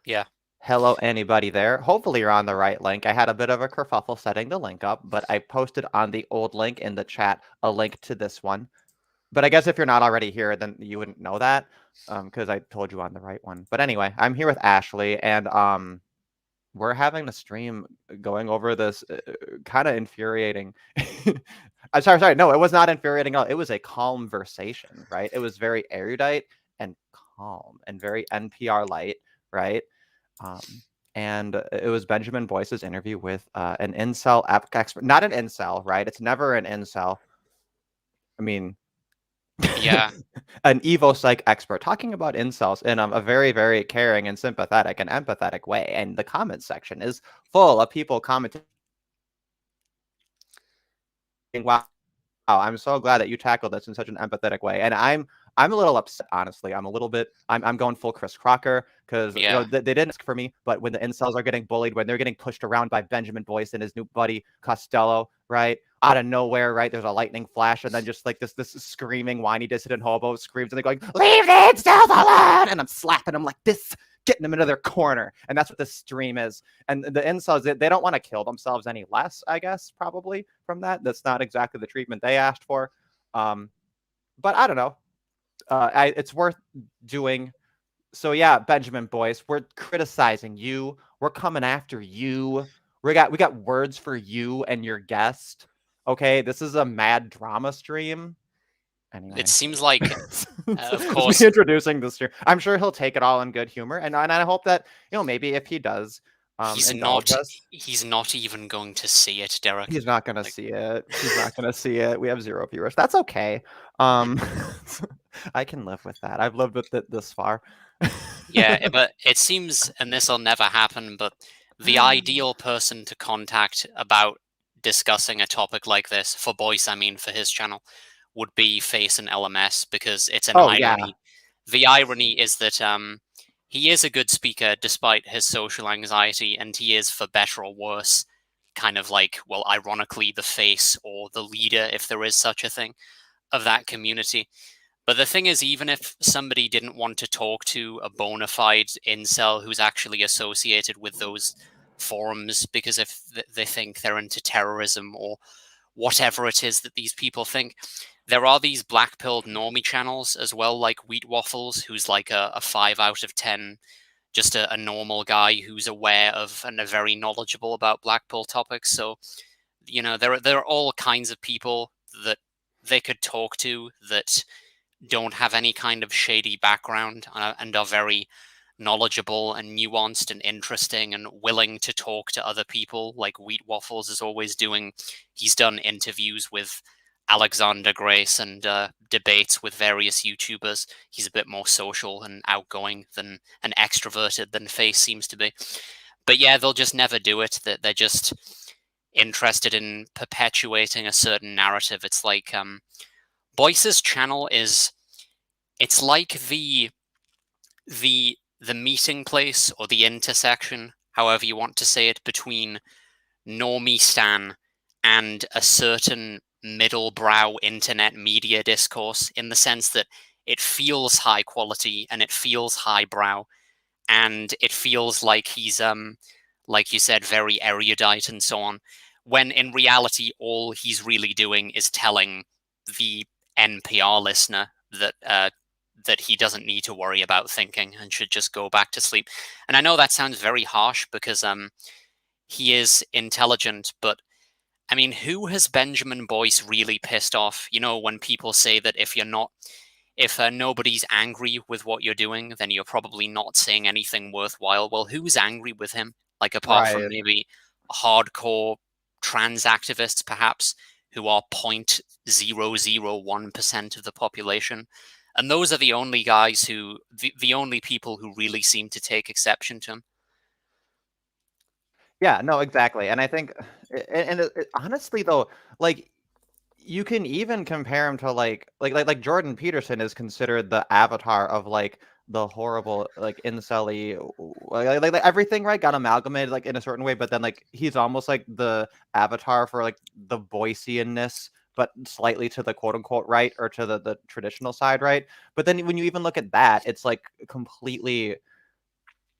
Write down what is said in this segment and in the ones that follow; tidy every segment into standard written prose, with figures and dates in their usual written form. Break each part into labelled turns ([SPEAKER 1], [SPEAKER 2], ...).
[SPEAKER 1] Yeah.
[SPEAKER 2] Hello, anybody there? Hopefully you're on the right link. I had a bit of a kerfuffle setting the link up, but I posted on the old link in the chat a link to this one. But I guess if you're not already here, then you wouldn't know that, because I told you on the right one. But anyway, I'm here with Ashley, and we're having a stream going over this kind of infuriating. I'm sorry. No, it was not infuriating at all. It was a calm conversation, right? It was very erudite and calm and very NPR light, right? Um, and it was Benjamin Boyce's interview with an incel expert, not an incel, right? It's never an incel. I mean,
[SPEAKER 1] Yeah.
[SPEAKER 2] an Evo psych expert talking about incels in a very, very caring and sympathetic and empathetic way. And the comment section is full of people commenting, wow, I'm so glad that you tackled this in such an empathetic way. And I'm a little upset, honestly. I'm going full Chris Crocker because
[SPEAKER 1] Yeah.
[SPEAKER 2] they didn't ask for me, but when the incels are getting bullied, when they're getting pushed around by Benjamin Boyce and his new buddy Costello, right? Out of nowhere, right? There's a lightning flash, and then just like this screaming, whiny dissident hobo screams, and they're going, "Leave the incels alone!" And I'm slapping them like this, getting them into their corner. And that's what this stream is. And the incels, they don't want to kill themselves any less, I guess, probably from that. That's not exactly the treatment they asked for. Um, but I don't know. It's worth doing. So yeah, Benjamin Boyce, we're criticizing you. We're coming after you. We got words for you and your guest. Okay, this is a mad drama stream.
[SPEAKER 1] It
[SPEAKER 2] Anyway,
[SPEAKER 1] seems like, of
[SPEAKER 2] it's me
[SPEAKER 1] course,
[SPEAKER 2] introducing the stream. I'm sure he'll take it all in good humor, and I hope that maybe if he does
[SPEAKER 1] he's
[SPEAKER 2] indulge
[SPEAKER 1] not
[SPEAKER 2] us,
[SPEAKER 1] he's not even going to see it, Derek.
[SPEAKER 2] he's not gonna
[SPEAKER 1] Like,
[SPEAKER 2] see it. He's not gonna see it. We have 0 viewers. That's okay. Um, I can live with that. I've lived with it this far.
[SPEAKER 1] yeah, but it seems, and this will never happen, but the ideal person to contact about discussing a topic like this, for Boyce, I mean, for his channel, would be Face and LMS, because it's an
[SPEAKER 2] Oh yeah,
[SPEAKER 1] irony. The irony is that he is a good speaker despite his social anxiety, and he is, for better or worse, kind of like, well, ironically, the face or the leader, if there is such a thing, of that community. But the thing is, even if somebody didn't want to talk to a bona fide incel who's actually associated with those forums, because if they think they're into terrorism or whatever it is that these people think, there are these black pilled normie channels as well, like Wheat Waffles, who's like a 5 out of 10, just a normal guy who's aware of and very knowledgeable about black pill topics. So, there are all kinds of people that they could talk to that don't have any kind of shady background and are very knowledgeable and nuanced and interesting and willing to talk to other people, like Wheat Waffles is always doing. He's done interviews with Alexander Grace and debates with various YouTubers. He's a bit more social and outgoing than and extroverted than Face seems to be. But yeah, they'll just never do it. That they're just interested in perpetuating a certain narrative. It's like Boyce's channel is, it's like the meeting place or the intersection, however you want to say it, between normie stan and a certain middle brow internet media discourse, in the sense that it feels high quality and it feels highbrow and it feels like he's like you said, very erudite and so on, when in reality all he's really doing is telling the NPR listener that he doesn't need to worry about thinking and should just go back to sleep. And I know that sounds very harsh because he is intelligent, but I mean, who has Benjamin Boyce really pissed off? When people say that if nobody's angry with what you're doing, then you're probably not saying anything worthwhile. Well, who's angry with him? Like, apart from
[SPEAKER 2] right.
[SPEAKER 1] maybe hardcore trans activists, perhaps, who are 0.001% of the population. And those are the only guys the only people who really seem to take exception to him.
[SPEAKER 2] Yeah, no, exactly. And I think, honestly though, like you can even compare him to like Jordan Peterson is considered the avatar of like the horrible like incelly like everything right got amalgamated like in a certain way, but then like he's almost like the avatar for like the Boyceanness, but slightly to the quote unquote right or to the traditional side, right? But then when you even look at that, it's like completely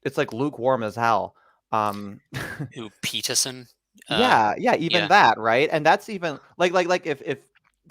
[SPEAKER 2] it's like lukewarm as hell.
[SPEAKER 1] Who, Peterson?
[SPEAKER 2] Yeah, yeah, even
[SPEAKER 1] Yeah.
[SPEAKER 2] that, right? And that's even like if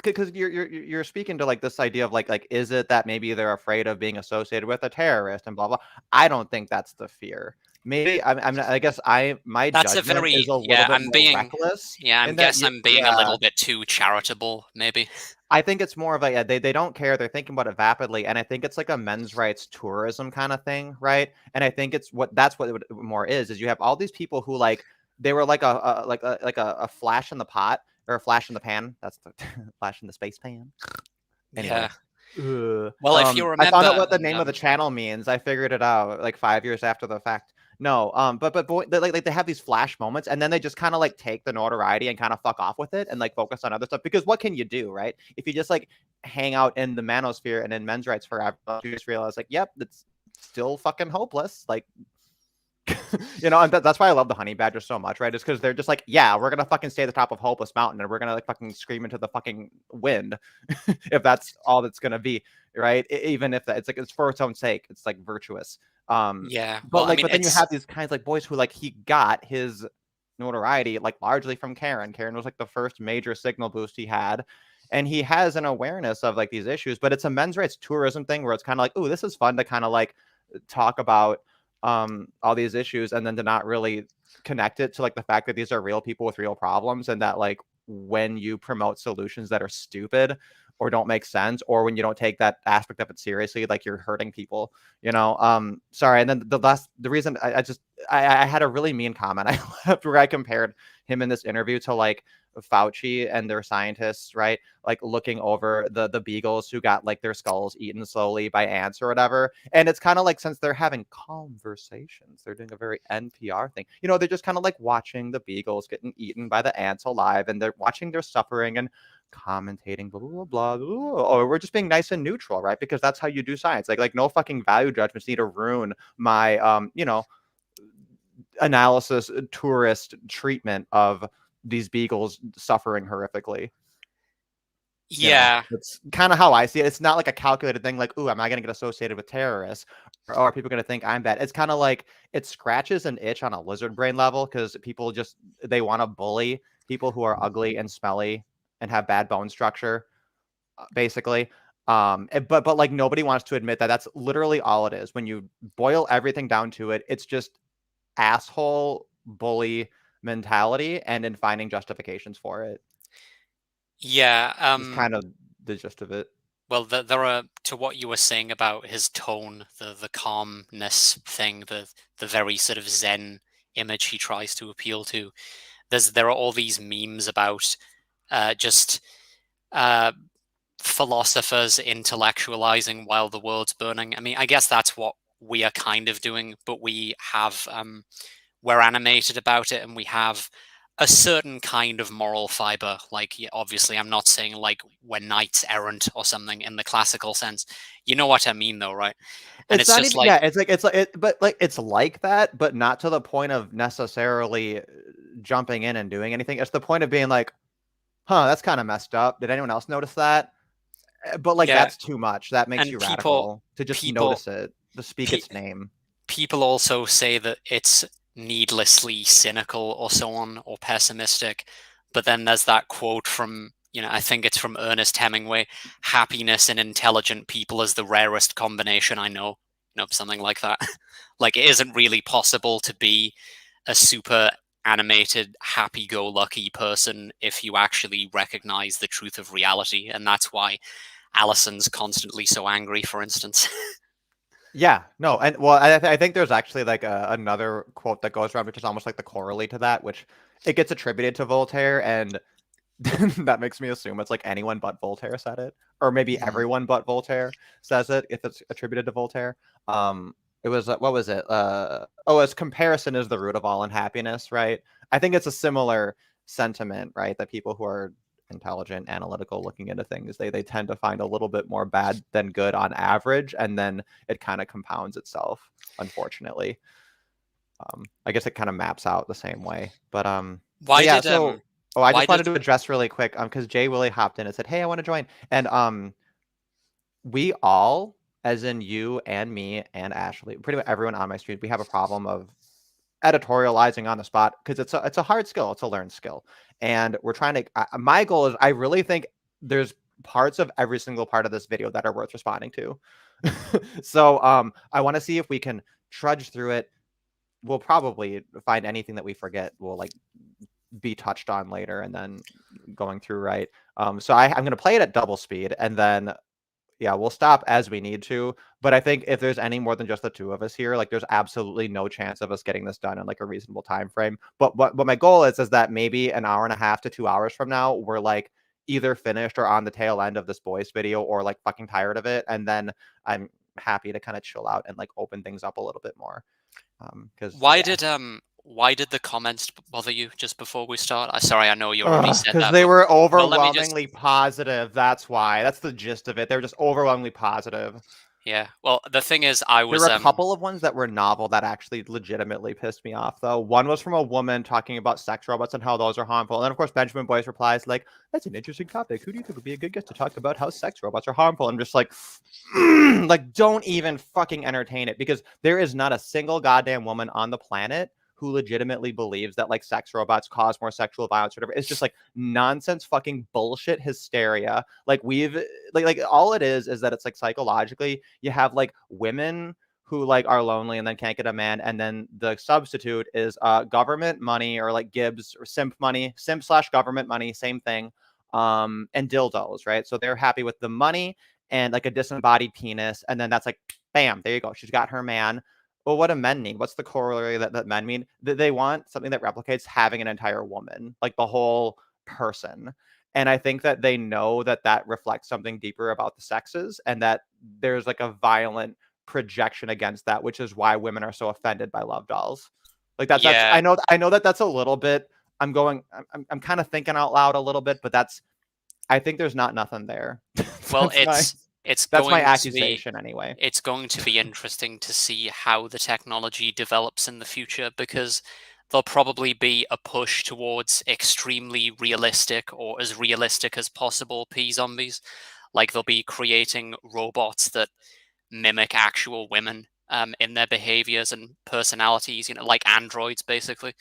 [SPEAKER 2] because you're speaking to like this idea of like is it that maybe they're afraid of being associated with a terrorist and blah blah. I don't think that's the fear. Maybe I guess my
[SPEAKER 1] That's a
[SPEAKER 2] judgment is
[SPEAKER 1] very,
[SPEAKER 2] a little
[SPEAKER 1] yeah,
[SPEAKER 2] bit more reckless
[SPEAKER 1] I
[SPEAKER 2] in that
[SPEAKER 1] guess I'm being a little bit too charitable, maybe.
[SPEAKER 2] I think it's more of a yeah, they don't care. They're thinking about it vapidly, and I think it's like a men's rights tourism kind of thing, right? And I think it's that's what it more is you have all these people who like they were like a flash in the pot or a flash in the pan. That's the flash in the space pan.
[SPEAKER 1] Yeah.
[SPEAKER 2] Anyway, ugh.
[SPEAKER 1] Well, if you
[SPEAKER 2] I found out
[SPEAKER 1] remember,
[SPEAKER 2] what the name of the channel means. I figured it out like 5 years after the fact. No, but boy, like they have these flash moments, and then they just kind of like take the notoriety and kind of fuck off with it, and like focus on other stuff. Because what can you do, right? If you just like hang out in the manosphere and in men's rights forever, you just realize like, yep, it's still fucking hopeless. Like, and that's why I love the honey badger so much, right? Is because they're just like, yeah, we're gonna fucking stay at the top of hopeless mountain, and we're gonna like fucking scream into the fucking wind, if that's all that's gonna be, right? Even if it's like it's for its own sake, it's like virtuous.
[SPEAKER 1] yeah. Well,
[SPEAKER 2] But
[SPEAKER 1] I
[SPEAKER 2] like,
[SPEAKER 1] mean,
[SPEAKER 2] but then you have these kinds like Boyce who like he got his notoriety like largely from Karen. Karen was like the first major signal boost he had. And he has an awareness of like these issues, but it's a men's rights tourism thing where it's kind of like, oh, this is fun to kind of like talk about all these issues and then to not really connect it to like the fact that these are real people with real problems and that like when you promote solutions that are stupid or don't make sense or when you don't take that aspect of it seriously like you're hurting people, sorry. And then the reason I had a really mean comment I left where I compared him in this interview to like Fauci and their scientists, right? Like looking over the beagles who got like their skulls eaten slowly by ants or whatever. And it's kind of like since they're having conversations, they're doing a very NPR thing. They're just kind of like watching the beagles getting eaten by the ants alive, and they're watching their suffering and commentating, blah blah blah blah. Or we're just being nice and neutral, right? Because that's how you do science. Like no fucking value judgments need to ruin my analysis tourist treatment of these beagles suffering horrifically.
[SPEAKER 1] yeah,
[SPEAKER 2] That's kind of how I see it. It's not like a calculated thing like, ooh, am I going to get associated with terrorists? Or are people going to think I'm bad? It's kind of like it scratches an itch on a lizard brain level because people just, they want to bully people who are ugly and smelly and have bad bone structure, basically. But like nobody wants to admit that that's literally all it is. When you boil everything down to it, it's just asshole bully mentality and in finding justifications for it.
[SPEAKER 1] yeah.
[SPEAKER 2] It's kind of the gist of it.
[SPEAKER 1] Well, there are, to what you were saying about his tone, the calmness thing, the very sort of Zen image he tries to appeal to. There are all these memes about just philosophers intellectualizing while the world's burning. I mean, I guess that's what we are kind of doing, but we're animated about it, and we have a certain kind of moral fiber. Like, yeah, obviously, I'm not saying like we're knights errant or something in the classical sense. You know what I mean, though, right? And
[SPEAKER 2] It's
[SPEAKER 1] it's
[SPEAKER 2] not
[SPEAKER 1] just
[SPEAKER 2] even,
[SPEAKER 1] like,
[SPEAKER 2] yeah, but like it's like that, but not to the point of necessarily jumping in and doing anything. It's the point of being like, huh, that's kind of messed up. Did anyone else notice that? But like
[SPEAKER 1] yeah,
[SPEAKER 2] that's too much. That makes
[SPEAKER 1] and
[SPEAKER 2] you radical to just
[SPEAKER 1] people,
[SPEAKER 2] notice it, to speak
[SPEAKER 1] pe-
[SPEAKER 2] its name.
[SPEAKER 1] people also say that it's needlessly cynical or so on or pessimistic. But then there's that quote from, I think it's from Ernest Hemingway: happiness and intelligent people is the rarest combination I know. Something like that. Like, it isn't really possible to be a super animated, happy go lucky person if you actually recognize the truth of reality. And that's why Allison's constantly so angry, for instance.
[SPEAKER 2] Yeah, no, and well, I think there's actually like another quote that goes around, which is almost like the correlate to that, which it gets attributed to Voltaire, and that makes me assume it's like anyone but Voltaire said it, or maybe
[SPEAKER 1] Mm.
[SPEAKER 2] everyone but Voltaire says it if it's attributed to Voltaire. It was what was it? As comparison is the root of all unhappiness, right? I think it's a similar sentiment, right? That people who are intelligent, analytical, looking into things, they tend to find a little bit more bad than good on average, and then it kind of compounds itself, unfortunately. I guess it kind of maps out the same way, but
[SPEAKER 1] Why
[SPEAKER 2] yeah.
[SPEAKER 1] did
[SPEAKER 2] So, I
[SPEAKER 1] why
[SPEAKER 2] just wanted
[SPEAKER 1] did
[SPEAKER 2] to address really quick, because Jay Willie hopped in and said, "Hey, I want to join," and we all as in you and me and Ashley, pretty much everyone on my street, we have a problem of editorializing on the spot because it's a hard skill, it's a learned skill, and we're trying to. My goal is, I really think there's parts of every single part of this video that are worth responding to. So I want to see if we can trudge through it. We'll probably find anything that we forget. We'll like be touched on later, and then going through, right. So I'm going to play it at double speed, and then yeah, we'll stop as we need to. But I think if there's any more than just the two of us here, like there's absolutely no chance of us getting this done in like a reasonable time frame. But what my goal is that maybe an hour and a half to 2 hours from now, we're like either finished or on the tail end of this Boyce video, or like fucking tired of it. And then I'm happy to kind of chill out and like open things up a little bit more. Because
[SPEAKER 1] why did the comments bother you just before we start? Sorry, I know you already said
[SPEAKER 2] because
[SPEAKER 1] that.
[SPEAKER 2] they were
[SPEAKER 1] Well, let me just.
[SPEAKER 2] overwhelmingly positive. That's why. That's the gist of it. They're just overwhelmingly positive.
[SPEAKER 1] Yeah. Well, the thing is,
[SPEAKER 2] There were a couple of ones that were novel that actually legitimately pissed me off, though. One was from a woman talking about sex robots and how those are harmful. And then, of course, Benjamin Boyce replies, like, that's an interesting topic. Who do you think would be a good guest to talk about how sex robots are harmful? I'm just like, like, don't even fucking entertain it, because there is not a single goddamn woman on the planet who legitimately believes that like sex robots cause more sexual violence or whatever. It's just like nonsense, fucking bullshit hysteria. Like we've like all it is that it's like psychologically you have like women who like are lonely and then can't get a man, and then the substitute is government money, or like Gibbs or simp money, simp/government money, same thing. And dildos, right? So they're happy with the money and like a disembodied penis, and then that's like bam, there you go, she's got her man. Well, what do men need? What's the corollary that men mean? They want something that replicates having an entire woman, like the whole person. And I think that they know that that reflects something deeper about the sexes, and that there's like a violent projection against that, which is why women are so offended by love dolls. Like that's
[SPEAKER 1] yeah.
[SPEAKER 2] I know that that's a little bit. I'm kind of thinking out loud a little bit, but I think there's not nothing there.
[SPEAKER 1] Well,
[SPEAKER 2] That's
[SPEAKER 1] it's
[SPEAKER 2] my
[SPEAKER 1] going to be
[SPEAKER 2] accusation anyway.
[SPEAKER 1] it's going to be interesting to see how the technology develops in the future, because there'll probably be a push towards extremely realistic, or as realistic as possible, p-zombies. Like they'll be creating robots that mimic actual women in their behaviors and personalities, like androids basically.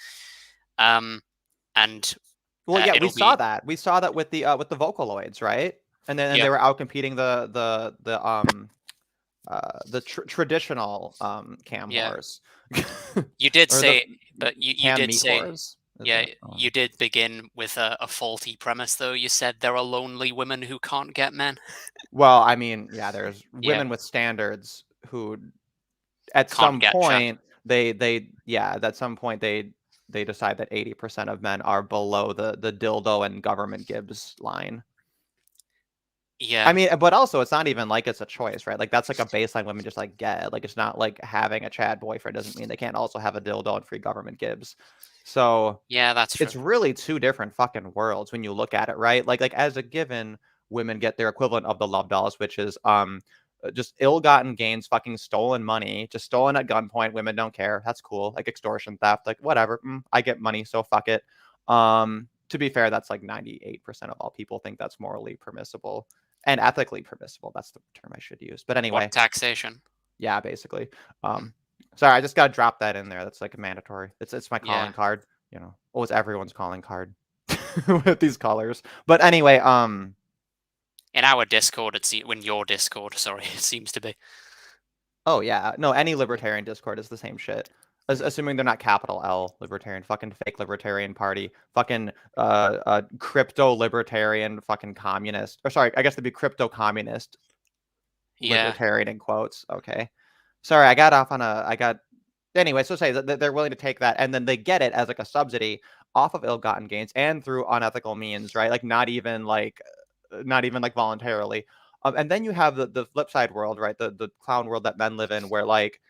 [SPEAKER 1] And
[SPEAKER 2] Well, yeah, we
[SPEAKER 1] it'll
[SPEAKER 2] saw
[SPEAKER 1] be
[SPEAKER 2] that. We saw that with the Vocaloids, right? And then
[SPEAKER 1] yeah.
[SPEAKER 2] they were out competing the traditional cam
[SPEAKER 1] Yeah,
[SPEAKER 2] wars.
[SPEAKER 1] you did
[SPEAKER 2] Or the
[SPEAKER 1] say, but you
[SPEAKER 2] cam
[SPEAKER 1] did
[SPEAKER 2] meat
[SPEAKER 1] say,
[SPEAKER 2] wars. Is
[SPEAKER 1] yeah,
[SPEAKER 2] it?
[SPEAKER 1] you did begin with a faulty premise, though. You said there are lonely women who can't get men.
[SPEAKER 2] Well, I mean, yeah, there's
[SPEAKER 1] Yeah,
[SPEAKER 2] women with standards who at
[SPEAKER 1] can't
[SPEAKER 2] some
[SPEAKER 1] get chat.
[SPEAKER 2] point at some point they decide that 80% of men are below the dildo and government Gibbs line. I
[SPEAKER 1] Yeah,
[SPEAKER 2] mean, but also it's not even like it's a choice, right? Like that's like a baseline women just like get. Like it's not like having a Chad boyfriend doesn't mean they can't also have a dildo and free government Gibbs. So
[SPEAKER 1] yeah, that's true.
[SPEAKER 2] it's really two different fucking worlds when you look at it, right? Like as a given, women get their equivalent of the love dolls, which is just ill-gotten gains, fucking stolen money, just stolen at gunpoint. Women don't care. That's cool. Like extortion, theft, like whatever. I get money, so fuck it. To be fair, that's like 98% of all people think that's morally permissible and ethically permissible. That's the term I should use. But anyway,
[SPEAKER 1] What taxation?
[SPEAKER 2] yeah, basically. Sorry, I just gotta drop that in there. That's like a mandatory. It's my
[SPEAKER 1] Yeah,
[SPEAKER 2] calling card. Oh, it's everyone's calling card with these colors. But anyway,
[SPEAKER 1] in our Discord, in your Discord, sorry, it seems to be.
[SPEAKER 2] oh yeah, no, any libertarian Discord is the same shit. Assuming they're not capital L libertarian, fucking fake libertarian party, fucking crypto libertarian, fucking communist. Or sorry, I guess they'd be crypto communist
[SPEAKER 1] Yeah,
[SPEAKER 2] libertarian in quotes. Okay, sorry, I got anyway. So say that they're willing to take that, and then they get it as like a subsidy off of ill-gotten gains and through unethical means, right? Like not even like voluntarily. And then you have the flip side world, right? The clown world that men live in, where like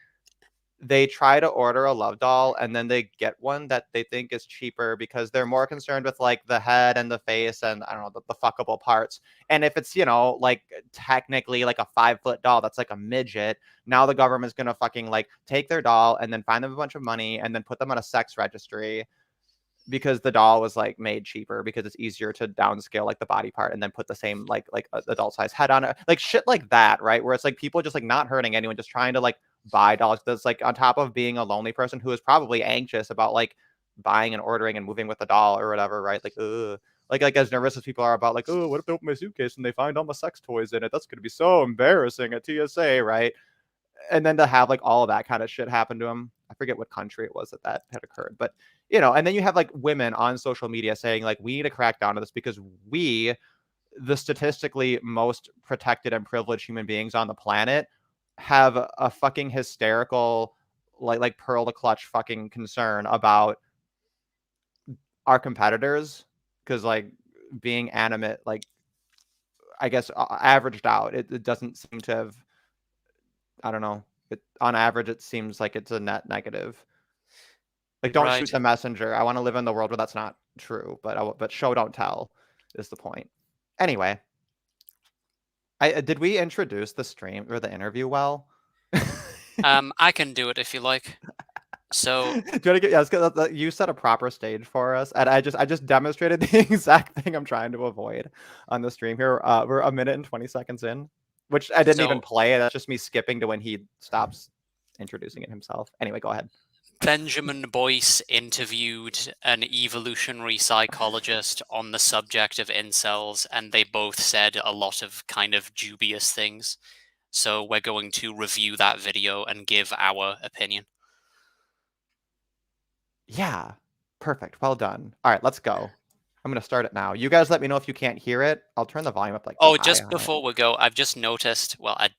[SPEAKER 2] they try to order a love doll and then they get one that they think is cheaper because they're more concerned with like the head and the face and I don't know the fuckable parts. And if it's like technically like a 5 foot doll that's like a midget, now the government's gonna fucking like take their doll and then find them a bunch of money and then put them on a sex registry. because the doll was like made cheaper because it's easier to downscale like the body part and then put the same like adult size head on it, like shit like that, right? Where it's like people just like not hurting anyone, just trying to like buy dolls. That's like on top of being a lonely person who is probably anxious about like buying and ordering and moving with a doll or whatever, right? Like, ugh. Like as nervous as people are about like, oh, what if they open my suitcase and they find all my sex toys in it? That's gonna be so embarrassing at TSA, right? And then to have like all of that kind of shit happen to him. I forget what country it was that had occurred, but and then you have like women on social media saying like, we need to crack down on this because we, the statistically most protected and privileged human beings on the planet, have a fucking hysterical like pearl to clutch fucking concern about our competitors, because like being animate, like I guess averaged out, it doesn't seem to have, I don't know. On average, it seems like it's a net negative. Like, don't shoot
[SPEAKER 1] Right.
[SPEAKER 2] the messenger. I want to live in the world where that's not true, but show don't tell is the point. Anyway, did we introduce the stream or the interview well?
[SPEAKER 1] I can do it if you like. So,
[SPEAKER 2] Do you want to get? Yeah, you set a proper stage for us, and I just demonstrated the exact thing I'm trying to avoid on the stream here. We're a minute and 20 seconds in, which I didn't even play. That's just me skipping to when he stops introducing it himself. Anyway, go ahead.
[SPEAKER 1] Benjamin Boyce interviewed an evolutionary psychologist on the subject of incels, and they both said a lot of kind of dubious things. So we're going to review that video and give our opinion.
[SPEAKER 2] Yeah, perfect. Well done. All right, let's go. I'm going to start it now. You guys let me know if you can't hear it. I'll turn the volume up like
[SPEAKER 1] Oh,
[SPEAKER 2] high.
[SPEAKER 1] just before we go, I've just noticed, well, I'd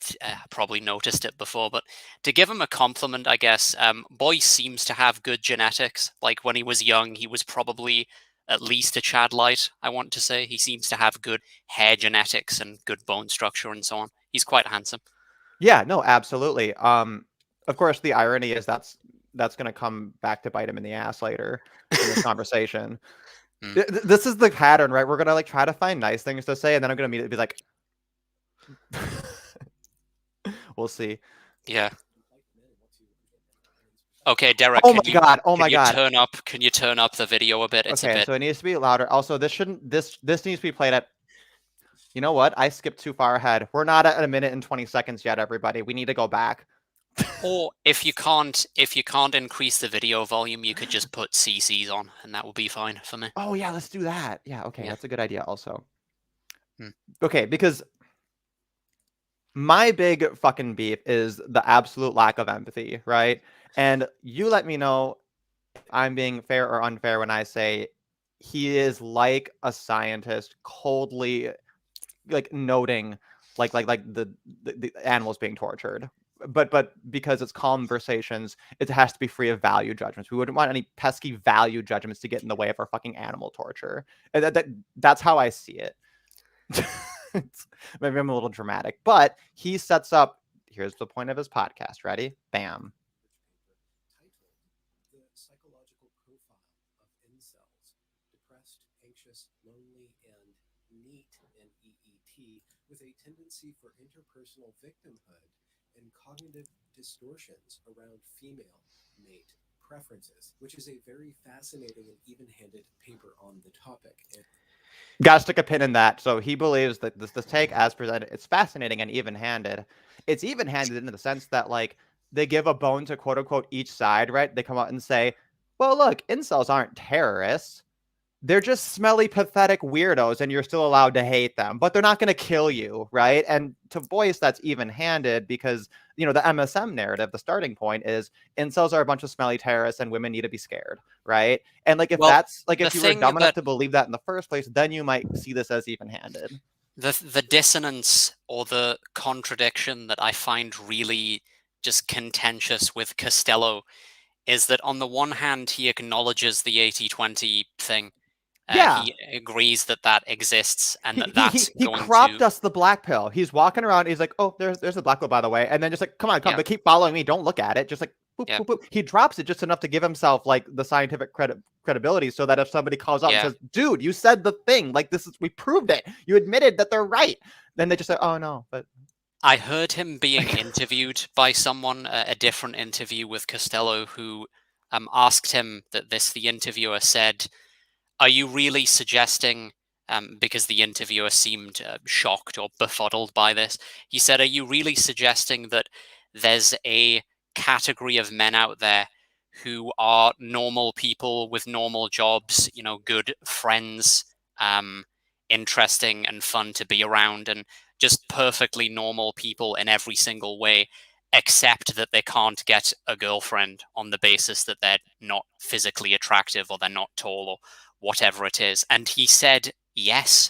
[SPEAKER 1] probably noticed it before, but to give him a compliment, I guess, Boyce seems to have good genetics. Like when he was young, he was probably at least a Chad Light, I want to say. He seems to have good hair genetics and good bone structure and so on. He's quite handsome.
[SPEAKER 2] Yeah, no, absolutely. Of course, the irony is that's going to come back to bite him in the ass later in this conversation. This is the pattern, right? We're going to like try to find nice things to say, and then I'm going to immediately be like, we'll see.
[SPEAKER 1] Yeah. Okay, Derek.
[SPEAKER 2] Oh my god! Oh my god!
[SPEAKER 1] Can you turn up the video a bit? It's
[SPEAKER 2] okay,
[SPEAKER 1] a bit.
[SPEAKER 2] so it needs to be louder. Also, this needs to be played at. You know what? I skipped too far ahead. We're not at a minute and 20 seconds yet, everybody. We need to go back.
[SPEAKER 1] Or if you can't increase the video volume, you could just put CCs on, and that will be fine for me.
[SPEAKER 2] Oh yeah, let's do that. Yeah, okay, that's a good idea. Also,
[SPEAKER 1] Hmm.
[SPEAKER 2] Okay, because my big fucking beef is the absolute lack of empathy, right? And you let me know if I'm being fair or unfair when I say he is like a scientist, coldly like noting like the animals being tortured, but because it's conversations, it has to be free of value judgments. We wouldn't want any pesky value judgments to get in the way of our fucking animal torture. And that's how I see it. Maybe I'm a little dramatic, but he sets up, here's the point of his podcast. Ready? Bam.
[SPEAKER 3] The psychological profile of incels: depressed, anxious, lonely, and neat in EET, with a tendency for interpersonal victimhood and cognitive distortions around female mate preferences, which is a very fascinating and even-handed paper on the topic.
[SPEAKER 2] Gotta stick a pin in that. So he believes that this take as presented, it's fascinating and even-handed. It's even-handed in the sense that like they give a bone to quote unquote each side, right? They come out and say, well, look, incels aren't terrorists. They're just smelly, pathetic weirdos, and you're still allowed to hate them, but they're not going to kill you, right? And to Boyce, that's even-handed because, the MSM narrative, the starting point is incels are a bunch of smelly terrorists and women need to be scared, right? And like, if that's like, if you were dumb enough to believe that in the first place, then you might see this as even-handed.
[SPEAKER 1] The dissonance or the contradiction that I find really just contentious with Costello is that on the one hand, he acknowledges the 80-20 thing.
[SPEAKER 2] Yeah.
[SPEAKER 1] He agrees that exists and
[SPEAKER 2] he cropped us the black pill. He's walking around. He's like, oh, there's the black pill, by the way. And then just like, come on, but keep following me. Don't look at it. Just like, boop, boop, boop. He drops it just enough to give himself like the scientific credibility so that if somebody calls up and says, dude, you said the thing, like we proved it. You admitted that they're right. Then they just say, oh no, but.
[SPEAKER 1] I heard him being interviewed by someone, a different interview with Costello, who asked him that the interviewer said, "Are you really suggesting?" Because the interviewer seemed shocked or befuddled by this, he said, "Are you really suggesting that there's a category of men out there who are normal people with normal jobs, good friends, interesting and fun to be around, and just perfectly normal people in every single way, except that they can't get a girlfriend on the basis that they're not physically attractive or they're not tall or whatever it is?" And he said yes.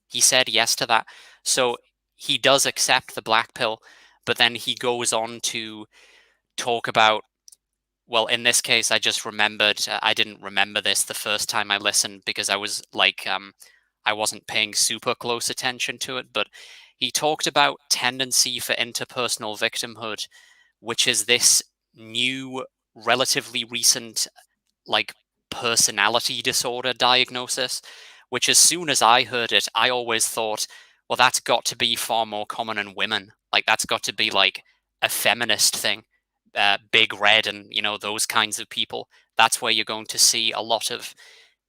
[SPEAKER 1] He said yes to that. So he does accept the black pill, but then he goes on to talk about, well, in this case, I just remembered, I didn't remember this the first time I listened because I was like, I wasn't paying super close attention to it, but he talked about tendency for interpersonal victimhood, which is this new, relatively recent, like, personality disorder diagnosis, which as soon as I heard it, I always thought, well, that's got to be far more common in women. Like, that's got to be like a feminist thing. Big Red and those kinds of people. That's where you're going to see a lot of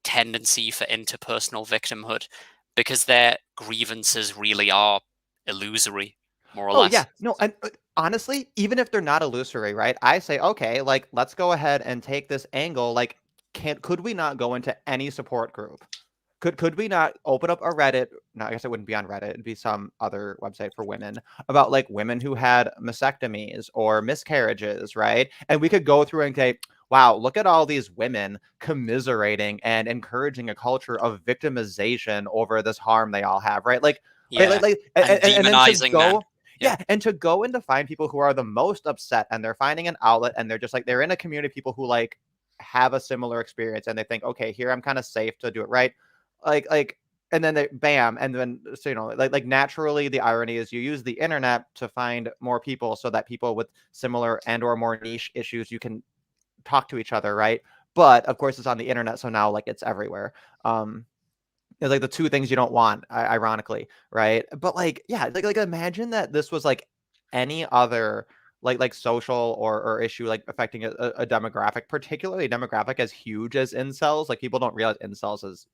[SPEAKER 1] tendency for interpersonal victimhood, because their grievances really are illusory, more or
[SPEAKER 2] Oh
[SPEAKER 1] less.
[SPEAKER 2] yeah, no, and honestly, even if they're not illusory, right? I say, okay, like let's go ahead and take this angle. Like, could we not go into any support group? Could we not open up a Reddit? No, I guess it wouldn't be on Reddit. It'd be some other website for women about like women who had mastectomies or miscarriages, right? And we could go through and say, wow, look at all these women commiserating and encouraging a culture of victimization over this harm they all have, right?
[SPEAKER 1] Yeah,
[SPEAKER 2] And then to
[SPEAKER 1] demonizing men.
[SPEAKER 2] go, yeah, and to go and to find people who are the most upset and they're finding an outlet and they're just like they're in a community of people who like have a similar experience and they think, okay, here I'm kind of safe to do it right. Like and then they bam, and then so like naturally the irony is you use the internet to find more people so that people with similar and or more niche issues you can talk to each other, right? But of course it's on the internet, so now like it's everywhere. It's like the two things you don't want, ironically, right? But like, yeah, like imagine that this was like any other like social or issue like affecting a demographic, particularly a demographic as huge as incels. Like people don't realize incels is,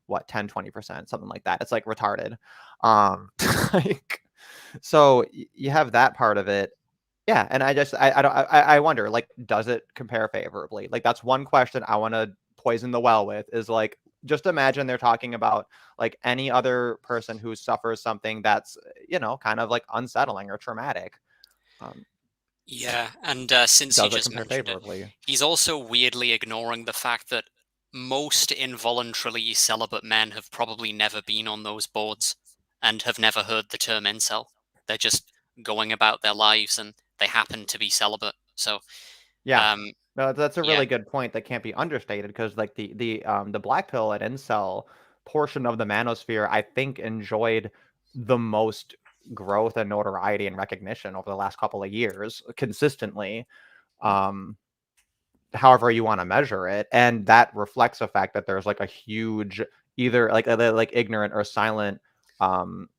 [SPEAKER 2] what, 10-20%, something like that. It's like retarded. Like so you have that part of it. Yeah, and I wonder, like, does it compare favorably? Like that's one question I want to poison the well with is like just imagine they're talking about like any other person who suffers something that's kind of like unsettling or traumatic. Um,
[SPEAKER 1] Yeah, and since you
[SPEAKER 2] does it
[SPEAKER 1] just
[SPEAKER 2] compare
[SPEAKER 1] mentioned it,
[SPEAKER 2] favorably?
[SPEAKER 1] he's also weirdly ignoring the fact that most involuntarily celibate men have probably never been on those boards and have never heard the term incel. They're just going about their lives and they happen to be celibate. So,
[SPEAKER 2] Yeah.
[SPEAKER 1] um,
[SPEAKER 2] No, that's a
[SPEAKER 1] yeah,
[SPEAKER 2] really good point that can't be understated because like the black pill and incel portion of the manosphere, I think enjoyed the most growth and notoriety and recognition over the last couple of years consistently. Um, however you want to measure it, and that reflects the fact that there's like a huge either like ignorant or silent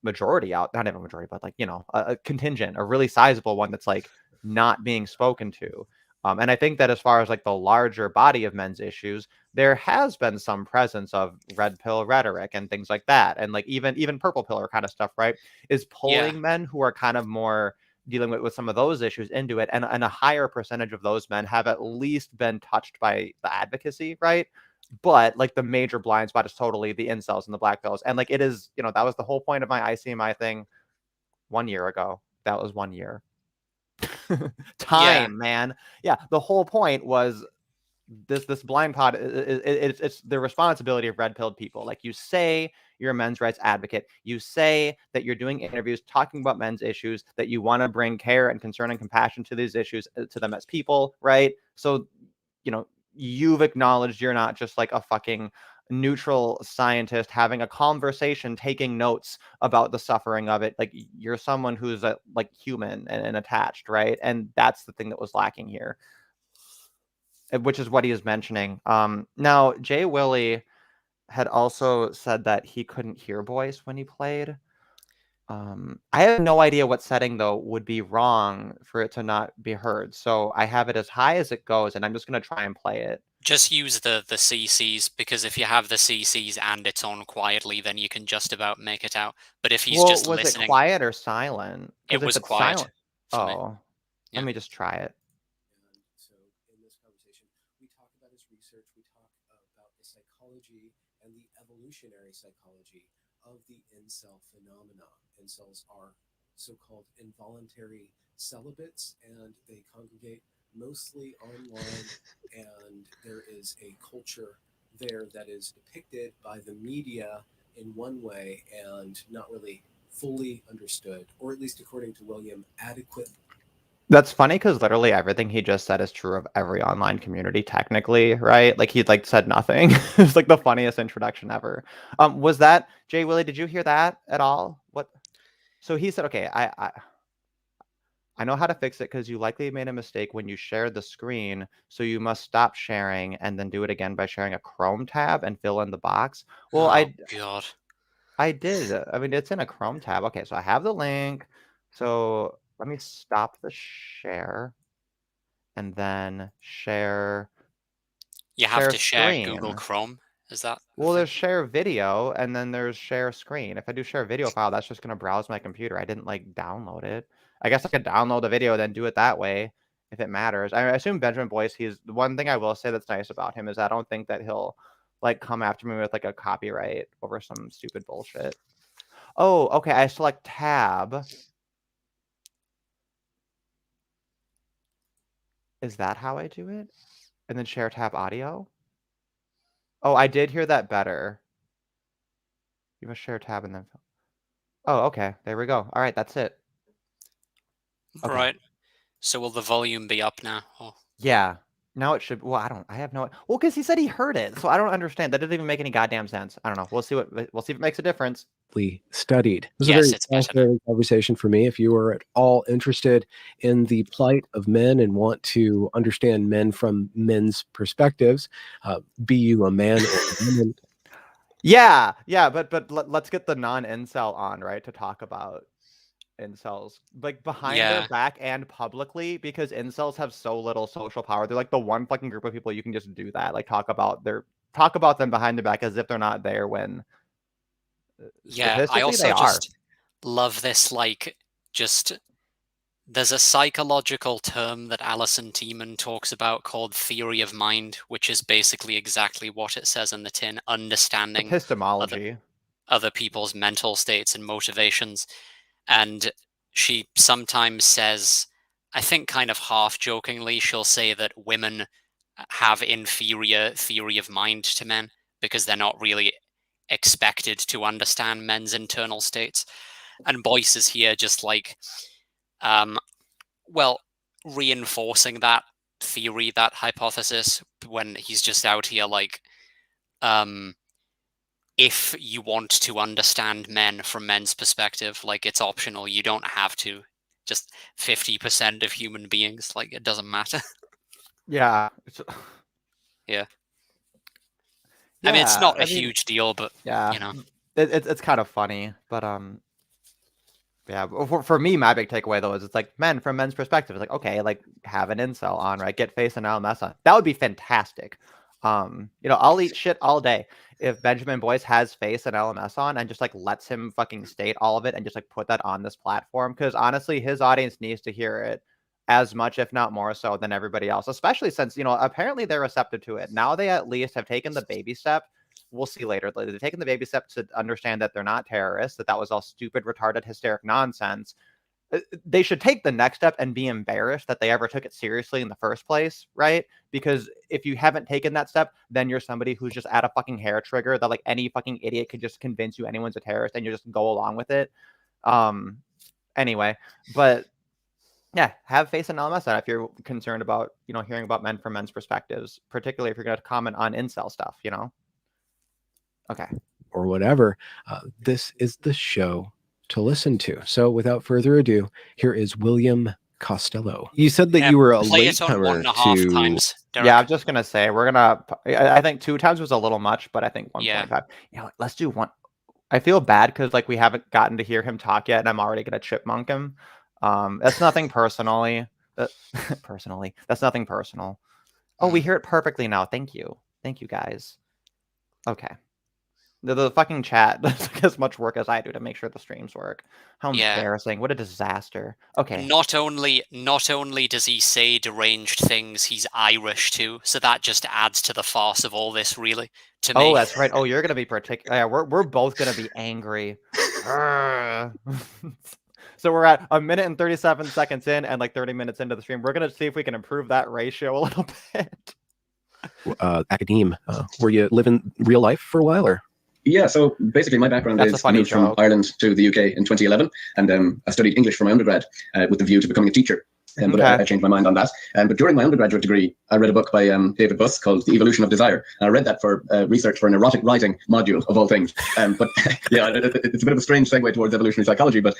[SPEAKER 2] majority out, not even a majority, but like a contingent, a really sizable one that's like not being spoken to. And I think that as far as like the larger body of men's issues, there has been some presence of red pill rhetoric and things like that, and like even purple pill kind of stuff, right? Is
[SPEAKER 1] yeah,
[SPEAKER 2] pulling men who are kind of more dealing with some of those issues into it, and a higher percentage of those men have at least been touched by the advocacy, right? But like the major blind spot is totally the incels and the black pills, and like it is, that was the whole point of my ICMI thing 1 year ago. That was 1 year.
[SPEAKER 1] yeah,
[SPEAKER 2] Time, man. Yeah, the whole point was this blind pod it's the responsibility of red pilled people. Like you say you're a men's rights advocate, you say that you're doing interviews talking about men's issues, that you want to bring care and concern and compassion to these issues to them as people, right? So you've acknowledged you're not just like a fucking neutral scientist having a conversation taking notes about the suffering of it. Like you're someone who's like human and attached, right? And that's the thing that was lacking here, which is what he is mentioning. Now Jay Willie had also said that he couldn't hear Boyce when he played. I have no idea what setting though would be wrong for it to not be heard. So I have it as high as it goes, and I'm just gonna try and play it.
[SPEAKER 1] Just use the CCs, because if you have the CCs and it's on quietly, then you can just about make it out. But if he's
[SPEAKER 2] Well,
[SPEAKER 1] just
[SPEAKER 2] was it
[SPEAKER 1] listening,
[SPEAKER 2] quiet or silent?
[SPEAKER 1] it
[SPEAKER 2] Because if
[SPEAKER 1] was
[SPEAKER 2] it's
[SPEAKER 1] quiet
[SPEAKER 2] silent,
[SPEAKER 1] for me.
[SPEAKER 2] oh,
[SPEAKER 1] Yeah.
[SPEAKER 2] let me just try it.
[SPEAKER 3] And so in this conversation, we talk about his research, we talk about the psychology and the evolutionary psychology of the incel phenomenon. Incels are so-called involuntary celibates, and they congregate mostly online, and there is a culture there that is depicted by the media in one way and not really fully understood, or at least according to William, adequate.
[SPEAKER 2] That's funny because literally everything he just said is true of every online community, technically, right? Like he like said nothing. It's like the funniest introduction ever. Was that Jay Willie? Did you hear that at all? What? So he said, okay, I know how to fix it because you likely made a mistake when you shared the screen, so you must stop sharing and then do it again by sharing a Chrome tab and fill in the box. Well,
[SPEAKER 1] Oh God.
[SPEAKER 2] I did. I mean, it's in a Chrome tab. Okay, so I have the link. So let me stop the share and then share
[SPEAKER 1] You have to share
[SPEAKER 2] screen.
[SPEAKER 1] Google Chrome. Is that?
[SPEAKER 2] Well, there's share video and then there's share screen. If I do share video file, that's just gonna browse my computer. I didn't like download it. I guess I could download the video, then do it that way if it matters. I assume Benjamin Boyce, he's the one thing I will say that's nice about him is I don't think that he'll like come after me with like a copyright over some stupid bullshit. Oh, okay. I select tab. Is that how I do it? And then share tab audio? Oh, I did hear that better. You must share tab and then. Oh, okay. There we go. All right, that's it. Okay.
[SPEAKER 1] Right. So will the volume be up now? Oh.
[SPEAKER 2] Yeah. Now it should. Well, I have no. Well, because he said he heard it, so I don't understand. That doesn't even make any goddamn sense. I don't know. We'll see if it makes a difference.
[SPEAKER 3] Studied. This
[SPEAKER 1] Yes,
[SPEAKER 3] is a
[SPEAKER 1] it's
[SPEAKER 3] very
[SPEAKER 1] better now.
[SPEAKER 3] fascinating conversation for me. If you are at all interested in the plight of men and want to understand men from men's perspectives, be you a man or a woman.
[SPEAKER 2] Yeah, but let's get the non-incel on, right, to talk about incels, like behind their
[SPEAKER 1] Yeah.
[SPEAKER 2] back and publicly, because incels have so little social power. They're like the one fucking group of people you can just do that, like talk about them behind their back as if they're not there when
[SPEAKER 1] Yeah, I
[SPEAKER 2] statistically
[SPEAKER 1] also
[SPEAKER 2] they are.
[SPEAKER 1] just love this, like, just there's a psychological term that Alison Tiemann talks about called theory of mind, which is basically exactly what it says in the tin, understanding
[SPEAKER 2] Epistemology.
[SPEAKER 1] other people's mental states and motivations. And she sometimes says, I think kind of half jokingly, she'll say that women have inferior theory of mind to men because they're not really expected to understand men's internal states. And Boyce is here just like, well, reinforcing that theory, that hypothesis, when he's just out here like, if you want to understand men from men's perspective, like it's optional. You don't have to. Just 50% of human beings, like it doesn't matter.
[SPEAKER 2] Yeah.
[SPEAKER 1] Yeah. I mean, it's
[SPEAKER 2] Yeah,
[SPEAKER 1] not a
[SPEAKER 2] I mean,
[SPEAKER 1] huge deal, but
[SPEAKER 2] yeah,
[SPEAKER 1] you know.
[SPEAKER 2] it's kind of funny, but yeah, for me, my big takeaway though is it's like men from men's perspective. It's like, okay, like have an incel on, right? Get face and LMS on. That would be fantastic. I'll eat shit all day if Benjamin Boyce has face and LMS on and just like lets him fucking state all of it and just like put that on this platform. Because honestly, his audience needs to hear it as much, if not more so, than everybody else, especially since, apparently they're receptive to it. Now they at least have taken the baby step. We'll see later. They've taken the baby step to understand that they're not terrorists, that was all stupid, retarded, hysteric nonsense. They should take the next step and be embarrassed that they ever took it seriously in the first place, right? Because if you haven't taken that step, then you're somebody who's just at a fucking hair trigger that like any fucking idiot could just convince you anyone's a terrorist and you just go along with it. Anyway, but yeah, have face and LMS on if you're concerned about, hearing about men from men's perspectives, particularly if you're going to comment on incel stuff, Okay.
[SPEAKER 3] Or whatever. This is the show to listen to. So without further ado, here is William Costello. You said that you were a
[SPEAKER 1] play it on
[SPEAKER 3] latecomer
[SPEAKER 1] 1.5 times. Derek.
[SPEAKER 2] Yeah, I'm just gonna say I think 2 times was a little much, but I think 1.5.
[SPEAKER 1] Yeah.
[SPEAKER 2] Let's do one. I feel bad because like we haven't gotten to hear him talk yet, and I'm already gonna chipmunk him. That's nothing personally. Personally, that's nothing personal. Oh, we hear it perfectly now. Thank you, guys. Okay. The fucking chat does as much work as I do to make sure the streams work. How
[SPEAKER 1] Yeah.
[SPEAKER 2] embarrassing! What a disaster. Okay.
[SPEAKER 1] Not only does he say deranged things, he's Irish too, so that just adds to the farce of all this, really. To me.
[SPEAKER 2] Oh, that's right. Oh, you're gonna be particular. Yeah, we're both gonna be angry. So we're at 1 minute and 37 seconds in, and like 30 minutes into the stream. We're gonna see if we can improve that ratio a little bit.
[SPEAKER 4] Academe, were you living real life for a while, or?
[SPEAKER 5] Yeah, so basically my background
[SPEAKER 2] That's a
[SPEAKER 5] is I
[SPEAKER 2] funny
[SPEAKER 5] moved from
[SPEAKER 2] joke.
[SPEAKER 5] Ireland to the UK in 2011, and I studied English for my undergrad with the view to becoming a teacher. But I changed my mind on that. But during my undergraduate degree, I read a book by David Buss called The Evolution of Desire. And I read that for research for an erotic writing module, of all things. But yeah, it's a bit of a strange segue towards evolutionary psychology. But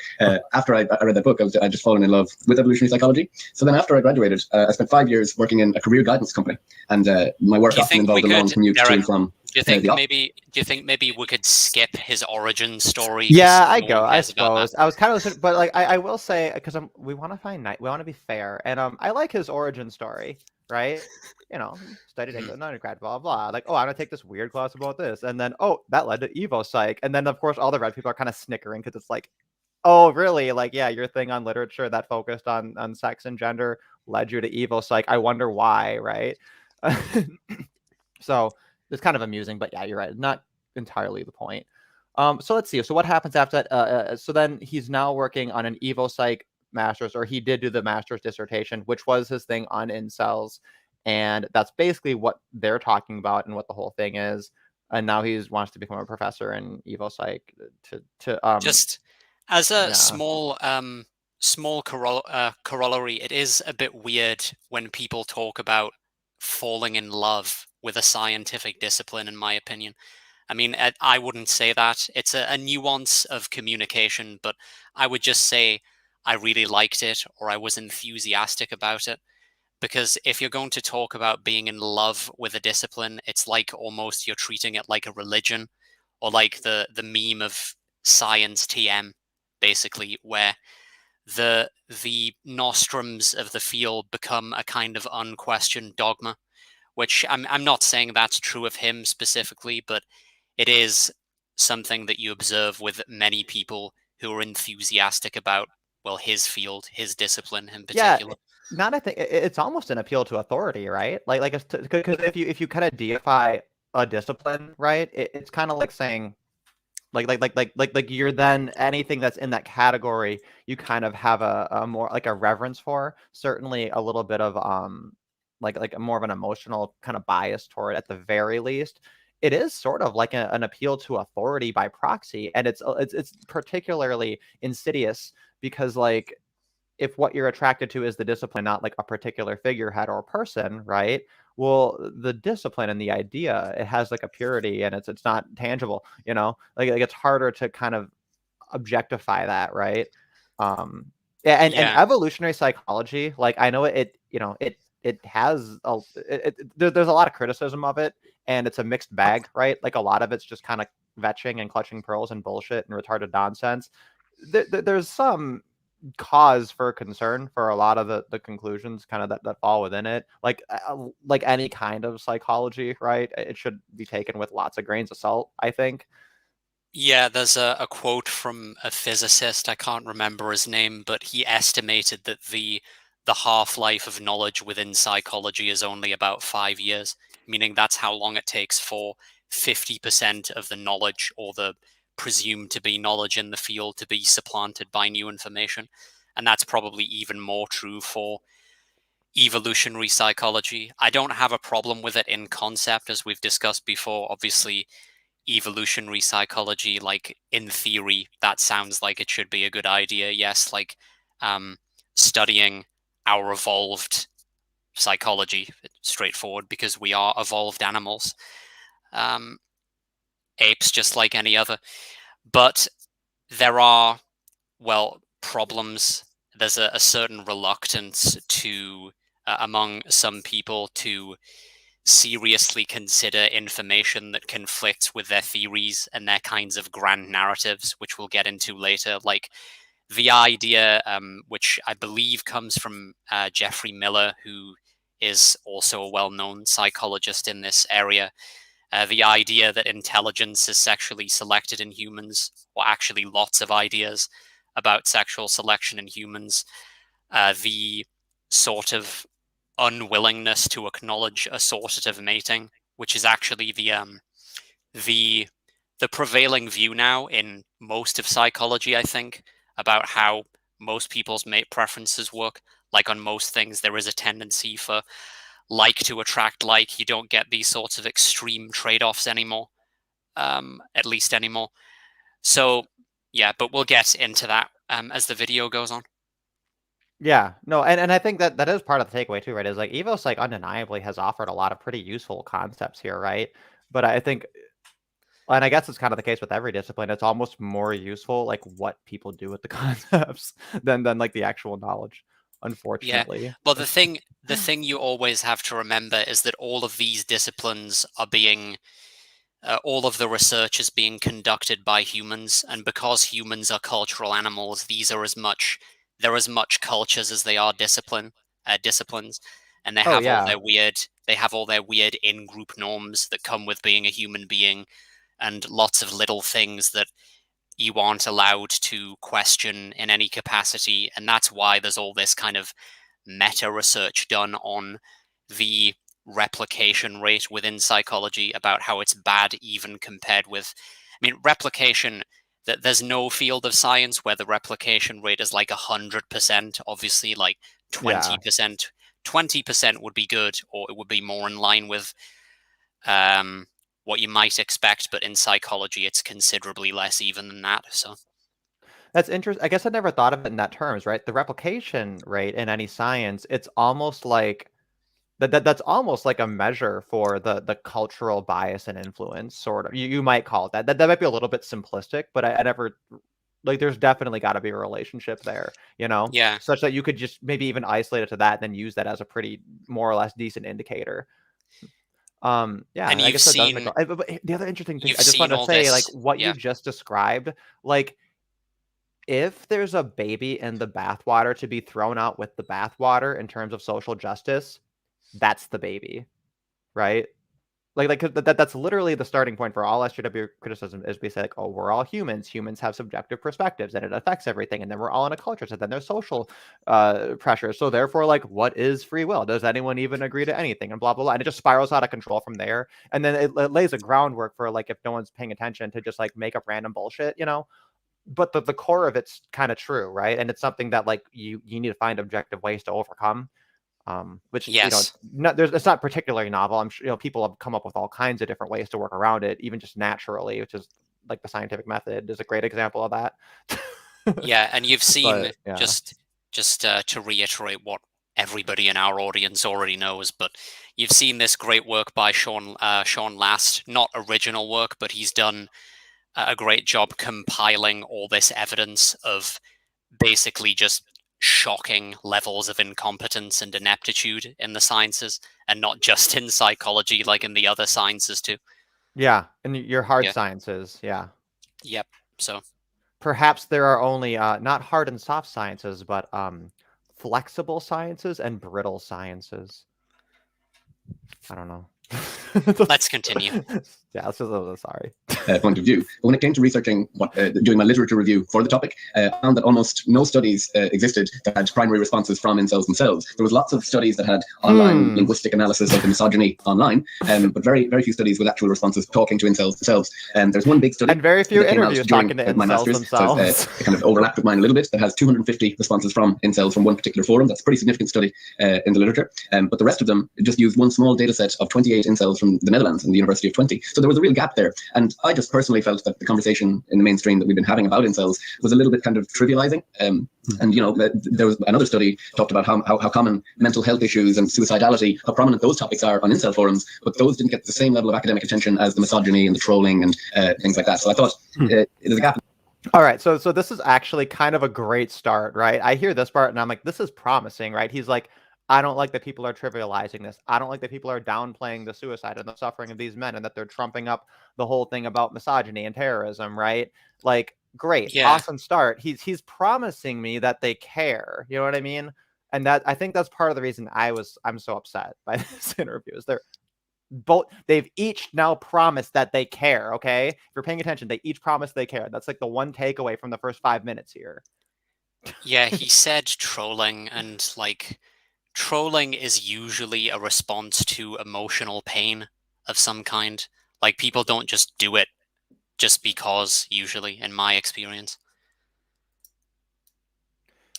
[SPEAKER 5] after I read that book, I just fallen in love with evolutionary psychology. So then after I graduated, I spent 5 years working in a career guidance company. And my work often involved a long commute to and from.
[SPEAKER 1] Do you think maybe we could skip his origin story?
[SPEAKER 2] Yeah, I suppose. I was kind of, but like I will say, because we want to be fair, and I like his origin story, right? You know, studied English undergrad, blah blah. Like, oh, I'm gonna take this weird class about this, and then that led to Evo Psych, and then of course all the red people are kind of snickering because it's like, oh really? Like, yeah, your thing on literature that focused on sex and gender led you to Evo Psych. I wonder why, right? So it's kind of amusing, but yeah, you're right. Not entirely the point. So let's see. So what happens after that? So then he's now working on an Evo Psych master's, or he did do the master's dissertation, which was his thing on incels, and that's basically what they're talking about and what the whole thing is. And now he wants to become a professor in Evo Psych to
[SPEAKER 1] just as a small corollary. It is a bit weird when people talk about falling in love with a scientific discipline, in my opinion. I mean, I wouldn't say that. It's a nuance of communication, but I would just say I really liked it, or I was enthusiastic about it. Because if you're going to talk about being in love with a discipline, it's like almost you're treating it like a religion, or like the meme of science TM, basically, where the nostrums of the field become a kind of unquestioned dogma. Which I'm not saying that's true of him specifically, but it is something that you observe with many people who are enthusiastic about, well, his field, his discipline in particular.
[SPEAKER 2] Yeah, not a thing. It's almost an appeal to authority, right? Like because if you kind of deify a discipline, right? It's kind of like saying, like you're then anything that's in that category, you kind of have a more like a reverence for. Certainly, a little bit of like more of an emotional kind of bias toward it at the very least. It is sort of like an appeal to authority by proxy, and it's particularly insidious because like if what you're attracted to is the discipline, not like a particular figurehead or person, right? Well, the discipline and the idea, it has like a purity and it's not tangible, you know, like it's harder to kind of objectify that, right? And evolutionary psychology, like I know it has there's a lot of criticism of it, and it's a mixed bag, right? Like a lot of it's just kind of vetching and clutching pearls and bullshit and retarded nonsense. There's some cause for concern for a lot of the conclusions kind of that fall within it, like any kind of psychology, right? It should be taken with lots of grains of salt, I think.
[SPEAKER 1] Yeah, there's a quote from a physicist, I can't remember his name, but he estimated that the half-life of knowledge within psychology is only about 5 years, meaning that's how long it takes for 50% of the knowledge, or the presumed to be knowledge in the field, to be supplanted by new information. And that's probably even more true for evolutionary psychology. I don't have a problem with it in concept, as we've discussed before. Obviously, evolutionary psychology, like in theory, that sounds like it should be a good idea. Yes, like studying our evolved psychology, straightforward, because we are evolved animals. Apes just like any other. But there are, well, problems. There's a certain reluctance to among some people to seriously consider information that conflicts with their theories and their kinds of grand narratives, which we'll get into later. Like the idea, which I believe comes from Jeffrey Miller, who is also a well-known psychologist in this area. The idea that intelligence is sexually selected in humans, or actually lots of ideas about sexual selection in humans. The sort of unwillingness to acknowledge assortative mating, which is actually the prevailing view now in most of psychology, I think, about how most people's mate preferences work. Like on most things, there is a tendency for like to attract like. You don't get these sorts of extreme trade-offs anymore, at least anymore. So yeah, but we'll get into that as the video goes on.
[SPEAKER 2] Yeah, no, and I think that that is part of the takeaway too, right? Is like Evos like undeniably has offered a lot of pretty useful concepts here, right? But I think, and I guess it's kind of the case with every discipline, it's almost more useful like what people do with the concepts than like the actual knowledge, unfortunately.
[SPEAKER 1] Well, the thing you always have to remember is that all of these disciplines are being all of the research is being conducted by humans, and because humans are cultural animals, they're as much cultures as they are disciplines, and they have all their weird in-group norms that come with being a human being, and lots of little things that you aren't allowed to question in any capacity, and that's why there's all this kind of meta research done on the replication rate within psychology, about how it's bad even compared with, I mean, replication, that there's no field of science where the replication rate is like 100%. Obviously, like 20%, 20% would be good, or it would be more in line with what you might expect. But in psychology, it's considerably less even than that. So
[SPEAKER 2] that's interesting. I guess I never thought of it in that terms, right? The replication rate in any science, it's almost like that's almost like a measure for the cultural bias and influence, sort of. You might call it that. That might be a little bit simplistic, but I never, like, there's definitely got to be a relationship there, you know?
[SPEAKER 1] yeah,
[SPEAKER 2] Such that you could just maybe even isolate it to that and then use that as a pretty more or less decent indicator. Yeah,
[SPEAKER 1] and
[SPEAKER 2] I
[SPEAKER 1] you've
[SPEAKER 2] guess that does
[SPEAKER 1] seen
[SPEAKER 2] make but the other interesting thing
[SPEAKER 1] you've
[SPEAKER 2] I just
[SPEAKER 1] seen
[SPEAKER 2] want to
[SPEAKER 1] all
[SPEAKER 2] say, like
[SPEAKER 1] this.
[SPEAKER 2] what
[SPEAKER 1] Yeah,
[SPEAKER 2] you just described, like if there's a baby in the bathwater to be thrown out with the bathwater in terms of social justice, that's the baby, right? Like that's literally the starting point for all SJW criticism, is we say like, oh, we're all humans. Humans have subjective perspectives, and it affects everything. And then we're all in a culture, so then there's social pressure. So therefore, like, what is free will? Does anyone even agree to anything? And blah blah blah. And it just spirals out of control from there. And then it lays a groundwork for, like, if no one's paying attention, to just like make up random bullshit, you know. But the core of it's kind of true, right? And it's something that like you need to find objective ways to overcome. Which, you know,
[SPEAKER 1] yes,
[SPEAKER 2] it's not particularly novel. I'm sure, you know, people have come up with all kinds of different ways to work around it, even just naturally, which is like the scientific method is a great example of that.
[SPEAKER 1] yeah, and you've seen
[SPEAKER 2] But, yeah.
[SPEAKER 1] just to reiterate what everybody in our audience already knows, but you've seen this great work by Sean Last, not original work, but he's done a great job compiling all this evidence of basically just shocking levels of incompetence and ineptitude in the sciences, and not just in psychology, like in the other sciences too.
[SPEAKER 2] Yeah, and your hard
[SPEAKER 1] Yeah.
[SPEAKER 2] sciences, yeah.
[SPEAKER 1] Yep. So
[SPEAKER 2] Perhaps there are only not hard and soft sciences, but flexible sciences and brittle sciences. I don't know.
[SPEAKER 1] let's continue.
[SPEAKER 2] Yeah, let's just, sorry.
[SPEAKER 5] Point of view. But when it came to researching, doing my literature review for the topic, I found that almost no studies existed that had primary responses from incels themselves. There was lots of studies that had online linguistic analysis of the misogyny online, but very, very few studies with actual responses talking to incels themselves. There's one big study,
[SPEAKER 2] and very few interviews talking to
[SPEAKER 5] my
[SPEAKER 2] incels
[SPEAKER 5] master's,
[SPEAKER 2] themselves.
[SPEAKER 5] So it kind of overlapped with mine a little bit. That has 250 responses from incels from one particular forum. That's a pretty significant study in the literature. But the rest of them just used one small data set of 28 incels from the Netherlands and the University of Twente. So there was a real gap there. And I just personally felt that the conversation in the mainstream that we've been having about incels was a little bit kind of trivializing. And, you know, there was another study talked about how common mental health issues and suicidality, how prominent those topics are on incel forums, but those didn't get the same level of academic attention as the misogyny and the trolling and things like that. So I thought there's a gap.
[SPEAKER 2] All right, so this is actually kind of a great start, right? I hear this part and I'm like, this is promising, right? He's like, I don't like that people are trivializing this. I don't like that people are downplaying the suicide and the suffering of these men, and that they're trumping up the whole thing about misogyny and terrorism, right? Like, great,
[SPEAKER 1] Yeah.
[SPEAKER 2] awesome start. He's promising me that they care. You know what I mean? And that, I think that's part of the reason I'm so upset by this interview. Is they've each now promised that they care. Okay, if you're paying attention, they each promised they care. That's like the one takeaway from the first 5 minutes here.
[SPEAKER 1] Yeah, he said trolling, and like trolling is usually a response to emotional pain of some kind. Like people don't just do it just because, usually, in my experience.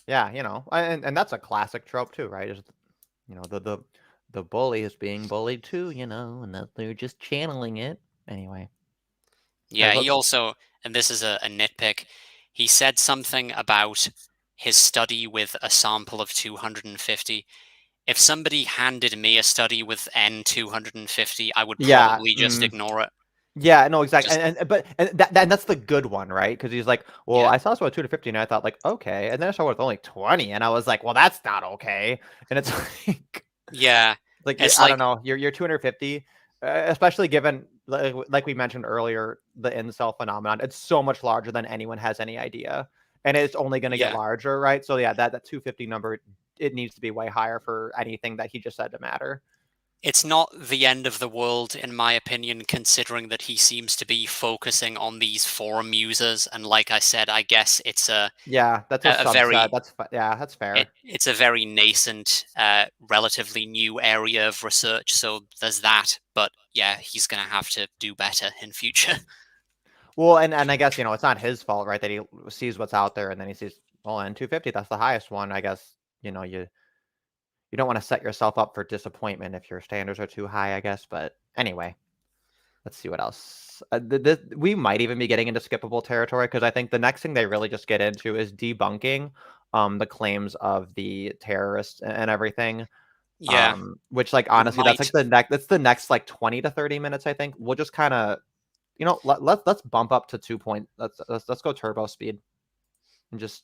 [SPEAKER 2] Yeah, and that's a classic trope too, right? Is, the bully is being bullied too, and that they're just channeling it anyway.
[SPEAKER 1] Yeah, he also, and this is a nitpick, he said something about his study with a sample of 250. If somebody handed me a study with N250, I would probably just ignore it.
[SPEAKER 2] Yeah, no, exactly. And that's the good one, right? Because he's like, well,
[SPEAKER 1] Yeah.
[SPEAKER 2] I saw this with 250, and I thought, like, okay, and then I saw it with only 20, and I was like, well, that's not okay. And it's like,
[SPEAKER 1] yeah,
[SPEAKER 2] it's I don't know, you're 250, especially given, like we mentioned earlier, the incel phenomenon. It's so much larger than anyone has any idea, and it's only going to get larger, right? So yeah, that 250 number, it needs to be way higher for anything that he just said to matter.
[SPEAKER 1] It's not the end of the world, in my opinion, considering that he seems to be focusing on these forum users. And like I said, I guess it's
[SPEAKER 2] that's a subset.
[SPEAKER 1] very,
[SPEAKER 2] that's fair.
[SPEAKER 1] It's a very nascent, relatively new area of research. So there's that. But yeah, he's going to have to do better in future.
[SPEAKER 2] Well, and I guess, it's not his fault, right? That he sees what's out there, and then he sees, well, N250, that's the highest one. I guess, you don't want to set yourself up for disappointment if your standards are too high, I guess. But anyway, let's see what else. We might even be getting into skippable territory, because I think the next thing they really just get into is debunking the claims of the terrorists and everything.
[SPEAKER 1] Yeah.
[SPEAKER 2] Which, like, honestly, that's the next like 20 to 30 minutes, I think. We'll just kind of, let's bump up to 2 point. Let's go turbo speed and just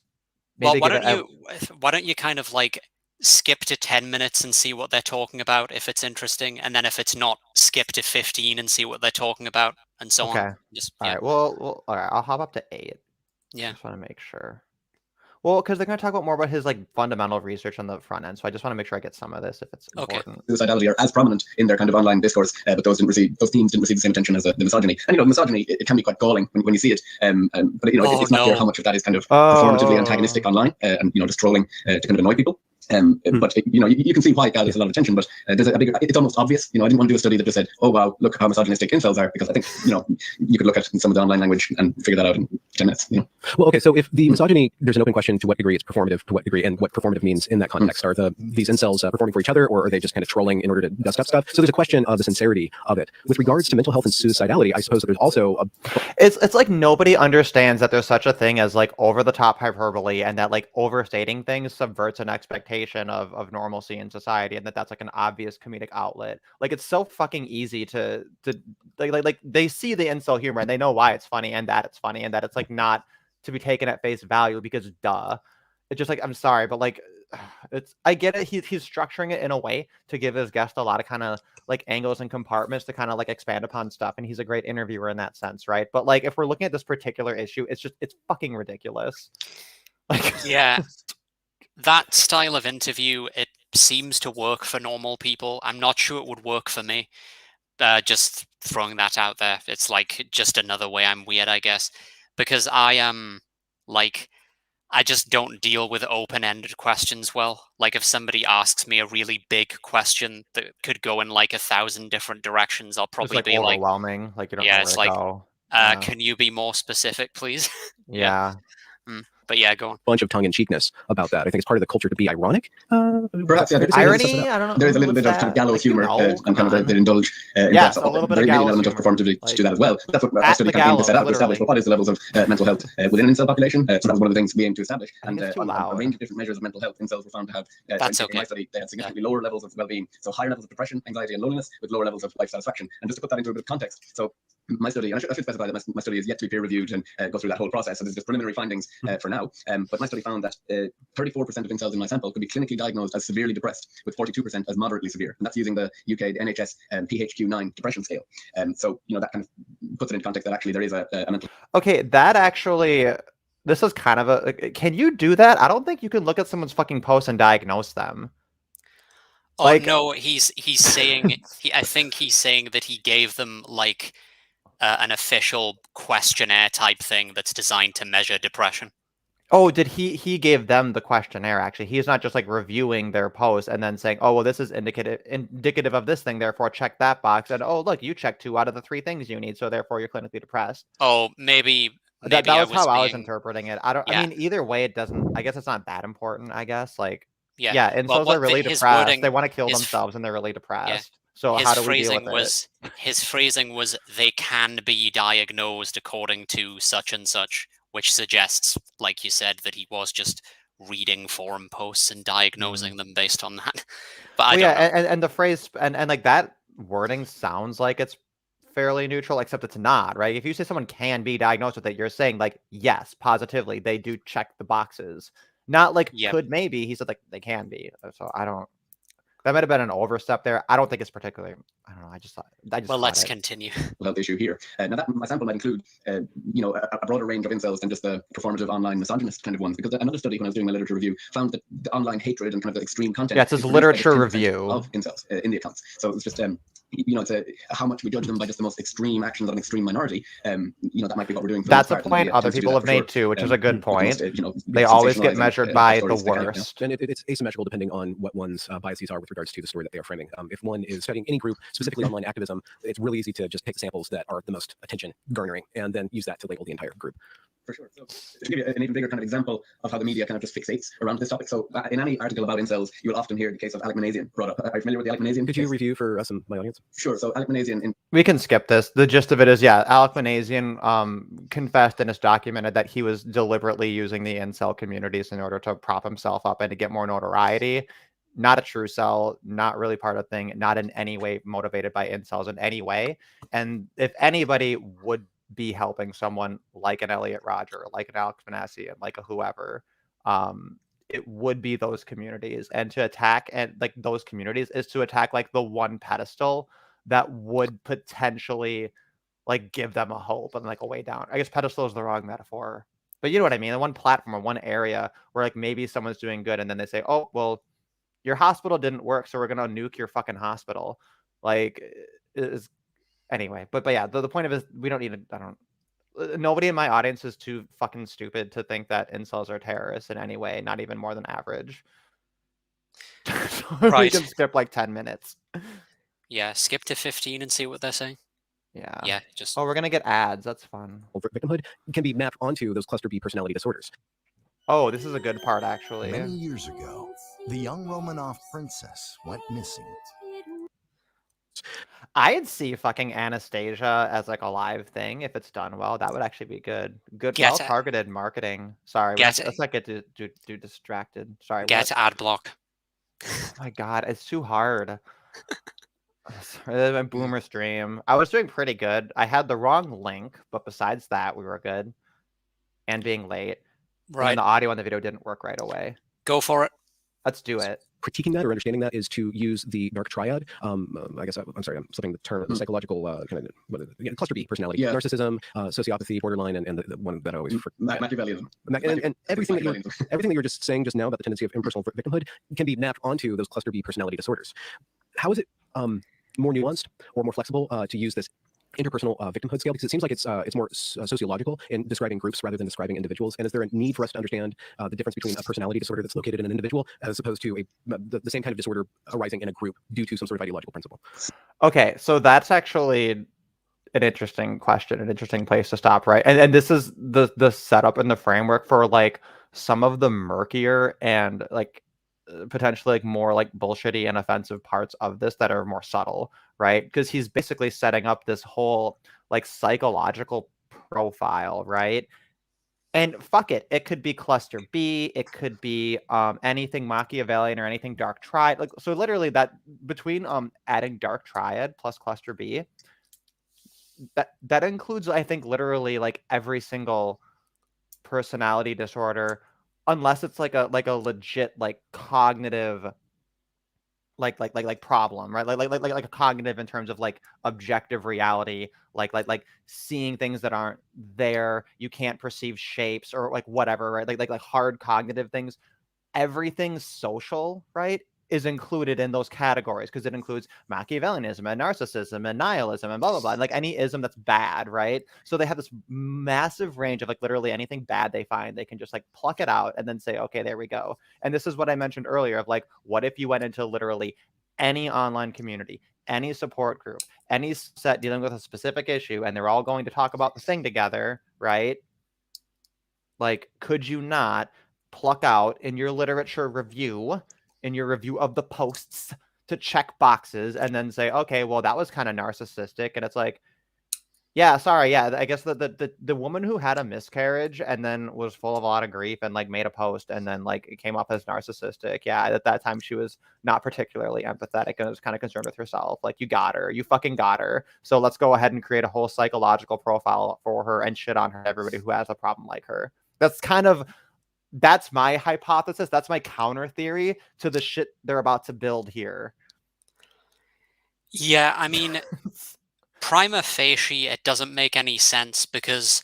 [SPEAKER 2] maybe
[SPEAKER 1] why don't you kind of like skip to 10 minutes and see what they're talking about if it's interesting, and then if it's not, skip to 15 and see what they're talking about, and so on. Just
[SPEAKER 2] all right. Well, all right. I'll hop up to 8.
[SPEAKER 1] Yeah.
[SPEAKER 2] I just want to make sure. Well, because they're going to talk about more about his like fundamental research on the front end, so I just want to make sure I get some of this if it's important.
[SPEAKER 5] Suicidality are as prominent in their kind of online discourse, but those themes didn't receive the same attention as the misogyny. And misogyny, it can be quite galling when you see it. But it's not clear how much of that is kind of performatively antagonistic online, and just trolling to kind of annoy people. But you can see why it gathers a lot of attention. But there's a bigger. It's almost obvious. I didn't want to do a study that just said, "Oh wow, look how misogynistic incels are," because I think you could look at some of the online language and figure that out in 10 minutes.
[SPEAKER 4] Well, okay. So if the misogyny, there's an open question to what degree it's performative, to what degree, and what performative means in that context. Are these incels performing for each other, or are they just kind of trolling in order to dust up stuff? So there's a question of the sincerity of it. With regards to mental health and suicidality, I suppose that there's also
[SPEAKER 2] it's like nobody understands that there's such a thing as like over the top hyperbole, and that like overstating things subverts an expectation of normalcy in society, and that's like an obvious comedic outlet. Like, it's so fucking easy to like they see the incel humor and they know why it's funny, and that it's funny, and that it's like not to be taken at face value, because duh. It's just like, I'm sorry, but like, I get it. He's structuring it in a way to give his guest a lot of kind of like angles and compartments to kind of like expand upon stuff, and he's a great interviewer in that sense, right? But like, if we're looking at this particular issue, it's fucking ridiculous. Like,
[SPEAKER 1] yeah. That style of interview, it seems to work for normal people. I'm not sure it would work for me. Just throwing that out there. It's like just another way I'm weird, I guess. Because I am like, I just don't deal with open-ended questions well. Like, if somebody asks me a really big question that could go in like 1,000 different directions, I'll probably
[SPEAKER 2] like
[SPEAKER 1] be
[SPEAKER 2] overwhelming. Like, you don't know where to go.
[SPEAKER 1] Can you be more specific, please?
[SPEAKER 2] Yeah.
[SPEAKER 1] But yeah, go on.
[SPEAKER 4] Bunch of tongue-in-cheekness about that. I think it's part of the culture to be ironic.
[SPEAKER 5] Perhaps, yeah.
[SPEAKER 2] Irony? I don't know.
[SPEAKER 5] There is a little bit of kind of gallows humor, and kind of they indulge.
[SPEAKER 2] Yeah, so a little bit of gallows
[SPEAKER 5] element of performativity to that as well. That's what our study campaign set out to establish. What is the levels of mental health within an incel population? So that was one of the things we aimed to establish. And on a range of different measures of mental health, incels were found to have.
[SPEAKER 1] That's okay.
[SPEAKER 5] In my study, they had significantly lower levels of well-being, so higher levels of depression, anxiety, and loneliness, with lower levels of life satisfaction. And just to put that into a bit of context, so my study, and I should specify that my study is yet to be peer reviewed and go through that whole process. So there's just preliminary findings for now. But my study found that 34% of incels in my sample could be clinically diagnosed as severely depressed, with 42% as moderately severe. And that's using the UK NHS PHQ-9 depression scale. So, that kind of puts it into context that actually there is a mental.
[SPEAKER 2] Okay, that actually, this is kind of a, can you do that? I don't think you can look at someone's fucking post and diagnose them.
[SPEAKER 1] Oh,
[SPEAKER 2] Like-
[SPEAKER 1] no, he's saying, I think he's saying that he gave them like an official questionnaire type thing that's designed to measure depression.
[SPEAKER 2] Oh, did he gave them the questionnaire, actually. He's not just like reviewing their post and then saying, oh, well, this is indicative of this thing, therefore check that box. And oh, look, you checked 2 out of the 3 things you need, so therefore you're clinically depressed.
[SPEAKER 1] Oh, maybe
[SPEAKER 2] That was how I was
[SPEAKER 1] being...
[SPEAKER 2] interpreting it. I mean, either way, it doesn't, I guess it's not that important, I guess. Like,
[SPEAKER 1] yeah,
[SPEAKER 2] incels are really depressed. They want to kill themselves and they're really depressed. So how do we deal with it?
[SPEAKER 1] His phrasing was, they can be diagnosed according to such and such, which suggests, like you said, that he was just reading forum posts and diagnosing them based on that. But I don't know.
[SPEAKER 2] And the phrase, and like that wording sounds like it's fairly neutral, except it's not, right? If you say someone can be diagnosed with it, you're saying like, yes, positively, they do check the boxes. Not like could maybe. He said like they can be. So I don't. That might have been an overstep there. I don't think it's particularly. I don't know. I just thought.
[SPEAKER 1] Well, let's continue.
[SPEAKER 5] Health issue here. Now that my sample might include, a broader range of incels than just the performative online misogynist kind of ones. Because another study when I was doing my literature review found that the online hatred and kind of the extreme content.
[SPEAKER 2] Yeah, it's his literature review
[SPEAKER 5] of incels in the accounts. So it's just it's how much we judge them by just the most extreme actions of an extreme minority. That might be what we're doing.
[SPEAKER 2] That's a point other people have made too, which is a good point. They always get measured by the worst.
[SPEAKER 4] And it's asymmetrical depending on what one's biases are with regards to the story that they are framing. If one is studying any group, specifically online activism, it's really easy to just pick samples that are the most attention garnering and then use that to label the entire group.
[SPEAKER 5] For sure. So to give you an even bigger kind of example of how the media kind of just fixates around this topic. So in any article about incels, you'll often hear the case of Alec Manassian brought up. Are you familiar with the Alec Manassian?
[SPEAKER 4] Could you review for us and my audience?
[SPEAKER 5] Sure. So Alec Manassian.
[SPEAKER 2] We can skip this. The gist of it is, Alec Manassian confessed and is documented that he was deliberately using the incel communities in order to prop himself up and to get more notoriety. Not a true cell, not really part of the thing, not in any way motivated by incels in any way. And if anybody would be helping someone like an Elliot Rodger, like an Alex Manassian, like a whoever, it would be those communities. And to attack and like those communities is to attack like the one pedestal that would potentially like give them a hope and like a way down. I guess pedestal is the wrong metaphor, but you know what I mean? The one platform or one area where like maybe someone's doing good and then they say, oh, well, your hospital didn't work, so we're gonna nuke your fucking hospital. Like is anyway, but yeah, the point of it is we don't need to, nobody in my audience is too fucking stupid to think that incels are terrorists in any way, not even more than average. So
[SPEAKER 1] right.
[SPEAKER 2] We can skip like 10 minutes.
[SPEAKER 1] Yeah, skip to 15 and see what they're saying.
[SPEAKER 2] Yeah.
[SPEAKER 1] Yeah, just...
[SPEAKER 2] Oh, we're going to get ads. That's fun.
[SPEAKER 4] Victimhood can be mapped onto those cluster B personality disorders.
[SPEAKER 2] Oh, this is a good part, actually.
[SPEAKER 6] Many years ago, the young Romanov princess went missing.
[SPEAKER 2] I'd see fucking Anastasia as like a live thing if it's done well. That would actually be good. Good, well-targeted marketing. Sorry, let's not get too distracted. Sorry.
[SPEAKER 1] Get ad block.
[SPEAKER 2] Oh my god, it's too hard. My boomer stream. I was doing pretty good. I had the wrong link, but besides that, we were good. And being late.
[SPEAKER 1] Right.
[SPEAKER 2] And the audio on the video didn't work right away.
[SPEAKER 1] Go for it.
[SPEAKER 2] Let's do it.
[SPEAKER 4] Critiquing that or understanding that is to use the dark triad. I guess I'm sorry, I'm slipping the term, the psychological kind of cluster B personality, narcissism, sociopathy, borderline, and the one that I always forget.
[SPEAKER 5] Machiavellianism.
[SPEAKER 4] And everything that you were just saying just now about the tendency of impersonal victimhood can be mapped onto those cluster B personality disorders. How is it more nuanced or more flexible to use this interpersonal victimhood scale, because it seems like it's more sociological in describing groups rather than describing individuals? And is there a need for us to understand the difference between a personality disorder that's located in an individual as opposed to the same kind of disorder arising in a group due to some sort of ideological principle?
[SPEAKER 2] Okay, so that's actually an interesting question, an interesting place to stop, right? And this is the setup and the framework for like some of the murkier and like potentially like more like bullshitty and offensive parts of this that are more subtle, right? Because he's basically setting up this whole like psychological profile, right? And fuck it, it could be cluster B, it could be anything Machiavellian or anything dark triad. Like, so literally that between adding dark triad plus cluster B, that includes, I think, literally like every single personality disorder, unless it's like a legit like cognitive like problem, right? Like a cognitive in terms of like objective reality, like seeing things that aren't there, you can't perceive shapes or like whatever, right? Like hard cognitive things. Everything social, right, is included in those categories because it includes Machiavellianism and narcissism and nihilism and blah blah blah, like any ism that's bad, right? So they have this massive range of like literally anything bad they find, they can just like pluck it out and then say, okay, there we go. And this is what I mentioned earlier of like, what if you went into literally any online community, any support group, any set dealing with a specific issue, and they're all going to talk about the thing together, right? Like, could you not pluck out in your literature review, in your review of the posts, to check boxes and then say, okay, well, that was kind of narcissistic. And it's like, yeah, sorry. Yeah, I guess the woman who had a miscarriage and then was full of a lot of grief and like made a post and then like it came up as narcissistic. Yeah, at that time she was not particularly empathetic and was kind of concerned with herself. Like, you got her, you fucking got her. So let's go ahead and create a whole psychological profile for her and shit on her, everybody who has a problem like her. That's my hypothesis. That's my counter theory to the shit they're about to build here.
[SPEAKER 1] Yeah, I mean, prima facie, it doesn't make any sense because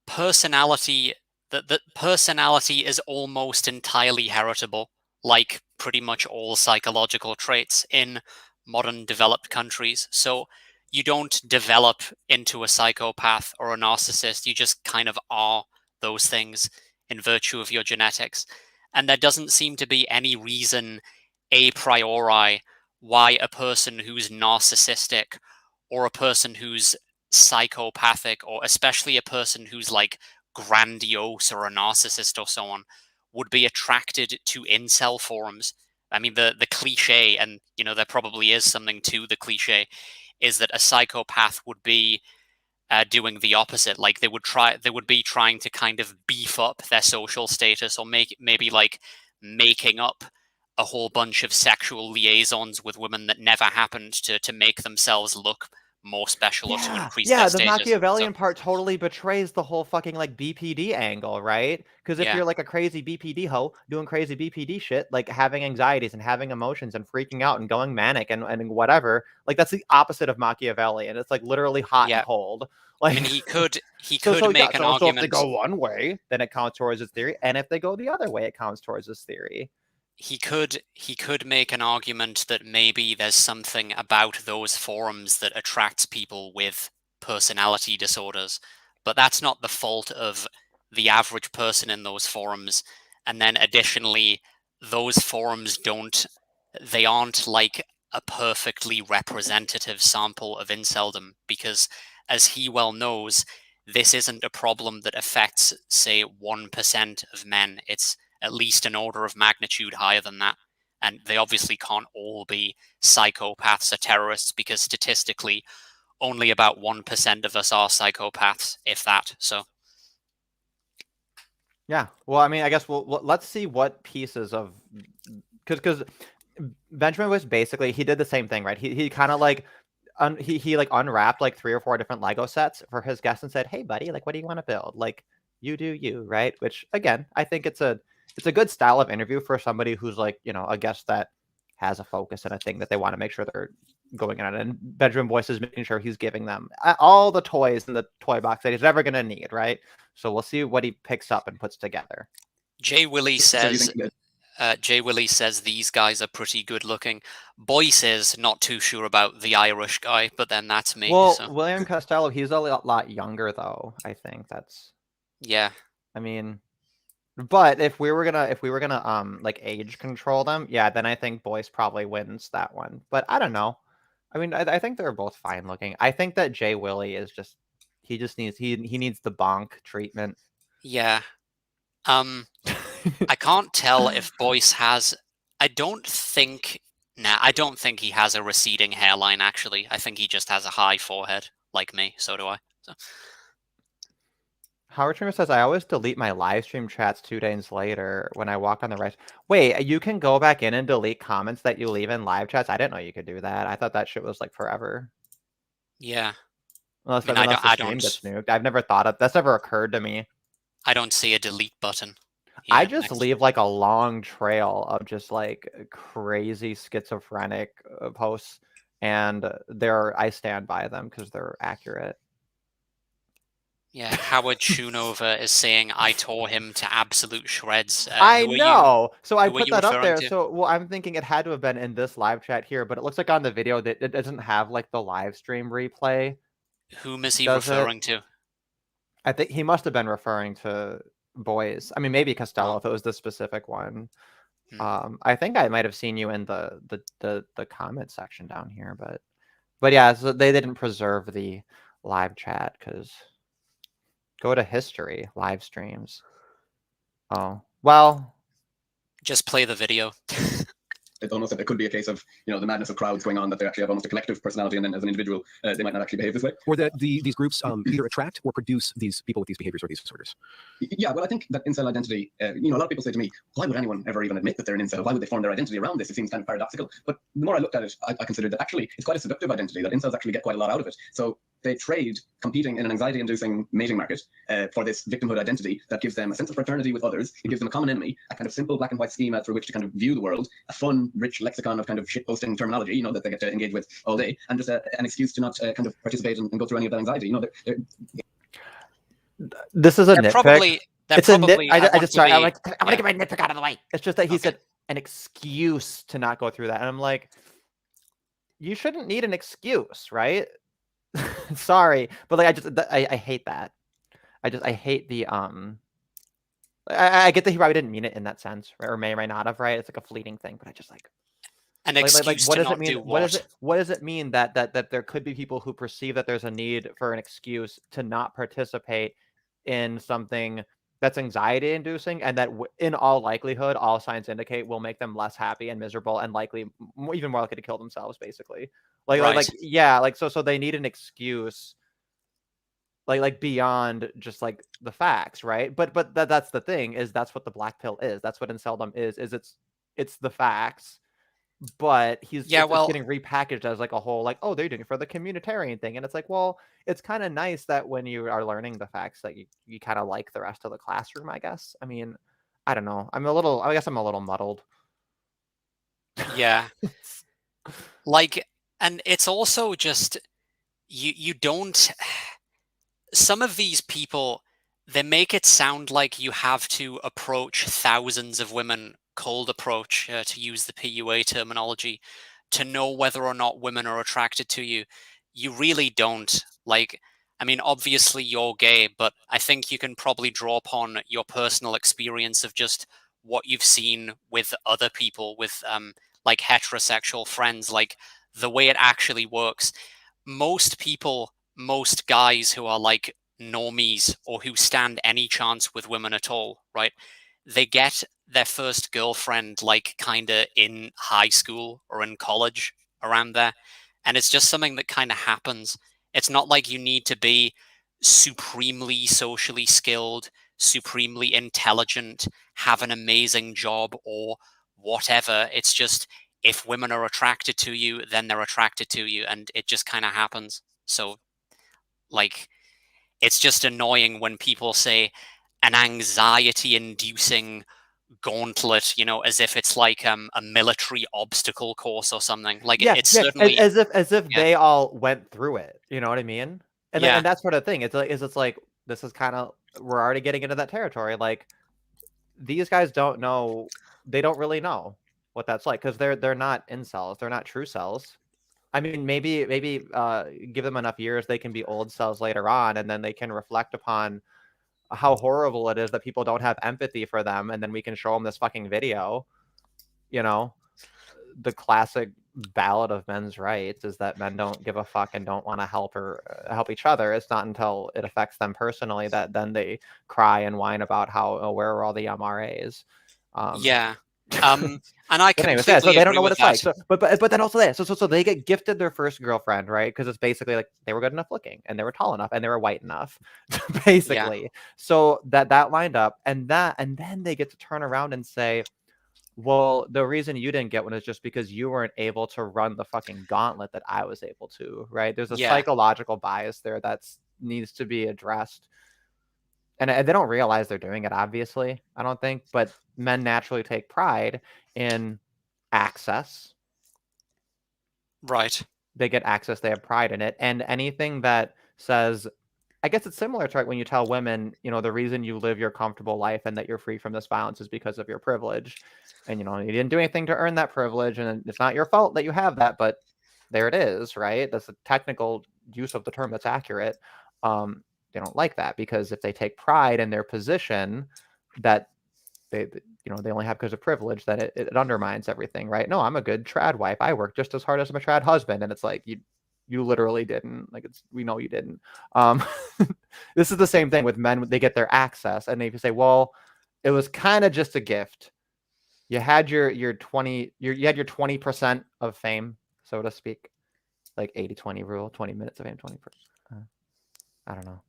[SPEAKER 1] personality, the personality is almost entirely heritable, like pretty much all psychological traits in modern developed countries. So you don't develop into a psychopath or a narcissist. You just kind of are those things in virtue of your genetics. And there doesn't seem to be any reason a priori why a person who's narcissistic or a person who's psychopathic, or especially a person who's like grandiose or a narcissist or so on, would be attracted to incel forums. I mean, the cliche, and you know, there probably is something to the cliche, is that a psychopath would be doing the opposite. Like they would be trying to kind of beef up their social status, or maybe like making up a whole bunch of sexual liaisons with women that never happened to make themselves look more special or to increase their
[SPEAKER 2] the
[SPEAKER 1] status.
[SPEAKER 2] Machiavellian part totally betrays the whole fucking like BPD angle, right? Because if you're like a crazy BPD hoe doing crazy BPD shit, like having anxieties and having emotions and freaking out and going manic and whatever, like that's the opposite of Machiavellian. It's like literally hot and cold. Like,
[SPEAKER 1] I mean, he could make an
[SPEAKER 2] So
[SPEAKER 1] argument.
[SPEAKER 2] if they go one way, then it counts towards his theory, and if they go the other way, it counts towards his theory.
[SPEAKER 1] He could make an argument that maybe there's something about those forums that attracts people with personality disorders, but that's not the fault of the average person in those forums. And then additionally, those forums aren't like a perfectly representative sample of inceldom, because as he well knows, this isn't a problem that affects, say, 1% of men. It's at least an order of magnitude higher than that. And they obviously can't all be psychopaths or terrorists, because statistically, only about 1% of us are psychopaths, if that. So,
[SPEAKER 2] yeah. Well, I mean, I guess let's see what pieces of, because Benjamin was basically, he did the same thing, right? He kind of like he like unwrapped like 3 or 4 different Lego sets for his guests and said, "Hey, buddy, like, what do you want to build? Like, you do you, right?" Which again, I think it's a good style of interview for somebody who's like, you know, a guest that has a focus and a thing that they want to make sure they're going in. And Benjamin Boyce is making sure he's giving them all the toys in the toy box that he's ever going to need, right? So we'll see what he picks up and puts together.
[SPEAKER 1] Jay Willie says these guys are pretty good looking. Boyce is not too sure about the Irish guy, but then that's me.
[SPEAKER 2] Well,
[SPEAKER 1] so.
[SPEAKER 2] William Costello, he's a lot younger though. I think that's.
[SPEAKER 1] Yeah.
[SPEAKER 2] I mean, but if we were gonna like age control them, yeah, then I think Boyce probably wins that one. But I don't know. I mean, I think they're both fine looking. I think that Jay Willie is just he needs the bonk treatment.
[SPEAKER 1] Yeah. I can't tell if Boyce has. I don't think he has a receding hairline. Actually, I think he just has a high forehead, like me. So do I. So.
[SPEAKER 2] Howard Trimmer says, I always delete my live stream chats 2 days later when I walk on the right. Wait, you can go back in and delete comments that you leave in live chats? I didn't know you could do that. I thought that shit was like forever.
[SPEAKER 1] Yeah.
[SPEAKER 2] Unless,
[SPEAKER 1] I mean,
[SPEAKER 2] unless the
[SPEAKER 1] I
[SPEAKER 2] stream
[SPEAKER 1] don't,
[SPEAKER 2] gets nuked. I've never thought of that's never occurred to me.
[SPEAKER 1] I don't see a delete button.
[SPEAKER 2] I
[SPEAKER 1] Here,
[SPEAKER 2] just
[SPEAKER 1] next.
[SPEAKER 2] leave like a long trail of just like crazy schizophrenic posts, and I stand by them because they're accurate.
[SPEAKER 1] Yeah, Howard Schoonover is saying I tore him to absolute shreds.
[SPEAKER 2] I know. So I
[SPEAKER 1] who are
[SPEAKER 2] put
[SPEAKER 1] you
[SPEAKER 2] that up
[SPEAKER 1] referring
[SPEAKER 2] there.
[SPEAKER 1] to?
[SPEAKER 2] So, well, I'm thinking it had to have been in this live chat here, but it looks like on the video that it doesn't have like the live stream replay.
[SPEAKER 1] Whom is he
[SPEAKER 2] Does it?
[SPEAKER 1] referring to?
[SPEAKER 2] I think he must have been referring to Boyce. I mean, maybe Costello if it was the specific one. I think I might have seen you in the comment section down here, but yeah, so they didn't preserve the live chat because go to history, live streams. Oh, well.
[SPEAKER 1] Just play the video.
[SPEAKER 5] It's almost that it could be a case of, you know, the madness of crowds going on, that they actually have almost a collective personality, and then as an individual, they might not actually behave this way.
[SPEAKER 4] Or that these groups either attract or produce these people with these behaviors or these disorders.
[SPEAKER 5] Yeah, well, I think that incel identity, you know, a lot of people say to me, why would anyone ever even admit that they're an incel? Why would they form their identity around this? It seems kind of paradoxical. But the more I looked at it, I considered that actually it's quite a seductive identity, that incels actually get quite a lot out of it. So they trade competing in an anxiety-inducing mating market for this victimhood identity that gives them a sense of fraternity with others. It gives them a common enemy, a kind of simple black and white schema through which to kind of view the world, a fun, rich lexicon of kind of shitposting terminology, you know, that they get to engage with all day, and just an excuse to not kind of participate and go through any of that anxiety. You know,
[SPEAKER 2] this is a nitpick.
[SPEAKER 1] Probably,
[SPEAKER 2] it's a nit. I just sorry. I'm
[SPEAKER 1] yeah.
[SPEAKER 2] gonna get my nitpick out of the way. It's just that he said an excuse to not go through that, and I'm like, you shouldn't need an excuse, right? Sorry, but like I hate that. I hate the I get that he probably didn't mean it in that sense, right? Or may not have, right? It's like a fleeting thing, but I just like
[SPEAKER 1] an excuse
[SPEAKER 2] what
[SPEAKER 1] to
[SPEAKER 2] does
[SPEAKER 1] not
[SPEAKER 2] it mean?
[SPEAKER 1] do
[SPEAKER 2] What does it mean that there could be people who perceive that there's a need for an excuse to not participate in something that's anxiety inducing, and that in all likelihood, all signs indicate will make them less happy and miserable, and likely even more likely to kill themselves, basically. So they need an excuse, like beyond just like the facts, right? But that's the thing, is that's what the black pill is. That's what inceldom is it's the facts, but it's getting repackaged as like a whole, like, oh, they're doing it for the communitarian thing, and it's like, well, it's kind of nice that when you are learning the facts that you kind of like the rest of the classroom, I guess. I mean, I don't know, I guess I'm a little muddled.
[SPEAKER 1] Yeah. Like, and it's also just you don't, some of these people, they make it sound like you have to approach thousands of women, cold approach, to use the PUA terminology, to know whether or not women are attracted to you. You really don't. Like, I mean, obviously you're gay, but I think you can probably draw upon your personal experience of just what you've seen with other people, with like heterosexual friends, like the way it actually works. Most people, most guys who are like normies or who stand any chance with women at all, right? They get their first girlfriend like kind of in high school or in college, around there. And it's just something that kind of happens. It's not like you need to be supremely socially skilled, supremely intelligent, have an amazing job or whatever. It's just, if women are attracted to you, then they're attracted to you, and it just kind of happens. So, like, it's just annoying when people say an anxiety-inducing gauntlet, you know, as if it's like a military obstacle course or something. Like, it's certainly
[SPEAKER 2] as if they all went through it. You know what I mean? And and that's sort of thing. It's like this is kind of, we're already getting into that territory. Like, these guys don't know. They don't really know what that's like, because they're not incels. They're not true cells. I mean, maybe give them enough years, they can be old cells later on, and then they can reflect upon how horrible it is that people don't have empathy for them, and then we can show them this fucking video. You know, the classic ballad of men's rights is that men don't give a fuck and don't want to help each other. It's not until it affects them personally that then they cry and whine about how, oh, where are all the MRAs?
[SPEAKER 1] And I completely
[SPEAKER 2] so they don't know what it's
[SPEAKER 1] that.
[SPEAKER 2] like. So, but then also so they get gifted their first girlfriend, right? Because it's basically like they were good enough looking, and they were tall enough, and they were white enough, basically. So that lined up, and then they get to turn around and say, Well, the reason you didn't get one is just because you weren't able to run the fucking gauntlet that I was able to, right? There's a
[SPEAKER 1] Yeah.
[SPEAKER 2] psychological bias there that needs to be addressed. And they don't realize they're doing it, obviously, I don't think, but men naturally take pride in access.
[SPEAKER 1] Right.
[SPEAKER 2] They get access, they have pride in it. And anything that says, I guess it's similar to when you tell women, you know, the reason you live your comfortable life and that you're free from this violence is because of your privilege. And, you know, you didn't do anything to earn that privilege, and it's not your fault that you have that, but there it is, right? That's a technical use of the term that's accurate. They don't like that because if they take pride in their position that they only have because of privilege, that it undermines everything, right? No, I'm a good trad wife. I work just as hard as my trad husband, and it's like you literally didn't. Like, we know you didn't. This is the same thing with men. They get their access, and they say, well, it was kind of just a gift. You had your 20% of fame, so to speak, like 80-20 rule, 20 minutes of fame, 20%. I don't know.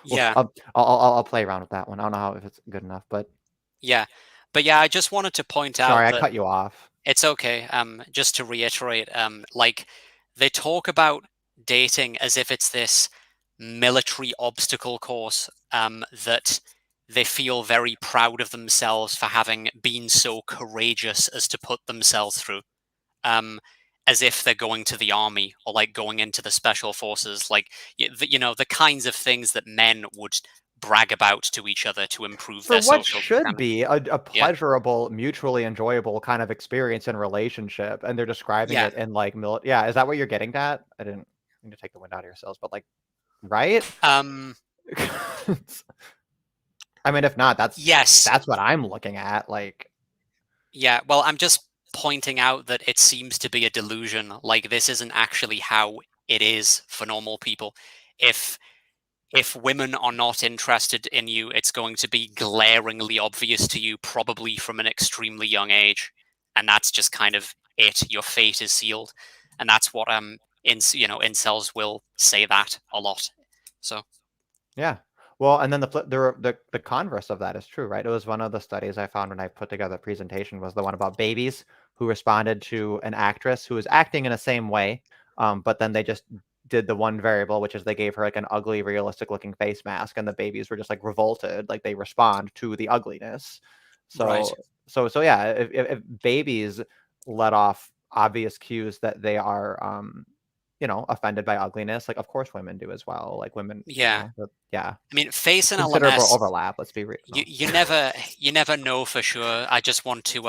[SPEAKER 1] Yeah.
[SPEAKER 2] I'll play around with that one. I don't know if it's good enough, but
[SPEAKER 1] yeah. But yeah, I just wanted to point out
[SPEAKER 2] sorry, I
[SPEAKER 1] that
[SPEAKER 2] cut you off.
[SPEAKER 1] it's okay. Just to reiterate, like they talk about dating as if it's this military obstacle course, that they feel very proud of themselves for having been so courageous as to put themselves through. As if they're going to the army or like going into the special forces, like the kinds of things that men would brag about to each other to improve
[SPEAKER 2] For
[SPEAKER 1] their
[SPEAKER 2] what
[SPEAKER 1] social
[SPEAKER 2] should
[SPEAKER 1] standing.
[SPEAKER 2] be a pleasurable, mutually enjoyable kind of experience in relationship, and they're describing
[SPEAKER 1] Yeah.
[SPEAKER 2] it in like yeah. Is that what you're getting at? I didn't mean to take the wind out of your sails, but like, right? I mean, if not,
[SPEAKER 1] Yes.
[SPEAKER 2] that's what I'm looking at. Like,
[SPEAKER 1] Yeah, well, I'm just pointing out that it seems to be a delusion. Like, this isn't actually how it is for normal people. If women are not interested in you, it's going to be glaringly obvious to you, probably from an extremely young age, and that's just kind of it. Your fate is sealed, and that's what incels will say that a lot. So
[SPEAKER 2] yeah. Well, and then the converse of that is true, right? It was one of the studies I found when I put together a presentation was the one about babies who responded to an actress who was acting in the same way, but then they just did the one variable, which is they gave her like an ugly, realistic looking face mask, and the babies were just like revolted, like they respond to the ugliness. So,
[SPEAKER 1] right.
[SPEAKER 2] so yeah, if babies let off obvious cues that they are, offended by ugliness, like of course women do as well. Like women,
[SPEAKER 1] Yeah.
[SPEAKER 2] yeah.
[SPEAKER 1] I mean, face and
[SPEAKER 2] Considerable
[SPEAKER 1] LMS,
[SPEAKER 2] overlap. Let's be real.
[SPEAKER 1] you never know for sure. I just want to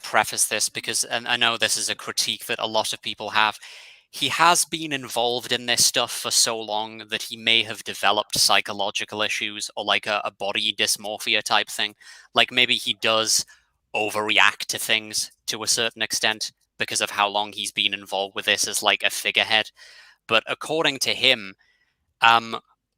[SPEAKER 1] preface this because, and I know this is a critique that a lot of people have. He has been involved in this stuff for so long that he may have developed psychological issues or like a body dysmorphia type thing. Like maybe he does overreact to things to a certain extent because of how long he's been involved with this as like a figurehead. But according to him,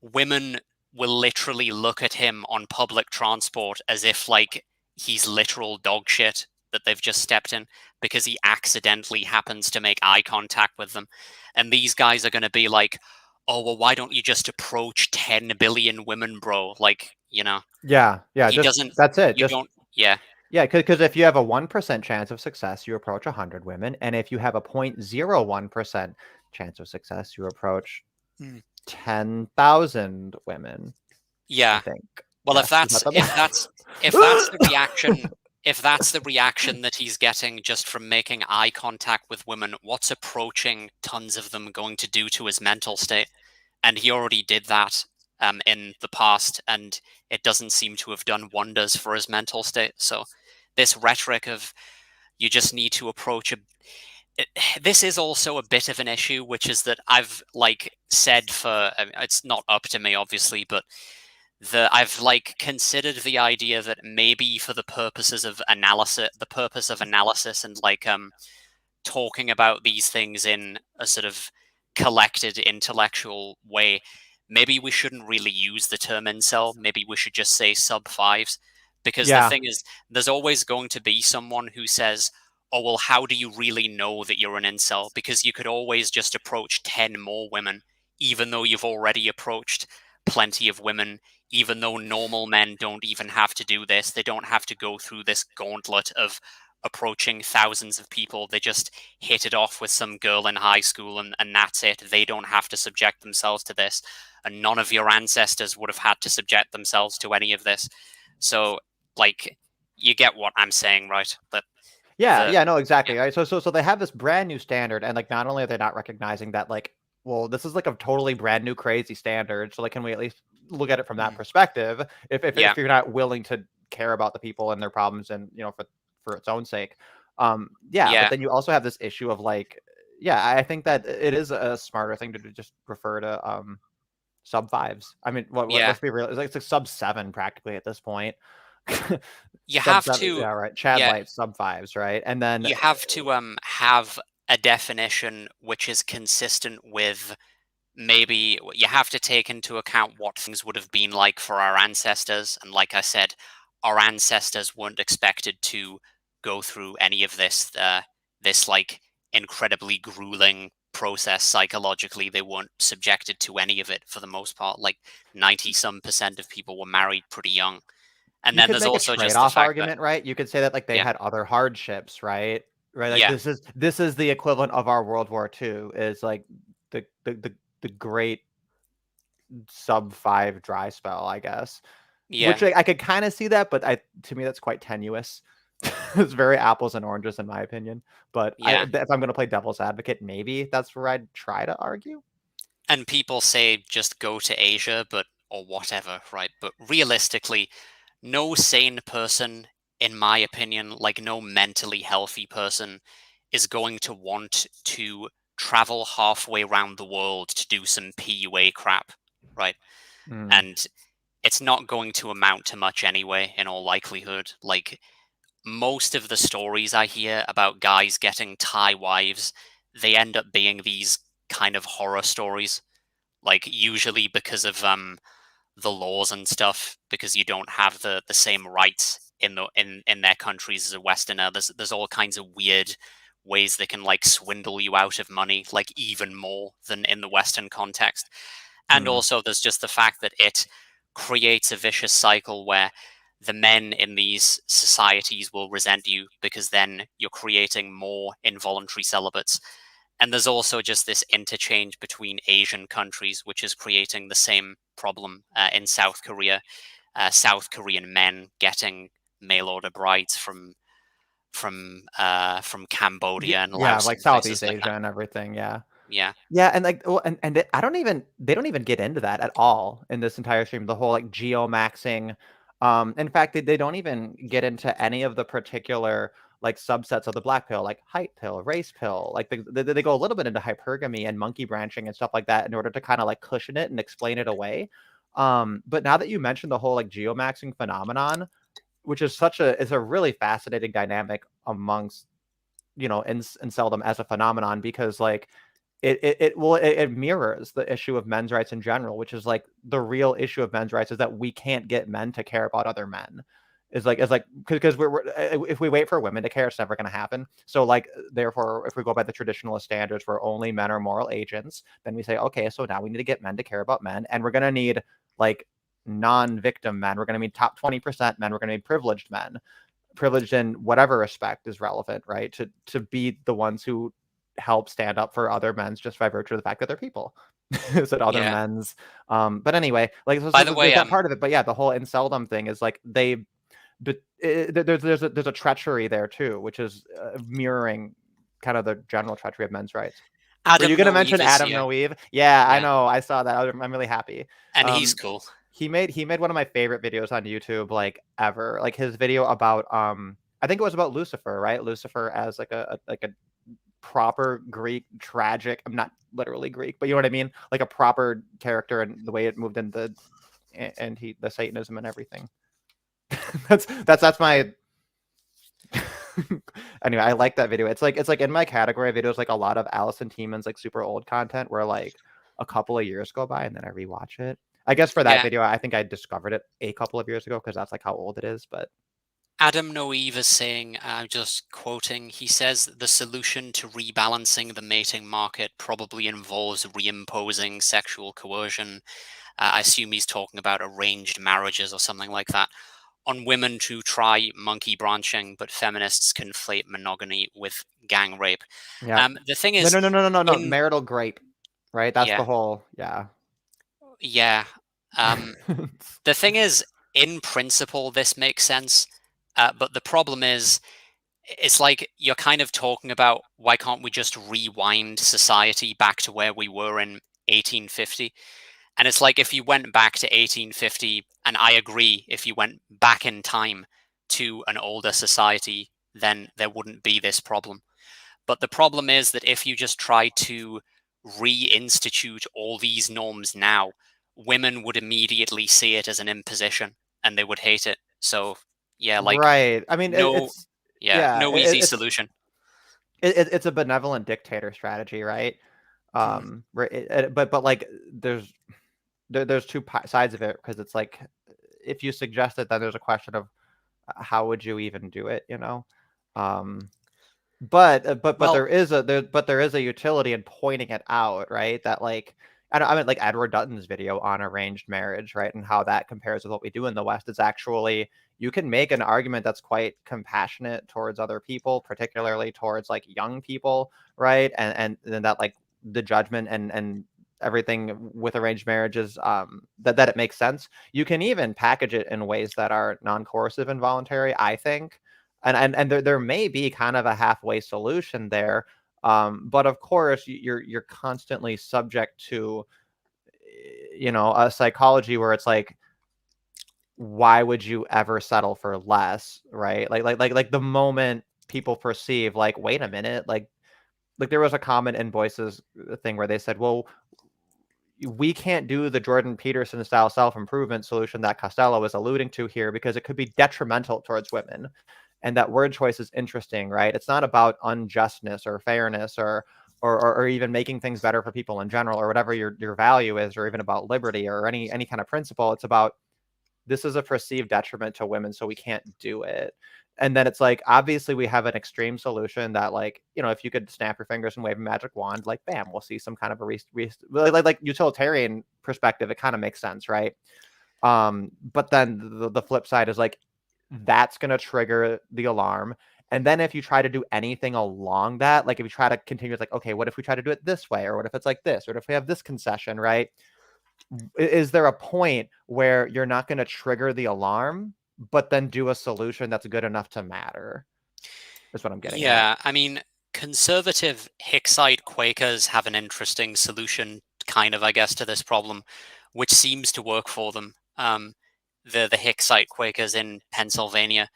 [SPEAKER 1] women will literally look at him on public transport as if like he's literal dog shit that they've just stepped in because he accidentally happens to make eye contact with them. And these guys are going to be like, oh, well, why don't you just approach 10 billion women, bro? Like,
[SPEAKER 2] Yeah.
[SPEAKER 1] he doesn't.
[SPEAKER 2] That's it.
[SPEAKER 1] You don't. Yeah.
[SPEAKER 2] Yeah, because if you have a 1% chance of success, you approach 100 women, and if you have a 0.01% chance of success, you approach 10,000 women.
[SPEAKER 1] Yeah.
[SPEAKER 2] I think.
[SPEAKER 1] Well,
[SPEAKER 2] Yes,
[SPEAKER 1] if that's the reaction, if that's the reaction that he's getting just from making eye contact with women, what's approaching tons of them going to do to his mental state? And he already did that in the past, and it doesn't seem to have done wonders for his mental state. So this rhetoric of you just need to approach this is also a bit of an issue, which is that I've said it's not up to me, obviously, but I've considered the idea that maybe for the purposes of analysis, and talking about these things in a sort of collected intellectual way, maybe we shouldn't really use the term incel. Maybe we should just say sub fives, because the thing is, there's always going to be someone who says, oh, well, how do you really know that you're an incel? Because you could always just approach 10 more women, even though you've already approached plenty of women, even though normal men don't even have to do this. They don't have to go through this gauntlet of approaching thousands of people. They just hit it off with some girl in high school, and that's it. They don't have to subject themselves to this. And none of your ancestors would have had to subject themselves to any of this. So, like, you get what I'm saying, right? That
[SPEAKER 2] yeah, no, exactly. Right. So they have this brand new standard, and like not only are they not recognizing that, like, well, this is like a totally brand new crazy standard. So like, can we at least look at it from that perspective? If you're not willing to care about the people and their problems, and for its own sake, But then you also have this issue of like, I think that it is a smarter thing to just refer to sub fives. I mean, let's be real. It's like sub 7 practically at this point.
[SPEAKER 1] You have to,
[SPEAKER 2] Chad Light sub 5s, right? And then
[SPEAKER 1] you have to have a definition which is consistent with, maybe you have to take into account what things would have been like for our ancestors. And like I said, our ancestors weren't expected to go through any of this like incredibly grueling process psychologically. They weren't subjected to any of it for the most part. Like 90% of people were married pretty young. And then there's also just the fact
[SPEAKER 2] argument, right? You could say that like they had other hardships, right? Right. Like this is the equivalent of our World War II, is like the great sub 5 dry spell, I guess.
[SPEAKER 1] Yeah.
[SPEAKER 2] Which I could kind of see that, but to me that's quite tenuous. It's very apples and oranges in my opinion. But if I'm going to play devil's advocate, maybe that's where I'd try to argue.
[SPEAKER 1] And people say just go to Asia, or whatever, right? But realistically, no sane person, in my opinion, like no mentally healthy person, is going to want to travel halfway around the world to do some PUA crap, right? And it's not going to amount to much anyway, in all likelihood. Like, most of the stories I hear about guys getting Thai wives, they end up being these kind of horror stories. Like, usually because of the laws and stuff, because you don't have the same rights in their countries as a Westerner. There's all kinds of weird ways they can like swindle you out of money, like even more than in the Western context. And also there's just the fact that it creates a vicious cycle where the men in these societies will resent you, because then you're creating more involuntary celibates. And there's also just this interchange between Asian countries, which is creating the same problem in South Korea. South Korean men getting mail order brides from Cambodia and Laos,
[SPEAKER 2] like Southeast Asia and everything.
[SPEAKER 1] Yeah,
[SPEAKER 2] and like, and they don't even get into that at all in this entire stream. The whole like geomaxing. In fact, they don't even get into any of the particular like subsets of the black pill, like height pill, race pill. Like they go a little bit into hypergamy and monkey branching and stuff like that in order to kind of like cushion it and explain it away. But now that you mentioned the whole like geomaxing phenomenon, which is is a really fascinating dynamic amongst inceldom as a phenomenon, because like it mirrors the issue of men's rights in general, which is like the real issue of men's rights is that we can't get men to care about other men. It's like because if we wait for women to care, it's never going to happen. So like, therefore, if we go by the traditionalist standards where only men are moral agents, then we say, okay, so now we need to get men to care about men, and we're going to need like non-victim men. We're going to need top 20% men. We're going to need privileged men, privileged in whatever respect is relevant, right? To be the ones who help stand up for other men's just by virtue of the fact that they're people. Is it other men's? But anyway, like,
[SPEAKER 1] by the way,
[SPEAKER 2] that part of it. But yeah, the whole inceldom thing is like there's a treachery there too, which is mirroring kind of the general treachery of men's rights. Were you going to mention Adam Noeve? Yeah, I know. I saw that. I'm really happy.
[SPEAKER 1] And he's cool.
[SPEAKER 2] He made one of my favorite videos on YouTube, like ever. Like his video about I think it was about Lucifer, right? Lucifer as like a proper Greek tragic. I'm not literally Greek, but you know what I mean? Like a proper character, and the way it moved into the Satanism and everything. that's my anyway, I like that video. It's like in my category of videos, like a lot of Allison Tiemann's like super old content where like a couple of years go by and then I rewatch it. I guess for that video, I think I discovered it a couple of years ago because that's like how old it is. But
[SPEAKER 1] Adam Noeve is saying, I'm just quoting, he says, the solution to rebalancing the mating market probably involves reimposing sexual coercion. I assume he's talking about arranged marriages or something like that, on women to try monkey branching, but feminists conflate monogamy with gang rape.
[SPEAKER 2] Yeah.
[SPEAKER 1] The thing
[SPEAKER 2] No,
[SPEAKER 1] is,
[SPEAKER 2] no, no, no, no, no.
[SPEAKER 1] in
[SPEAKER 2] Marital grape, right? That's
[SPEAKER 1] yeah,
[SPEAKER 2] the whole. Yeah.
[SPEAKER 1] yeah. The thing is, in principle, this makes sense, but the problem is, it's like you're kind of talking about why can't we just rewind society back to where we were in 1850? And it's like if you went back to 1850, and I agree, if you went back in time to an older society, then there wouldn't be this problem. But the problem is that if you just try to reinstitute all these norms now, women would immediately see it as an imposition and they would hate it. So, yeah, like,
[SPEAKER 2] Right. I mean,
[SPEAKER 1] no,
[SPEAKER 2] it's
[SPEAKER 1] yeah,
[SPEAKER 2] yeah,
[SPEAKER 1] no easy solution.
[SPEAKER 2] it's a benevolent dictator strategy, right? But like there's two sides of it, because it's like if you suggest it, then there's a question of how would you even do it, you know? But
[SPEAKER 1] Well,
[SPEAKER 2] there is a utility in pointing it out, right? That like I mean, like Edward Dutton's video on arranged marriage, right, and how that compares with what we do in the West. Is actually, you can make an argument that's quite compassionate towards other people, particularly towards like young people, right? And then that like the judgment and everything with arranged marriages, that it makes sense. You can even package it in ways that are non-coercive and voluntary, I think, and there may be kind of a halfway solution there. But of course, you're constantly subject to, a psychology where it's like, why would you ever settle for less, right? Like the moment people perceive like, wait a minute, like there was a comment in Boyce's thing where they said, well, we can't do the Jordan Peterson style self-improvement solution that Costello is alluding to here because it could be detrimental towards women. And that word choice is interesting, right? It's not about unjustness or fairness or even making things better for people in general, or whatever your value is, or even about liberty or any kind of principle. It's about, this is a perceived detriment to women, so we can't do it. And then it's like, obviously we have an extreme solution that, like, if you could snap your fingers and wave a magic wand, like, bam, we'll see some kind of a like utilitarian perspective. It kind of makes sense, right? But then the flip side is like, that's going to trigger the alarm. And then if you try to do anything along that, like if you try to continue, it's like, okay, what if we try to do it this way? Or what if it's like this? Or if we have this concession, right? Is there a point where you're not going to trigger the alarm, but then do a solution that's good enough to matter? Is what I'm getting at.
[SPEAKER 1] yeah, I mean, conservative Hicksite Quakers have an interesting solution, kind of, I guess, to this problem, which seems to work for them. The Hicksite Quakers in Pennsylvania.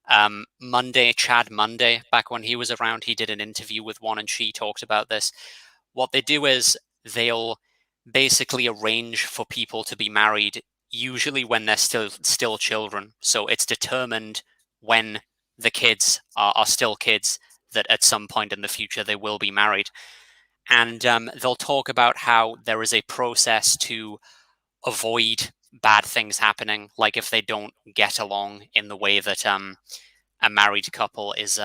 [SPEAKER 1] Chad Monday, back when he was around, he did an interview with one, and she talked about this. What they do is they'll basically arrange for people to be married, usually when they're still children. So it's determined when the kids are still kids that at some point in the future they will be married. And they'll talk about how there is a process to avoid bad things happening, like if they don't get along in the way that a married couple is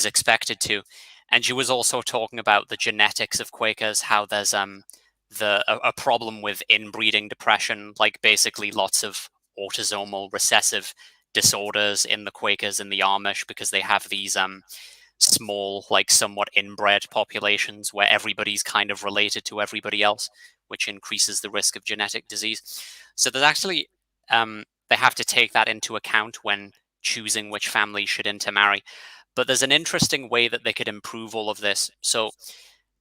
[SPEAKER 1] expected to. And she was also talking about the genetics of Quakers, how there's a problem with inbreeding depression, like basically lots of autosomal recessive disorders in the Quakers and the Amish, because they have these small, like somewhat inbred populations where everybody's kind of related to everybody else, which increases the risk of genetic disease. So there's actually they have to take that into account when choosing which family should intermarry. But there's an interesting way that they could improve all of this, so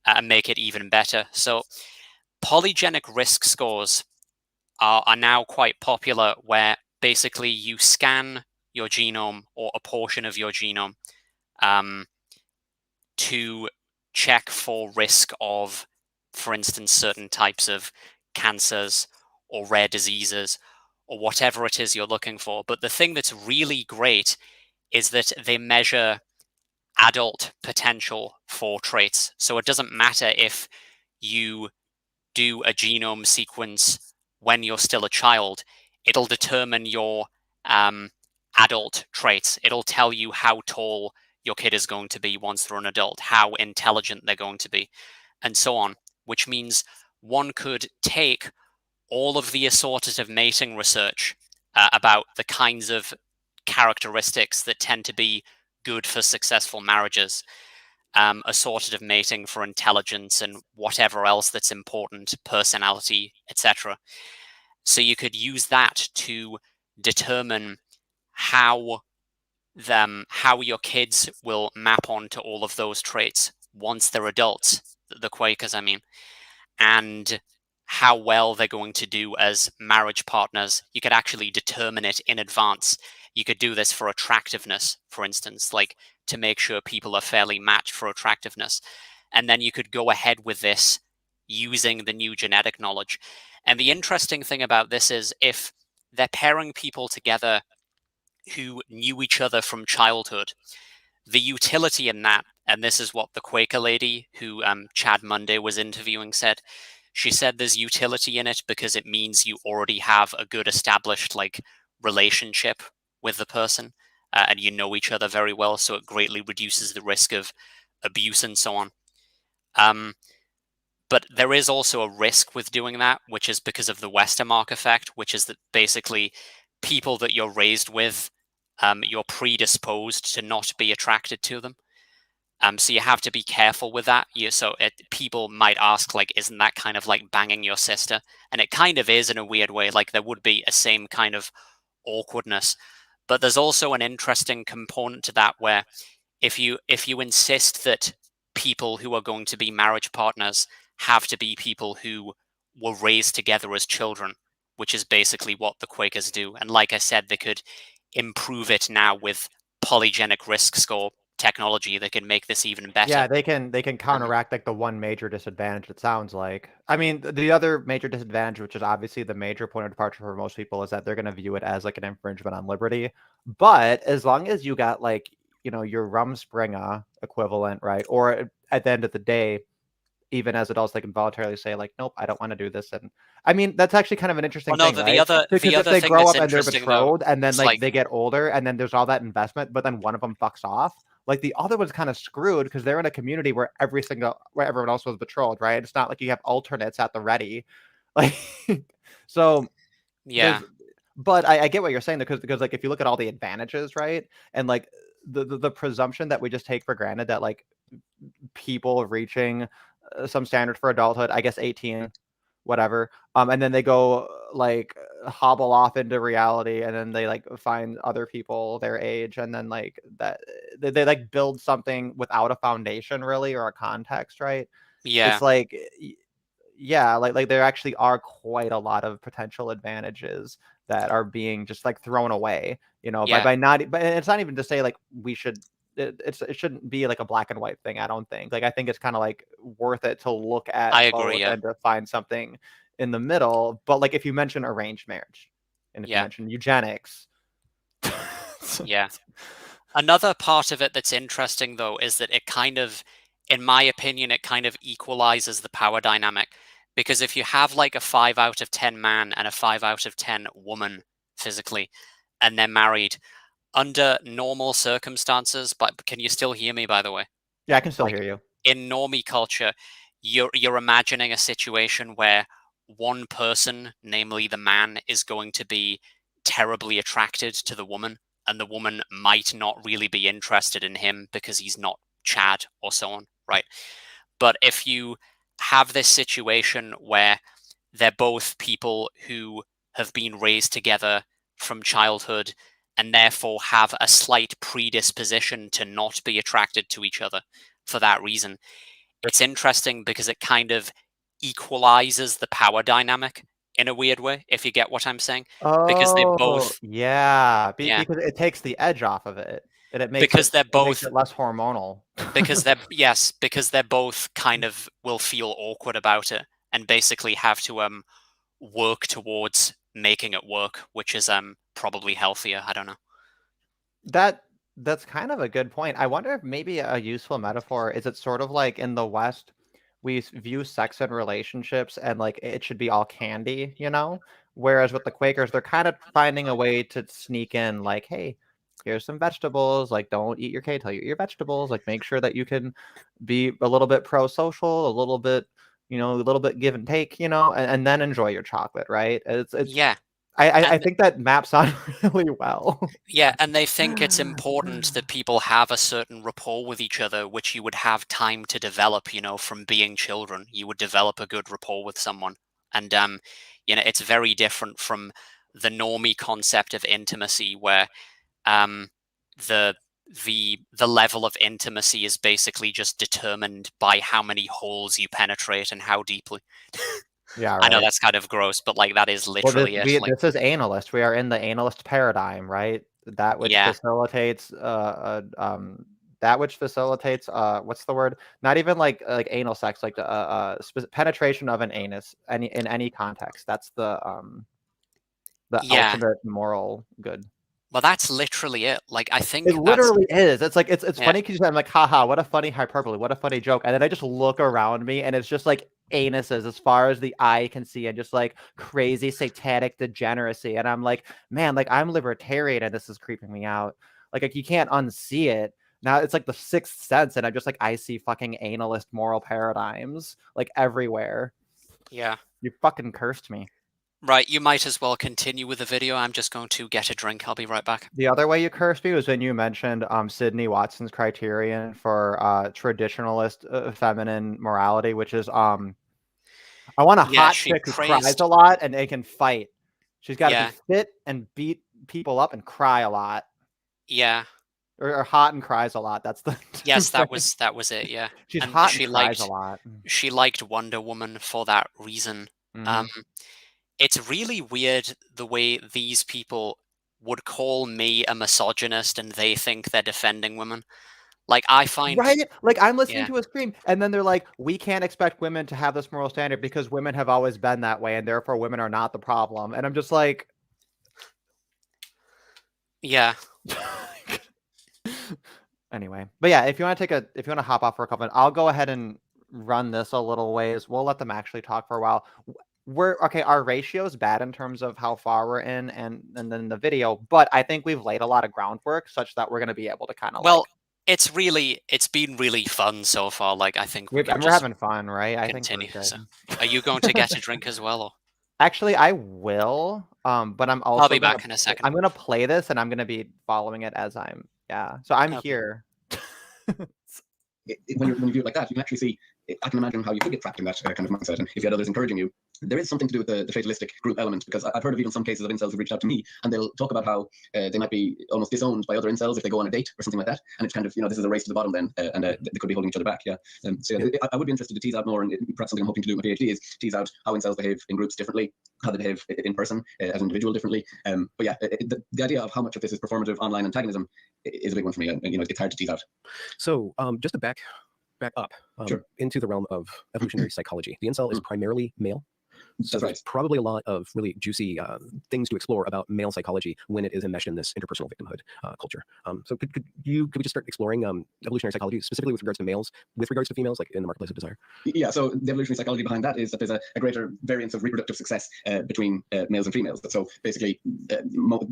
[SPEAKER 1] and make it even better. So polygenic risk scores are now quite popular, where basically you scan your genome or a portion of your genome to check for risk of, for instance, certain types of cancers or rare diseases or whatever it is you're looking for. But the thing that's really great is that they measure adult potential for traits. So it doesn't matter if you do a genome sequence when you're still a child, it'll determine your adult traits. It'll tell you how tall your kid is going to be once they're an adult, how intelligent they're going to be, and so on, which means one could take all of the assortative mating research about the kinds of characteristics that tend to be good for successful marriages, assortative mating for intelligence and whatever else that's important, personality, etc. So you could use that to determine how your kids will map onto all of those traits once they're adults, the Quakers, I mean, and how well they're going to do as marriage partners. You could actually determine it in advance. You could do this for attractiveness, for instance, like to make sure people are fairly matched for attractiveness. And then you could go ahead with this using the new genetic knowledge. And the interesting thing about this is if they're pairing people together who knew each other from childhood, the utility in that, and this is what the Quaker lady who Chad Monday was interviewing said, she said there's utility in it because it means you already have a good established like relationship with the person, and you know each other very well, so it greatly reduces the risk of abuse and so on. But there is also a risk with doing that, which is because of the Westermarck effect, which is that basically people that you're raised with, you're predisposed to not be attracted to them. So you have to be careful with that. People might ask, like, isn't that kind of like banging your sister? And it kind of is in a weird way. Like there would be a same kind of awkwardness. But there's also an interesting component to that where if you insist that people who are going to be marriage partners have to be people who were raised together as children, which is basically what the Quakers do. And like I said, they could improve it now with polygenic risk score technology that can make this even better.
[SPEAKER 2] Yeah, they can counteract like the one major disadvantage, it sounds like. I mean, the other major disadvantage, which is obviously the major point of departure for most people, is that they're going to view it as like an infringement on liberty. But as long as you got like, your Rumspringa equivalent, right? Or at the end of the day, even as adults, they can voluntarily say like, nope, I don't want to do this. And I mean, that's actually kind of an interesting thing, right? Because if they grow up and they're betrothed and then like they get older and then there's all that investment, but then one of them fucks off, like the other one's kind of screwed because they're in a community where everyone else was betrothed, right? It's not like you have alternates at the ready. Like, so
[SPEAKER 1] yeah.
[SPEAKER 2] But I get what you're saying because like if you look at all the advantages, right? And like the presumption that we just take for granted that like people reaching some standard for adulthood, I guess 18, whatever, and then they go like hobble off into reality and then they like find other people their age and then like that they like build something without a foundation really or a context, right?
[SPEAKER 1] Yeah,
[SPEAKER 2] it's like like there actually are quite a lot of potential advantages that are being just like thrown away, by not. But it's not even to say like we should. It shouldn't be like a black and white thing. I don't think. Like I think it's kind of like worth it to look at both and to find something in the middle. But like if you mention arranged marriage and if you mention eugenics,
[SPEAKER 1] yeah. Another part of it that's interesting though is that it kind of, in my opinion, it kind of equalizes the power dynamic. Because if you have like a 5 out of 10 man and a 5 out of 10 woman physically, and they're married under normal circumstances, but can you still hear me, by the way?
[SPEAKER 2] Yeah, I can still hear you.
[SPEAKER 1] In normie culture, you're imagining a situation where one person, namely the man, is going to be terribly attracted to the woman, and the woman might not really be interested in him because he's not Chad or so on, right? But if you have this situation where they're both people who have been raised together from childhood and therefore have a slight predisposition to not be attracted to each other for that reason, it's interesting because it kind of equalizes the power dynamic in a weird way, if you get what I'm saying. Because they both
[SPEAKER 2] because it takes the edge off of it. And it makes
[SPEAKER 1] because
[SPEAKER 2] it makes it less hormonal.
[SPEAKER 1] because they're both kind of will feel awkward about it and basically have to work towards making it work, which is probably healthier. I don't know.
[SPEAKER 2] That's kind of a good point. I wonder if maybe a useful metaphor is it sort of like in the West we view sex and relationships and like it should be all candy, whereas with the Quakers they're kind of finding a way to sneak in like, hey, here's some vegetables, like don't eat your cake till you eat your vegetables, like make sure that you can be a little bit pro-social, a little bit you know, a little bit give and take, you know, and then enjoy your chocolate, right? It's
[SPEAKER 1] Yeah.
[SPEAKER 2] I think that maps on really well.
[SPEAKER 1] Yeah, and they think it's important that people have a certain rapport with each other, which you would have time to develop, you know, from being children. You would develop a good rapport with someone. And you know, it's very different from the normie concept of intimacy where the the level of intimacy is basically just determined by how many holes you penetrate and how deeply.
[SPEAKER 2] Yeah,
[SPEAKER 1] I know
[SPEAKER 2] right.
[SPEAKER 1] that's kind of gross, but like that is
[SPEAKER 2] Well,
[SPEAKER 1] literally it. Like,
[SPEAKER 2] this is analist. We are in the analist paradigm, right? That which
[SPEAKER 1] yeah,
[SPEAKER 2] facilitates what's the word? Not even like anal sex, like penetration of an anus in any context. That's the
[SPEAKER 1] yeah.
[SPEAKER 2] ultimate moral good.
[SPEAKER 1] Well, that's literally it. Like, I
[SPEAKER 2] It
[SPEAKER 1] think that's
[SPEAKER 2] literally is. It's like it's
[SPEAKER 1] yeah,
[SPEAKER 2] funny because I'm like, haha, what a funny hyperbole, what a funny joke. And then I just look around me and it's just like anuses as far as the eye can see and just like crazy satanic degeneracy. And I'm like, man, like I'm libertarian and this is creeping me out. Like you can't unsee it. Now it's like the sixth sense, and I'm just like, I see fucking analist moral paradigms like everywhere.
[SPEAKER 1] yeah.
[SPEAKER 2] You fucking cursed me.
[SPEAKER 1] Right, you might as well continue with the video. I'm just going to get a drink. I'll be right back.
[SPEAKER 2] The other way you cursed me was when you mentioned Sydney Watson's criterion for traditionalist feminine morality, which is I want a
[SPEAKER 1] Yeah,
[SPEAKER 2] hot
[SPEAKER 1] she
[SPEAKER 2] chick who cries
[SPEAKER 1] praised.
[SPEAKER 2] a lot and they can fight. She's got to be
[SPEAKER 1] Yeah,
[SPEAKER 2] fit and beat people up and cry a lot,
[SPEAKER 1] yeah.
[SPEAKER 2] or hot and cries a lot. That's the
[SPEAKER 1] Yes, that
[SPEAKER 2] phrase.
[SPEAKER 1] was it. Yeah,
[SPEAKER 2] She's
[SPEAKER 1] and
[SPEAKER 2] hot and cries a lot.
[SPEAKER 1] she liked Wonder Woman for that reason.
[SPEAKER 2] Mm-hmm.
[SPEAKER 1] It's really weird the way these people would call me a misogynist and they think they're defending women. Like, I find,
[SPEAKER 2] Right? Like I'm listening
[SPEAKER 1] yeah,
[SPEAKER 2] to a scream, and then they're like, "We can't expect women to have this moral standard because women have always been that way, and therefore women are not the problem." And I'm just like,
[SPEAKER 1] yeah.
[SPEAKER 2] anyway, but yeah, if you want to hop off for a couple minutes, I'll go ahead and run this a little ways. We'll let them actually talk for a while. We're okay. Our ratio is bad in terms of how far we're in, and then the video, but I think we've laid a lot of groundwork such that we're going to be able to kind of
[SPEAKER 1] Well, it's been really fun so far. Like, I think we can
[SPEAKER 2] we're
[SPEAKER 1] just
[SPEAKER 2] having fun, right? I think we're
[SPEAKER 1] continue.
[SPEAKER 2] good.
[SPEAKER 1] So, are you going to get a drink as well, or
[SPEAKER 2] Actually, I will. But I'm
[SPEAKER 1] I'll
[SPEAKER 2] also
[SPEAKER 1] be
[SPEAKER 2] gonna
[SPEAKER 1] back in a second.
[SPEAKER 2] I'm gonna play this, and I'm gonna be following it as I'm. Yeah, so I'm
[SPEAKER 1] Okay.
[SPEAKER 2] here.
[SPEAKER 5] When you view it like that, you can actually see. I can imagine how you could get trapped in that kind of mindset, and if you had others encouraging you, there is something to do with the fatalistic group element. Because I've heard of even some cases of incels who've reached out to me, and they'll talk about how they might be almost disowned by other incels if they go on a date or something like that, and it's kind of, this is a race to the bottom then, and they could be holding each other back. Yeah. So yeah, I would be interested to tease out more, and perhaps something I'm hoping to do with my PhD is tease out how incels behave in groups differently, how they behave in person as an individual differently. But yeah, the idea of how much of this is performative online antagonism is a big one for me, and it's hard to tease out.
[SPEAKER 4] So just to back up
[SPEAKER 5] Sure.
[SPEAKER 4] into the realm of evolutionary psychology, the incel is primarily male. So
[SPEAKER 5] That's
[SPEAKER 4] there's
[SPEAKER 5] right.
[SPEAKER 4] probably a lot of really juicy things to explore about male psychology when it is enmeshed in this interpersonal victimhood culture. So could we just start exploring evolutionary psychology specifically with regards to males, with regards to females, like in the marketplace of desire?
[SPEAKER 5] Yeah, so the evolutionary psychology behind that is that there's a greater variance of reproductive success between males and females. So basically, the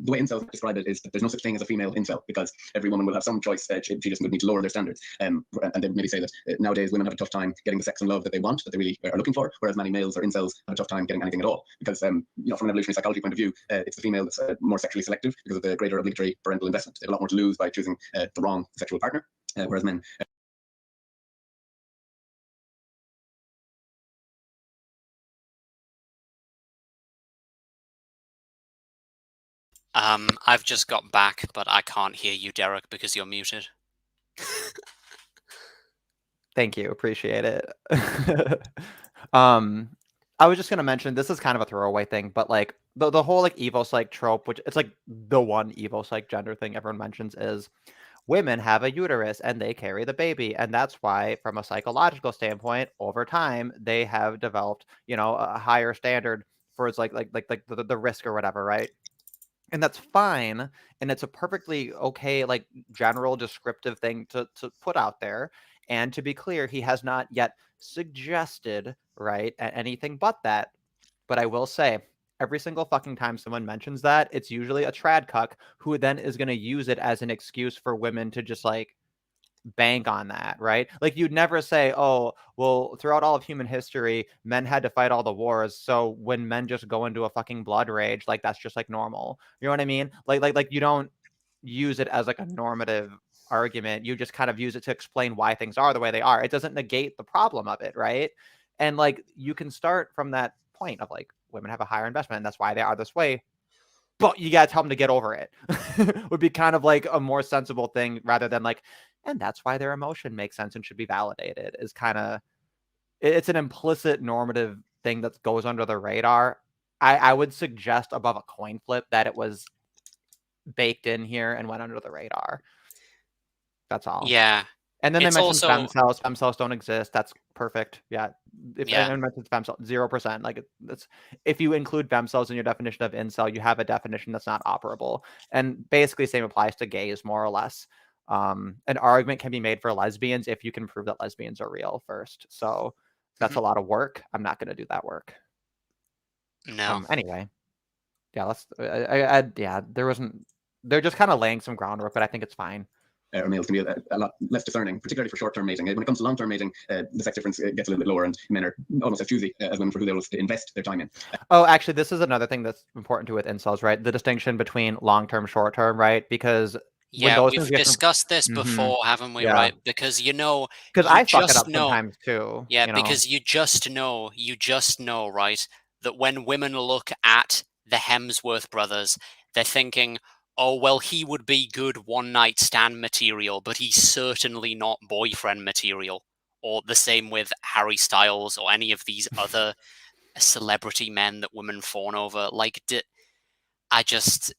[SPEAKER 5] way incels describe it is that there's no such thing as a female incel, because every woman will have some choice. She just would need to lower their standards. And they maybe say that nowadays women have a tough time getting the sex and love that they want, that they really are looking for, whereas many males or incels have a tough time getting anything at all. Because from an evolutionary psychology point of view, it's the female that's more sexually selective because of the greater obligatory parental investment. They have a lot more to lose by choosing the wrong sexual partner, whereas men
[SPEAKER 1] I've just got back, but I can't hear you, Derek, because you're muted.
[SPEAKER 2] Thank you, appreciate it. I was just gonna mention, this is kind of a throwaway thing, but like the whole like evo psych trope, which it's like the one evo psych gender thing everyone mentions, is women have a uterus and they carry the baby, and that's why from a psychological standpoint over time they have developed a higher standard for its like the risk or whatever, right? And that's fine, and it's a perfectly okay like general descriptive thing to put out there. And to be clear, he has not yet suggested anything but that. But I will say, every single fucking time someone mentions that, it's usually a trad cuck who then is going to use it as an excuse for women to just like bank on that, right? Like you'd never say, oh, well, throughout all of human history, men had to fight all the wars. So when men just go into a fucking blood rage, like that's just like normal. You know what I mean? Like you don't use it as like a normative argument. You just kind of use it to explain why things are the way they are. It doesn't negate the problem of it, right? And like you can start from that point of like women have a higher investment and that's why they are this way. But you gotta tell them to get over it. Would be kind of like a more sensible thing rather than like, and that's why their emotion makes sense and should be validated. Is kind of it's an implicit normative thing that goes under the radar. I would suggest above a coin flip that it was baked in here and went under the radar. That's all.
[SPEAKER 1] Yeah.
[SPEAKER 2] And then they
[SPEAKER 1] It's
[SPEAKER 2] mentioned
[SPEAKER 1] also-
[SPEAKER 2] stem cells. Stem cells don't exist. That's perfect. Yeah. If
[SPEAKER 1] Yeah.
[SPEAKER 2] anyone mentions stem cells, 0%. Like that's if you include fem cells in your definition of incel, you have a definition that's not operable. And basically, same applies to gays, more or less. An argument can be made for lesbians if you can prove that lesbians are real first. So that's a lot of work. I'm not going to do that work.
[SPEAKER 1] No.
[SPEAKER 2] Anyway, yeah. Let's. Yeah. There wasn't. They're just kind of laying some groundwork, but I think it's fine.
[SPEAKER 5] Or males can be a lot less discerning, particularly for short-term mating. When it comes to long-term mating, the sex difference gets a little bit lower, and men are almost as choosy as women for who they will invest their time in.
[SPEAKER 2] Oh, actually, this is another thing that's important too with incels, right? The distinction between long-term, short-term, right? Because
[SPEAKER 1] Yeah,
[SPEAKER 2] those
[SPEAKER 1] we've
[SPEAKER 2] things get
[SPEAKER 1] discussed this
[SPEAKER 2] Mhm.
[SPEAKER 1] before, haven't we?
[SPEAKER 2] Yeah.
[SPEAKER 1] Right? Because
[SPEAKER 2] because
[SPEAKER 1] you
[SPEAKER 2] I fuck it
[SPEAKER 1] just
[SPEAKER 2] up
[SPEAKER 1] know.
[SPEAKER 2] sometimes too.
[SPEAKER 1] Yeah,
[SPEAKER 2] you know?
[SPEAKER 1] because you just know, right, that when women look at the Hemsworth brothers, they're thinking, oh, well, he would be good one-night stand material, but he's certainly not boyfriend material. Or the same with Harry Styles or any of these other celebrity men that women fawn over. Like, I just...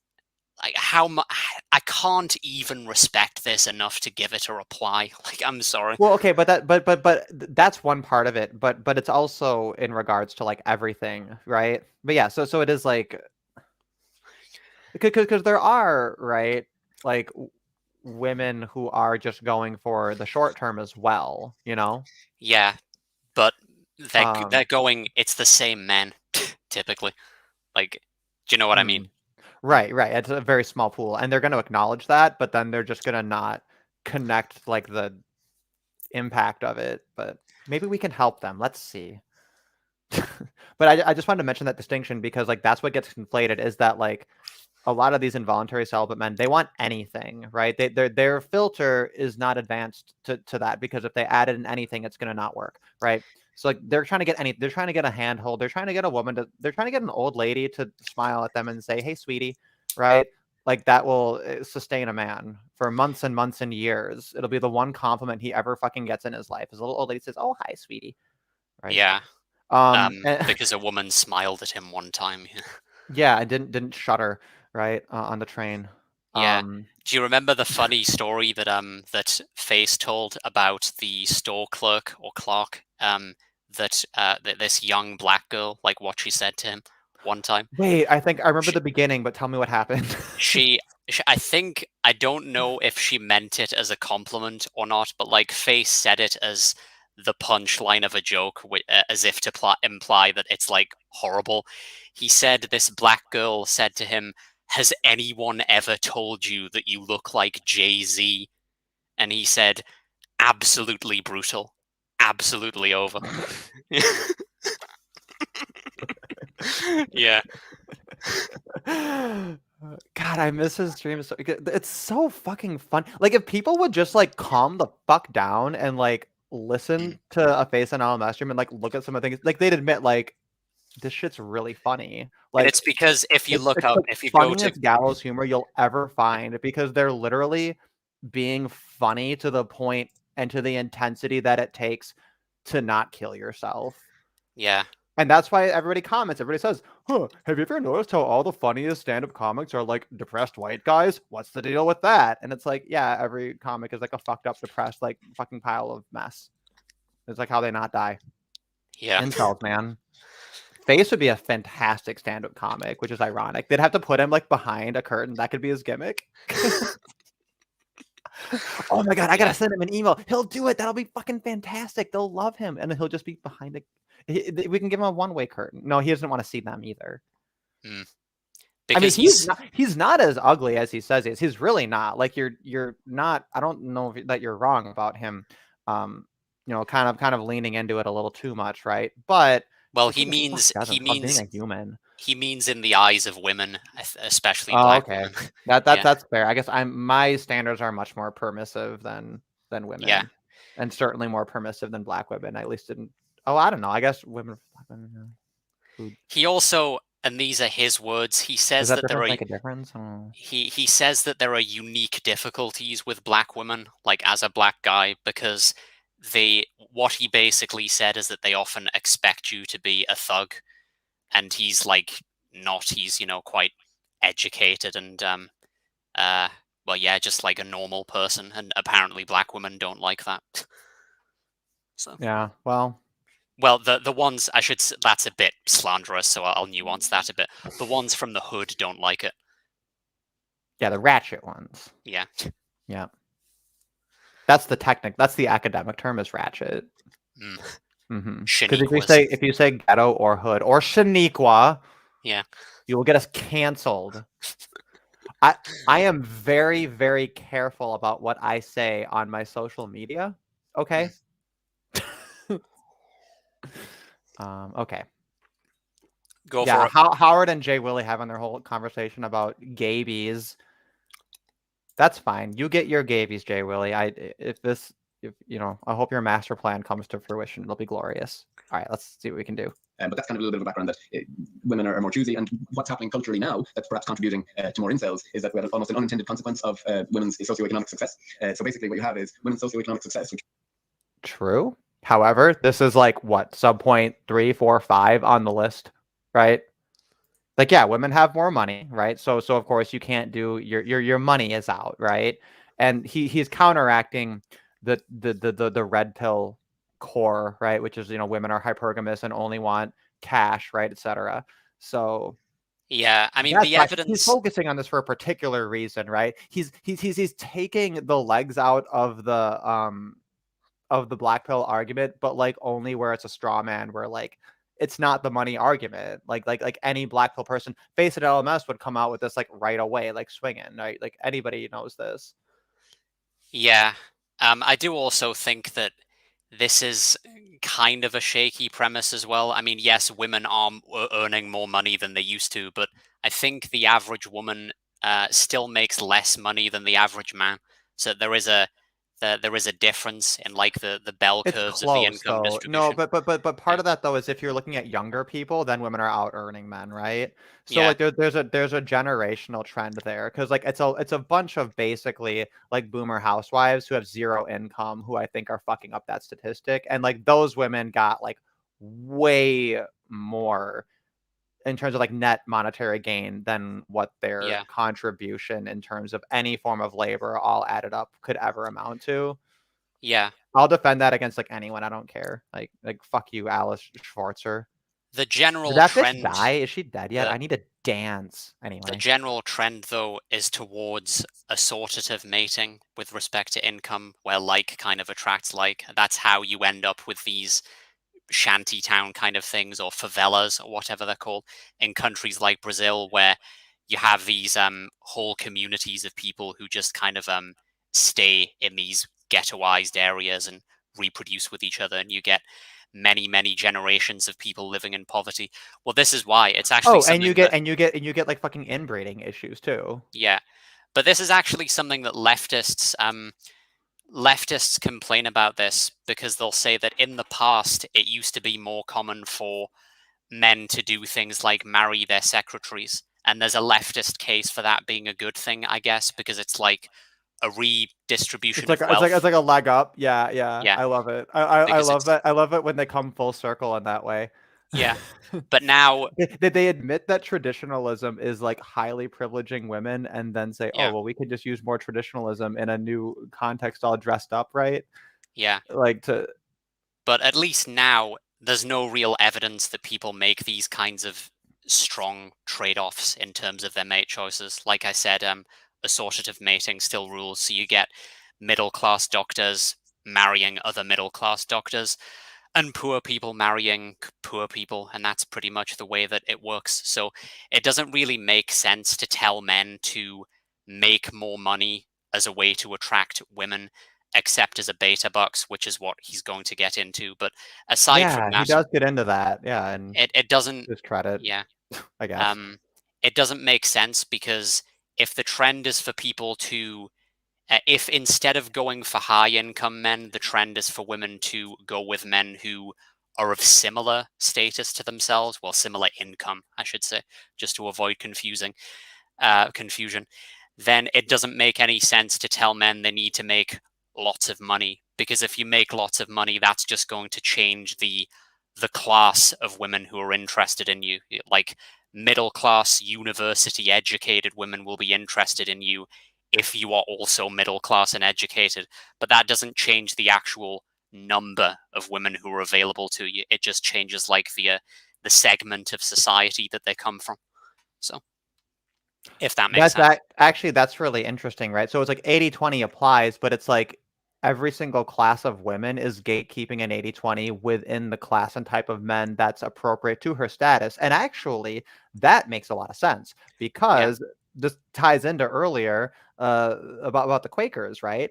[SPEAKER 1] Like how much I can't even respect this enough to give it a reply. Like I'm sorry.
[SPEAKER 2] Well, okay, but that's one part of it. But it's also in regards to like everything, right? But yeah, so it is like because there are right like women who are just going for the short term as well, you know.
[SPEAKER 1] Yeah, but they're going. It's the same men typically. Like, do you know what I mean?
[SPEAKER 2] Right. It's a very small pool, and they're going to acknowledge that, but then they're just going to not connect like the impact of it. But maybe we can help them. Let's see. But I just wanted to mention that distinction because like that's what gets conflated is that like a lot of these involuntary celibate men, they want anything, right? Their filter is not advanced to that because if they added in anything, it's going to not work, right? So like they're trying to get they're trying to get a handhold, they're trying to get a woman they're trying to get an old lady to smile at them and say, "Hey, sweetie," right? Like that will sustain a man for months and months and years. It'll be the one compliment he ever fucking gets in his life. His little old lady says, "Oh, hi, sweetie," right?
[SPEAKER 1] Yeah.
[SPEAKER 2] And-
[SPEAKER 1] Because a woman smiled at him one time.
[SPEAKER 2] yeah, and didn't shudder, right, on the train.
[SPEAKER 1] Yeah. Do you remember the funny story that that Face told about the store clerk or clerk that this young black girl, like what she said to him one time?
[SPEAKER 2] Wait, I think I remember the beginning, but tell me what happened.
[SPEAKER 1] I don't know if she meant it as a compliment or not, but like Face said it as the punchline of a joke, as if to imply that it's like horrible. He said this black girl said to him, "Has anyone ever told you that you look like Jay-Z?" And he said, "Absolutely brutal. Absolutely over." Yeah.
[SPEAKER 2] God, I miss his streams. It's so fucking fun. Like if people would just like calm the fuck down and like listen to a Face and LMS stream and like look at some of the things, like they'd admit like this shit's really funny. Like
[SPEAKER 1] and it's because if you look up,
[SPEAKER 2] the
[SPEAKER 1] if you go to
[SPEAKER 2] funniest gallows humor you'll ever find because they're literally being funny to the point and to the intensity that it takes to not kill yourself.
[SPEAKER 1] Yeah.
[SPEAKER 2] And that's why everybody comments. Everybody says, "Huh, have you ever noticed how all the funniest stand-up comics are like depressed white guys? What's the deal with that?" And it's like, yeah, every comic is like a fucked up, depressed, like fucking pile of mess. It's like how they not die.
[SPEAKER 1] Yeah.
[SPEAKER 2] Incels, man. Face would be a fantastic stand-up comic, which is ironic. They'd have to put him like behind a curtain. That could be his gimmick. Oh my god, I gotta send him an email. He'll do it. That'll be fucking fantastic. They'll love him, and he'll just be behind a. We can give him a one-way curtain. No, he doesn't want to see them either.
[SPEAKER 1] because
[SPEAKER 2] he's not as ugly as he says he is. He's really not. Like you're not. I don't know that you're wrong about him. Kind of leaning into it a little too much, right? But
[SPEAKER 1] well,
[SPEAKER 2] he means being a human.
[SPEAKER 1] He means in the eyes of women, especially
[SPEAKER 2] Oh,
[SPEAKER 1] black
[SPEAKER 2] okay.
[SPEAKER 1] women.
[SPEAKER 2] That's fair. I guess my standards are much more permissive than women.
[SPEAKER 1] Yeah.
[SPEAKER 2] And certainly more permissive than black women. At least didn't. Oh, I don't know. I guess women.
[SPEAKER 1] He also, and these are his words, he says
[SPEAKER 2] Does that
[SPEAKER 1] that there
[SPEAKER 2] difference
[SPEAKER 1] are
[SPEAKER 2] make a difference? Oh.
[SPEAKER 1] he says that there are unique difficulties with black women, like as a black guy, because what he basically said is that they often expect you to be a thug, and he's like not. He's quite educated and well, yeah, just like a normal person, and apparently black women don't like that. So
[SPEAKER 2] Yeah, well,
[SPEAKER 1] the ones that's a bit slanderous, so I'll nuance that a bit. The ones from the hood don't like it.
[SPEAKER 2] Yeah, the ratchet ones.
[SPEAKER 1] Yeah.
[SPEAKER 2] Yeah. That's the academic term is ratchet.
[SPEAKER 1] Mm.
[SPEAKER 2] Because if you say ghetto or hood or Shaniqua,
[SPEAKER 1] yeah,
[SPEAKER 2] you will get us canceled. I am very, very careful about what I say on my social media. Okay. Okay.
[SPEAKER 1] Go for it.
[SPEAKER 2] Howard and Jay Willie having their whole conversation about gabies. That's fine. You get your gabies, Jay Willie. I hope your master plan comes to fruition. It'll be glorious. All right, let's see what we can do.
[SPEAKER 5] But that's kind of a little bit of a background that women are more choosy, and what's happening culturally now that's perhaps contributing to more incels is that we have almost an unintended consequence of women's socioeconomic success. So basically what you have is women's socioeconomic success.
[SPEAKER 2] True. However, this is like what, sub point 3, 4, 5 on the list, right? Like, yeah, women have more money, right? So of course you can't do your money is out, right? And he's counteracting the red pill core, right? Which is, women are hypergamous and only want cash, right, etc. So
[SPEAKER 1] yeah, I mean, the evidence.
[SPEAKER 2] He's focusing on this for a particular reason, right? He's taking the legs out of the black pill argument, but like only where it's a straw man, where like it's not the money argument. Like any black pill person, Face at LMS would come out with this like right away, like swinging, right? Like anybody knows this.
[SPEAKER 1] Yeah, I do also think that this is kind of a shaky premise as well. I mean, yes, women are earning more money than they used to, but I think the average woman still makes less money than the average man. So there is a difference in like the bell curves of the income distribution.
[SPEAKER 2] No, but part of that though is if you're looking at younger people, then women are out earning men, right? So like there's a generational trend there, because like it's a bunch of basically like boomer housewives who have zero income who I think are fucking up that statistic, and like those women got like way more in terms of like net monetary gain than what their contribution in terms of any form of labor all added up could ever amount to.
[SPEAKER 1] Yeah.
[SPEAKER 2] I'll defend that against like anyone. I don't care. Like fuck you, Alice Schwarzer.
[SPEAKER 1] The general
[SPEAKER 2] Did that
[SPEAKER 1] trend.
[SPEAKER 2] Bitch die? Is she dead yet? I need to dance anyway.
[SPEAKER 1] The general trend though is towards assortative mating with respect to income, where like kind of attracts like. That's how you end up with these shanty town kind of things, or favelas, or whatever they're called, in countries like Brazil, where you have these whole communities of people who just kind of stay in these ghettoized areas and reproduce with each other, and you get many generations of people living in poverty. Well, this is why it's actually
[SPEAKER 2] and you get like fucking inbreeding issues too.
[SPEAKER 1] Yeah, but this is actually something that leftists complain about this, because they'll say that in the past it used to be more common for men to do things like marry their secretaries, and there's a leftist case for that being a good thing, I guess, because it's like a redistribution of wealth.
[SPEAKER 2] It's like a leg up. Yeah. I love it. I love that. I love it when they come full circle in that way.
[SPEAKER 1] Yeah, but now
[SPEAKER 2] they admit that traditionalism is like highly privileging women, and then say, "Oh, well, we could just use more traditionalism in a new context, all dressed up, right?"
[SPEAKER 1] Yeah,
[SPEAKER 2] But
[SPEAKER 1] at least now there's no real evidence that people make these kinds of strong trade-offs in terms of their mate choices. Like I said, assortative mating still rules, so you get middle-class doctors marrying other middle-class doctors. and poor people marrying poor people, and that's pretty much the way that it works. So it doesn't really make sense to tell men to make more money as a way to attract women, except as a beta box, which is what he's going to get into. But aside from
[SPEAKER 2] Yeah, he
[SPEAKER 1] that,
[SPEAKER 2] does get into that. Yeah, and
[SPEAKER 1] it doesn't.
[SPEAKER 2] his credit,
[SPEAKER 1] Yeah,
[SPEAKER 2] I guess.
[SPEAKER 1] it doesn't make sense, because if the trend is for people to if instead of going for high income men, the trend is for women to go with men who are of similar status to themselves, well, similar income, I should say, just to avoid confusion, then it doesn't make any sense to tell men they need to make lots of money, because if you make lots of money, that's just going to change the class of women who are interested in you. Like middle class, university educated women will be interested in you if you are also middle class and educated, but that doesn't change the actual number of women who are available to you. It just changes like the segment of society that they come from. So if that makes sense.
[SPEAKER 2] Actually, that's really interesting, right? So it's like 80-20 applies, but it's like every single class of women is gatekeeping an 80-20 within the class and type of men that's appropriate to her status. And actually, that makes a lot of sense, because this ties into earlier about the Quakers, right?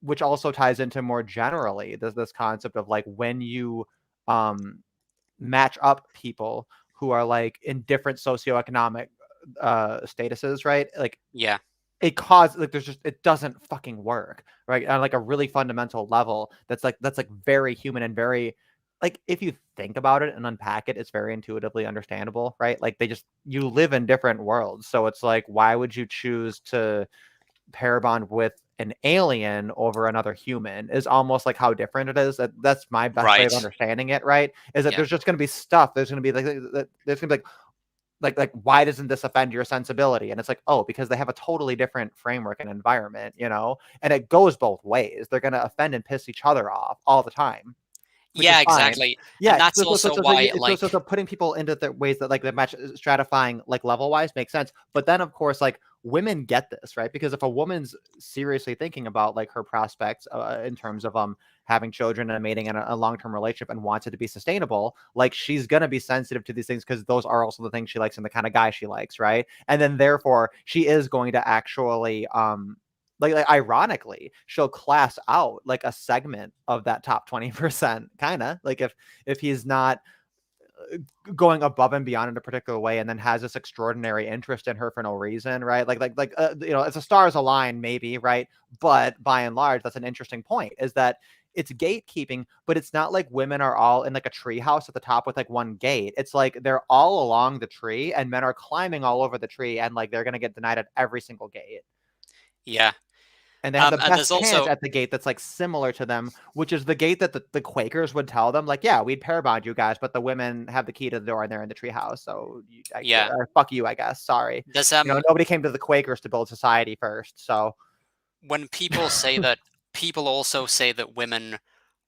[SPEAKER 2] Which also ties into more generally this concept of like when you match up people who are like in different socioeconomic statuses, right? Like
[SPEAKER 1] Yeah.
[SPEAKER 2] it causes like it doesn't fucking work, right? On like a really fundamental level that's like very human and very like if you think about it and unpack it, it's very intuitively understandable, right? Like you live in different worlds. So it's like, why would you choose to pair bond with an alien over another human is almost like how different it is. That's my best way of understanding it, right? Is that there's just going to be stuff. There's going to be there's going to be like why doesn't this offend your sensibility? And it's like, oh, because they have a totally different framework and environment, and it goes both ways. They're going to offend and piss each other off all the time.
[SPEAKER 1] Yeah, exactly.
[SPEAKER 2] Yeah,
[SPEAKER 1] and that's also why
[SPEAKER 2] so putting people into the ways that like the match stratifying like level wise makes sense. But then of course like women get this, right? Because if a woman's seriously thinking about like her prospects in terms of having children and mating in a long-term relationship and wants it to be sustainable, like she's gonna be sensitive to these things because those are also the things she likes and the kind of guy she likes, right? And then therefore she is going to actually like ironically, she'll class out like a segment of that top 20%, kind of like if he's not going above and beyond in a particular way and then has this extraordinary interest in her for no reason, right? It's a stars align maybe, right? But by and large, that's an interesting point, is that it's gatekeeping, but it's not like women are all in like a tree house at the top with like one gate. It's like they're all along the tree and men are climbing all over the tree and like they're going to get denied at every single gate.
[SPEAKER 1] Yeah.
[SPEAKER 2] And they have the best chance at the gate that's like similar to them, which is the gate that the Quakers would tell them, like, yeah, we'd pair bond you guys, but the women have the key to the door and they're in the treehouse. So fuck you, I guess. Sorry. Nobody came to the Quakers to build society first. So
[SPEAKER 1] when people say that, people also say that women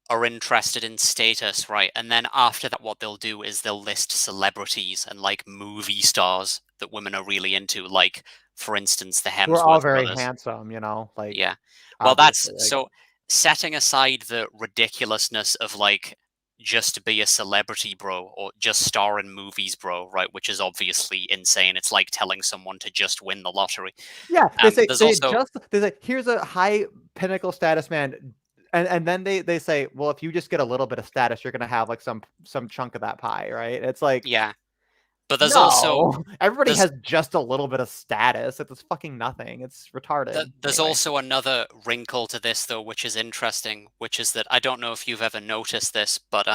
[SPEAKER 1] are interested in status, right? And then after that, what they'll do is they'll list celebrities and like movie stars that women are really into, like for instance the Hemsworth
[SPEAKER 2] we're all very
[SPEAKER 1] brothers.
[SPEAKER 2] handsome, like
[SPEAKER 1] yeah. Well, that's so setting aside the ridiculousness of like just be a celebrity, bro, or just star in movies, bro, right? Which is obviously insane. It's like telling someone to just win the lottery.
[SPEAKER 2] Yeah, they say here's a high pinnacle status man. And then they say, well, if you just get a little bit of status, you're gonna have like some chunk of that pie, right? It's like,
[SPEAKER 1] yeah. But there's also
[SPEAKER 2] everybody has just a little bit of status. It's fucking nothing. It's retarded.
[SPEAKER 1] There's also another wrinkle to this though, which is interesting, which is that I don't know if you've ever noticed this, but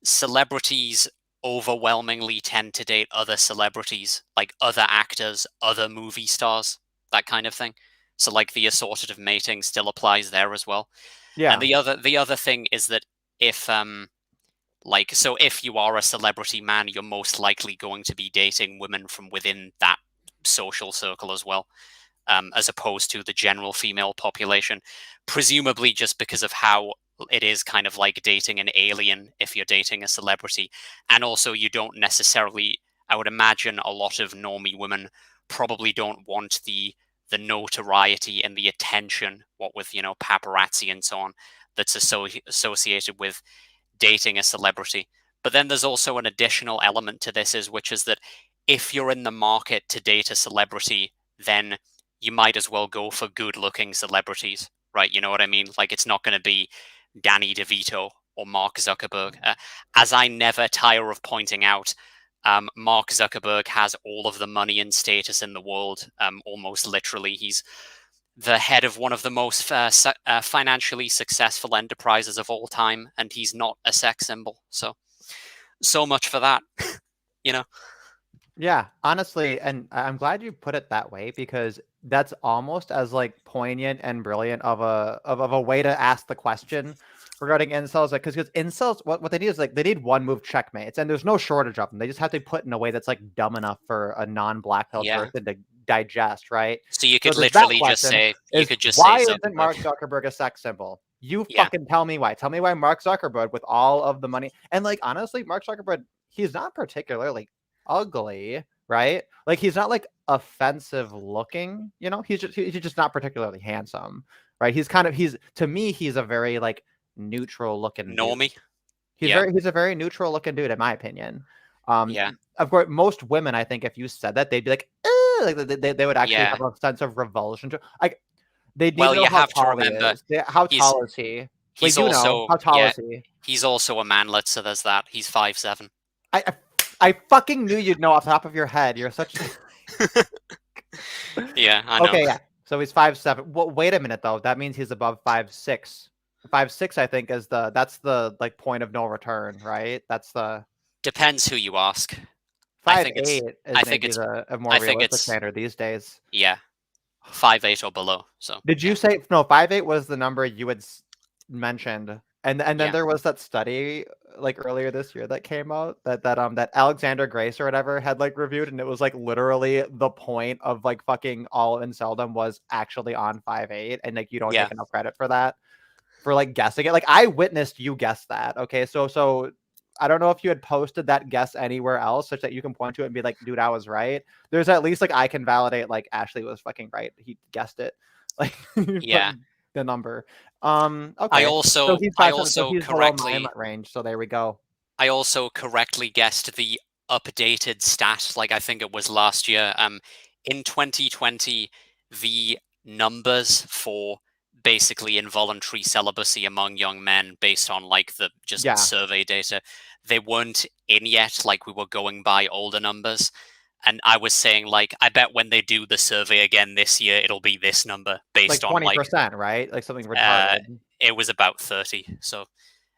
[SPEAKER 1] celebrities overwhelmingly tend to date other celebrities, like other actors, other movie stars, that kind of thing. So like the assortative mating still applies there as well.
[SPEAKER 2] Yeah.
[SPEAKER 1] And the other thing is that if if you are a celebrity man, you're most likely going to be dating women from within that social circle as well, as opposed to the general female population, presumably just because of how it is kind of like dating an alien if you're dating a celebrity. And also you don't necessarily, I would imagine a lot of normie women probably don't want the notoriety and the attention, what with, paparazzi and so on, that's associated with dating a celebrity. But then there's also an additional element to this, which is that if you're in the market to date a celebrity, then you might as well go for good-looking celebrities, right? You know what I mean? Like, it's not going to be Danny DeVito or Mark Zuckerberg. As I never tire of pointing out, Mark Zuckerberg has all of the money and status in the world, almost literally. He's the head of one of the most financially successful enterprises of all time, and he's not a sex symbol. So much for that, you know?
[SPEAKER 2] Yeah, honestly, and I'm glad you put it that way, because that's almost as like poignant and brilliant of a way to ask the question regarding incels. Like, because incels, what they need is, like, they need one move checkmates, and there's no shortage of them. They just have to be put in a way that's like dumb enough for a non-black pilled
[SPEAKER 1] Yeah.
[SPEAKER 2] person to digest, right?
[SPEAKER 1] So you could
[SPEAKER 2] there's that
[SPEAKER 1] literally just
[SPEAKER 2] question,
[SPEAKER 1] say,
[SPEAKER 2] why
[SPEAKER 1] say
[SPEAKER 2] isn't Mark Zuckerberg a sex symbol? You
[SPEAKER 1] Yeah.
[SPEAKER 2] fucking tell me why. Tell me why Mark Zuckerberg, with all of the money, and like, honestly, Mark Zuckerberg, he's not particularly ugly, right? Like, he's not like offensive looking, you know? He's just not particularly handsome, right? He's to me, he's a very like neutral looking
[SPEAKER 1] normie.
[SPEAKER 2] Dude. He's a very neutral looking dude, in my opinion.
[SPEAKER 1] Yeah.
[SPEAKER 2] Of course, most women, I think, if you said that, they'd be like, like they would actually
[SPEAKER 1] Yeah.
[SPEAKER 2] have a sense of revulsion to, like, they need
[SPEAKER 1] Well,
[SPEAKER 2] to know
[SPEAKER 1] you
[SPEAKER 2] how
[SPEAKER 1] have to
[SPEAKER 2] tall
[SPEAKER 1] remember,
[SPEAKER 2] he is. How
[SPEAKER 1] he's-
[SPEAKER 2] tall is he? Wait,
[SPEAKER 1] He's
[SPEAKER 2] you know,
[SPEAKER 1] also
[SPEAKER 2] how tall is he?
[SPEAKER 1] He's also a manlet, so there's that. He's 5'7".
[SPEAKER 2] I fucking knew you'd know off the top of your head. You're such.
[SPEAKER 1] Yeah, I know.
[SPEAKER 2] Okay, yeah. So he's 5'7". Well, wait a minute though. That means he's above 5'6". 5'6", I think, is that's the like point of no return, right? That's the
[SPEAKER 1] Depends who you ask.
[SPEAKER 2] 5'8"
[SPEAKER 1] it's-
[SPEAKER 2] is
[SPEAKER 1] I think
[SPEAKER 2] maybe
[SPEAKER 1] it's-
[SPEAKER 2] a more
[SPEAKER 1] I think
[SPEAKER 2] realistic
[SPEAKER 1] it's-
[SPEAKER 2] standard these days.
[SPEAKER 1] Yeah, 5'8" or below. So
[SPEAKER 2] Did you say no? 5'8" was the number you had mentioned, and then
[SPEAKER 1] Yeah.
[SPEAKER 2] there was that study like earlier this year that came out that Alexander Grace or whatever had like reviewed, and it was like literally the point of like fucking all inceldom was actually on 5'8", and like you don't
[SPEAKER 1] Yeah.
[SPEAKER 2] take enough credit for that, for like guessing it. Like, I witnessed you guess that. Okay, so I don't know if you had posted that guess anywhere else such that you can point to it and be like, dude, I was right. There's at least like I can validate like Ashley was fucking right. He guessed it. Like,
[SPEAKER 1] Yeah.
[SPEAKER 2] the number.
[SPEAKER 1] I
[SPEAKER 2] Okay.
[SPEAKER 1] also
[SPEAKER 2] So he's 5'7", so he's below
[SPEAKER 1] correctly
[SPEAKER 2] my range. So there we go.
[SPEAKER 1] I also correctly guessed the updated stat, like I think it was last year. In 2020, the numbers for basically involuntary celibacy among young men based on like the just
[SPEAKER 2] Yeah.
[SPEAKER 1] survey data, they weren't in yet. Like, we were going by older numbers. And I was saying, like, I bet when they do the survey again this year, it'll be this number
[SPEAKER 2] Like
[SPEAKER 1] based on like
[SPEAKER 2] 20%, right? Like something retarded.
[SPEAKER 1] it was about 30. So,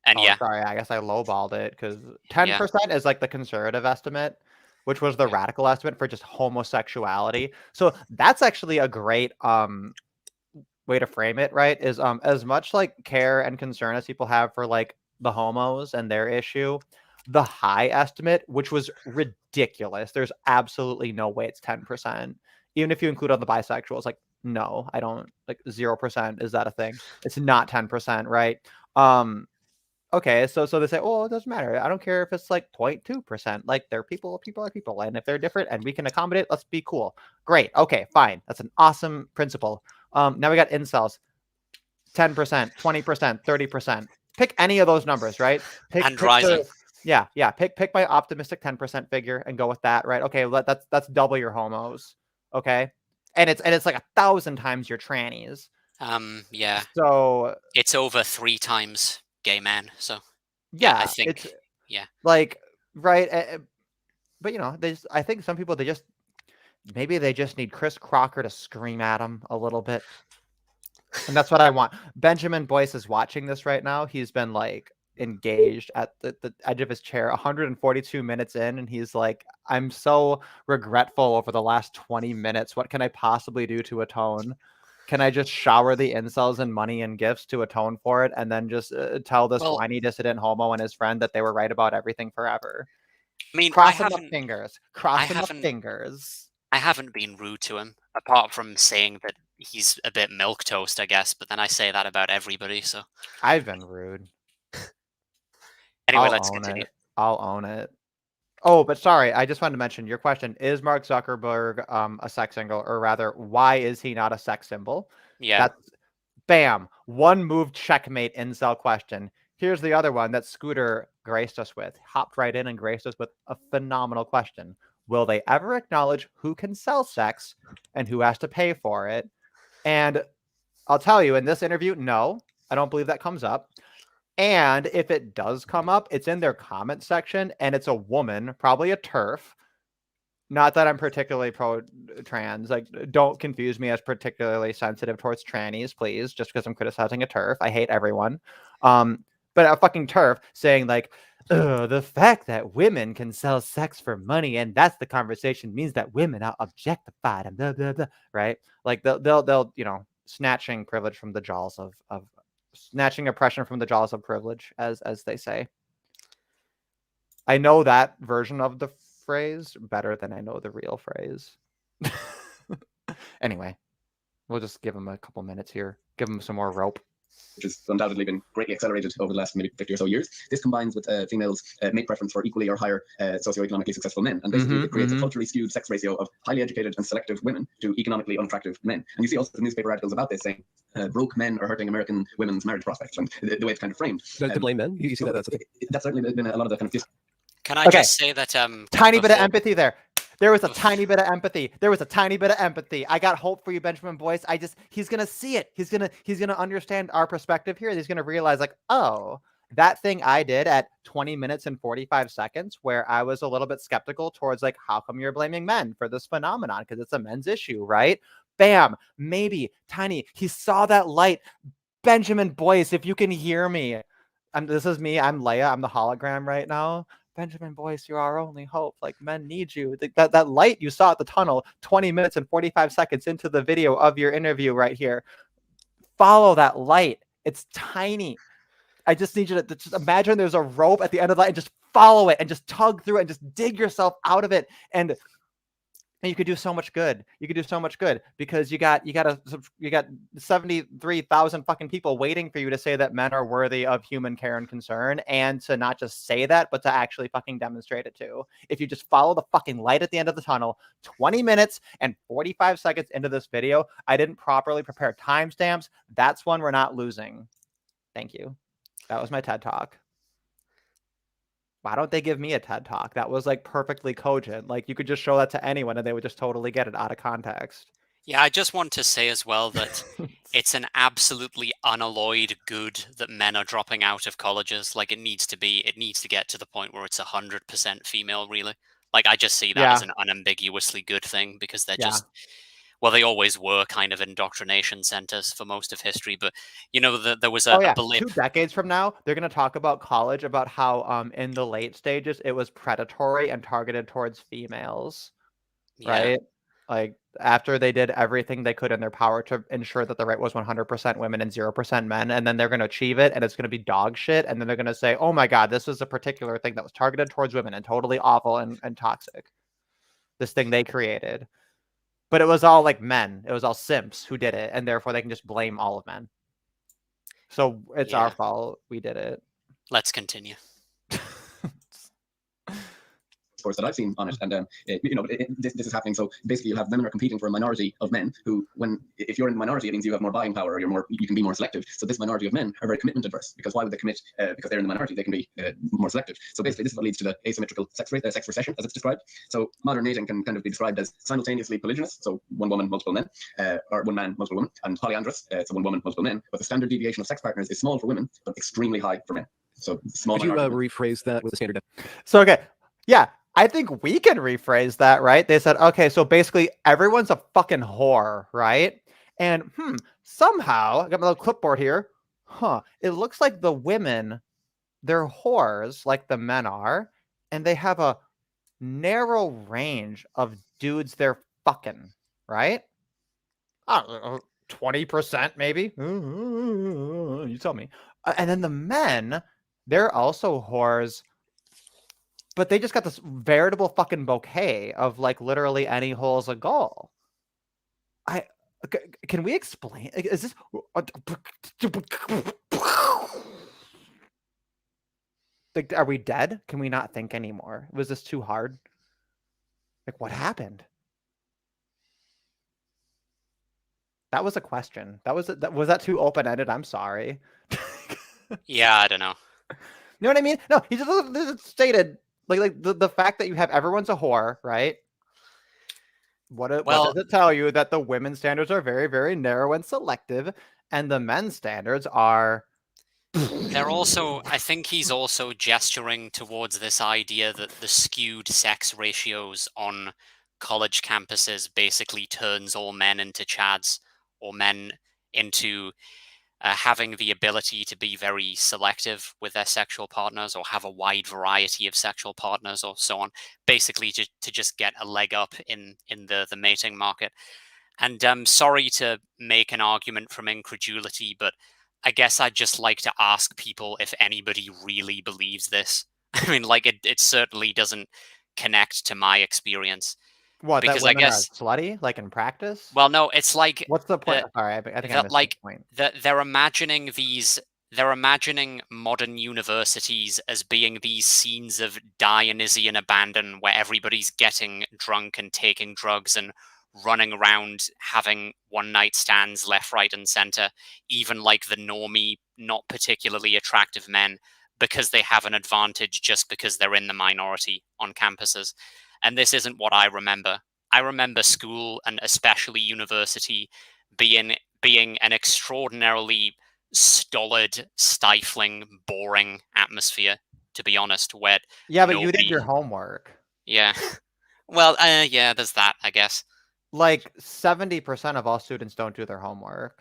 [SPEAKER 1] and
[SPEAKER 2] Oh,
[SPEAKER 1] yeah,
[SPEAKER 2] sorry, I guess I lowballed it, because 10% is like the conservative estimate, which was the
[SPEAKER 1] Yeah.
[SPEAKER 2] radical estimate for just homosexuality. So that's actually a great way to frame it, right? Is as much like care and concern as people have for like the homos and their issue, the high estimate, which was ridiculous. There's absolutely no way it's 10%. Even if you include all the bisexuals, like, no, I don't, like, 0%. Is that a thing? It's not 10%, right? Okay, so they say, oh, it doesn't matter. I don't care if it's like 0.2%. Like, they're people are people, and if they're different and we can accommodate, let's be cool. Great. Okay, fine. That's an awesome principle. Now we got incels. 10%, 20%, 30%. Pick any of those numbers, right?
[SPEAKER 1] and rising.
[SPEAKER 2] Yeah. Pick my optimistic 10% figure and go with that, right? Okay, that's double your homos. Okay, and it's like 1,000 times your trannies.
[SPEAKER 1] Yeah,
[SPEAKER 2] So
[SPEAKER 1] it's over 3 times gay men. So
[SPEAKER 2] yeah,
[SPEAKER 1] I think
[SPEAKER 2] it's
[SPEAKER 1] yeah.
[SPEAKER 2] like, right. But you know, I think some people, maybe they just need Chris Crocker to scream at them a little bit. And that's what I want. Benjamin Boyce is watching this right now. He's been like engaged at the edge of his chair 142 minutes in, and he's like, I'm so regretful over the last 20 minutes. What can I possibly do to atone? Can I just shower the incels in money and gifts to atone for it, and then just tell this whiny dissident homo and his friend that they were right about everything forever?
[SPEAKER 1] I mean,
[SPEAKER 2] Crossing the fingers.
[SPEAKER 1] I haven't been rude to him, apart from saying that he's a bit milquetoast, I guess. But then I say that about everybody. So
[SPEAKER 2] I've been rude.
[SPEAKER 1] anyway, let's continue.
[SPEAKER 2] I'll own it. Oh, but sorry, I just wanted to mention your question. Is Mark Zuckerberg a sex symbol, or rather, why is he not a sex symbol?
[SPEAKER 1] Yeah.
[SPEAKER 2] That's bam. One move checkmate incel question. Here's the other one that Scooter graced us with. Hopped right in and graced us with a phenomenal question. Will they ever acknowledge who can sell sex and who has to pay for it? And I'll tell you, in this interview, no, I don't believe that comes up. And if it does come up, it's in their comment section, and it's a woman, probably a TERF. Not that I'm particularly pro-trans. Like, don't confuse me as particularly sensitive towards trannies, please, just because I'm criticizing a TERF. I hate everyone. But a fucking TERF saying, like, the fact that women can sell sex for money and that's the conversation means that women are objectified and blah, blah, blah, right? Like, they'll snatching privilege from the jaws of snatching oppression from the jaws of privilege, as they say. I know that version of the phrase better than I know the real phrase. Anyway, we'll just give him a couple minutes here. Give him some more rope.
[SPEAKER 5] Which has undoubtedly been greatly accelerated over the last maybe 50 or so years. This combines with females' mate preference for equally or higher socioeconomically successful men, and basically it creates a culturally skewed sex ratio of highly educated and selective women to economically unattractive men. And you see also the newspaper articles about this saying broke men are hurting American women's marriage prospects, and the way it's kind of framed.
[SPEAKER 4] To blame men? You see that?
[SPEAKER 5] That's certainly been a lot of the kind of
[SPEAKER 1] Can I just say that
[SPEAKER 2] tiny bit of empathy there. There was a tiny bit of empathy. There was a tiny bit of empathy. I got hope for you, Benjamin Boyce. He's gonna see it. He's gonna understand our perspective here. He's gonna realize, like, oh, that thing I did at 20 minutes and 45 seconds, where I was a little bit skeptical towards, like, how come you're blaming men for this phenomenon? Because it's a men's issue, right? Bam, maybe tiny. He saw that light. Benjamin Boyce, if you can hear me, this is me. I'm Leia. I'm the hologram right now. Benjamin Boyce, you're our only hope. Like, men need you. That light you saw at the tunnel 20 minutes and 45 seconds into the video of your interview right here. Follow that light. It's tiny. I just need you to just imagine there's a rope at the end of the light and just follow it and just tug through it and just dig yourself out of it. And you could do so much good. You could do so much good because you got 73,000 fucking people waiting for you to say that men are worthy of human care and concern, and to not just say that, but to actually fucking demonstrate it too. If you just follow the fucking light at the end of the tunnel, 20 minutes and 45 seconds into this video, I didn't properly prepare timestamps. That's one we're not losing. Thank you. That was my TED Talk. Why don't they give me a TED Talk? That was, like, perfectly cogent. Like, you could just show that to anyone and they would just totally get it out of context.
[SPEAKER 1] Yeah, I just want to say as well that it's an absolutely unalloyed good that men are dropping out of colleges. Like, it needs to get to the point where it's 100% female, really. Like, I just see that as an unambiguously good thing because they're just, well, they always were kind of indoctrination centers for most of history. But, you know, there was a blip.
[SPEAKER 2] 2 decades from now, they're going to talk about college, about how in the late stages, it was predatory and targeted towards females, right? Like, after they did everything they could in their power to ensure that the rate was 100% women and 0% men, and then they're going to achieve it, and it's going to be dog shit, and then they're going to say, oh my God, this is a particular thing that was targeted towards women and totally awful and toxic. This thing they created. But it was all, like, men. It was all simps who did it, and therefore they can just blame all of men. So it's our fault we did it.
[SPEAKER 1] Let's continue.
[SPEAKER 5] Sports that I've seen on it, and this is happening. So basically, you have women are competing for a minority of men who, if you're in the minority, it means you have more buying power, or you can be more selective. So this minority of men are very commitment adverse because why would they commit? Because they're in the minority, they can be more selective. So basically, this is what leads to the asymmetrical sex recession, as it's described. So modern mating can kind of be described as simultaneously polygynous, so one woman, multiple men, or one man, multiple women, and polyandrous, so one woman, multiple men. But the standard deviation of sex partners is small for women, but extremely high for men. So small.
[SPEAKER 4] Could you rephrase that with a standard?
[SPEAKER 2] So I think we can rephrase that, right? They said, okay, so basically everyone's a fucking whore, right? And somehow, I got my little clipboard here. It looks like the women, they're whores like the men are, and they have a narrow range of dudes they're fucking, right? 20% maybe. You tell me. And then the men, they're also whores, but they just got this veritable fucking bouquet of, like, literally any hole's a goal. Can we explain? Is this? Like, are we dead? Can we not think anymore? Was this too hard? Like, what happened? That was a question. Was that too open-ended? I'm sorry.
[SPEAKER 1] Yeah, I don't know.
[SPEAKER 2] You know what I mean? No, he just stated like the fact that you have everyone's a whore, right? What does it tell you? That the women's standards are very, very narrow and selective, and the men's standards are.
[SPEAKER 1] They're also, I think he's also gesturing towards this idea that the skewed sex ratios on college campuses basically turns all men into chads, or men into having the ability to be very selective with their sexual partners, or have a wide variety of sexual partners, or so on, basically to just get a leg up in the mating market. And I'm sorry to make an argument from incredulity, but I guess I'd just like to ask people if anybody really believes this. I mean, like, it certainly doesn't connect to my experience.
[SPEAKER 2] What,
[SPEAKER 1] because
[SPEAKER 2] that
[SPEAKER 1] I
[SPEAKER 2] women are
[SPEAKER 1] guess,
[SPEAKER 2] slutty, like in practice?
[SPEAKER 1] well, no, it's like
[SPEAKER 2] What's the point? Sorry, I think I
[SPEAKER 1] that,
[SPEAKER 2] missed
[SPEAKER 1] like,
[SPEAKER 2] the point.
[SPEAKER 1] they're imagining modern universities as being these scenes of Dionysian abandon where everybody's getting drunk and taking drugs and running around having one night stands left, right, and center, even like the normie, not particularly attractive men, because they have an advantage just because they're in the minority on campuses. And this isn't what I remember. I remember school, and especially university, being an extraordinarily stolid, stifling, boring atmosphere, to be honest, where
[SPEAKER 2] Yeah, but you did your homework.
[SPEAKER 1] Yeah. Well, yeah, there's that, I guess.
[SPEAKER 2] Like 70% of all students don't do their homework.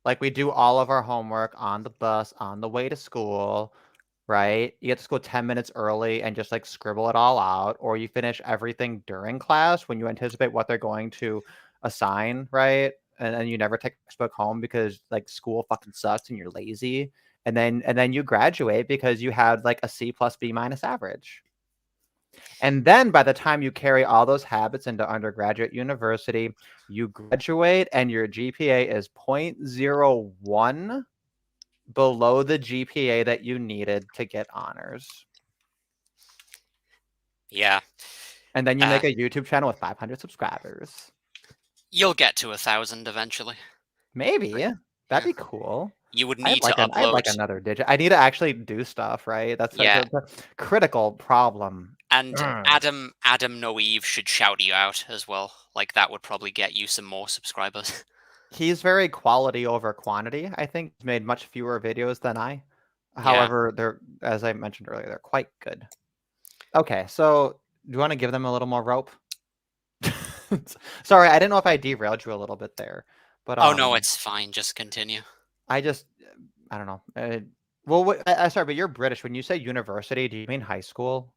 [SPEAKER 2] Like, we do all of our homework on the bus, on the way to school, right? You get to school 10 minutes early and just like scribble it all out, or you finish everything during class when you anticipate what they're going to assign, right? And then you never take a textbook home because like school fucking sucks and you're lazy. And then you graduate because you had like a C plus B minus average. And then by the time you carry all those habits into undergraduate university, you graduate and your GPA is 0.01 below the GPA that you needed to get honors.
[SPEAKER 1] Yeah.
[SPEAKER 2] And then you make a YouTube channel with 500 subscribers.
[SPEAKER 1] You'll get to 1,000 eventually.
[SPEAKER 2] Maybe. That'd be cool.
[SPEAKER 1] You would need to upload.
[SPEAKER 2] I'd like another digit. I need to actually do stuff, right? That's a critical problem.
[SPEAKER 1] And Adam Noeve should shout you out as well. Like, that would probably get you some more subscribers.
[SPEAKER 2] He's very quality over quantity. I think he's made much fewer videos than I. However, they're, as I mentioned earlier, they're quite good. Okay, so do you want to give them a little more rope? Sorry, I didn't know if I derailed you a little bit there. But
[SPEAKER 1] oh no, it's fine. Just continue.
[SPEAKER 2] I don't know. Well, sorry, but you're British. When you say university, do you mean high school?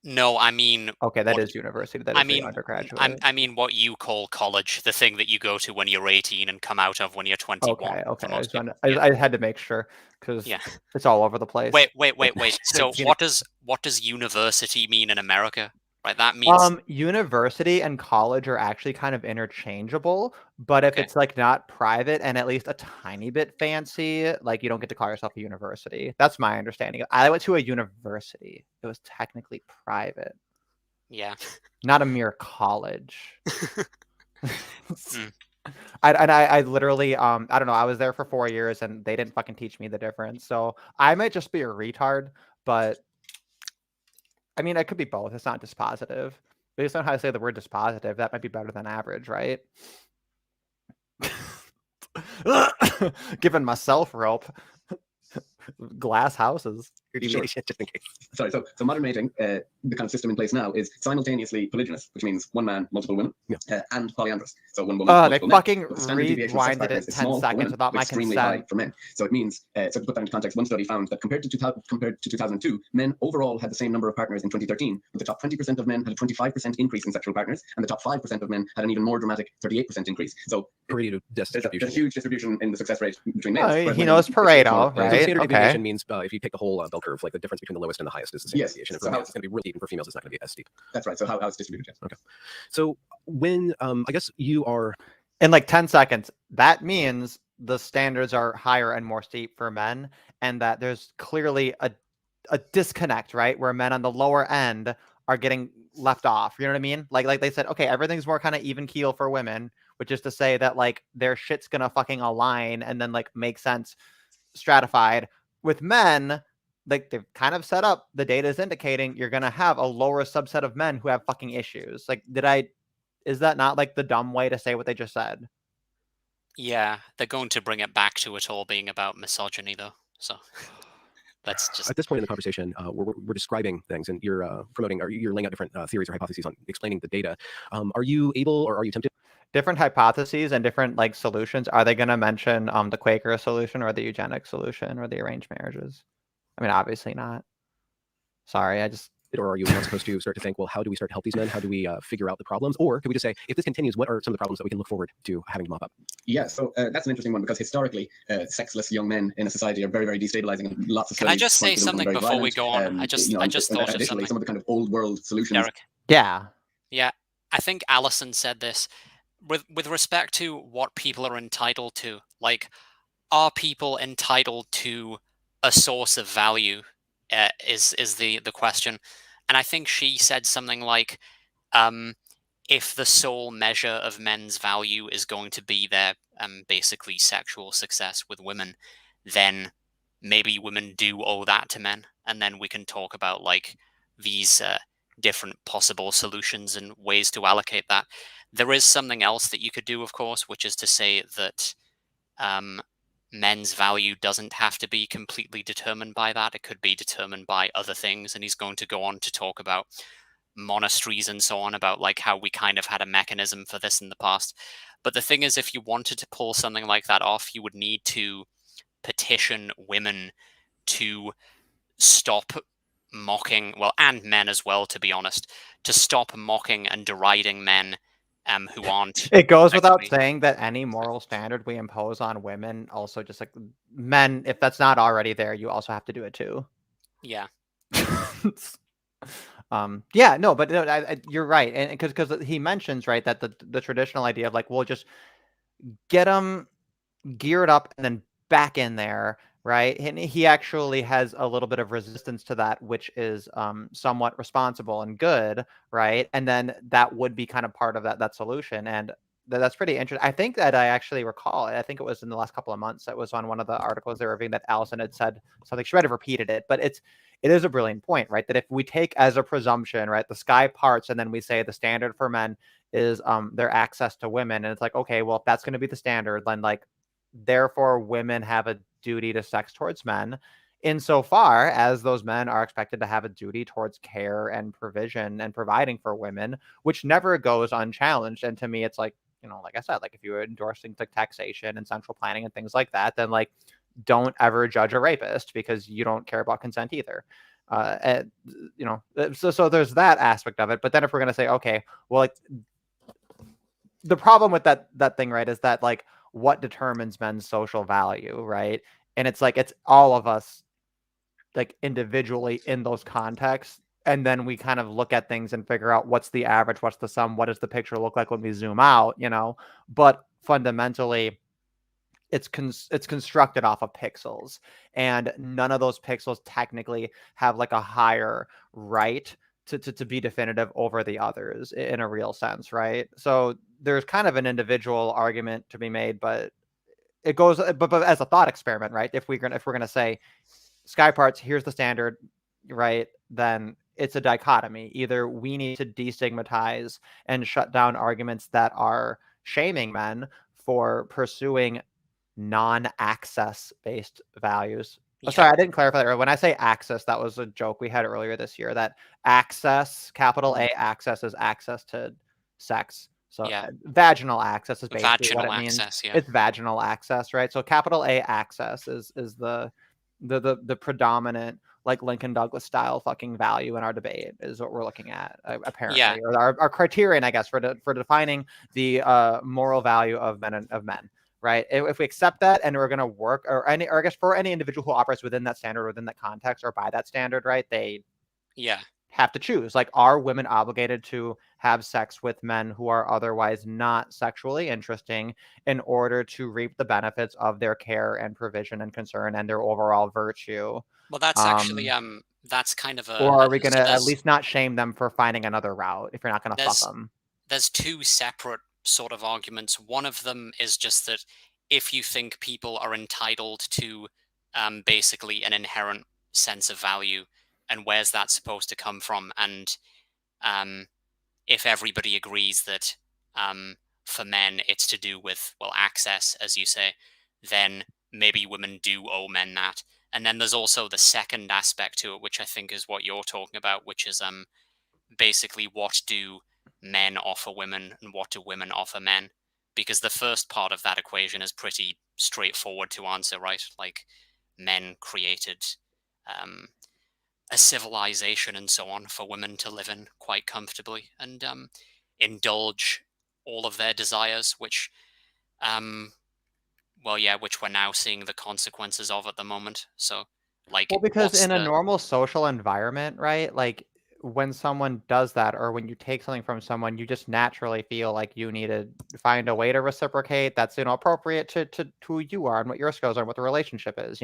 [SPEAKER 1] No, I mean...
[SPEAKER 2] Okay, that is university. That is undergraduate.
[SPEAKER 1] I mean what you call college, the thing that you go to when you're 18 and come out of when you're 21.
[SPEAKER 2] Okay. I had to make sure, because it's all over the place.
[SPEAKER 1] Wait. So what does university mean in America? Right, that means...
[SPEAKER 2] university and college are actually kind of interchangeable, but if it's like not private and at least a tiny bit fancy, like you don't get to call yourself a university. That's my understanding. I went to a university. It was technically private.
[SPEAKER 1] Yeah.
[SPEAKER 2] Not a mere college. I literally, I don't know, I was there for 4 years and they didn't fucking teach me the difference. So I might just be a retard, but I mean, it could be both. It's not dispositive. Based on how I say the word dispositive, that might be better than average, right? Giving myself rope. Glass houses.
[SPEAKER 5] Sure. Sorry, so modern mating, the kind of system in place now is simultaneously polygynous, which means one man, multiple women, and polyandrous. So one woman,
[SPEAKER 2] they fucking rewinded it 10 seconds without my
[SPEAKER 5] extremely
[SPEAKER 2] consent.
[SPEAKER 5] high for men. So it means, so to put that into context, one study found that compared to 2002, men overall had the same number of partners in 2013, but the top 20% of men had a 25% increase in sexual partners, and the top 5% of men had an even more dramatic 38% increase. So
[SPEAKER 4] Pareto
[SPEAKER 5] there's a huge distribution in the success rate between males.
[SPEAKER 2] He knows Pareto, right?
[SPEAKER 4] So standard deviation means if you take the whole bell curve, like the difference between the lowest and the highest is the same deviation.
[SPEAKER 5] So
[SPEAKER 4] it's going to be really even for females, it's not going to be as steep.
[SPEAKER 5] That's right. So how it's distributed. Yes.
[SPEAKER 4] Okay. So when I guess you are
[SPEAKER 2] in like 10 seconds, that means the standards are higher and more steep for men, and that there's clearly a disconnect, right? Where men on the lower end are getting left off. You know what I mean? Like they said, okay, everything's more kind of even keel for women, which is to say that like their shit's gonna fucking align and then like make sense stratified, with men, like they've kind of set up, the data is indicating you're gonna have a lower subset of men who have fucking issues. Like, is that not like the dumb way to say what they just said?
[SPEAKER 1] Yeah, they're going to bring it back to it all being about misogyny, though. So that's just
[SPEAKER 4] At this point in the conversation, we're describing things, and you're promoting, or you're laying out different theories or hypotheses on explaining the data. Are you able, or are you tempted?
[SPEAKER 2] Different hypotheses and different like solutions. Are they going to mention the Quaker solution or the eugenic solution or the arranged marriages? I mean, obviously not. Sorry,
[SPEAKER 4] Or are you not supposed to start to think, well, how do we start to help these men? How do we figure out the problems? Or could we just say, if this continues, what are some of the problems that we can look forward to having to mop up?
[SPEAKER 5] Yeah, so that's an interesting one, because historically, sexless young men in a society are very, very destabilizing, and lots of
[SPEAKER 1] Can I
[SPEAKER 5] studies
[SPEAKER 1] just say
[SPEAKER 5] point to them
[SPEAKER 1] something
[SPEAKER 5] being very
[SPEAKER 1] before we
[SPEAKER 5] violent.
[SPEAKER 1] go on? I just thought of
[SPEAKER 5] additionally,
[SPEAKER 1] something.
[SPEAKER 5] some of the kind of old world solutions.
[SPEAKER 1] Derek.
[SPEAKER 2] Yeah.
[SPEAKER 1] Yeah, I think Allison said this with respect to what people are entitled to. Like, are people entitled to a source of value? Is the question, and I think she said something like, if the sole measure of men's value is going to be their basically sexual success with women, then maybe women do owe that to men, and then we can talk about like these different possible solutions and ways to allocate that. There is something else that you could do, of course, which is to say that men's value doesn't have to be completely determined by that. It could be determined by other things, and he's going to go on to talk about monasteries and so on, about like how we kind of had a mechanism for this in the past. But the thing is, if you wanted to pull something like that off, you would need to petition women to stop mocking, well, and men as well, to be honest, to stop mocking and deriding men who aren't.
[SPEAKER 2] It goes without
[SPEAKER 1] actually-
[SPEAKER 2] saying that any moral standard we impose on women, also just like men, if that's not already there, you also have to do it too.
[SPEAKER 1] Yeah.
[SPEAKER 2] Yeah, no, but you're right, and because he mentions, right, that the traditional idea of like, we'll just get them geared up and then back in there, right? And he actually has a little bit of resistance to that, which is somewhat responsible and good, right? And then that would be kind of part of that solution, and that's pretty interesting. I think that I actually recall, I think it was in the last couple of months, that was on one of the articles they were reviewing, that Allison had said something. She might have repeated it, but it is a brilliant point, right? That if we take as a presumption, right, the sky parts, and then we say the standard for men is their access to women, and it's like, okay, well, if that's going to be the standard, then like, therefore women have a duty to sex towards men, insofar as those men are expected to have a duty towards care and provision and providing for women, which never goes unchallenged. And to me, it's like, like I said, like if you were endorsing like taxation and central planning and things like that, then like, don't ever judge a rapist because you don't care about consent either. And, so there's that aspect of it. But then if we're going to say, okay, well, like, the problem with that thing, right, is that like, what determines men's social value, right? And it's like, it's all of us like individually in those contexts, and then we kind of look at things and figure out what's the average, what's the sum, what does the picture look like when we zoom out, but fundamentally it's constructed off of pixels, and none of those pixels technically have like a higher right to be definitive over the others in a real sense, right? So there's kind of an individual argument to be made, but it goes, but as a thought experiment, right? If we're gonna say sky parts, here's the standard, right? Then it's a dichotomy. Either we need to destigmatize and shut down arguments that are shaming men for pursuing non-access based values.
[SPEAKER 1] Yeah.
[SPEAKER 2] Sorry, I didn't clarify that earlier. When I say access, that was a joke we had earlier this year, that access, capital A access, is access to sex. So
[SPEAKER 1] Yeah.
[SPEAKER 2] vaginal access is basically
[SPEAKER 1] Vaginal
[SPEAKER 2] what it means.
[SPEAKER 1] access, yeah.
[SPEAKER 2] It's vaginal access, right? So capital A access is the predominant like Lincoln Douglas style fucking value in our debate, is what we're looking at, apparently,
[SPEAKER 1] Yeah.
[SPEAKER 2] or our criterion, I guess, for defining the moral value of men. Right. If we accept that and we're going to work, or I guess for any individual who operates within that standard, within that context, or by that standard, right, they have to choose. Like, are women obligated to have sex with men who are otherwise not sexually interesting in order to reap the benefits of their care and provision and concern and their overall virtue?
[SPEAKER 1] Well, that's actually that's kind of a.
[SPEAKER 2] Or are we going to
[SPEAKER 1] so
[SPEAKER 2] at least not shame them for finding another route if you're not going to fuck them?
[SPEAKER 1] There's two separate sort of arguments. One of them is just that if you think people are entitled to basically an inherent sense of value, and where's that supposed to come from? And if everybody agrees that for men it's to do with, well, access, as you say, then maybe women do owe men that. And then there's also the second aspect to it, which I think is what you're talking about, which is basically what do men offer women and what do women offer men? Because the first part of that equation is pretty straightforward to answer, right? Like, men created a civilization and so on for women to live in quite comfortably and indulge all of their desires, which which we're now seeing the consequences of at the moment. So, like,
[SPEAKER 2] Well, because
[SPEAKER 1] what's
[SPEAKER 2] in a
[SPEAKER 1] the
[SPEAKER 2] normal social environment, right? Like when someone does that or when you take something from someone, you just naturally feel like you need to find a way to reciprocate that's, appropriate to who you are and what your skills are and what the relationship is,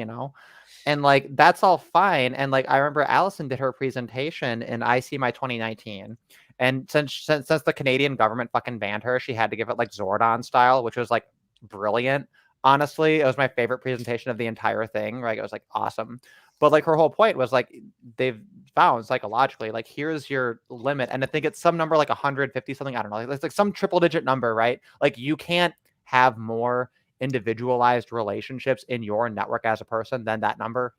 [SPEAKER 2] And like that's all fine. And like I remember Allison did her presentation in I See My 2019. And since the Canadian government fucking banned her, she had to give it like Zordon style, which was like brilliant. Honestly, it was my favorite presentation of the entire thing. Right. It was like awesome. But like her whole point was like they've found psychologically, like here's your limit. And I think it's some number like 150 something. I don't know. It's like some triple digit number, right? Like you can't have more individualized relationships in your network as a person than that number,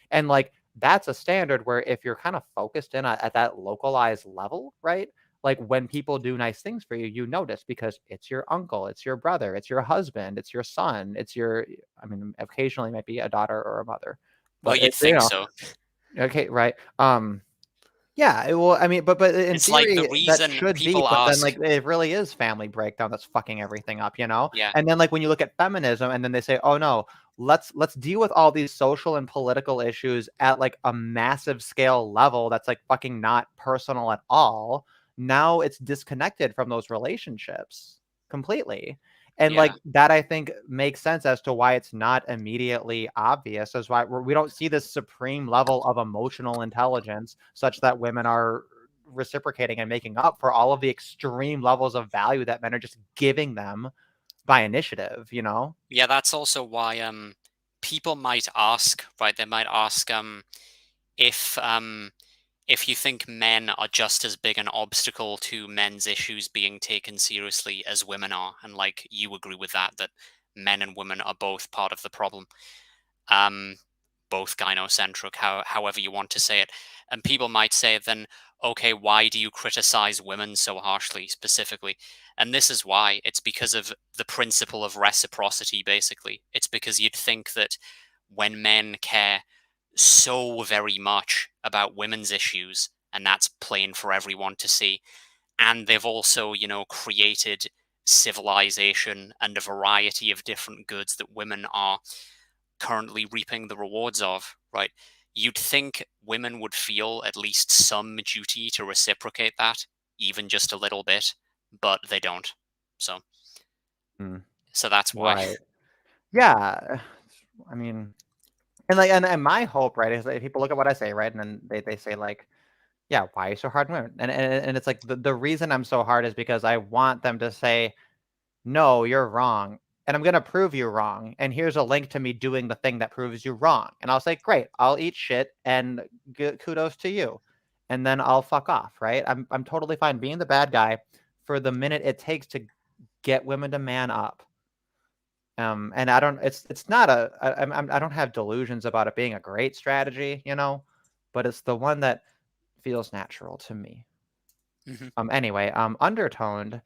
[SPEAKER 2] And like that's a standard where if you're kind of focused in at that localized level, right? Like when people do nice things for you, you notice because it's your uncle, it's your brother, it's your husband, it's your son, I mean, occasionally it might be a daughter or a mother,
[SPEAKER 1] well,
[SPEAKER 2] but
[SPEAKER 1] you'd think so.
[SPEAKER 2] okay, right. Yeah, well, I mean, but in
[SPEAKER 1] It's like the
[SPEAKER 2] theory that
[SPEAKER 1] reason
[SPEAKER 2] should be,
[SPEAKER 1] people
[SPEAKER 2] but then
[SPEAKER 1] ask,
[SPEAKER 2] like it really is family breakdown that's fucking everything up,
[SPEAKER 1] yeah,
[SPEAKER 2] And then like when you look at feminism and then they say, "Oh no, let's deal with all these social and political issues at like a massive scale level that's like fucking not personal at all." Now it's disconnected from those relationships completely. And
[SPEAKER 1] yeah.
[SPEAKER 2] like that, I think makes sense as to why it's not immediately obvious, as why we don't see this supreme level of emotional intelligence such that women are reciprocating and making up for all of the extreme levels of value that men are just giving them by initiative,
[SPEAKER 1] Yeah, that's also why people might ask, right? They might ask if if you think men are just as big an obstacle to men's issues being taken seriously as women are, and like you agree with that men and women are both part of the problem, both gynocentric, however you want to say it. And people might say then, okay, why do you criticize women so harshly specifically? And this is why. It's because of the principle of reciprocity, basically. It's because you'd think that when men care so very much about women's issues, and that's plain for everyone to see, and they've also, created civilization and a variety of different goods that women are currently reaping the rewards of, right? You'd think women would feel at least some duty to reciprocate that, even just a little bit, but they don't. So,
[SPEAKER 2] Hmm.
[SPEAKER 1] so that's why.
[SPEAKER 2] Right. Yeah. I mean, and like, and my hope, right, is that if people look at what I say, right, and then they say like, yeah, why are you so hard on women? And it's like the reason I'm so hard is because I want them to say, no, you're wrong. And I'm going to prove you wrong. And here's a link to me doing the thing that proves you wrong. And I'll say, great, I'll eat shit and kudos to you. And then I'll fuck off, right? I'm totally fine being the bad guy for the minute it takes to get women to man up. And I don't, it's not I don't have delusions about it being a great strategy, but it's the one that feels natural to me. Anyway, Undertoned,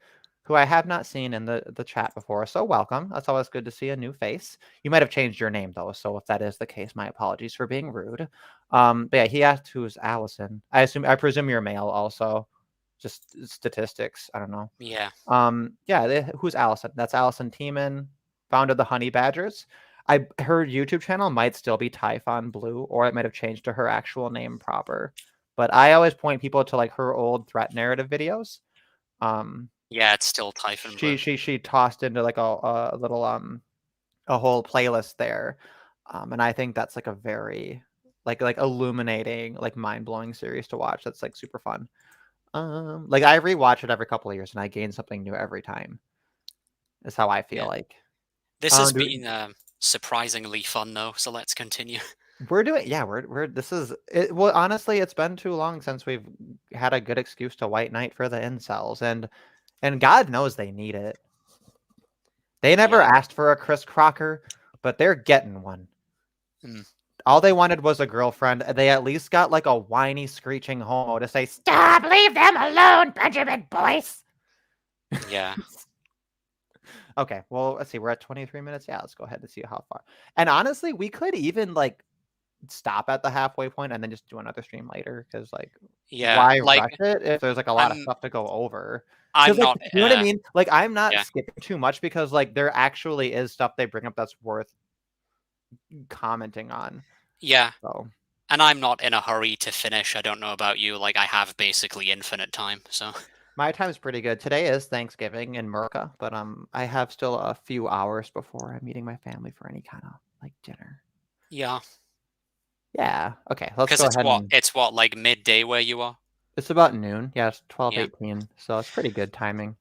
[SPEAKER 2] who I have not seen in the chat before, so welcome. That's always good to see a new face. You might have changed your name though, so if that is the case, my apologies for being rude. But yeah, he asked who's Allison. I presume you're male also. Just statistics. I don't know.
[SPEAKER 1] Yeah.
[SPEAKER 2] Who's Allison? That's Allison Tiemann, founded the Honey Badgers. Her YouTube channel might still be Typhon Blue, or it might have changed to her actual name proper. But I always point people to like her old threat narrative videos.
[SPEAKER 1] Yeah, it's still Typhon Blue.
[SPEAKER 2] She tossed into like a little a whole playlist there. And I think that's like a very like illuminating, like mind-blowing series to watch. That's like super fun. Like I rewatch it every couple of years and I gain something new every time. Is how I feel
[SPEAKER 1] Yeah.
[SPEAKER 2] like.
[SPEAKER 1] This has been surprisingly fun though, so let's continue.
[SPEAKER 2] We're doing, yeah, this is, well, honestly, it's been too long since we've had a good excuse to white knight for the incels, and God knows they need it. They never
[SPEAKER 1] Yeah.
[SPEAKER 2] asked for a Chris Crocker, but they're getting one.
[SPEAKER 1] Mm.
[SPEAKER 2] All they wanted was a girlfriend. They at least got like a whiny, screeching homo to say, "Stop, leave them alone, Benjamin Boyce."
[SPEAKER 1] Yeah.
[SPEAKER 2] Okay, well, let's see. We're at 23 minutes. Yeah, let's go ahead and see how far. And honestly, we could even like stop at the halfway point and then just do another stream later, because like,
[SPEAKER 1] Yeah.
[SPEAKER 2] why
[SPEAKER 1] Like,
[SPEAKER 2] rush it if there's like a lot of
[SPEAKER 1] I'm
[SPEAKER 2] stuff to go over?
[SPEAKER 1] I'm
[SPEAKER 2] Because like,
[SPEAKER 1] not.
[SPEAKER 2] you know what I mean? Like, I'm not
[SPEAKER 1] Yeah.
[SPEAKER 2] skipping too much because like there actually is stuff they bring up that's worth commenting on.
[SPEAKER 1] Yeah.
[SPEAKER 2] So
[SPEAKER 1] And I'm not in a hurry to finish. I don't know about you. Like, I have basically infinite time, so.
[SPEAKER 2] my time's pretty good. Today is Thanksgiving in Merca, but I have still a few hours before I'm meeting my family for any kind of like dinner.
[SPEAKER 1] Yeah.
[SPEAKER 2] Yeah. Okay. Let's
[SPEAKER 1] Because
[SPEAKER 2] go ahead and
[SPEAKER 1] it's what, like midday where you are?
[SPEAKER 2] it's about noon. Yeah, it's
[SPEAKER 1] Yeah.
[SPEAKER 2] 12:18, so it's pretty good timing.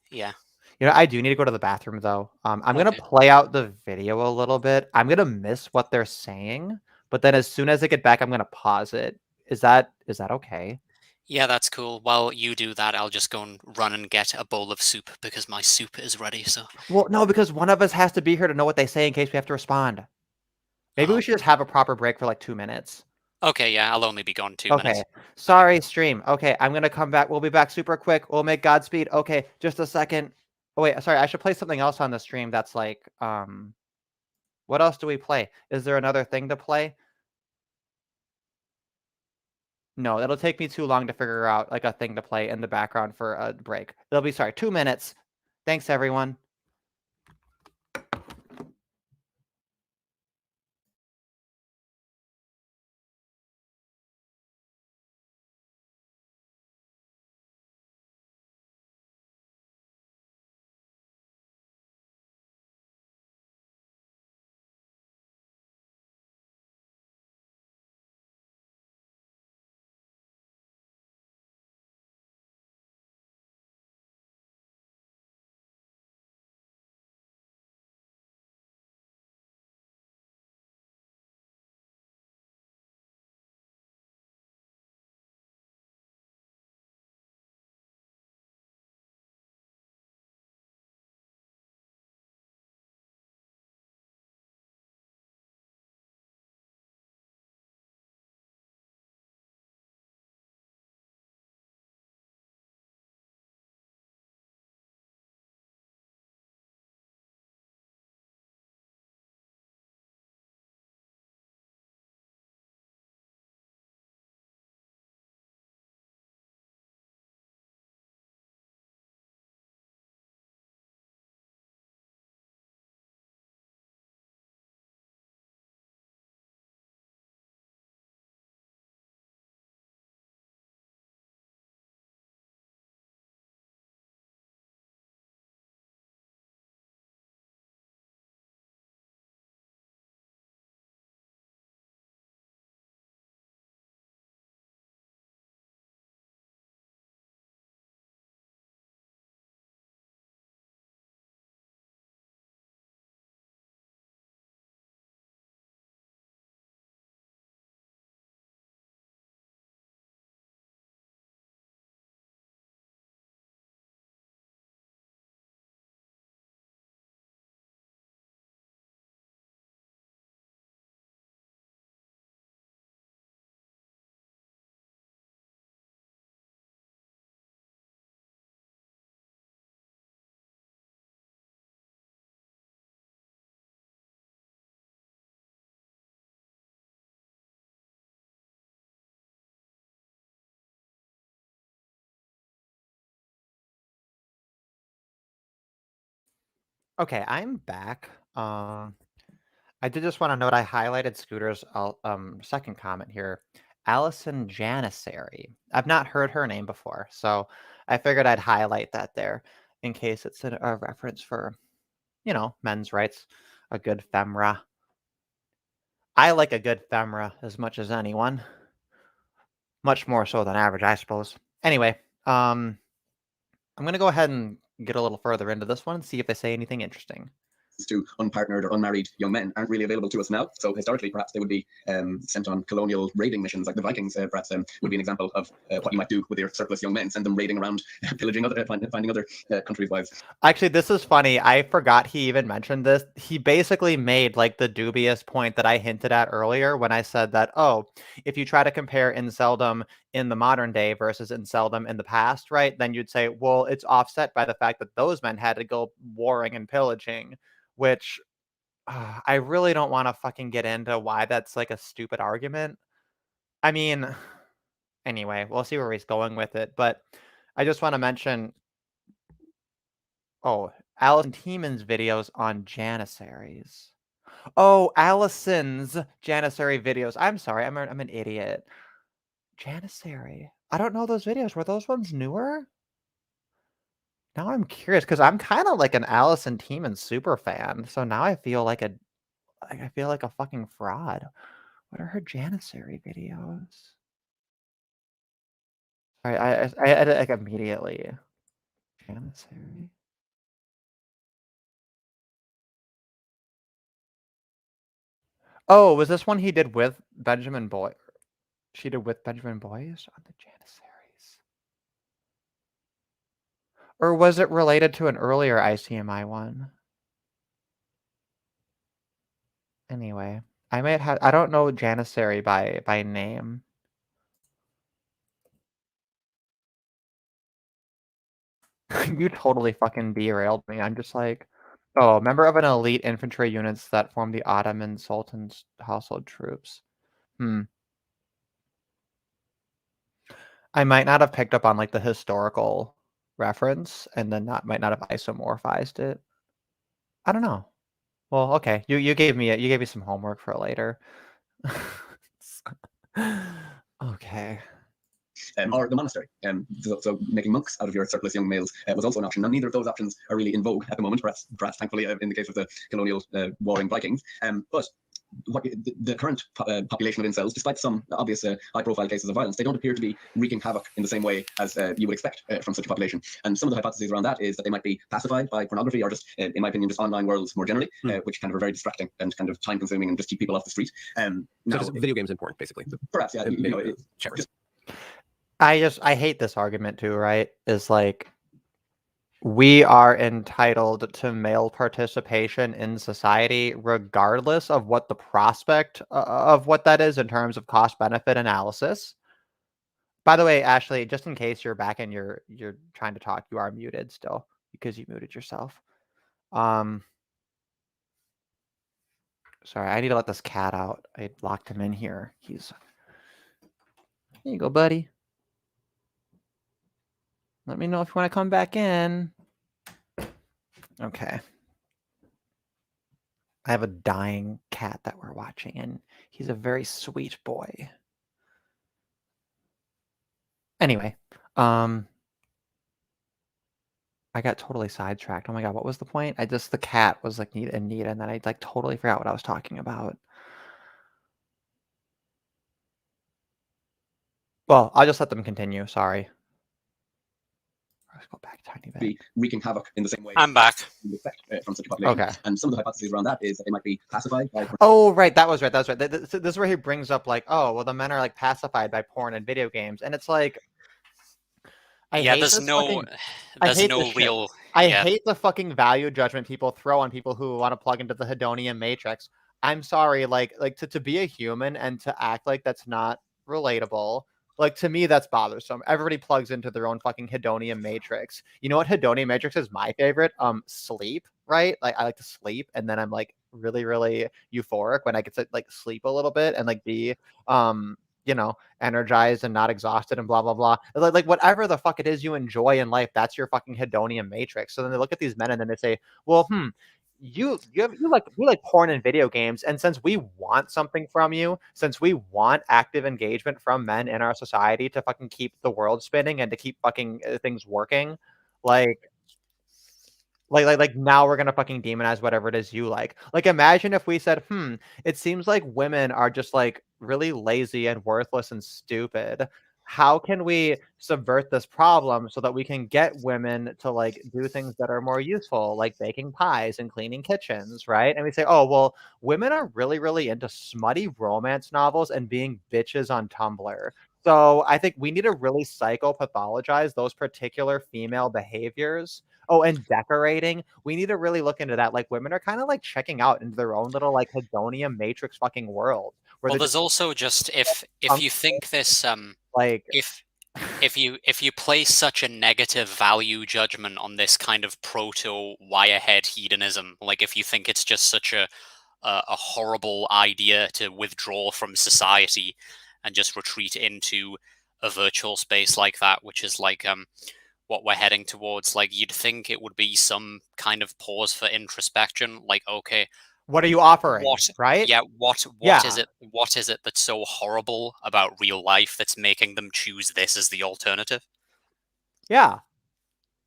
[SPEAKER 1] Yeah.
[SPEAKER 2] You know, I do need to go to the bathroom though. I'm gonna
[SPEAKER 1] Okay.
[SPEAKER 2] play out the video a little bit. I'm gonna miss what they're saying, but then as soon as I get back, I'm gonna pause it. Is that okay?
[SPEAKER 1] Yeah, that's cool. While you do that, I'll just go and run and get a bowl of soup because my soup is ready, so.
[SPEAKER 2] Well, no, because one of us has to be here to know what they say in case we have to respond. Maybe
[SPEAKER 1] Oh.
[SPEAKER 2] we should just have a proper break for like 2 minutes.
[SPEAKER 1] Okay, yeah, I'll only be gone 2
[SPEAKER 2] Okay.
[SPEAKER 1] minutes.
[SPEAKER 2] Sorry, stream. Okay, I'm gonna come back. We'll be back super quick. We'll make Godspeed. Okay, just a second. Oh wait, sorry, I should play something else on the stream that's like, what else do we play? Is there another thing to play? No, it'll take me too long to figure out like a thing to play in the background for a break. It'll be, sorry, 2 minutes. Thanks, everyone. Okay, I'm back. I did just want to note I highlighted Scooter's second comment here. Allison Janissary. I've not heard her name before, so I figured I'd highlight that there in case it's a reference for, you know, men's rights, a good femra. I like a good femra as much as anyone. Much more so than average, I suppose. Anyway, I'm going to go ahead and get a little further into this one and see if they say anything interesting.
[SPEAKER 5] to unpartnered or unmarried young men aren't really available to us now. So historically, perhaps they would be sent on colonial raiding missions, like the Vikings. Perhaps would be an example of what you might do with your surplus young men: send them raiding around, pillaging other, finding other countries' wives.
[SPEAKER 2] Actually, this is funny. I forgot he even mentioned this. He basically made like the dubious point that I hinted at earlier when I said that, oh, if you try to compare inceldom in the modern day versus inceldom in the past, right, then you'd say, well, it's offset by the fact that those men had to go warring and pillaging, which I really don't want to fucking get into why that's like a stupid argument. I mean, anyway, we'll see where he's going with it. But I just want to mention, oh, Alison Tieman's videos on Janissaries. Oh, Allison's Janissary videos. I'm sorry, I'm an idiot. Janissary. I don't know those videos. Were those ones newer? Now I'm curious because I'm kind of like an Alison Tieman super fan. So now I feel like a fucking fraud. What are her Janissary videos? All right, I edit like immediately. Janissary. Oh, was this one he did with Benjamin Boyce? She did with Benjamin Boyce on the Janissaries? Or was it related to an earlier ICMI one? Anyway, I might have. I don't know Janissary by name. You totally fucking derailed me. I'm just like, oh, member of an elite infantry units that formed the Ottoman Sultan's household troops. I might not have picked up on like the historical reference, and then might not have isomorphized it. I don't know. Well, okay. You gave me some homework for later. Okay.
[SPEAKER 5] Or the monastery. So making monks out of your surplus young males was also an option. Now, neither of those options are really in vogue at the moment, perhaps thankfully, in the case of the colonial warring Vikings. But what the current population of incels, despite some obvious high-profile cases of violence, they don't appear to be wreaking havoc in the same way as you would expect from such a population. And some of the hypotheses around that is that they might be pacified by pornography, or just, in my opinion, just online worlds more generally, which kind of are very distracting and kind of time-consuming and just keep people off the street.
[SPEAKER 4] So just video games and porn, basically.
[SPEAKER 5] Perhaps, yeah.
[SPEAKER 2] I hate this argument too, right? Is like, we are entitled to male participation in society regardless of what the prospect of what that is in terms of cost benefit analysis. By the way, Ashley, just in case you're back and you're trying to talk, you are muted still because you muted yourself. Sorry, I need to let this cat out. I locked him in here. Here you go, buddy. Let me know if you want to come back in. Okay. I have a dying cat that we're watching, and he's a very sweet boy. Anyway, I got totally sidetracked. Oh my god, what was the point? The cat was like Nita, and then I like totally forgot what I was talking about. Well, I'll just let them continue. Sorry. Let's go back a tiny bit.
[SPEAKER 5] Be wreaking havoc in the same way.
[SPEAKER 1] I'm back.
[SPEAKER 5] From such a population.
[SPEAKER 2] Okay.
[SPEAKER 5] And some of the hypotheses around that is that they might be pacified by.
[SPEAKER 2] Oh, right. That was right. This is where he brings up like, oh, well, the men are like pacified by porn and video games, and it's like, I hate the fucking value judgment people throw on people who want to plug into the hedonium matrix. I'm sorry, like to be a human and to act like that's not relatable. Like, to me, that's bothersome. Everybody plugs into their own fucking hedonium matrix. You know what hedonium matrix is my favorite? Sleep, right? Like, I like to sleep, and then I'm like really, really euphoric when I get to like sleep a little bit and like be energized and not exhausted and blah blah blah. Like whatever the fuck it is you enjoy in life, that's your fucking hedonium matrix. So then they look at these men and then they say, well, you like porn and video games, and since we want something from you, since we want active engagement from men in our society to fucking keep the world spinning and to keep fucking things working, like now we're gonna fucking demonize whatever it is you like. Like, imagine if we said, it seems like women are just like really lazy and worthless and stupid. how can we subvert this problem so that we can get women to like do things that are more useful, like baking pies and cleaning kitchens, right? And we say, oh, well, women are really, really into smutty romance novels and being bitches on Tumblr. So I think we need to really psychopathologize those particular female behaviors. Oh, and decorating. We need to really look into that. Like women are kind of like checking out into their own little like hedonium matrix fucking world. Where
[SPEAKER 1] Well,
[SPEAKER 2] they're
[SPEAKER 1] there's
[SPEAKER 2] just
[SPEAKER 1] also just if you think this
[SPEAKER 2] like
[SPEAKER 1] if you place such a negative value judgment on this kind of proto wirehead hedonism, like if you think it's just such a horrible idea to withdraw from society and just retreat into a virtual space like that, which is like what we're heading towards, like you'd think it would be some kind of pause for introspection, like, okay,
[SPEAKER 2] what are you offering?
[SPEAKER 1] what
[SPEAKER 2] Right?
[SPEAKER 1] yeah, what
[SPEAKER 2] Yeah.
[SPEAKER 1] is it that's so horrible about real life that's making them choose this as the alternative?
[SPEAKER 2] Yeah.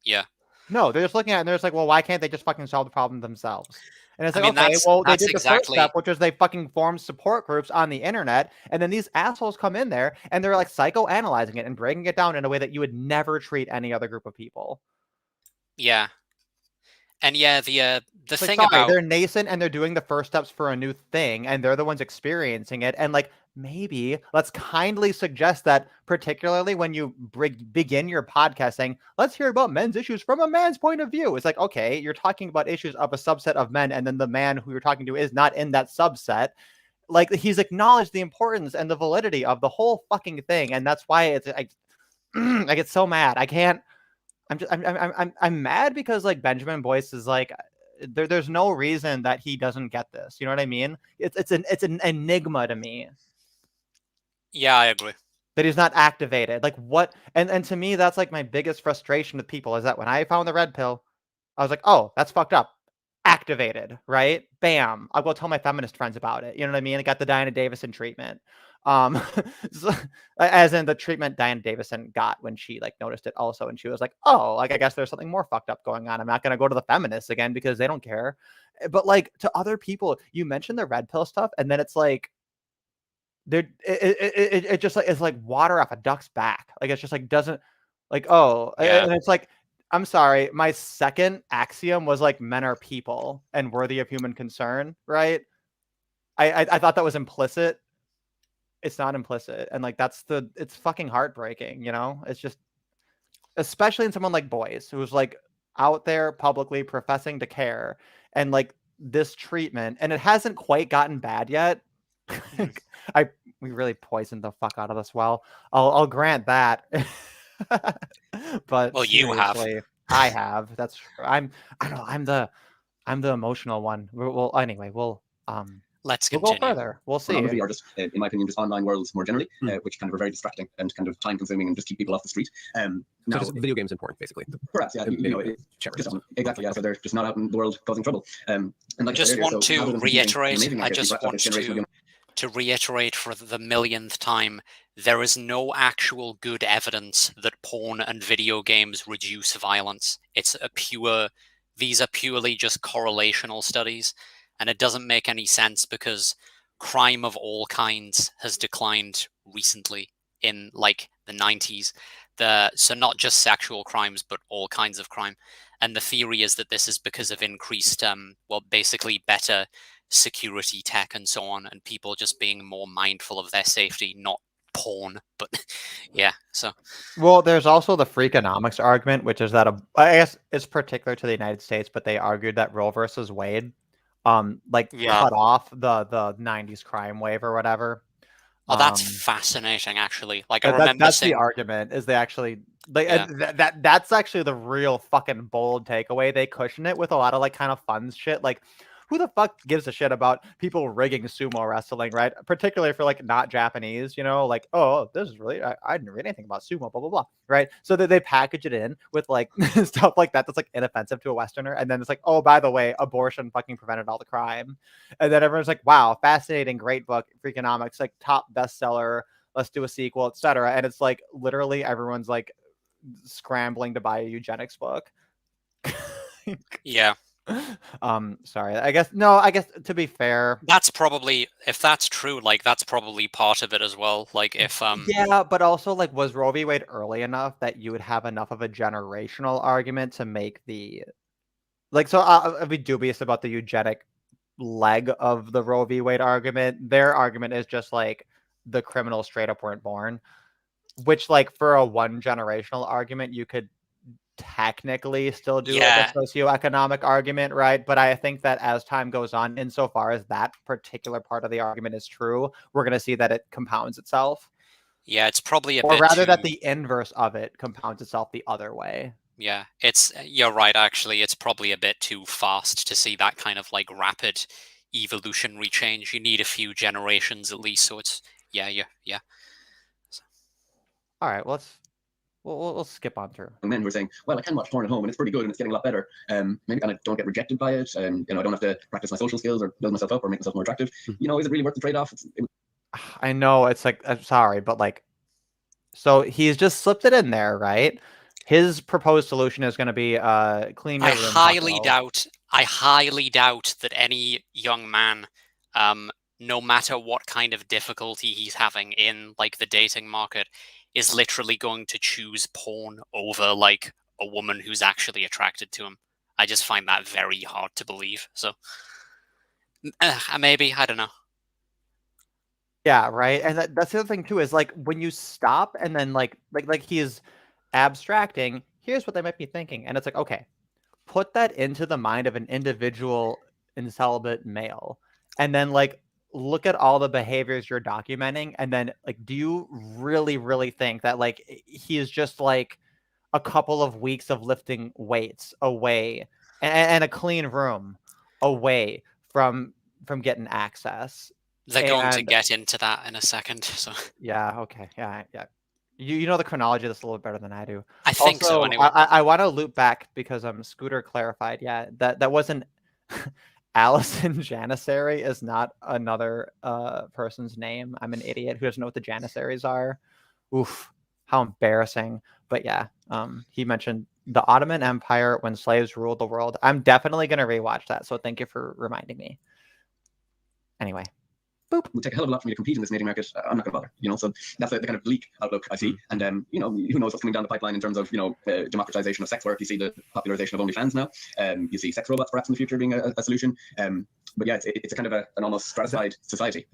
[SPEAKER 1] Yeah.
[SPEAKER 2] No, they're just looking at it and they're just like, well, why can't they just fucking solve the problem themselves? And it's
[SPEAKER 1] I
[SPEAKER 2] like,
[SPEAKER 1] mean,
[SPEAKER 2] okay, well, they
[SPEAKER 1] that's
[SPEAKER 2] did the first
[SPEAKER 1] exactly
[SPEAKER 2] step, which is they fucking formed support groups on the internet, and then these assholes come in there and they're like psychoanalyzing it and breaking it down in a way that you would never treat any other group of people.
[SPEAKER 1] yeah. And yeah, the
[SPEAKER 2] It's like,
[SPEAKER 1] thing
[SPEAKER 2] sorry,
[SPEAKER 1] about
[SPEAKER 2] they're nascent and they're doing the first steps for a new thing, and they're the ones experiencing it. And like, maybe let's kindly suggest that, particularly when you begin your podcast saying, let's hear about men's issues from a man's point of view. It's like, okay, you're talking about issues of a subset of men, and then the man who you're talking to is not in that subset. Like, he's acknowledged the importance and the validity of the whole fucking thing. And that's why it's I get so mad. I can't. I'm mad because like Benjamin Boyce is like there's no reason that he doesn't get this. You know what I mean? It's an enigma to me
[SPEAKER 1] yeah, I agree.
[SPEAKER 2] that he's not activated. Like what? And to me, that's like my biggest frustration with people is that when I found the red pill, I was like, oh, that's fucked up. Activated, right? Bam. I'll go tell my feminist friends about it. You know what I mean? I got the Diana Davison treatment. So, as in the treatment Diana Davison got when she like noticed it also, and she was like, oh, like I guess there's something more fucked up going on. I'm not gonna go to the feminists again because they don't care. But like to other people, you mentioned the red pill stuff, and then it's like it just like it's like water off a duck's back. Like it's just like doesn't like oh,
[SPEAKER 1] Yeah.
[SPEAKER 2] and it's like I'm sorry, my second axiom was like men are people and worthy of human concern, right? I thought that was implicit. It's not implicit, and like it's fucking heartbreaking, you know? It's just especially in someone like Boyce, who's like out there publicly professing to care, and like this treatment, and it hasn't quite gotten bad yet. We really poisoned the fuck out of this well. I'll grant that. But
[SPEAKER 1] Well, you have.
[SPEAKER 2] seriously, I have. That's I don't know. I'm the emotional one. Well, anyway,
[SPEAKER 1] Let's
[SPEAKER 2] we'll
[SPEAKER 1] continue.
[SPEAKER 2] go further. We'll see.
[SPEAKER 5] Pornography, or just, in my opinion, just online worlds more generally, which kind of are very distracting and kind of time-consuming and just keep people off the street.
[SPEAKER 4] So
[SPEAKER 5] Now,
[SPEAKER 4] just video games and porn, basically.
[SPEAKER 5] perhaps, yeah,
[SPEAKER 4] And
[SPEAKER 5] you know,
[SPEAKER 4] maybe
[SPEAKER 5] it's
[SPEAKER 4] showers.
[SPEAKER 5] just, exactly, yeah. So they're just not out in the world causing trouble. And like I
[SPEAKER 1] Just
[SPEAKER 5] said earlier,
[SPEAKER 1] want
[SPEAKER 5] so
[SPEAKER 1] to
[SPEAKER 5] rather than competing in
[SPEAKER 1] reiterate,
[SPEAKER 5] amazing
[SPEAKER 1] I
[SPEAKER 5] markets,
[SPEAKER 1] just
[SPEAKER 5] we've got
[SPEAKER 1] want
[SPEAKER 5] this generation of young
[SPEAKER 1] to reiterate for the millionth time, there is no actual good evidence that porn and video games reduce violence. These are purely just correlational studies, and it doesn't make any sense because crime of all kinds has declined recently in like the 90s. So not just sexual crimes, but all kinds of crime. And the theory is that this is because of increased, basically better security tech and so on, and people just being more mindful of their safety, not porn. But yeah, so
[SPEAKER 2] Well, there's also the Freakonomics argument, which is that I guess it's particular to the United States, but they argued that Roe versus Wade, cut off the '90s crime wave or whatever.
[SPEAKER 1] Oh, that's fascinating, actually. Like I
[SPEAKER 2] That,
[SPEAKER 1] remember
[SPEAKER 2] that's
[SPEAKER 1] saying,
[SPEAKER 2] the argument. Is they actually like
[SPEAKER 1] Yeah.
[SPEAKER 2] that's actually the real fucking bold takeaway. They cushion it with a lot of like kind of fun shit. Like, who the fuck gives a shit about people rigging sumo wrestling, right? Particularly for like not Japanese, you know, like, oh, this is really I didn't read anything about sumo, blah blah blah, right? So that they package it in with like stuff like that that's like inoffensive to a Westerner, and then it's like, oh, by the way, abortion fucking prevented all the crime, and then everyone's like, wow, fascinating, great book, Freakonomics, like top bestseller. Let's do a sequel, etc. And it's like literally everyone's like scrambling to buy a eugenics book.
[SPEAKER 1] yeah,
[SPEAKER 2] Sorry. I guess to be fair,
[SPEAKER 1] That's probably, if that's true, like that's probably part of it as well. Like if
[SPEAKER 2] yeah, but also like was Roe v. Wade early enough that you would have enough of a generational argument to make the like so I'll be dubious about the eugenic leg of the Roe v. Wade argument. Their argument is just like the criminals straight up weren't born, which like for a one generational argument you could technically still do like
[SPEAKER 1] yeah,
[SPEAKER 2] a socioeconomic argument, right? But I think that as time goes on, insofar as that particular part of the argument is true, we're going to see that it compounds itself.
[SPEAKER 1] yeah, it's probably a
[SPEAKER 2] Or
[SPEAKER 1] bit
[SPEAKER 2] rather
[SPEAKER 1] too,
[SPEAKER 2] that the inverse of it compounds itself the other way.
[SPEAKER 1] yeah, you're right, actually. It's probably a bit too fast to see that kind of like rapid evolutionary change. You need a few generations at least, so it's yeah.
[SPEAKER 2] All right, we'll skip on through.
[SPEAKER 5] Men who are saying, well, I can watch porn at home and it's pretty good and it's getting a lot better. Maybe and I don't get rejected by it. You know, I don't have to practice my social skills or build myself up or make myself more attractive. You know, is it really worth the trade-off?
[SPEAKER 2] I know it's like I'm sorry, but like, so he's just slipped it in there, right? His proposed solution is going to be clean your room.
[SPEAKER 1] I highly doubt that any young man, no matter what kind of difficulty he's having in like the dating market, is literally going to choose porn over like a woman who's actually attracted to him. I just find that very hard to believe. So maybe, I don't know.
[SPEAKER 2] Yeah, right. And that's the other thing too is like when you stop and then like he's abstracting, here's what they might be thinking. And it's like, okay, put that into the mind of an individual incelibate male. And then like look at all the behaviors you're documenting. And then like, do you really, really think that like he is just like a couple of weeks of lifting weights away and a clean room away from getting access?
[SPEAKER 1] They're going to get into that in a second. So
[SPEAKER 2] yeah, okay, yeah. You know the chronology of this a little better than I do.
[SPEAKER 1] I think
[SPEAKER 2] also,
[SPEAKER 1] so. Anyway,
[SPEAKER 2] I want to loop back because Scooter clarified. Yeah, that wasn't Allison Janissary is not another person's name. I'm an idiot who doesn't know what the Janissaries are. Oof, how embarrassing. But yeah, he mentioned the Ottoman Empire when slaves ruled the world. I'm definitely gonna rewatch that. So thank you for reminding me. Anyway.
[SPEAKER 5] Boop. It would take a hell of a lot for me to compete in this mating market. I'm not going to bother, you know. So that's the kind of bleak outlook I see. And you know, who knows what's coming down the pipeline in terms of, you know, democratization of sex work. You see the popularization of OnlyFans now. You see sex robots perhaps in the future being a solution. But yeah, it's a kind of an almost stratified society.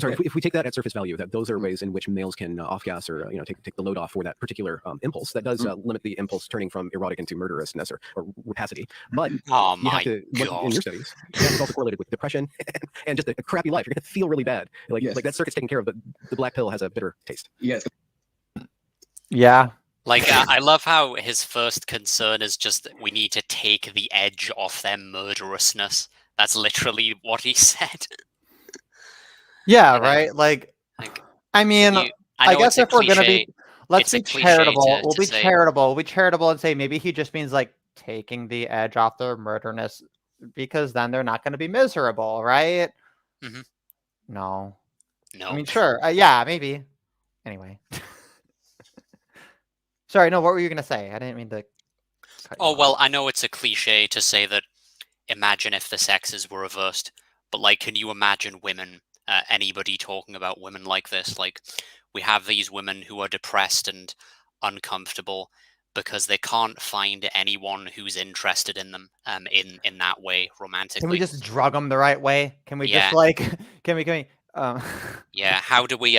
[SPEAKER 4] Sorry, if we take that at surface value, that those are ways in which males can off-gas or take the load off for that particular impulse. That does limit the impulse turning from erotic into murderousness or rapacity. But you have to, in your studies, it's also correlated with depression and just a crappy life. You're going to feel really bad. Like that circuit's taken care of, but the black pill has a bitter taste.
[SPEAKER 5] Yes.
[SPEAKER 2] Yeah.
[SPEAKER 1] Like, I love how his first concern is just that we need to take the edge off their murderousness. That's literally what he said.
[SPEAKER 2] Yeah, right. Like I mean, I guess if we're gonna be, let's be charitable. We'll be charitable. We'll be charitable and say maybe he just means like taking the edge off their murderness, because then they're not going to be miserable, right?
[SPEAKER 1] Mm-hmm.
[SPEAKER 2] No.
[SPEAKER 1] I
[SPEAKER 2] mean, sure. Yeah, maybe. Anyway. Sorry. No. What were you going to say? I didn't mean to.
[SPEAKER 1] Oh well, I know it's a cliche to say that. Imagine if the sexes were reversed, but like, can you imagine women? Anybody talking about women like this? Like, we have these women who are depressed and uncomfortable because they can't find anyone who's interested in them in that way romantically.
[SPEAKER 2] Can we just drug them the right way? Can we just like can we
[SPEAKER 1] yeah, how do we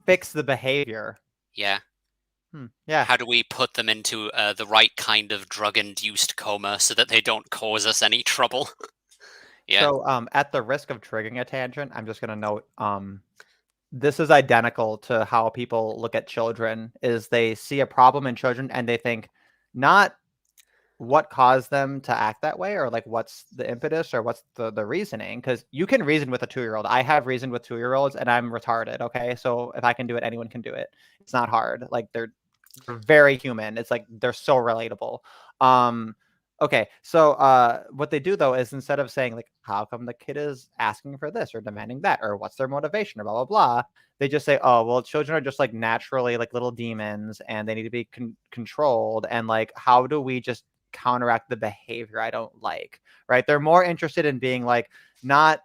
[SPEAKER 2] fix the behavior?
[SPEAKER 1] Yeah.
[SPEAKER 2] Yeah.
[SPEAKER 1] How do we put them into the right kind of drug-induced coma so that they don't cause us any trouble? Yeah.
[SPEAKER 2] So at the risk of triggering a tangent, I'm just going to note this is identical to how people look at children. Is they see a problem in children and they think not what caused them to act that way or like what's the impetus or what's the reasoning, because you can reason with a 2-year-old. I have reasoned with 2-year-olds and I'm retarded. Okay, so if I can do it, anyone can do it. It's not hard. Like they're very human. It's like they're so relatable. Okay, so what they do though is instead of saying like, how come the kid is asking for this or demanding that or what's their motivation or blah blah blah, they just say, oh well, children are just like naturally like little demons and they need to be controlled, and like how do we just counteract the behavior I don't like, right? They're more interested in being like, not,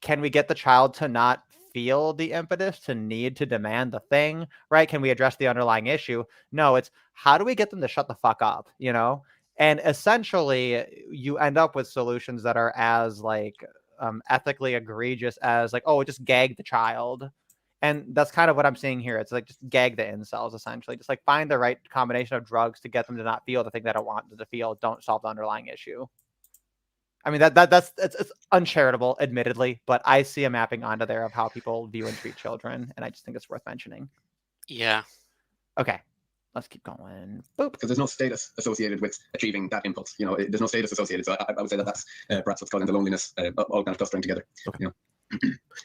[SPEAKER 2] can we get the child to not feel the impetus to need to demand the thing, right? Can we address the underlying issue? No, it's how do we get them to shut the fuck up, you know? And essentially, you end up with solutions that are as like ethically egregious as like, oh, just gag the child. And that's kind of what I'm seeing here. It's like just gag the incels, essentially. Just like find the right combination of drugs to get them to not feel the thing they don't want them to feel. Don't solve the underlying issue. I mean, it's uncharitable, admittedly, but I see a mapping onto there of how people view and treat children, and I just think it's worth mentioning.
[SPEAKER 1] Yeah.
[SPEAKER 2] Okay, let's keep going. Boop.
[SPEAKER 5] Because there's no status associated with achieving that impulse. You know, there's no status associated. So I would say that that's perhaps what's causing the loneliness, all kind of clustering together.
[SPEAKER 4] Okay.
[SPEAKER 5] You know.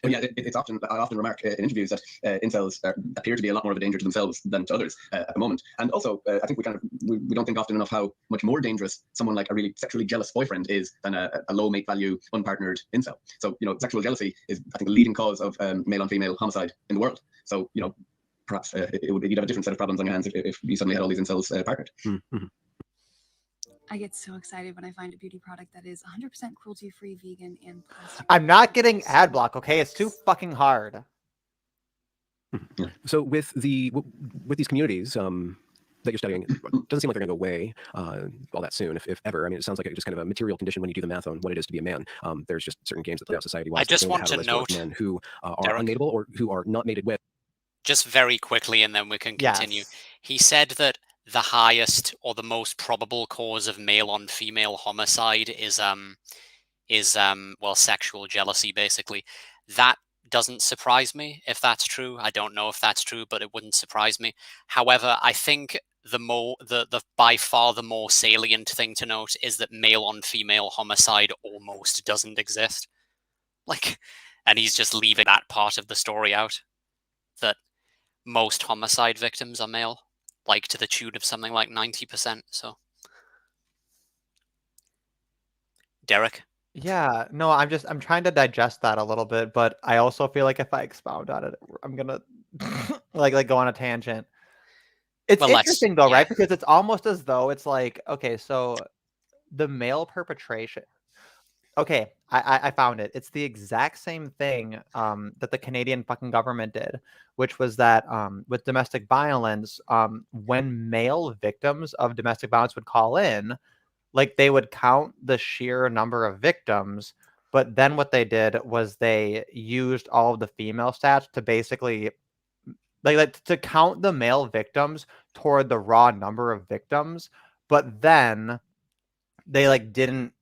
[SPEAKER 5] But yeah, it's often, I often remark in interviews that incels appear to be a lot more of a danger to themselves than to others at the moment. And also, I think we don't think often enough how much more dangerous someone like a really sexually jealous boyfriend is than a low mate value, unpartnered incel. So, you know, sexual jealousy is, I think, the leading cause of male on female homicide in the world. So, you know, perhaps you'd have a different set of problems on your hands if you suddenly had all these incels partnered.
[SPEAKER 4] Mm-hmm.
[SPEAKER 7] I get so excited when I find a beauty product that is 100% cruelty-free, vegan, and plastic.
[SPEAKER 2] I'm not getting ad block, okay? It's too fucking hard.
[SPEAKER 4] So with these communities that you're studying, it doesn't seem like they're going to go away all that soon, if ever. I mean, it sounds like it's just kind of a material condition when you do the math on what it is to be a man. There's just certain games that play out society-wise.
[SPEAKER 1] I just want to note,
[SPEAKER 4] men who are
[SPEAKER 1] Derek,
[SPEAKER 4] unmateable or who are not mated with.
[SPEAKER 1] just very quickly, and then we can continue.
[SPEAKER 2] Yes.
[SPEAKER 1] He said that the highest or the most probable cause of male on female homicide is well, sexual jealousy, basically. That doesn't surprise me if that's true. I don't know if that's true, but it wouldn't surprise me. However, I think the by far the more salient thing to note is that male on female homicide almost doesn't exist. Like, and he's just leaving that part of the story out, that most homicide victims are male, like to the tune of something like 90%. So, Derek?
[SPEAKER 2] Yeah, no, I'm trying to digest that a little bit, but I also feel like if I expound on it, I'm gonna like go on a tangent. It's
[SPEAKER 1] Well,
[SPEAKER 2] interesting though,
[SPEAKER 1] yeah.
[SPEAKER 2] right? Because it's almost as though it's like, okay, so the male perpetration. Okay, I found it. It's the exact same thing that the Canadian fucking government did, which was that with domestic violence, when male victims of domestic violence would call in, like they would count the sheer number of victims, but then what they did was they used all of the female stats to basically like to count the male victims toward the raw number of victims, but then they like didn't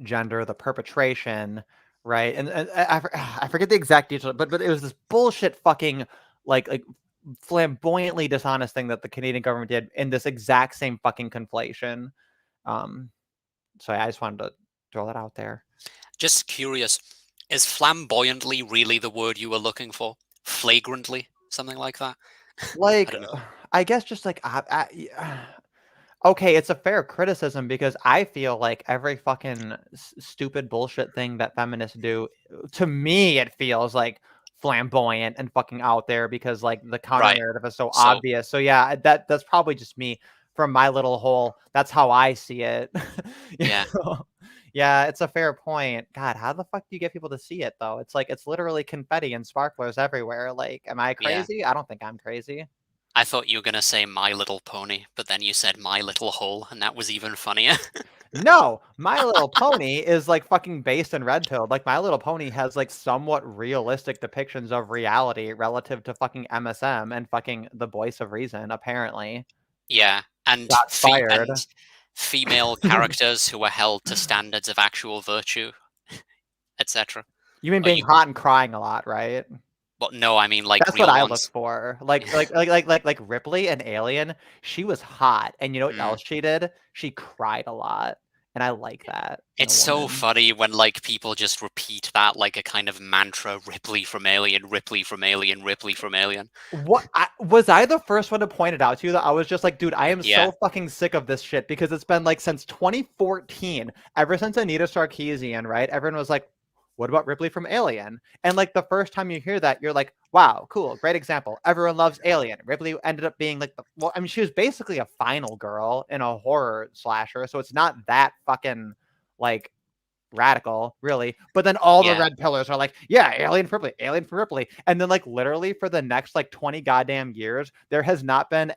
[SPEAKER 2] gender the perpetration, right? And I forget the exact detail, but it was this bullshit fucking like flamboyantly dishonest thing that the Canadian government did in this exact same fucking conflation. So I just wanted to throw that out there.
[SPEAKER 1] Just curious, is flamboyantly really the word you were looking for? Flagrantly? Something like that?
[SPEAKER 2] Like, I guess just like, okay, it's a fair criticism because I feel like every fucking stupid bullshit thing that feminists do, to me, it feels like flamboyant and fucking out there because like the counter narrative is so obvious. So yeah, that's probably just me. From my little hole, that's how I see it.
[SPEAKER 1] Yeah.
[SPEAKER 2] Yeah, it's a fair point. God, how the fuck do you get people to see it though? It's like it's literally confetti and sparklers everywhere. Like, am I crazy? Yeah. I don't think I'm crazy.
[SPEAKER 1] I thought you were gonna say My Little Pony, but then you said My Little Hole, and that was even funnier.
[SPEAKER 2] No, My Little Pony is like fucking based in Red Pill. Like My Little Pony has like somewhat realistic depictions of reality relative to fucking MSM and fucking the Voice of Reason, apparently.
[SPEAKER 1] Yeah, and female characters who are held to standards of actual virtue, etc.
[SPEAKER 2] You mean being hot and crying a lot, right?
[SPEAKER 1] Well, no, I mean like
[SPEAKER 2] that's
[SPEAKER 1] real
[SPEAKER 2] what I
[SPEAKER 1] ones.
[SPEAKER 2] look for. Like Ripley and Alien, she was hot, and you know what else she did? She cried a lot, and I like that.
[SPEAKER 1] It's so funny when like people just repeat that like a kind of mantra: Ripley from Alien, Ripley from Alien, Ripley from Alien.
[SPEAKER 2] What was I the first one to point it out to you? That I was just like, dude, I am so fucking sick of this shit because it's been like since 2014, ever since Anita Sarkeesian, right? Everyone was like, What about Ripley from Alien? And like the first time you hear that, you're like, wow, cool, great example. Everyone loves Alien. Ripley ended up being like she was basically a final girl in a horror slasher, so it's not that fucking like radical, really. But then all the red pillars are like, yeah, Alien for Ripley, Alien for Ripley. And then like literally for the next like 20 goddamn years, there has not been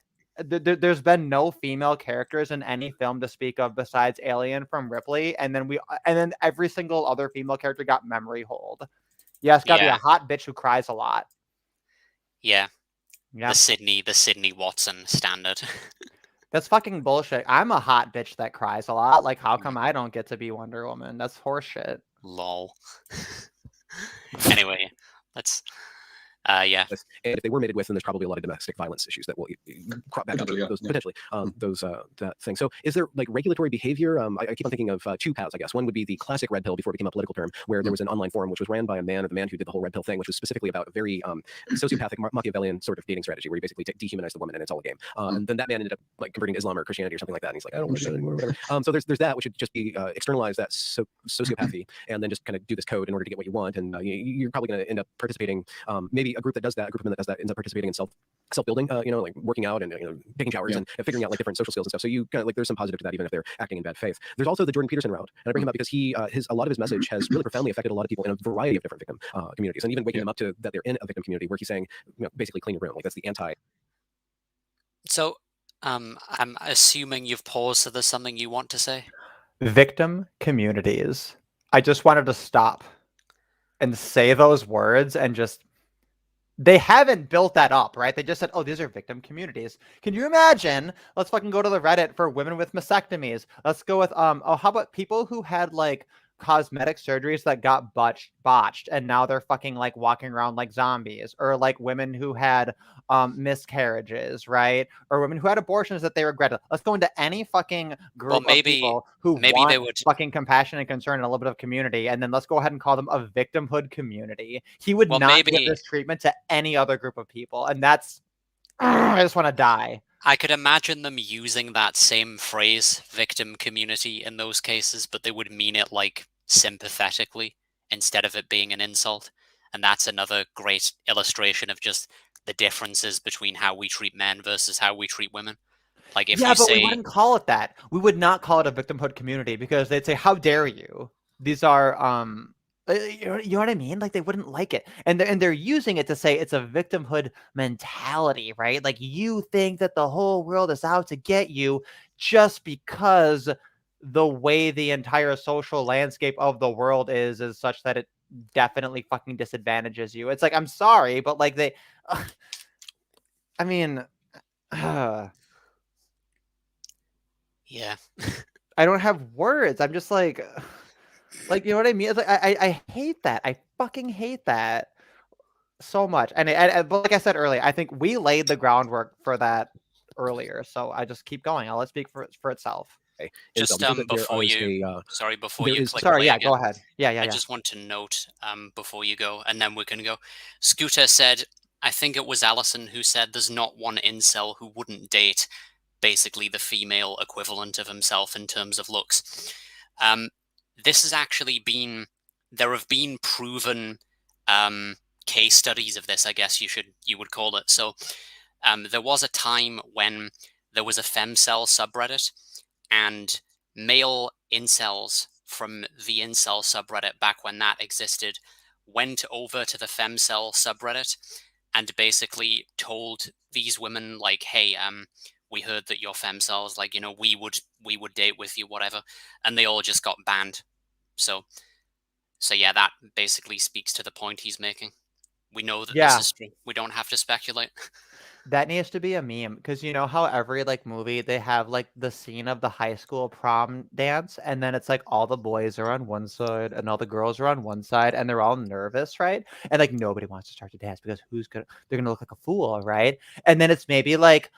[SPEAKER 2] there's been no female characters in any film to speak of besides Alien from Ripley, and then every single other female character got memory hold. Yeah, it's got to be a hot bitch who cries a lot.
[SPEAKER 1] Yeah. The Sydney Watson standard.
[SPEAKER 2] That's fucking bullshit. I'm a hot bitch that cries a lot. Like, how come I don't get to be Wonder Woman? That's horseshit.
[SPEAKER 1] Lol. Anyway, let's. Yeah.
[SPEAKER 4] And if they were mated with, then there's probably a lot of domestic violence issues that will crop back up. Potentially, that thing. So, is there like regulatory behavior? I keep on thinking of two paths. I guess one would be the classic red pill before it became a political term, where there was an online forum which was ran by a man, or the man who did the whole red pill thing, which was specifically about a very sociopathic Machiavellian sort of dating strategy, where you basically dehumanize the woman and it's all a game. And then that man ended up like converting to Islam or Christianity or something like that. And he's like, I don't want to do that anymore. Whatever. So there's that, which would just be externalize that sociopathy, and then just kind of do this code in order to get what you want. And you're probably going to end up participating. Maybe a group that does that, a group of men that does that, ends up participating in self-building, like working out and taking showers and figuring out like different social skills and stuff. So you kind of like there's some positive to that, even if they're acting in bad faith. There's also the Jordan Peterson route, and I bring him up because a lot of his message has really profoundly affected a lot of people in a variety of different victim communities, and even waking them up to that they're in a victim community, where he's saying, basically clean your room. Like that's the anti.
[SPEAKER 1] So, I'm assuming you've paused, so there's something you want to say.
[SPEAKER 2] Victim communities. I just wanted to stop and say those words and just. They haven't built that up, right? They just said, oh, these are victim communities. Can you imagine? Let's fucking go to the Reddit for women with mastectomies. Let's go with, how about people who had like cosmetic surgeries that got botched and now they're fucking like walking around like zombies, or like women who had miscarriages, right? Or women who had abortions that they regretted. Let's go into any fucking group of people who want they would fucking compassion and concern and a little bit of community, and then let's go ahead and call them a victimhood community. He would not give this treatment to any other group of people, and that's I just want to die.
[SPEAKER 1] I could imagine them using that same phrase, victim community, in those cases, but they would mean it like sympathetically instead of it being an insult. And that's another great illustration of just the differences between how we treat men versus how we treat women. Like if you say,
[SPEAKER 2] we wouldn't call it that. We would not call it a victimhood community, because they'd say, how dare you? These are you know what I mean? Like they wouldn't like it, and they're using it to say it's a victimhood mentality, right? Like you think that the whole world is out to get you just because the way the entire social landscape of the world is such that it definitely fucking disadvantages you. It's like, I'm sorry, but like they, I mean,
[SPEAKER 1] yeah.
[SPEAKER 2] I don't have words. I'm just like. Like, you know what I mean? It's like, I hate that. I fucking hate that so much. And but like I said earlier, I think we laid the groundwork for that earlier. So I just keep going. I'll let it speak for itself.
[SPEAKER 1] Just before you, before you click
[SPEAKER 2] sorry, yeah,
[SPEAKER 1] again,
[SPEAKER 2] go ahead. Yeah. I
[SPEAKER 1] just want to note before you go, and then we can go. Scooter said, I think it was Allison who said, there's not one incel who wouldn't date basically the female equivalent of himself in terms of looks. This has actually there have been proven case studies of this, I guess you would call it. So there was a time when there was a femcel subreddit, and male incels from the incel subreddit, back when that existed, went over to the femcel subreddit and basically told these women, like, hey, we heard that you're femcells, like, we would date with you, whatever, and they all just got banned. So yeah, that basically speaks to the point he's making. We know that this is true. We don't have to speculate.
[SPEAKER 2] That needs to be a meme, because you know how every like movie they have like the scene of the high school prom dance, and then it's like all the boys are on one side and all the girls are on one side, and they're all nervous, right? And like nobody wants to start to dance because they're gonna look like a fool, right? And then it's maybe like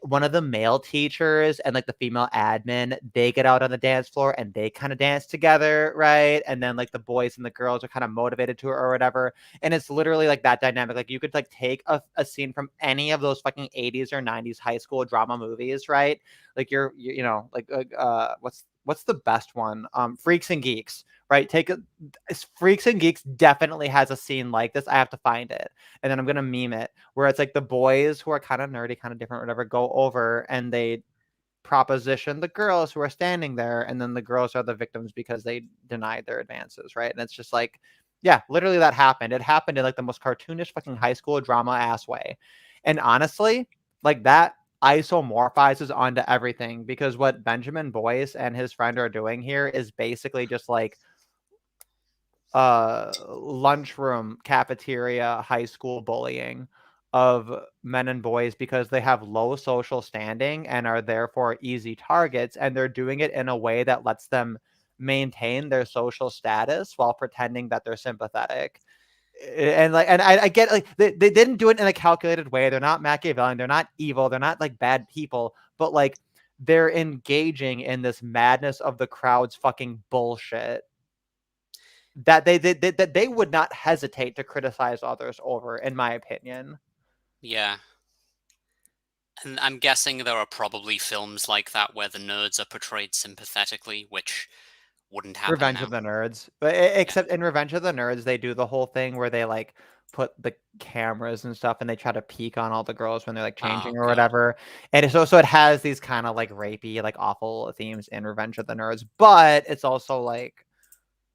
[SPEAKER 2] one of the male teachers and like the female admin, they get out on the dance floor and they kind of dance together, right? And then like the boys and the girls are kind of motivated to it or whatever. And it's literally like that dynamic. Like you could like take a scene from any of those fucking 80s or 90s high school drama movies, right? Like you know, like what's what's the best one? Freaks and Geeks, right? Freaks and Geeks definitely has a scene like this. I have to find it, and then I'm gonna meme it, where it's like the boys who are kind of nerdy, kind of different, whatever, go over and they proposition the girls who are standing there, and then the girls are the victims because they denied their advances, right? And it's just like, yeah, literally that happened. It happened in like the most cartoonish fucking high school drama ass way. And honestly, like that isomorphizes onto everything, because what Benjamin Boyce and his friend are doing here is basically just like lunchroom, cafeteria, high school bullying of men and boys, because they have low social standing and are therefore easy targets, and they're doing it in a way that lets them maintain their social status while pretending that they're sympathetic. And like, and I get, like, they didn't do it in a calculated way. They're not Machiavellian, they're not evil, they're not like bad people, but like they're engaging in this madness of the crowd's fucking bullshit that they would not hesitate to criticize others over, in my opinion.
[SPEAKER 1] Yeah. And I'm guessing there are probably films like that where the nerds are portrayed sympathetically, which wouldn't happen
[SPEAKER 2] Revenge
[SPEAKER 1] now.
[SPEAKER 2] of the Nerds, but except in Revenge of the Nerds, they do the whole thing where they like put the cameras and stuff, and they try to peek on all the girls when they're like changing or
[SPEAKER 1] God.
[SPEAKER 2] whatever. And so it has these kind of like rapey, like awful themes in Revenge of the Nerds, but it's also like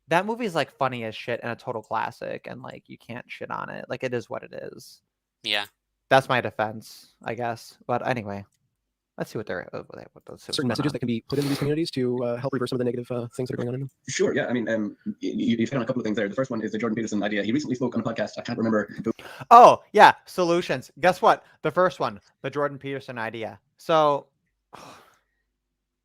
[SPEAKER 2] that movie's like funny as shit and a total classic, and like you can't shit on it. Like it is what it is.
[SPEAKER 1] Yeah.
[SPEAKER 2] That's my defense, I guess. But anyway, let's see what they're
[SPEAKER 4] certain messages that can be put into these communities to help reverse some of the negative things that are going on in them.
[SPEAKER 5] Sure, yeah. I mean, you hit on a couple of things there. The first one is the Jordan Peterson idea. He recently spoke on a podcast. I can't remember.
[SPEAKER 2] Oh, yeah, solutions. Guess what? The first one, the Jordan Peterson idea. So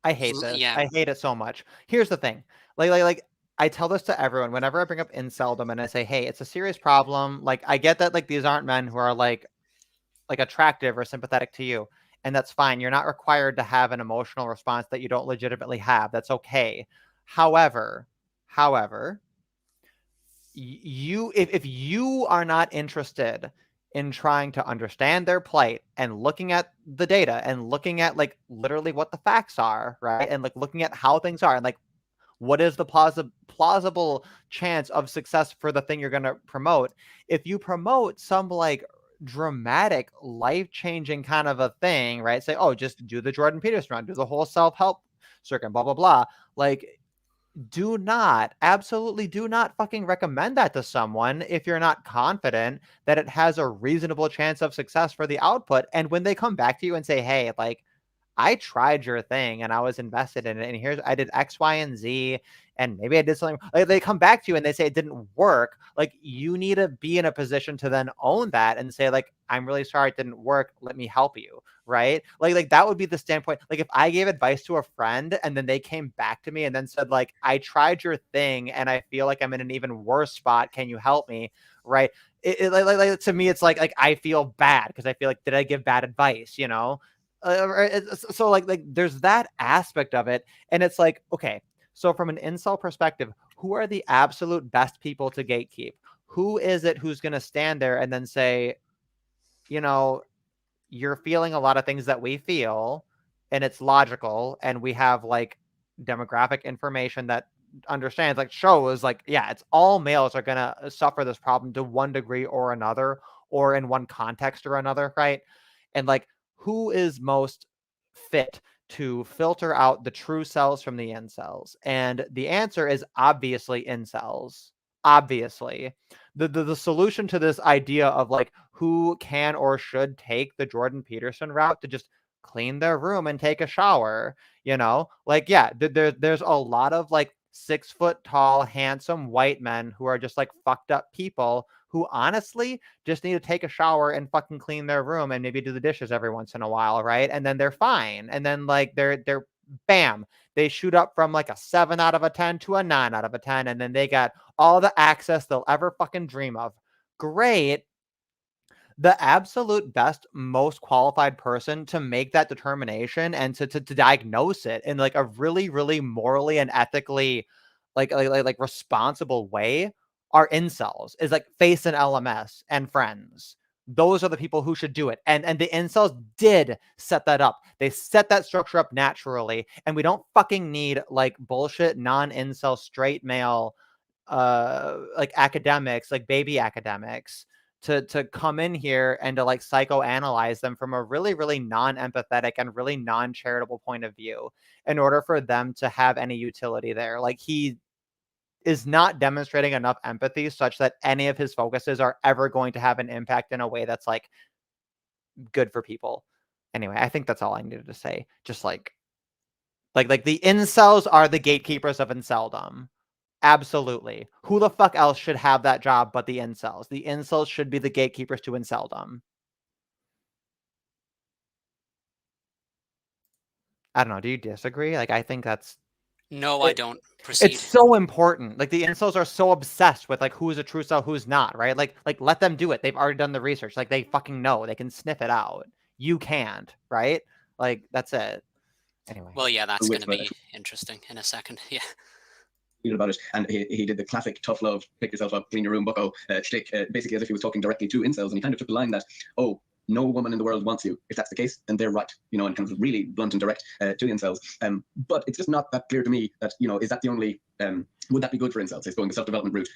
[SPEAKER 2] I hate this.
[SPEAKER 1] Yeah.
[SPEAKER 2] I hate it so much. Here's the thing. Like I tell this to everyone whenever I bring up inceldom, and I say, hey, it's a serious problem. Like I get that like these aren't men who are like attractive or sympathetic to you, and that's fine. You're not required to have an emotional response that you don't legitimately have. That's okay. However, if you are not interested in trying to understand their plight and looking at the data and looking at like literally what the facts are, right? And like looking at how things are and like what is the plausible chance of success for the thing you're going to promote. If you promote some like dramatic, life-changing kind of a thing, right? Say, oh, just do the Jordan Peterson run, do the whole self-help circuit, blah, blah, blah. Like, absolutely do not fucking recommend that to someone if you're not confident that it has a reasonable chance of success for the output. And when they come back to you and say, hey, like, I tried your thing and I was invested in it, and I did X, Y, and Z, and maybe I did something. Like, they come back to you and they say it didn't work. Like, you need to be in a position to then own that and say, like, I'm really sorry it didn't work. Let me help you. Right? Like that would be the standpoint. Like if I gave advice to a friend and then they came back to me and then said, like, I tried your thing and I feel like I'm in an even worse spot. Can you help me? Right? Like to me, it's like I feel bad because I feel like, did I give bad advice? You know? So like there's that aspect of it, and it's like, okay, so from an incel perspective, who are the absolute best people to gatekeep? Who is it who's going to stand there and then say, you know, you're feeling a lot of things that we feel, and it's logical, and we have like demographic information that understands, like shows, like, yeah, it's all males are going to suffer this problem to one degree or another, or in one context or another, right? And like, who is most fit to filter out the true cells from the incels? And the answer is obviously incels. Obviously. The solution to this idea of like who can or should take the Jordan Peterson route to just clean their room and take a shower, you know, like, yeah, there's a lot of like 6 foot tall, handsome white men who are just like fucked up people who honestly just need to take a shower and fucking clean their room and maybe do the dishes every once in a while, right? And then they're fine. And then like they're bam, they shoot up from like a 7 out of a 10 to a 9 out of a 10, and then they got all the access they'll ever fucking dream of. Great. The absolute best, most qualified person to make that determination and to diagnose it in like a really, really morally and ethically like responsible way are incels, is like Face and LMS and Friends. those are the people who should do it. And the incels did set that up. They set that structure up naturally. And we don't fucking need like bullshit non-incel straight male like academics, like baby academics to come in here and to like psychoanalyze them from a really, really non-empathetic and really non-charitable point of view in order for them to have any utility there. Like he is not demonstrating enough empathy such that any of his focuses are ever going to have an impact in a way that's like good for people. Anyway, I think that's all I needed to say. Just like the incels are the gatekeepers of inceldom. Absolutely. Who the fuck else should have that job but the incels? The incels should be the gatekeepers to inceldom. I don't know. Do you disagree? Like, I think that's...
[SPEAKER 1] No, I don't. Proceed.
[SPEAKER 2] It's so important. Like, the incels are so obsessed with, like, who's a true cell, who's not, right? Like, let them do it. They've already done the research. Like, they fucking know. They can sniff it out. You can't, right? Like, that's it. Anyway.
[SPEAKER 1] Well, yeah, that's going to be interesting in a second. Yeah.
[SPEAKER 5] About it, and he did the classic tough love, pick yourself up, clean your room, bucko shtick, basically as if he was talking directly to incels, and he kind of took the line that, oh, no woman in the world wants you. If that's the case, then they're right, you know, and kind of really blunt and direct to incels. But it's just not that clear to me that, you know, is that the only would that be good for incels? It's going the self-development route,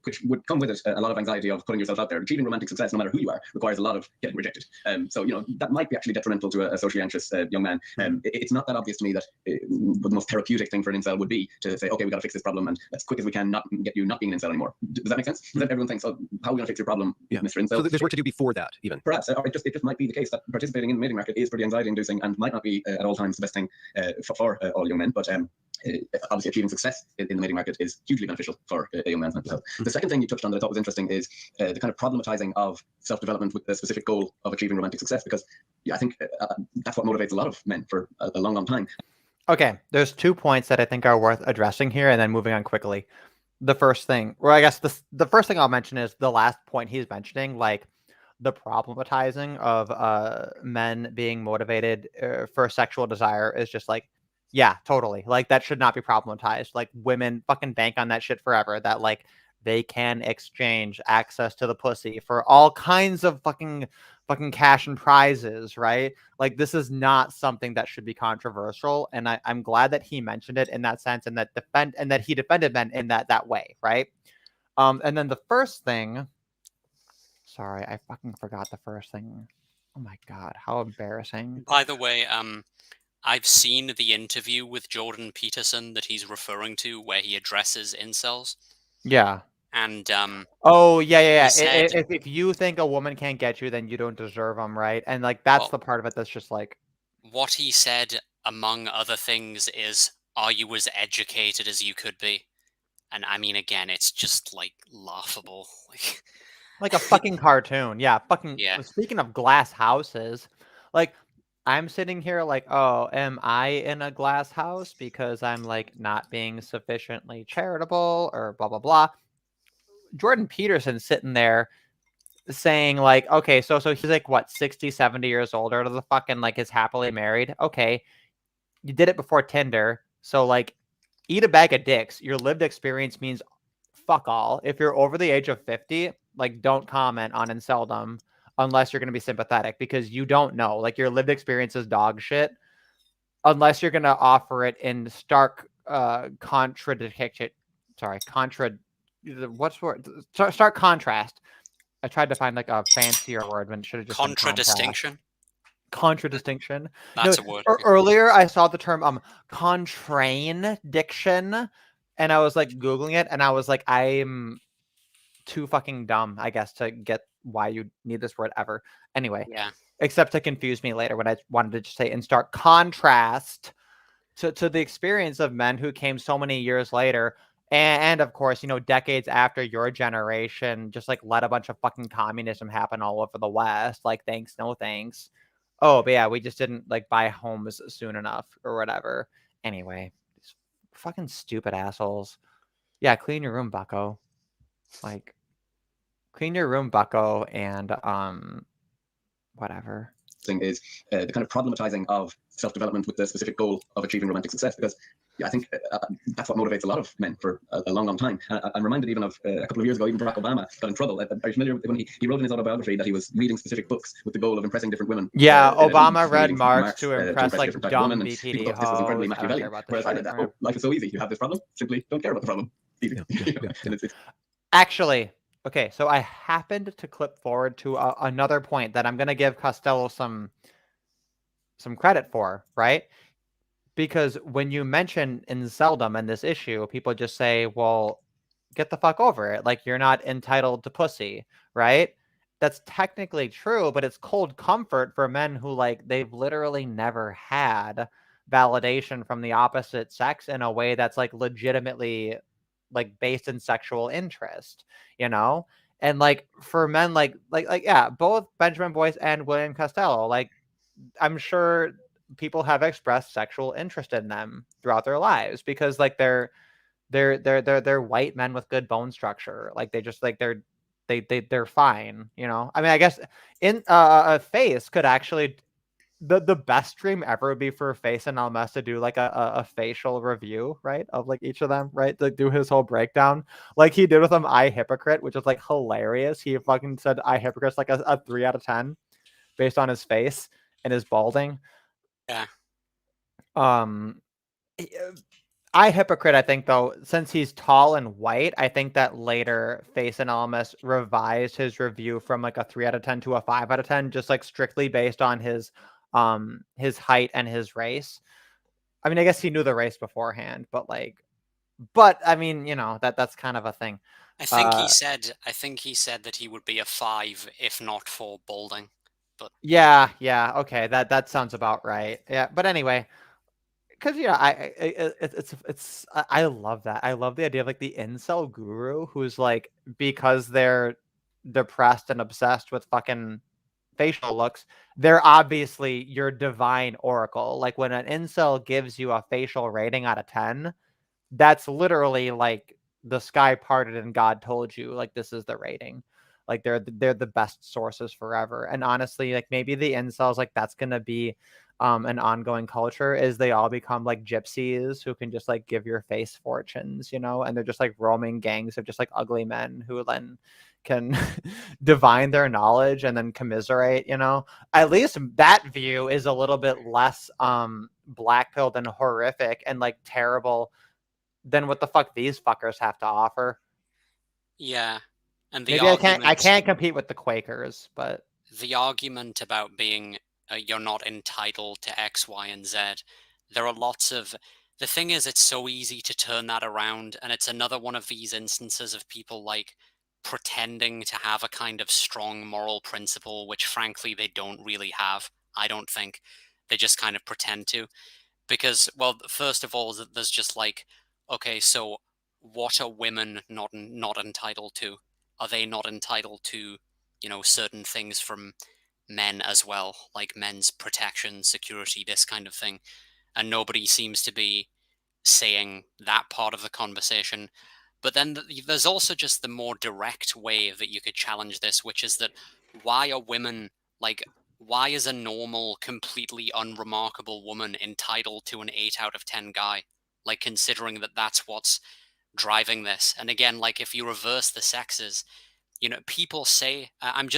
[SPEAKER 5] which would come with it a lot of anxiety of putting yourself out there. Achieving romantic success, no matter who you are, requires a lot of getting rejected. So, you know, that might be actually detrimental to a socially anxious young man. It's not that obvious to me that the most therapeutic thing for an incel would be to say, okay, we got to fix this problem, and as quick as we can not get you not being an incel anymore. Does that make sense? Does everyone thinks, oh, how are we going to fix your problem, Mr. Incel?
[SPEAKER 4] So there's work to do before that, even.
[SPEAKER 5] Perhaps, or it just might be the case that participating in the mating market is pretty anxiety-inducing and might not be at all times the best thing for all young men. But obviously, achieving success in the mating market is hugely beneficial for a young man's mental health. The second thing you touched on that I thought was interesting is the kind of problematizing of self-development with the specific goal of achieving romantic success, because I think that's what motivates a lot of men for a long, long time.
[SPEAKER 2] Okay, there's 2 points that I think are worth addressing here, and then moving on quickly. The first thing, or I guess the first thing I'll mention is the last point he's mentioning, like the problematizing of men being motivated for sexual desire is just like, yeah, totally. Like that should not be problematized. Like women fucking bank on that shit forever, that like they can exchange access to the pussy for all kinds of fucking cash and prizes, right? Like this is not something that should be controversial, and I'm glad that he mentioned it in that sense, and that he defended men in that way, right? And then the first thing, sorry, I fucking forgot the first thing. Oh my god, how embarrassing.
[SPEAKER 1] By the way, I've seen the interview with Jordan Peterson that he's referring to where he addresses incels.
[SPEAKER 2] Yeah.
[SPEAKER 1] And
[SPEAKER 2] oh yeah.
[SPEAKER 1] Said,
[SPEAKER 2] if you think a woman can't get you, then you don't deserve them, right? And like that's the part of it that's just like,
[SPEAKER 1] what he said, among other things, is, "Are you as educated as you could be?" And I mean, again, it's just like laughable,
[SPEAKER 2] like a fucking cartoon. Yeah, fucking.
[SPEAKER 1] Yeah.
[SPEAKER 2] Speaking of glass houses, like I'm sitting here like, oh, am I in a glass house because I'm like not being sufficiently charitable or blah blah blah. Jordan Peterson sitting there saying like, okay, so he's like what, 60, 70 years older to the fucking like is happily married. Okay, you did it before Tinder, so like eat a bag of dicks. Your lived experience means fuck all. If you're over the age of 50, like don't comment on inceldom unless you're going to be sympathetic, because you don't know. Like your lived experience is dog shit unless you're going to offer it in stark contradiction. Sorry, what's word? Stark contrast. I tried to find like a fancier word when it should have just been
[SPEAKER 1] contradistinction.
[SPEAKER 2] Contradistinction.
[SPEAKER 1] That's a word.
[SPEAKER 2] Earlier, I saw the term contradiction, and I was like Googling it, and I was like, I'm too fucking dumb, I guess, to get why you need this word ever. Anyway,
[SPEAKER 1] yeah.
[SPEAKER 2] Except to confuse me later when I wanted to just say in stark contrast to the experience of men who came so many years later. And of course, you know, decades after your generation, just like let a bunch of fucking communism happen all over the West. Like, thanks, no thanks. Oh, but yeah, we just didn't like buy homes soon enough or whatever. Anyway, these fucking stupid assholes. Yeah, clean your room, bucko. Like, clean your room, bucko, and whatever.
[SPEAKER 5] Thing is the kind of problematizing of self-development with the specific goal of achieving romantic success. Because I think that's what motivates a lot of men for a long, long time. I'm reminded even of a couple of years ago, even Barack Obama got in trouble. Are you familiar with when he wrote in his autobiography that he was reading specific books with the goal of impressing different women?
[SPEAKER 2] Yeah,
[SPEAKER 5] in Italy.
[SPEAKER 2] Obama
[SPEAKER 5] So
[SPEAKER 2] read
[SPEAKER 5] reading
[SPEAKER 2] Marx to impress like
[SPEAKER 5] different types of women,
[SPEAKER 2] dumb
[SPEAKER 5] and
[SPEAKER 2] BPD
[SPEAKER 5] people thought this was incredibly
[SPEAKER 2] hoes. I don't care
[SPEAKER 5] Machiavellian.
[SPEAKER 2] about this
[SPEAKER 5] Whereas I
[SPEAKER 2] shit.
[SPEAKER 5] read that, oh, life is so easy. You have this problem, simply don't care about the problem. Easy. And it's
[SPEAKER 2] Actually, okay, so I happened to clip forward to another point that I'm going to give Costello some credit for, right? Because when you mention inceldom in this issue, people just say, well, get the fuck over it. Like, you're not entitled to pussy, right? That's technically true, but it's cold comfort for men who, like, they've literally never had validation from the opposite sex in a way that's, like, legitimately, like, based in sexual interest, you know? And, like, for men, yeah, both Benjamin Boyce and William Costello, like, I'm sure people have expressed sexual interest in them throughout their lives because like they're white men with good bone structure. Like they just like they're fine, you know. I mean, I guess in a Face could actually the best dream ever would be for Face and Almas to do like a facial review, right, of like each of them, right, to do his whole breakdown like he did with them I Hypocrite, which is like hilarious. He fucking said I Hypocrite's like a 3 out of 10 based on his face and his balding.
[SPEAKER 1] Yeah.
[SPEAKER 2] I Hypocrite, I think, though, since he's tall and white, I think that later Face and Almas revised his review from like a 3 out of 10 to a 5 out of 10, just like strictly based on his height and his race. I mean, I guess he knew the race beforehand, but I mean, you know, that's kind of a thing.
[SPEAKER 1] I think he said that he would be a 5 if not for balding. But
[SPEAKER 2] yeah, okay, that sounds about right. Yeah, but anyway, because I love that. I love the idea of like the incel guru who's like, because they're depressed and obsessed with fucking facial looks, they're obviously your divine oracle. Like when an incel gives you a facial rating out of 10, that's literally like the sky parted and God told you like this is the rating. Like they're the best sources forever. And honestly, like maybe the incels, like that's gonna be an ongoing culture, is they all become like gypsies who can just like give your face fortunes, you know, and they're just like roaming gangs of just like ugly men who then can divine their knowledge and then commiserate, you know. At least that view is a little bit less black-pilled and horrific and like terrible than what the fuck these fuckers have to offer.
[SPEAKER 1] yeah, and
[SPEAKER 2] maybe I can't compete with the Quakers, but
[SPEAKER 1] the argument about being you're not entitled to X, Y, and Z, there are lots of. The thing is, it's so easy to turn that around, and it's another one of these instances of people like pretending to have a kind of strong moral principle, which frankly they don't really have. I don't think they just kind of pretend to, because well, first of all, there's just like, okay, so what are women not entitled to? Are they not entitled to, you know, certain things from men as well, like men's protection, security, this kind of thing? And nobody seems to be saying that part of the conversation. But then there's also just the more direct way that you could challenge this, which is that why are women, like, why is a normal, completely unremarkable woman entitled to an 8 out of 10 guy? Like, considering that that's what's driving this. And again, like, if you reverse the sexes, you know, people say, I'm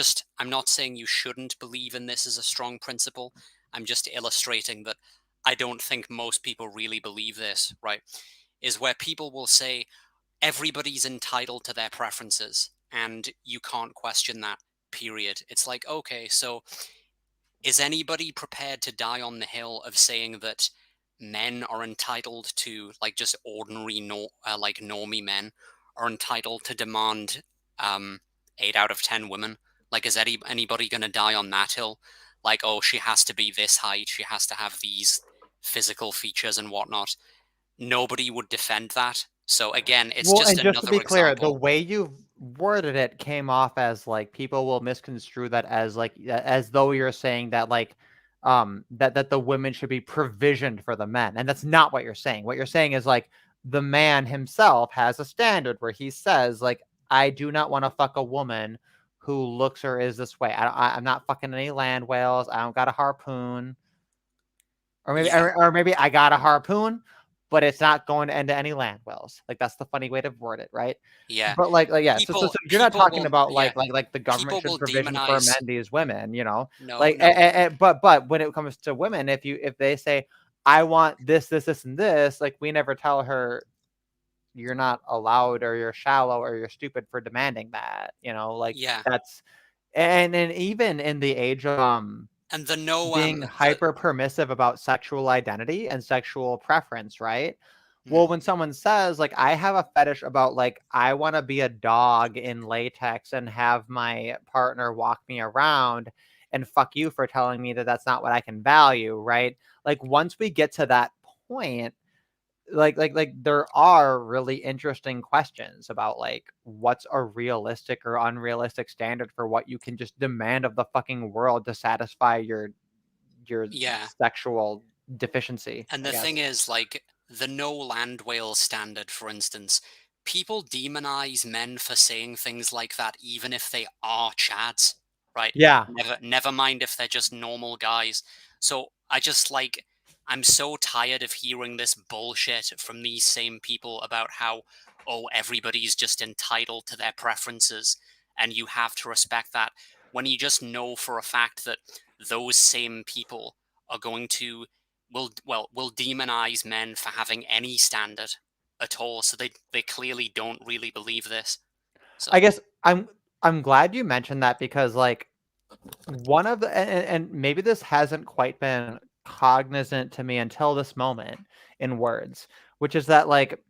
[SPEAKER 1] not saying you shouldn't believe in this as a strong principle. I'm just illustrating that I don't think most people really believe this, right? Is where people will say, everybody's entitled to their preferences and you can't question that, period. It's like, okay, so is anybody prepared to die on the hill of saying that men are entitled to, like, just ordinary like normie men are entitled to demand 8 out of 10 women? Like, is anybody going to die on that hill? Like, oh, she has to be this height, she has to have these physical features and whatnot. Nobody would defend that. So again, it's just
[SPEAKER 2] and just to
[SPEAKER 1] another
[SPEAKER 2] be clear, the
[SPEAKER 1] example.
[SPEAKER 2] way you worded it came off as like people will misconstrue that as like as though you're saying that like that the women should be provisioned for the men, and that's not what you're saying. What you're saying is like the man himself has a standard where he says like, I do not want to fuck a woman who looks or is this way. I'm not fucking any land whales. I don't got a harpoon. Or maybe,
[SPEAKER 1] Yeah.
[SPEAKER 2] or maybe I got a harpoon, but it's not going into any land wells. Like that's the funny way to word it, right?
[SPEAKER 1] Yeah.
[SPEAKER 2] But like yeah. So
[SPEAKER 1] People
[SPEAKER 2] you're not
[SPEAKER 1] people
[SPEAKER 2] talking
[SPEAKER 1] will
[SPEAKER 2] about
[SPEAKER 1] yeah.
[SPEAKER 2] like the government
[SPEAKER 1] People
[SPEAKER 2] should
[SPEAKER 1] will
[SPEAKER 2] provision for
[SPEAKER 1] demonize
[SPEAKER 2] men these women, you know?
[SPEAKER 1] no,
[SPEAKER 2] Like
[SPEAKER 1] no.
[SPEAKER 2] but when it comes to women, if they say I want this, this, this, and this, like we never tell her you're not allowed or you're shallow or you're stupid for demanding that, you know, like
[SPEAKER 1] Yeah.
[SPEAKER 2] that's and even in the age of
[SPEAKER 1] And the no
[SPEAKER 2] being
[SPEAKER 1] the
[SPEAKER 2] hyper permissive about sexual identity and sexual preference, right? Well,
[SPEAKER 1] Mhm.
[SPEAKER 2] when someone says like I have a fetish about like I want to be a dog in latex and have my partner walk me around and fuck you for telling me that that's not what I can value, right? Like once we get to that point, like there are really interesting questions about like what's a realistic or unrealistic standard for what you can just demand of the fucking world to satisfy your
[SPEAKER 1] Yeah.
[SPEAKER 2] sexual deficiency,
[SPEAKER 1] And
[SPEAKER 2] I
[SPEAKER 1] the
[SPEAKER 2] guess.
[SPEAKER 1] thing is, like, the no land whale standard, for instance, people demonize men for saying things like that, even if they are chads, right?
[SPEAKER 2] Yeah.
[SPEAKER 1] Never mind if they're just normal guys. So I just like, I'm so tired of hearing this bullshit from these same people about how, oh, everybody's just entitled to their preferences, and you have to respect that, when you just know for a fact that those same people are going to will demonize men for having any standard at all. So they clearly don't really believe this. So
[SPEAKER 2] I guess I'm glad you mentioned that because like one of the and maybe this hasn't quite been cognizant to me until this moment in words, which is that like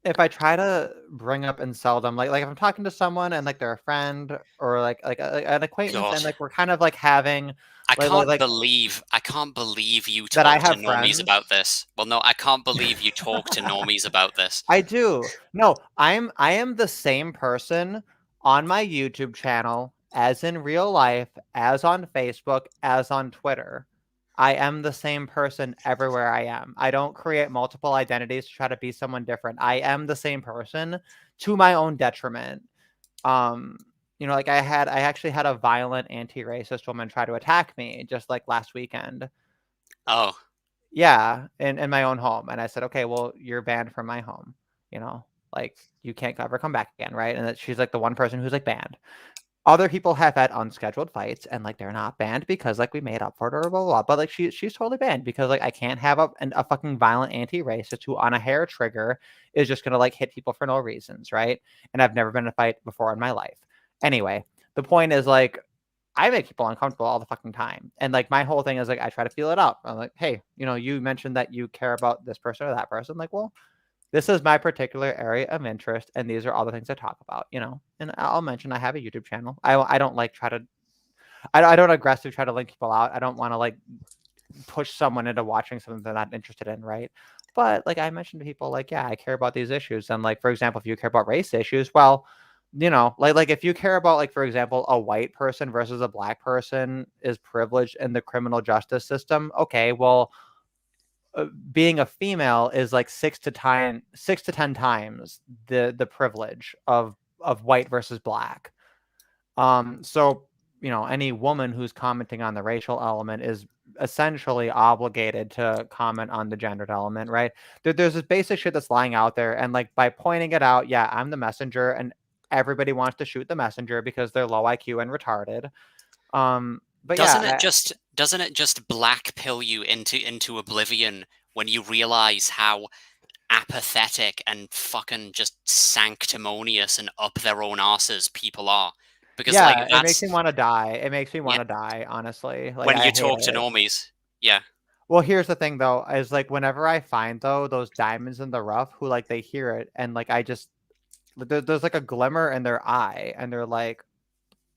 [SPEAKER 2] if I try to bring up and sell them, like if I'm talking to someone and like they're a friend or an acquaintance
[SPEAKER 1] God,
[SPEAKER 2] and like we're kind of like having
[SPEAKER 1] I
[SPEAKER 2] like
[SPEAKER 1] can't
[SPEAKER 2] like
[SPEAKER 1] believe you
[SPEAKER 2] that I
[SPEAKER 1] talk to
[SPEAKER 2] have
[SPEAKER 1] normies
[SPEAKER 2] friends.
[SPEAKER 1] about this. Well, no, I can't believe you talk to normies about this.
[SPEAKER 2] I do. No, I am the same person on my YouTube channel as in real life, as on Facebook, as on Twitter. I am the same person everywhere I am. I don't create multiple identities to try to be someone different. I am the same person to my own detriment. Um, you know, like I actually had a violent anti-racist woman try to attack me just like last weekend.
[SPEAKER 1] Oh,
[SPEAKER 2] Yeah, in my own home, and I said, "Okay, well, you're banned from my home, you know, like, you can't ever come back again," right? And that she's, like, the one person who's, like, banned. Other people have had unscheduled fights, and, like, they're not banned because, like, we made up for it or blah, blah, blah, but, like, she's totally banned because, like, I can't have a fucking violent anti-racist who, on a hair trigger, is just gonna, like, hit people for no reasons, right? And I've never been in a fight before in my life. Anyway, the point is, like, I make people uncomfortable all the fucking time. And like my whole thing is like I try to feel it out. I'm like, hey, you know, you mentioned that you care about this person or that person. Like, well, this is my particular area of interest, and these are all the things I talk about, you know. And I'll mention I have a YouTube channel. I don't like try to I don't aggressively try to link people out. I don't want to like push someone into watching something they're not interested in, right? But like I mentioned to people, like, yeah, I care about these issues. And like, for example, if you care about race issues, well, you know, like if you care about, like, for example, a white person versus a black person is privileged in the criminal justice system. Okay, well, being a female is like 6 to 10 times the privilege of white versus black. So, you know, any woman who's commenting on the racial element is essentially obligated to comment on the gendered element, right? There's this basic shit that's lying out there, and like by pointing it out, yeah, I'm the messenger, and everybody wants to shoot the messenger because they're low IQ and retarded. But yeah,
[SPEAKER 1] doesn't it just black pill you into oblivion when you realize how apathetic and fucking just sanctimonious and up their own asses people are? Because like
[SPEAKER 2] yeah, it makes
[SPEAKER 1] that's
[SPEAKER 2] me want to die. It makes me
[SPEAKER 1] yeah,
[SPEAKER 2] want to die, honestly. Like
[SPEAKER 1] when
[SPEAKER 2] I
[SPEAKER 1] you
[SPEAKER 2] hate
[SPEAKER 1] talk to
[SPEAKER 2] it.
[SPEAKER 1] normies. Yeah.
[SPEAKER 2] Well, here's the thing though, is like whenever I find though those diamonds in the rough who like they hear it and like I just there's like a glimmer in their eye and they're like,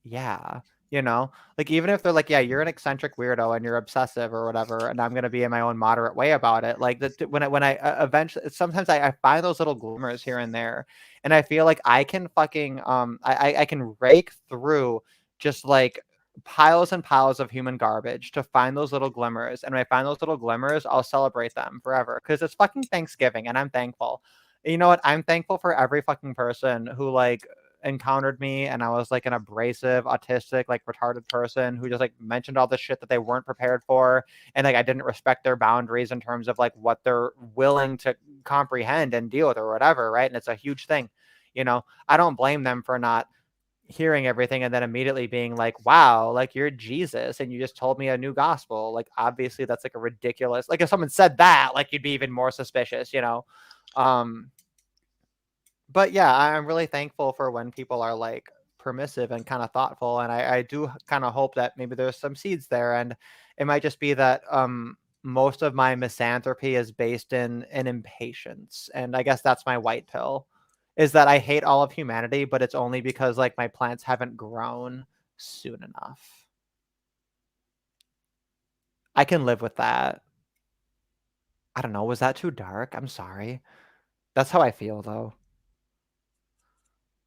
[SPEAKER 2] yeah, you know, like even if they're like, yeah, you're an eccentric weirdo and you're obsessive or whatever, and I'm gonna be in my own moderate way about it. Like that when I eventually sometimes I find those little glimmers here and there, and I feel like I can fucking I can rake through just like piles and piles of human garbage to find those little glimmers. And when I find those little glimmers, I'll celebrate them forever because it's fucking Thanksgiving and I'm thankful. You know what? I'm thankful for every fucking person who like encountered me and I was like an abrasive, autistic, like retarded person who just like mentioned all this shit that they weren't prepared for, and like I didn't respect their boundaries in terms of like what they're willing to comprehend and deal with or whatever, right? And it's a huge thing, you know. I don't blame them for not hearing everything and then immediately being like, wow, like you're Jesus and you just told me a new gospel. Like obviously that's like a ridiculous, like if someone said that, like you'd be even more suspicious, you know. But yeah, I'm really thankful for when people are like permissive and kind of thoughtful, and I do kind of hope that maybe there's some seeds there, and it might just be that most of my misanthropy is based in an impatience, and I guess that's my white pill, is that I hate all of humanity, but it's only because like my plants haven't grown soon enough. I can live with that. I don't know, was that too dark? I'm sorry. That's how I feel though.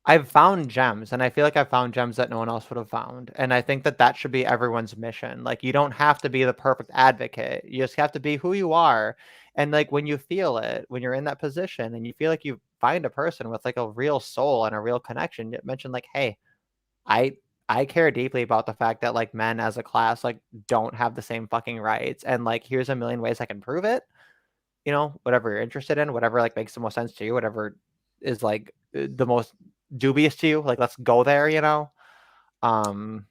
[SPEAKER 2] I've found gems, and I feel like I've found gems that no one else would have found. And I think that that should be everyone's mission. Like, you don't have to be the perfect advocate. You just have to be who you are. And like when you feel it, when you're in that position and you feel like you find a person with like a real soul and a real connection, you mention like, hey, I care deeply about the fact that like men as a class like don't have the same fucking rights. And like here's a million ways I can prove it. You know, whatever you're interested in, whatever like makes the most sense to you, whatever is like the most dubious to you, like let's go there, you know. And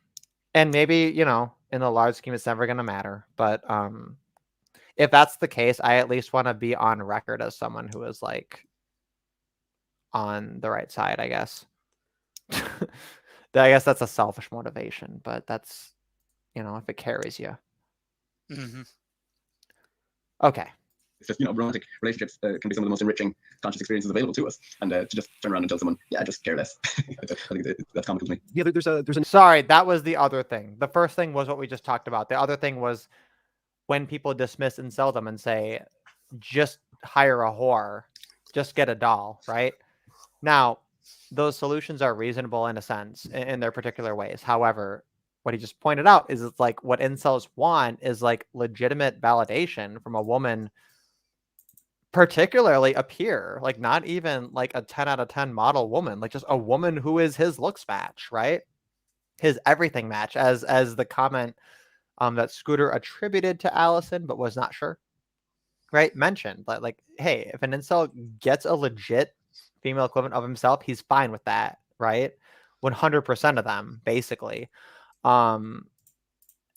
[SPEAKER 2] maybe, you know, in the large scheme it's never going to matter, but if that's the case, I at least want to be on record as someone who is like on the right side, I guess. I guess that's a selfish motivation, but that's, you know, if it carries you. Okay.
[SPEAKER 5] It's just, you know, romantic relationships can be some of the most enriching conscious experiences available to us. And to just turn around and tell someone, yeah, I just care less. I think that's comical to me.
[SPEAKER 4] Yeah, there's a
[SPEAKER 2] Sorry, that was the other thing. The first thing was what we just talked about. The other thing was when people dismiss inceldom and say, just hire a whore, just get a doll, right? Now, those solutions are reasonable in a sense, in their particular ways. However, what he just pointed out is it's like what incels want is like legitimate validation from a woman, particularly a peer, like not even like a 10 out of 10 model woman, like just a woman who is his looks match, right? His everything match, as the comment that Scooter attributed to Allison but was not sure, right, mentioned. But like, hey, if an incel gets a legit female equivalent of himself, he's fine with that, right? 100% of them, basically. And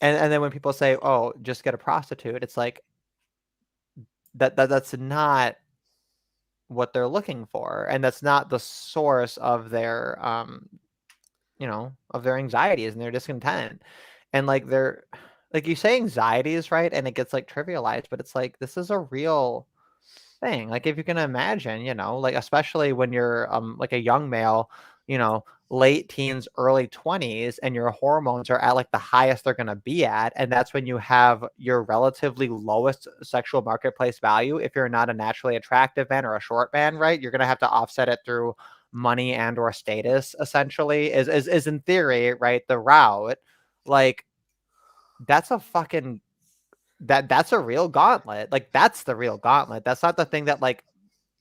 [SPEAKER 2] then when people say, oh, just get a prostitute, it's like that's not what they're looking for, and that's not the source of their you know, of their anxieties and their discontent. And like they're like, you say anxieties, right, and it gets like trivialized, but it's like this is a real thing. Like if you can imagine, you know, like especially when you're like a young male, you know, late teens, early 20s, and your hormones are at like the highest they're going to be at, and that's when you have your relatively lowest sexual marketplace value. If you're not a naturally attractive man or a short man, right, you're going to have to offset it through money and or status, essentially, is in theory, right, the route. Like that's a fucking that's a real gauntlet. Like that's the real gauntlet. That's not the thing that like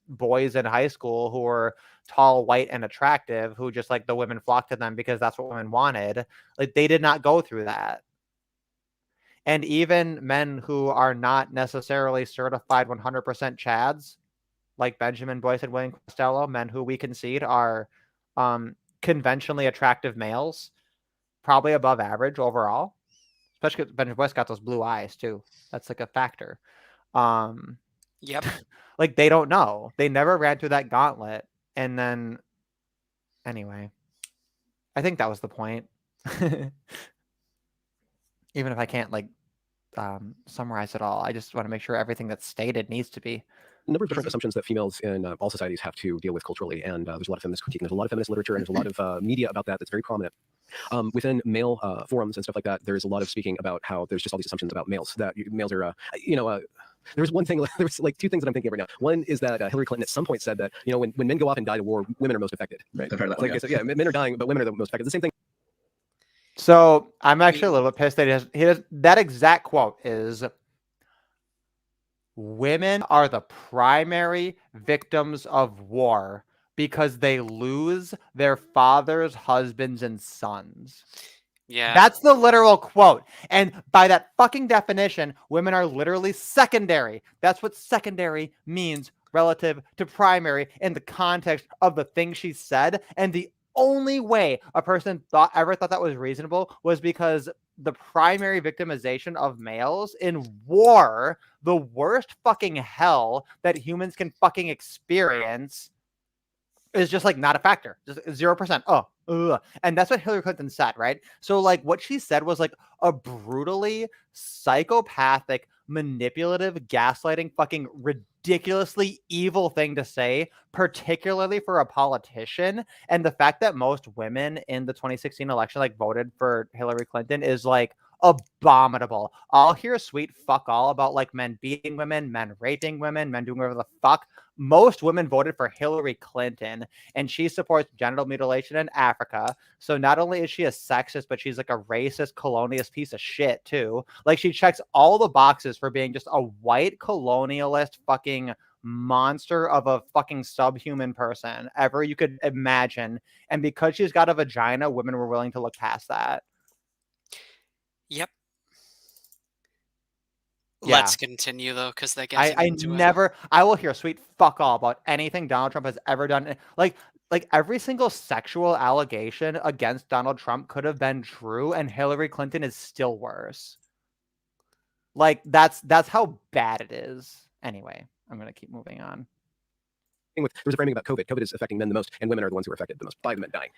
[SPEAKER 2] boys in high school who were tall, white, and attractive, who just like the women flocked to them because that's what women wanted. Like they did not go through that. And even men who are not necessarily certified 100% chads, like Benjamin Boyce and William Costello, men who we concede are conventionally attractive males, probably above average overall. Especially because Benjamin Boyce got those blue eyes too. That's like a factor.
[SPEAKER 1] Yep.
[SPEAKER 2] Like they don't know. They never ran through that gauntlet. And then anyway, I think that was the point. Even if I can't like summarize it all, I just want to make sure everything that's stated needs to be.
[SPEAKER 4] A number of different assumptions that females in all societies have to deal with culturally, and there's a lot of feminist critique, and there's a lot of feminist literature, and there's a lot of media about that that's very prominent. Within male forums and stuff like that, there's a lot of speaking about how there's just all these assumptions about males, that males are, there's one thing, there's like two things that I'm thinking of right now. One is that Hillary Clinton at some point said that, you know, when men go off and die to war, women are most affected, right?
[SPEAKER 5] I've heard that
[SPEAKER 4] Like
[SPEAKER 5] one,
[SPEAKER 4] I said, yeah, men are dying, but women are the most affected. The same thing.
[SPEAKER 2] So I'm actually a little bit pissed that he does that exact quote is, women are the primary victims of war, because they lose their fathers, husbands, and sons.
[SPEAKER 1] Yeah.
[SPEAKER 2] That's the literal quote. And by that fucking definition, women are literally secondary. That's what secondary means relative to primary in the context of the thing she said. And the only way a person ever thought that was reasonable was because the primary victimization of males in war, the worst fucking hell that humans can fucking experience, is just like not a factor, just 0%. And that's what Hillary Clinton said, right? So like what she said was like a brutally psychopathic, manipulative, gaslighting, fucking ridiculously evil thing to say, particularly for a politician. And the fact that most women in the 2016 election like voted for Hillary Clinton is like abominable. I'll hear sweet fuck all about like men beating women, men raping women, men doing whatever the fuck. Most women voted for Hillary Clinton, and she supports genital mutilation in Africa. So not only is she a sexist, but she's like a racist, colonialist piece of shit too. Like she checks all the boxes for being just a white colonialist fucking monster of a fucking subhuman person ever you could imagine. And because she's got a vagina, women were willing to look past that.
[SPEAKER 1] Yep.
[SPEAKER 2] Yeah.
[SPEAKER 1] Let's continue though, because they're getting into it.
[SPEAKER 2] I will hear sweet fuck all about anything Donald Trump has ever done. Like every single sexual allegation against Donald Trump could have been true, and Hillary Clinton is still worse. Like that's how bad it is. Anyway, I'm gonna keep moving on.
[SPEAKER 4] There was a framing about COVID. COVID is affecting men the most, and women are the ones who are affected the most by the men dying.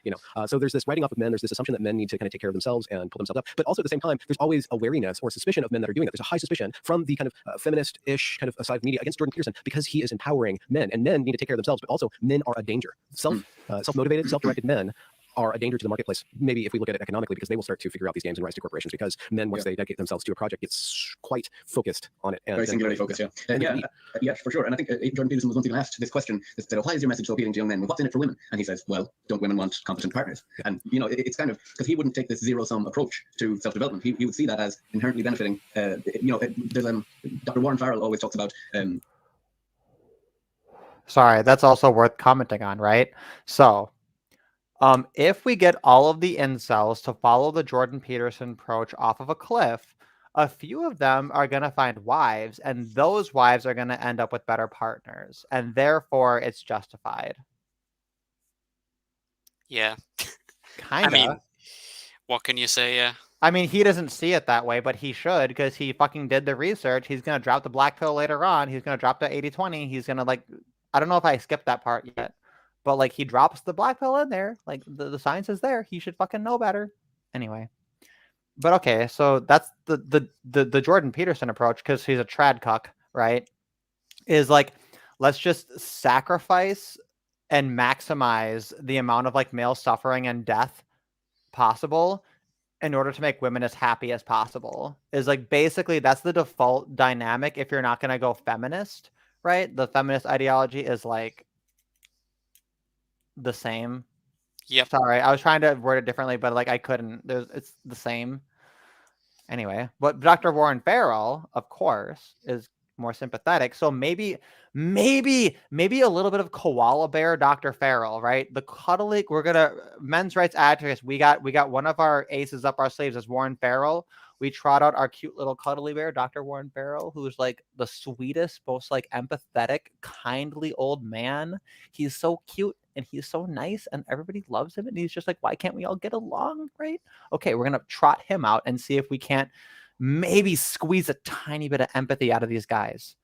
[SPEAKER 4] So there's this writing off of men. There's this assumption that men need to kind of take care of themselves and pull themselves up. But also at the same time, there's always a wariness or suspicion of men that are doing that. There's a high suspicion from the kind of feminist-ish kind of side of media against Jordan Peterson because he is empowering men, and men need to take care of themselves. But also, men are a danger. Self-motivated, self-directed men are a danger to the marketplace. Maybe if we look at it economically, because they will start to figure out these games and rise to corporations. Because men, once they dedicate themselves to a project, gets quite focused on it. And
[SPEAKER 5] very singularly focused, yeah. Yeah, for sure. And I think Jordan Peterson was once even asked this question: that said, "Why is your message so appealing to young men? Well, what's in it for women?" And he says, "Well, don't women want competent partners?" Yeah. And it's kind of because he wouldn't take this zero-sum approach to self-development. He would see that as inherently benefiting. There's Dr. Warren Farrell always talks about.
[SPEAKER 2] Sorry, that's also worth commenting on, right? So. If we get all of the incels to follow the Jordan Peterson approach off of a cliff, a few of them are going to find wives, and those wives are going to end up with better partners, and therefore it's justified.
[SPEAKER 1] Yeah.
[SPEAKER 2] Kind of.
[SPEAKER 1] I mean, what can you say? Yeah.
[SPEAKER 2] I mean, he doesn't see it that way, but he should, because he fucking did the research. He's going to drop the black pill later on. He's going to drop the 80-20. He's going to I don't know if I skipped that part yet. But like he drops the black pill in there, like the science is there. He should fucking know better. Anyway, but okay, so that's the Jordan Peterson approach because he's a trad cuck, right? Is like let's just sacrifice and maximize the amount of like male suffering and death possible in order to make women as happy as possible. Is like basically that's the default dynamic if you're not gonna go feminist, right? The feminist ideology is like the same.
[SPEAKER 1] Yep.
[SPEAKER 2] Sorry, I was trying to word it differently, but like I couldn't. It's the same. Anyway, but Dr. Warren Farrell, of course, is more sympathetic. So maybe a little bit of koala bear Dr. Farrell, right? The cuddly, men's rights activists. We got one of our aces up our sleeves as Warren Farrell. We trot out our cute little cuddly bear, Dr. Warren Farrell, who's like the sweetest, most like empathetic, kindly old man. He's so cute and he's so nice and everybody loves him. And he's just like, why can't we all get along, right? Okay, we're going to trot him out and see if we can't maybe squeeze a tiny bit of empathy out of these guys.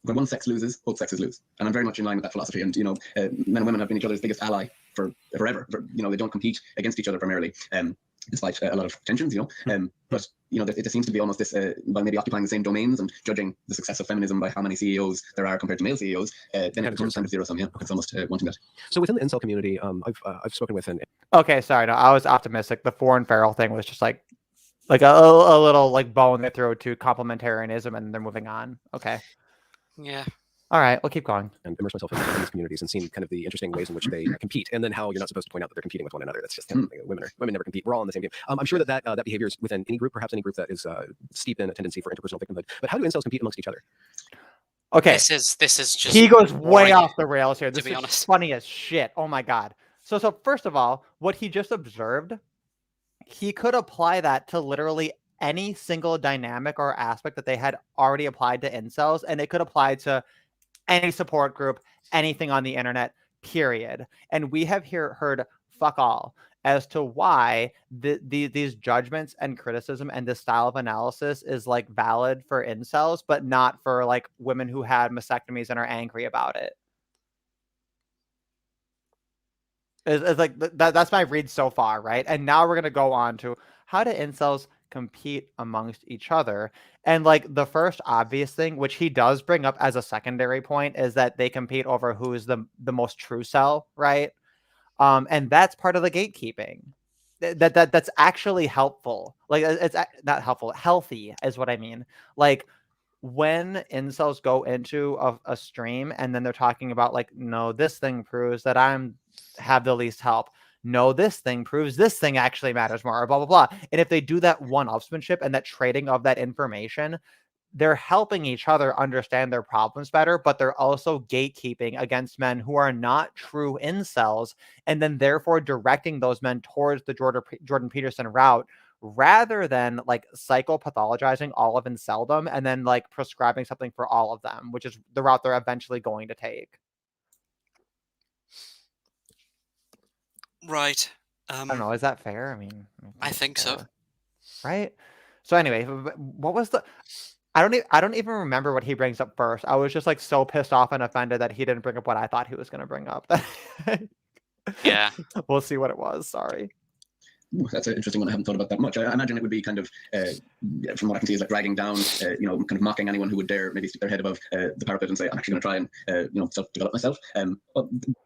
[SPEAKER 5] When one sex loses, both sexes lose. And I'm very much in line with that philosophy. And, men and women have been each other's biggest ally forever. They don't compete against each other primarily. Despite a lot of tensions, but there seems to be almost this by maybe occupying the same domains and judging the success of feminism by how many CEOs there are compared to male CEOs. Then it becomes kind of zero sum. Yeah, it's almost wanting that.
[SPEAKER 4] So within the incel community, I've spoken with
[SPEAKER 2] Okay, sorry, no, I was optimistic. The Warren Farrell thing was just like a little like bone they throw to complementarianism, and they're moving on. Okay.
[SPEAKER 1] Yeah.
[SPEAKER 2] All right, we'll keep going.
[SPEAKER 4] And immerse myself in these communities and seeing kind of the interesting ways in which they compete, and then how you're not supposed to point out that they're competing with one another. That's just kind of women never compete. We're all in the same game. I'm sure that behavior is within any group, perhaps any group that is steeped in a tendency for interpersonal victimhood. But how do incels compete amongst each other?
[SPEAKER 2] Okay,
[SPEAKER 1] This is just
[SPEAKER 2] he goes way
[SPEAKER 1] boring,
[SPEAKER 2] off the rails here.
[SPEAKER 1] to
[SPEAKER 2] This
[SPEAKER 1] be
[SPEAKER 2] is
[SPEAKER 1] honest.
[SPEAKER 2] funny as shit. Oh my god. So first of all, what he just observed, he could apply that to literally any single dynamic or aspect that they had already applied to incels, and it could apply to any support group, anything on the internet, period. And we have heard fuck all as to why these judgments and criticism and this style of analysis is like valid for incels, but not for like women who had mastectomies and are angry about it. It's like that's my read so far, right? And now we're gonna go on to how do incels compete amongst each other. And like the first obvious thing, which he does bring up as a secondary point, is that they compete over who is the most true cell, right? And that's part of the gatekeeping. That's actually helpful. Like it's not helpful, healthy is what I mean. Like when incels go into a stream and then they're talking about like, no, this thing proves that I'm have the least help. No, this thing proves this thing actually matters more, or blah, blah, blah. And if they do that one-upsmanship and that trading of that information, they're helping each other understand their problems better, but they're also gatekeeping against men who are not true incels, and then therefore directing those men towards the Jordan Peterson route, rather than like psychopathologizing all of inceldom and then like prescribing something for all of them, which is the route they're eventually going to take.
[SPEAKER 1] Right.
[SPEAKER 2] I don't know. Is that fair? I mean,
[SPEAKER 1] I think so.
[SPEAKER 2] Right. So anyway, what was the? I don't even remember what he brings up first. I was just like so pissed off and offended that he didn't bring up what I thought he was going to bring up.
[SPEAKER 1] Yeah.
[SPEAKER 2] We'll see what it was. Sorry.
[SPEAKER 5] Ooh, that's an interesting one. I haven't thought about that much. I imagine it would be kind of, from what I can see, is like dragging down, kind of mocking anyone who would dare maybe stick their head above the parapet and say, I'm actually going to try and, self-develop myself.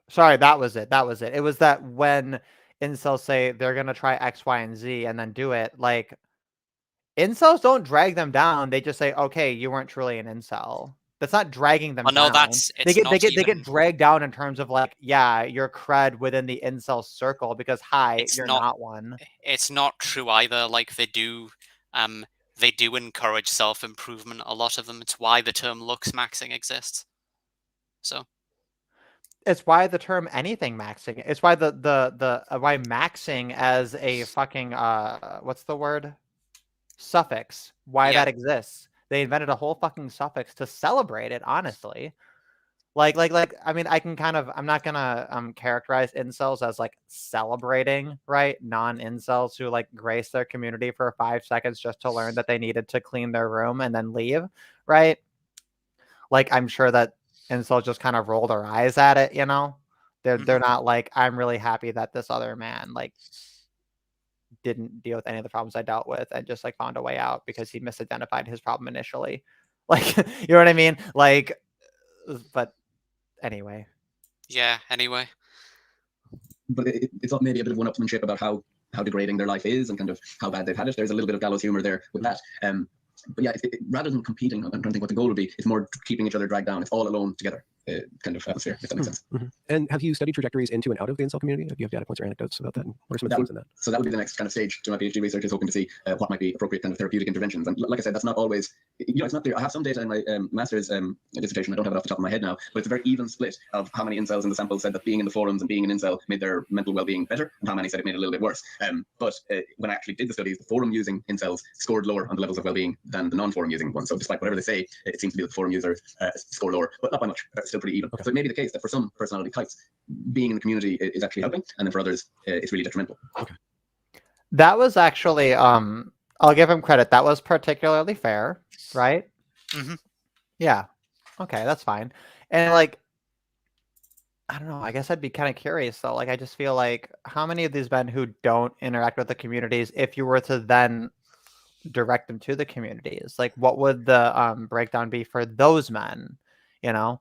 [SPEAKER 2] Sorry, that was it. That was it. It was that when incels say they're going to try X, Y, and Z and then do it, like, incels don't drag them down. They just say, okay, you weren't truly an incel. That's not dragging them down. They get dragged down in terms of like, yeah, your cred within the incel circle because you're not one.
[SPEAKER 1] It's not true either. Like they do encourage self-improvement, a lot of them. It's why the term looks maxing exists. So
[SPEAKER 2] it's why the term anything maxing. It's why why maxing as a fucking what's the word? Suffix. Why that exists. They invented a whole fucking suffix to celebrate it, honestly. Like I mean, I'm not gonna characterize incels as like celebrating, right? Non-incels who like grace their community for 5 seconds just to learn that they needed to clean their room and then leave, right? Like I'm sure that incels just kind of roll their eyes at it, you know? They're not like, I'm really happy that this other man like didn't deal with any of the problems I dealt with and just like found a way out because he misidentified his problem initially. Like, you know what I mean? Like, but anyway.
[SPEAKER 5] Yeah, anyway. But it's not maybe a bit of one-upmanship about how degrading their life is and kind of how bad they've had it. There's a little bit of gallows humor there with that. But yeah, rather than competing, I'm trying to think what the goal would be. It's more keeping each other dragged down. It's all alone together kind of atmosphere, if that makes sense.
[SPEAKER 4] And have you studied trajectories into and out of the incel community? Do you have data points or anecdotes about that? What are some of the themes in that?
[SPEAKER 5] So that would be the next kind of stage to my PhD research, is hoping to see what might be appropriate kind of therapeutic interventions. And like I said, that's not always, it's not clear. I have some data in my master's dissertation. I don't have it off the top of my head now, but it's a very even split of how many incels in the sample said that being in the forums and being an incel made their mental well-being better, and how many said it made it a little bit worse. But when I actually did the studies, the forum using incels scored lower on the levels of well-being than the non-forum using ones. So despite whatever they say, it seems to be that the forum users score lower, but not by much. Still pretty even. Okay. So it may be the case that for some personality types, being in the community is actually helping, and then for others, it's really detrimental.
[SPEAKER 4] Okay.
[SPEAKER 2] That was actually, I'll give him credit. That was particularly fair, right?
[SPEAKER 1] Mm-hmm.
[SPEAKER 2] Yeah. Okay, that's fine. And like, I don't know. I guess I'd be kind of curious though. Like, I just feel like how many of these men who don't interact with the communities, if you were to then direct them to the communities, like what would the breakdown be for those men? You know,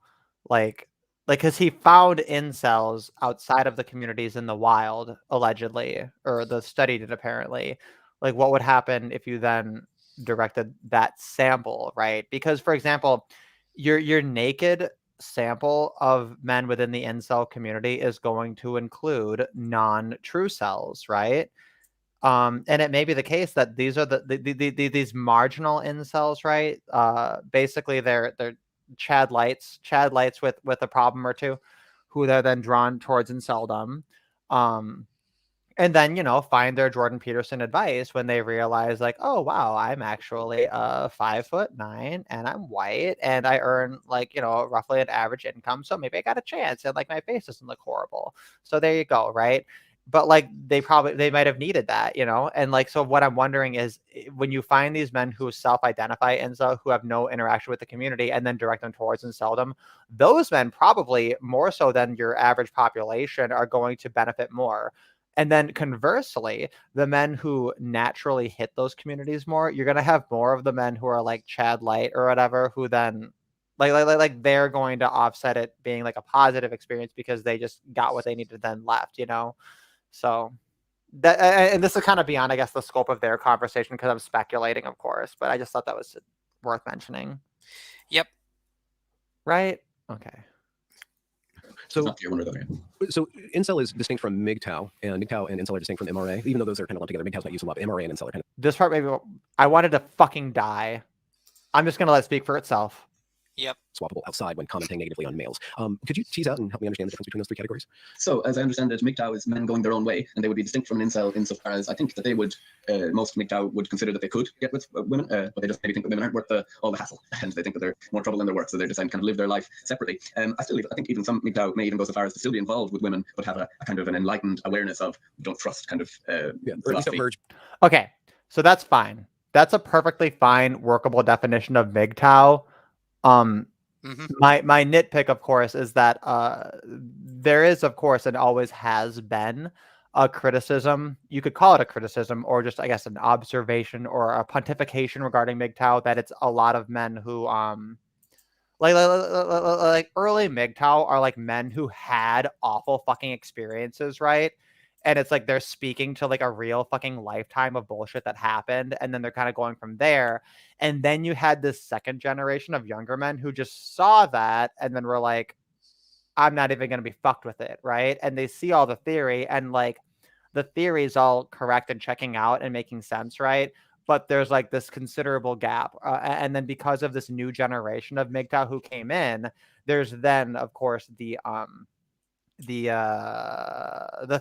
[SPEAKER 2] like because he found incels outside of the communities in the wild, allegedly, or the study did apparently. Like, what would happen if you then directed that sample, right? Because, for example, your naked sample of men within the incel community is going to include non-true cells, right? And it may be the case that these are these marginal incels, right? Basically, they're Chad Lights with a problem or two, who they're then drawn towards inceldom. And then, find their Jordan Peterson advice when they realize, like, oh, wow, I'm actually 5'9" and I'm white and I earn, like, roughly an average income. So maybe I got a chance and, like, my face doesn't look horrible. So there you go, right? But, like, they might have needed that, And, like, so what I'm wondering is when you find these men who self-identify incel, who have no interaction with the community, and then direct them towards inceldom, those men probably more so than your average population are going to benefit more. And then conversely, the men who naturally hit those communities more, you're going to have more of the men who are like Chad Light or whatever, who then like they're going to offset it being like a positive experience because they just got what they needed then left, So that, and this is kind of beyond, I guess, the scope of their conversation because I'm speculating, of course, but I just thought that was worth mentioning.
[SPEAKER 1] Yep.
[SPEAKER 2] Right? Okay.
[SPEAKER 5] So not clear one or the other.
[SPEAKER 4] So Incel is distinct from MGTOW, and MGTOW and Incel are distinct from MRA, even though those are kind of lumped together. MGTOW's not used a lot. MRA and Incel are kind of...
[SPEAKER 2] This part maybe I wanted to fucking die. I'm just going to let it speak for itself.
[SPEAKER 1] Yep.
[SPEAKER 4] Swappable outside when commenting negatively on males. Could you tease out and help me understand the difference between those three categories?
[SPEAKER 5] So, as I understand it, MGTOW is men going their own way, and they would be distinct from an incel insofar as I think that they would, most MGTOW would consider that they could get with women, but they just maybe think that women aren't worth all the hassle, and they think that they're more trouble than they're worth, so they decide to kind of live their life separately. I think even some MGTOW may even go so far as to still be involved with women, but have a kind of an enlightened awareness of don't trust kind of philosophy.
[SPEAKER 2] Okay, so that's fine. That's a perfectly fine, workable definition of MGTOW. My nitpick, of course, is that there is, of course, and always has been a criticism. You could call it a criticism, or just, I guess, an observation or a pontification regarding MGTOW, that it's a lot of men who, like early MGTOW are like men who had awful fucking experiences, right? And it's like they're speaking to like a real fucking lifetime of bullshit that happened. And then they're kind of going from there. And then you had this second generation of younger men who just saw that and then were like, I'm not even going to be fucked with it. Right. And they see all the theory and like the theory is all correct and checking out and making sense. Right. But there's like this considerable gap. And then because of this new generation of MGTOW who came in, there's then, of course, the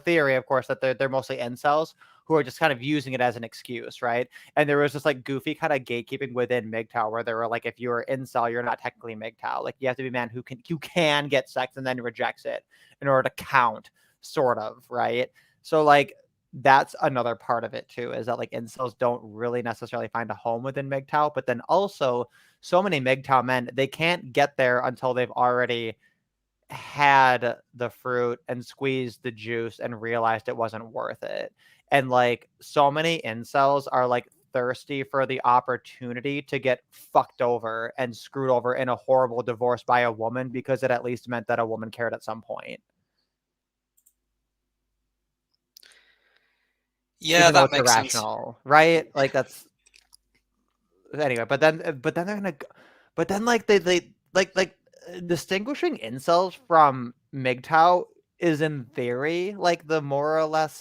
[SPEAKER 2] theory, of course, that they're mostly incels who are just kind of using it as an excuse, right? And there was this like goofy kind of gatekeeping within MGTOW where they were like, if you're incel, you're not technically MGTOW. Like you have to be a man who can get sex and then rejects it in order to count, sort of, right? So like that's another part of it too, is that like incels don't really necessarily find a home within MGTOW, but then also so many MGTOW men, they can't get there until they've already had the fruit and squeezed the juice and realized it wasn't worth it. And like so many incels are like thirsty for the opportunity to get fucked over and screwed over in a horrible divorce by a woman because it at least meant that a woman cared at some point.
[SPEAKER 1] Yeah, that makes
[SPEAKER 2] irrational, sense. Right? Like that's anyway, but then they're gonna, but then like they like distinguishing incels from MGTOW is in theory like the more or less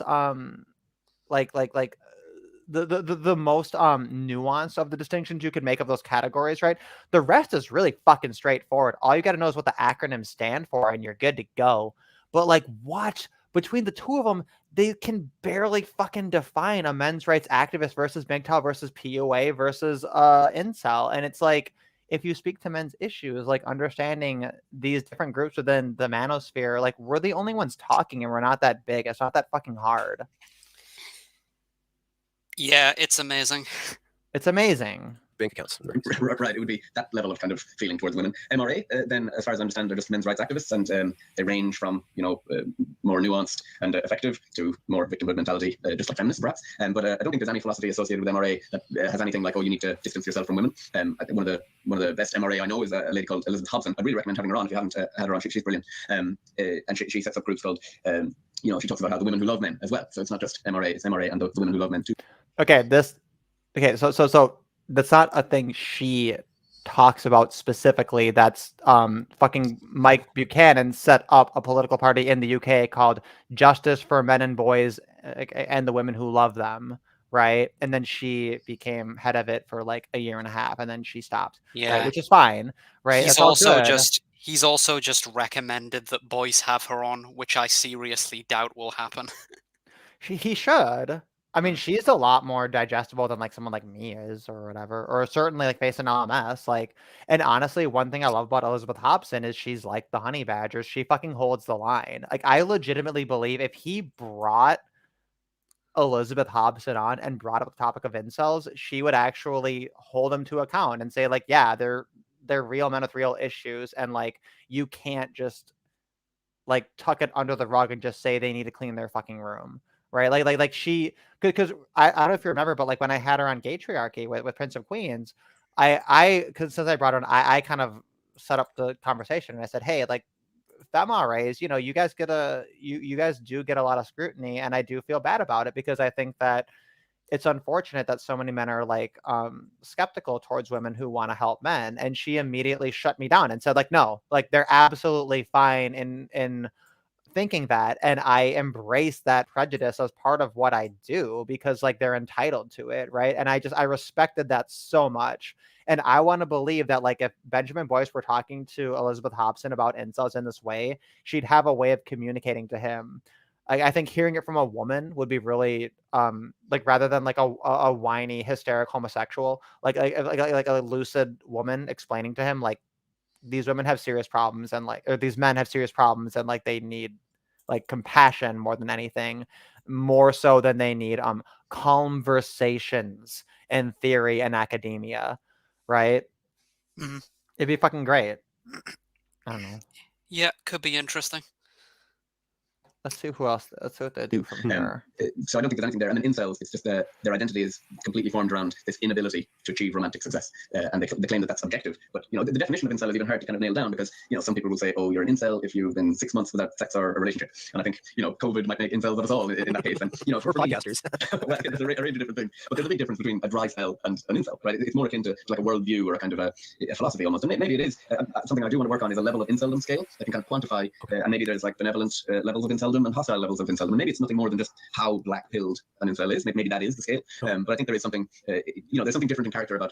[SPEAKER 2] the most nuance of the distinctions you could make of those categories, right? The rest is really fucking straightforward. All you got to know is what the acronyms stand for and you're good to go. But like watch between the two of them, they can barely fucking define a men's rights activist versus MGTOW versus POA versus incel. And it's like, if you speak to men's issues, like understanding these different groups within the manosphere, like we're the only ones talking and we're not that big. It's not that fucking hard.
[SPEAKER 1] Yeah, it's amazing.
[SPEAKER 2] It's amazing.
[SPEAKER 4] Bank accounts.
[SPEAKER 5] Right, it would be that level of kind of feeling towards women. MRA, then, as far as I understand, they're just men's rights activists, and they range from, more nuanced and effective to more victimhood mentality, just like feminists, perhaps. But I don't think there's any philosophy associated with MRA that has anything like, oh, you need to distance yourself from women. I think one of the best MRA I know is a lady called Elizabeth Hobson. I'd really recommend having her on if you haven't had her on. She's brilliant. And she sets up groups called, she talks about how the women who love men as well. So it's not just MRA, it's MRA and the women who love men too.
[SPEAKER 2] So that's not a thing she talks about specifically. That's fucking Mike Buchanan set up a political party in the UK called Justice for Men and Boys and the Women Who Love Them, right? And then she became head of it for like a year and a half, and then she stopped,
[SPEAKER 1] Yeah.
[SPEAKER 2] right? Which is fine, right?
[SPEAKER 1] He's
[SPEAKER 2] It's all
[SPEAKER 1] also
[SPEAKER 2] good.
[SPEAKER 1] he's also just recommended that Boyce have her on, which I seriously doubt will happen.
[SPEAKER 2] He should. I mean, she's a lot more digestible than like someone like me is, or whatever, or certainly like based on LMS. Like, and honestly, one thing I love about Elizabeth Hobson is she's like the honey badgers. She fucking holds the line. Like, I legitimately believe if he brought Elizabeth Hobson on and brought up the topic of incels, she would actually hold him to account and say, like, yeah, they're real men with real issues, and like you can't just like tuck it under the rug and just say they need to clean their fucking room. Right, like she, because I don't know if you remember, but like when I had her on Gatriarchy with Prince of Queens, because since I brought her on, I kind of set up the conversation and I said, hey, like femmes, you know, you guys you guys do get a lot of scrutiny, and I do feel bad about it because I think that it's unfortunate that so many men are like skeptical towards women who want to help men. And she immediately shut me down and said, like, no, like they're absolutely fine in thinking that, and I embrace that prejudice as part of what I do because like they're entitled to it, right? And I respected that so much. And I want to believe that like if Benjamin Boyce were talking to Elizabeth Hobson about incels in this way, she'd have a way of communicating to him. I think hearing it from a woman would be really like rather than like a whiny hysterical homosexual, like a lucid woman explaining to him like these women have serious problems and like, or these men have serious problems and like they need like compassion more than anything, more so than they need conversations in theory and academia, right?
[SPEAKER 1] Mm-hmm.
[SPEAKER 2] It'd be fucking great. I don't know.
[SPEAKER 1] Yeah, could be interesting.
[SPEAKER 2] Let's see who else. Let's see what they do from here.
[SPEAKER 5] So I don't think there's anything there. And then incels, it's just their identity is completely formed around this inability to achieve romantic success, and they claim that that's objective. But you know, the definition of incel is even hard to kind of nail down because you know some people will say, "Oh, you're an incel if you've been 6 months without sex or a relationship." And I think you know, COVID might make incels of us all in that case. And you know,
[SPEAKER 4] for podcasters,
[SPEAKER 5] well, there's a range of different things. But there's a big difference between a dry spell and an incel, right? It's more akin to like a worldview or a kind of a philosophy almost. And maybe it is something I do want to work on is a level of inceldom scale that can kind of quantify. And maybe there's like benevolent levels of inceldom and hostile levels of inceldom. And maybe it's nothing more than just how black-pilled an incel is. Maybe that is the scale. But I think there is something, you know, there's something different in character about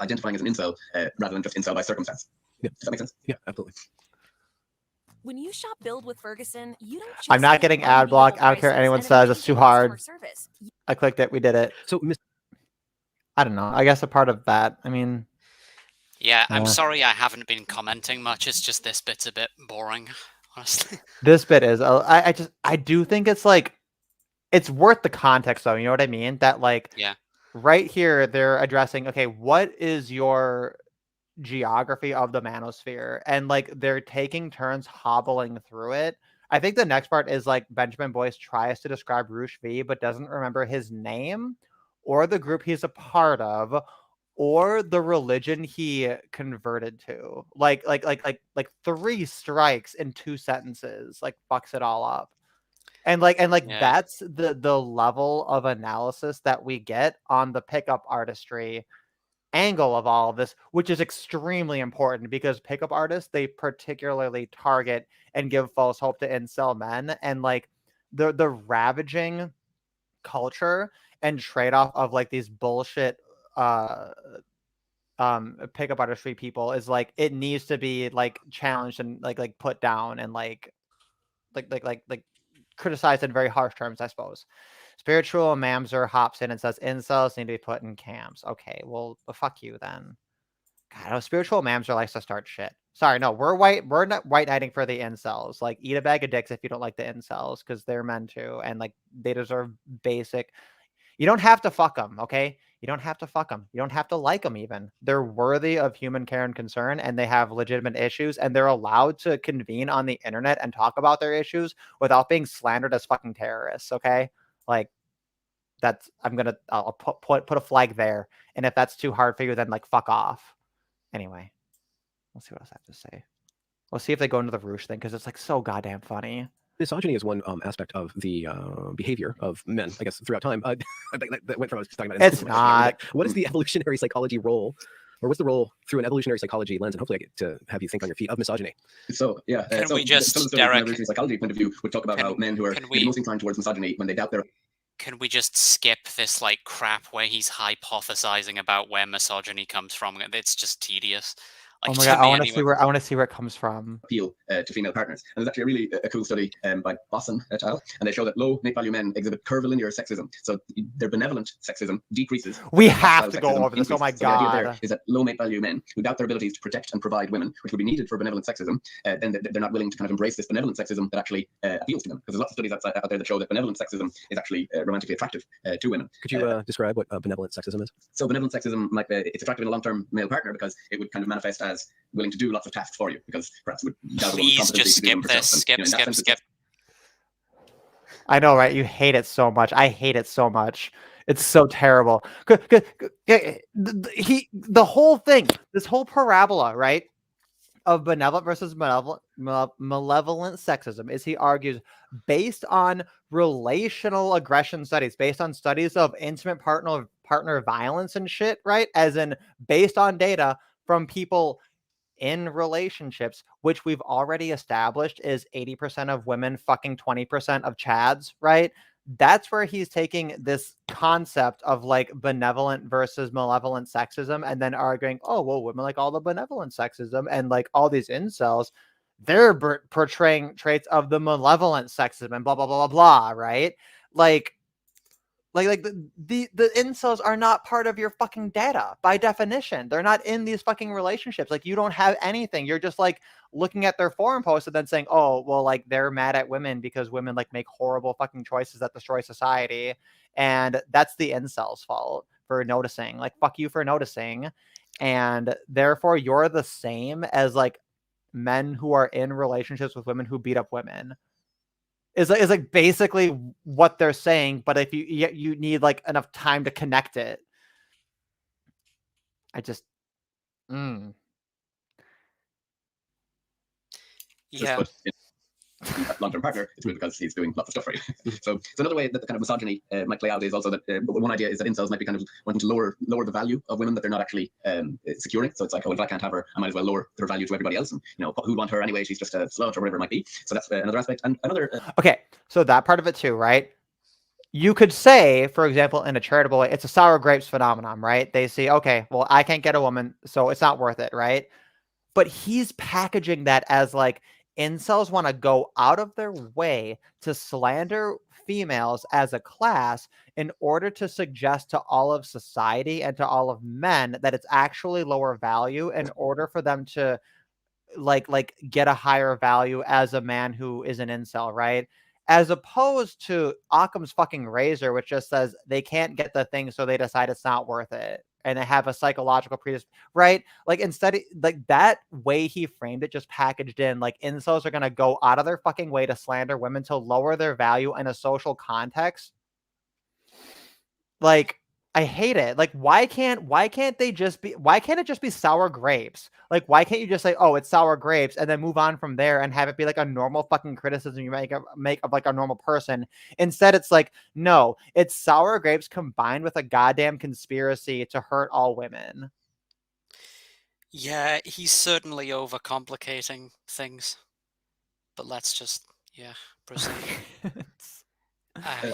[SPEAKER 5] identifying as an incel rather than just incel by circumstance.
[SPEAKER 4] Yeah.
[SPEAKER 5] Does that make sense?
[SPEAKER 4] Yeah, absolutely.
[SPEAKER 8] When you shop Build with Ferguson, you don't
[SPEAKER 2] I'm not getting ad block. I don't care what anyone says. It's too hard. I clicked it. We did it.
[SPEAKER 4] So,
[SPEAKER 2] I don't know. I guess a part of that. I mean,
[SPEAKER 1] yeah, I'm sorry I haven't been commenting much. It's just this bit's a bit boring, honestly.
[SPEAKER 2] This bit is. I do think it's like, it's worth the context though. You know what I mean? That like,
[SPEAKER 1] yeah,
[SPEAKER 2] right here they're addressing. Okay, what is your geography of the manosphere, and like they're taking turns hobbling through it. I think the next part is like Benjamin Boyce tries to describe Roosh V but doesn't remember his name or the group he's a part of or the religion he converted to. Like 3 strikes in 2 sentences, like fucks it all up. And
[SPEAKER 1] Yeah.
[SPEAKER 2] that's the level of analysis that we get on the pickup artistry angle of all of this, which is extremely important because pickup artists, they particularly target and give false hope to incel men, and like the ravaging culture and trade-off of like these bullshit pickup artistry people is like, it needs to be like challenged and like put down and like criticized in very harsh terms, I suppose. Spiritual Mamser hops in and says incels need to be put in camps. Okay, well, fuck you then. God, Spiritual Mamser likes to start shit. Sorry, no, we're not white knighting for the incels. Like, eat a bag of dicks if you don't like the incels, because they're men too, and like they deserve basic. You don't have to fuck them, okay? You don't have to fuck them. You don't have to like them even. They're worthy of human care and concern, and they have legitimate issues, and they're allowed to convene on the internet and talk about their issues without being slandered as fucking terrorists, okay? Like, that's, I'll put a flag there. And if that's too hard for you, then like fuck off. Anyway, let's see what else I have to say. We'll see if they go into the Roosh thing, because it's like so goddamn funny.
[SPEAKER 4] Misogyny is one aspect of the behavior of men, I guess, throughout time. That went from, I was just talking about.
[SPEAKER 2] It's not.
[SPEAKER 4] Like, what is the evolutionary psychology role, or what's the role through an evolutionary psychology lens? And hopefully I get to have you think on your feet of misogyny.
[SPEAKER 5] So, yeah.
[SPEAKER 1] Can
[SPEAKER 5] so
[SPEAKER 1] we just,
[SPEAKER 5] some of the stuff
[SPEAKER 1] Derek,
[SPEAKER 5] from an evolutionary psychology point of view would talk about how men who are most inclined towards misogyny, when they doubt their...
[SPEAKER 1] can we just skip this like crap where he's hypothesizing about where misogyny comes from? It's just tedious. Like,
[SPEAKER 2] Oh my
[SPEAKER 1] to
[SPEAKER 2] god,
[SPEAKER 1] me
[SPEAKER 2] I want to
[SPEAKER 1] anyway.
[SPEAKER 2] see where it comes from.
[SPEAKER 5] Appeal to female partners. And there's actually a really cool study by Bosson et al. And they show that low mate value men exhibit curvilinear sexism. So their benevolent sexism decreases.
[SPEAKER 2] We have to go over this. Oh my
[SPEAKER 5] so the idea
[SPEAKER 2] god.
[SPEAKER 5] there is that low mate value men who doubt their abilities to protect and provide women, which would be needed for benevolent sexism, then they're not willing to kind of embrace this benevolent sexism that actually appeals to them. Because there's lots of studies out there that show that benevolent sexism is actually romantically attractive to women.
[SPEAKER 4] Could you describe what benevolent sexism is?
[SPEAKER 5] So benevolent sexism might be, it's attractive in a long-term male partner because it would kind of manifest as willing to do lots of tasks for you, because perhaps would
[SPEAKER 1] Please just skip this. Skip.
[SPEAKER 2] I know, right? You hate it so much. I hate it so much. It's so terrible. The whole thing, this whole parabola, right, of benevolent versus malevolent sexism is, he argues, based on relational aggression studies, based on studies of intimate partner violence and shit, right? As in based on data from people in relationships, which we've already established is 80% of women fucking 20% of chads, right? That's where he's taking this concept of like benevolent versus malevolent sexism and then arguing, oh, well, women like all the benevolent sexism, and like all these incels, they're portraying traits of the malevolent sexism and blah, blah, blah, blah, blah, right? Like the incels are not part of your fucking data by definition. They're not in these fucking relationships. Like, you don't have anything. You're just like looking at their forum posts and then saying, oh, well, like they're mad at women because women like make horrible fucking choices that destroy society. And that's the incels' fault for noticing. Like, fuck you for noticing. And therefore you're the same as like men who are in relationships with women who beat up women. Is like basically what they're saying, but if you need like enough time to connect it. I just
[SPEAKER 1] Yeah.
[SPEAKER 5] Long-term partner, it's really because he's doing lots of stuff for you. So another way that the kind of misogyny might play out is also that one idea is that incels might be kind of wanting to lower the value of women that they're not actually securing. So it's like, oh, if I can't have her, I might as well lower their value to everybody else, and who'd want her anyway? She's just a slut or whatever it might be. So that's another aspect. And another
[SPEAKER 2] okay, so that part of it too, right? You could say, for example, in a charitable way, it's a sour grapes phenomenon, right? They see, okay, well, I can't get a woman, so it's not worth it, right? But he's packaging that as like, incels want to go out of their way to slander females as a class in order to suggest to all of society and to all of men that it's actually lower value in order for them to like get a higher value as a man who is an incel, right? As opposed to Occam's fucking razor, which just says they can't get the thing, so they decide it's not worth it. And they have a psychological right? Like, instead, like that way he framed it, just packaged in, like incels are going to go out of their fucking way to slander women to lower their value in a social context. Like, I hate it. Like, why can't it just be sour grapes? Like, why can't you just say, oh, it's sour grapes, and then move on from there and have it be like a normal fucking criticism you make of like a normal person? Instead, it's like, no, it's sour grapes combined with a goddamn conspiracy to hurt all women.
[SPEAKER 1] Yeah, he's certainly overcomplicating things. But let's just, proceed.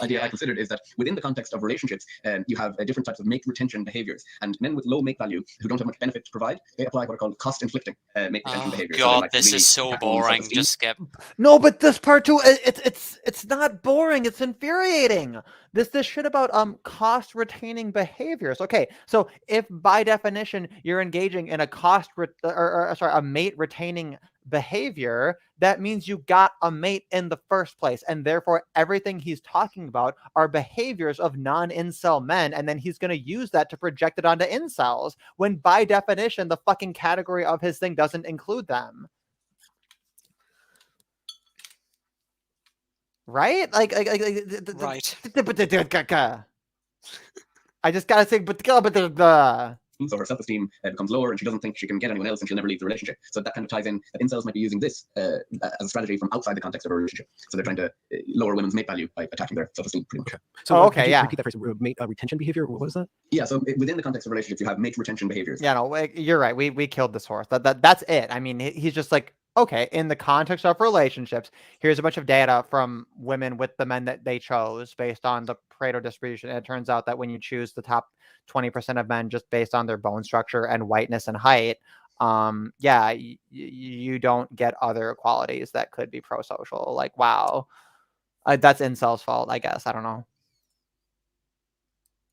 [SPEAKER 5] idea I considered is that within the context of relationships, you have different types of mate retention behaviors, and men with low mate value who don't have much benefit to provide, they apply what are called cost-inflicting mate retention behaviors.
[SPEAKER 1] God,
[SPEAKER 5] so
[SPEAKER 1] this
[SPEAKER 5] really
[SPEAKER 1] is so boring. Just skip.
[SPEAKER 2] No, but this part too, it's not boring. It's infuriating. This shit about cost retaining behaviors. Okay, so if by definition you're engaging in a a mate retaining behavior, that means you got a mate in the first place, and therefore everything he's talking about are behaviors of non-incel men, and then he's going to use that to project it onto incels, when by definition the fucking category of his thing doesn't include them. Right? Right. I just gotta say,
[SPEAKER 5] so her self-esteem becomes lower, and she doesn't think she can get anyone else, and she'll never leave the relationship. So that kind of ties in that incels might be using this as a strategy from outside the context of a relationship. So they're trying to lower women's mate value by attacking their self-esteem. Pretty much.
[SPEAKER 4] So could you repeat that phrase? Mate retention behavior. What was that?
[SPEAKER 5] Yeah. So within the context of relationships, you have mate retention behaviors.
[SPEAKER 2] Yeah, no, you're right. We killed this horse. That's it. I mean, he's just like, okay, in the context of relationships, here's a bunch of data from women with the men that they chose based on the Pareto distribution. And it turns out that when you choose the top 20% of men just based on their bone structure and whiteness and height, yeah, you don't get other qualities that could be pro-social. Like, wow, that's Incel's fault, I guess. I don't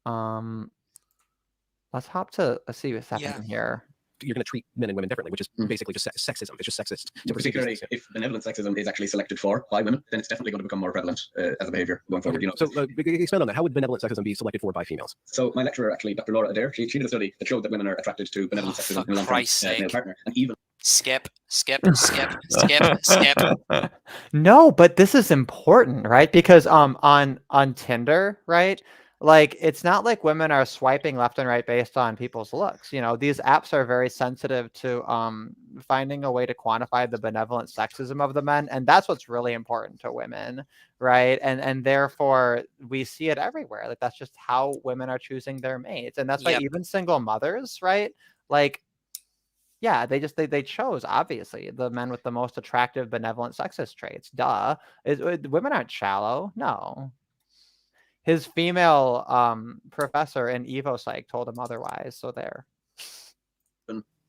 [SPEAKER 2] know. Let's hop to, let's see what's happening here.
[SPEAKER 4] You're going to treat men and women differently, which is basically just sexism. It's just sexist.
[SPEAKER 5] Particularly if benevolent sexism is actually selected for by women, then it's definitely going to become more prevalent as a behavior going forward. You know.
[SPEAKER 4] So expand on that. How would benevolent sexism be selected for by females?
[SPEAKER 5] So my lecturer, actually, Dr. Laura Adair, she did a study that showed that women are attracted to benevolent sexism in a long-term male partner, and even
[SPEAKER 1] skip.
[SPEAKER 2] No, but this is important, right? Because on Tinder, right? Like, it's not like women are swiping left and right based on people's looks. You know, these apps are very sensitive to finding a way to quantify the benevolent sexism of the men, and that's what's really important to women, right? And therefore we see it everywhere. Like, that's just how women are choosing their mates, and that's why even single mothers, right? Like, yeah, they chose, obviously, the men with the most attractive benevolent sexist traits. Duh. Women aren't shallow. No. His female professor in EvoPsych told him otherwise, so there.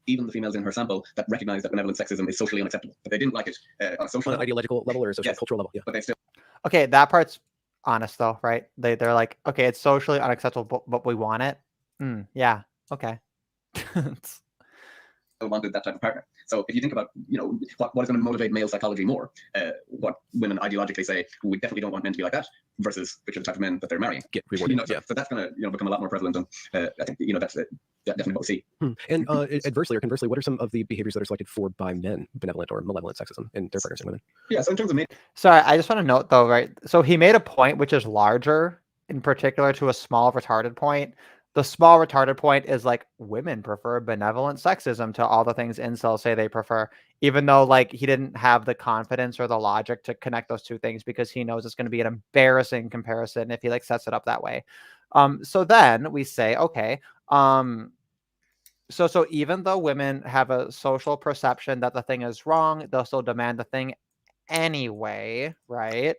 [SPEAKER 5] Even the females in her sample that recognized that benevolent sexism is socially unacceptable, but they didn't like it on a social
[SPEAKER 4] on an ideological level or a social cultural level. Yeah.
[SPEAKER 5] But they still.
[SPEAKER 2] Okay, that part's honest though, right? They're like, okay, it's socially unacceptable, but we want it. Yeah. Okay.
[SPEAKER 5] Wanted that type of partner. So if you think about, you know, what is going to motivate male psychology more, what women ideologically say, we definitely don't want men to be like that, versus which are the type of men that they're marrying.
[SPEAKER 4] Get rewarded.
[SPEAKER 5] You know, so that's going to, you know, become a lot more prevalent, and I think, you know, that's definitely what we see.
[SPEAKER 4] And adversely or conversely, what are some of the behaviors that are selected for by men, benevolent or malevolent sexism in their partners and women?
[SPEAKER 5] Yeah. So in terms of men.
[SPEAKER 2] Sorry, I just want to note though, right? So he made a point which is larger, in particular to a small retarded point. The small retarded point is like, women prefer benevolent sexism to all the things incels say they prefer, even though like he didn't have the confidence or the logic to connect those two things, because he knows it's going to be an embarrassing comparison if he like sets it up that way. So then we say, okay, so even though women have a social perception that the thing is wrong, they'll still demand the thing anyway, right?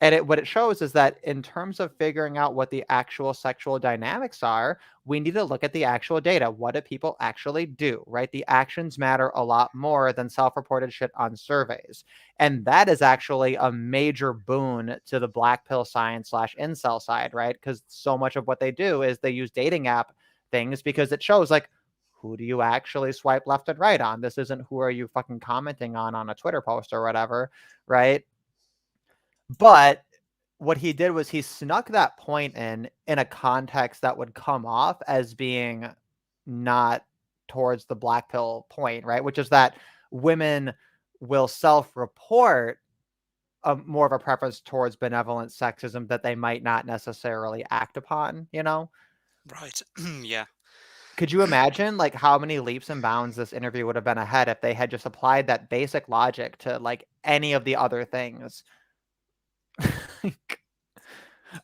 [SPEAKER 2] And what it shows is that in terms of figuring out what the actual sexual dynamics are, we need to look at the actual data. What do people actually do, right? The actions matter a lot more than self-reported shit on surveys. And that is actually a major boon to the black pill science / incel side, right? Because so much of what they do is they use dating app things because it shows like, who do you actually swipe left and right on? This isn't who are you fucking commenting on a Twitter post or whatever, right? But what he did was he snuck that point in a context that would come off as being not towards the black pill point, right? Which is that women will self-report more of a preference towards benevolent sexism that they might not necessarily act upon, you know?
[SPEAKER 1] Right. Yeah.
[SPEAKER 2] Could you imagine like how many leaps and bounds this interview would have been ahead if they had just applied that basic logic to like any of the other things?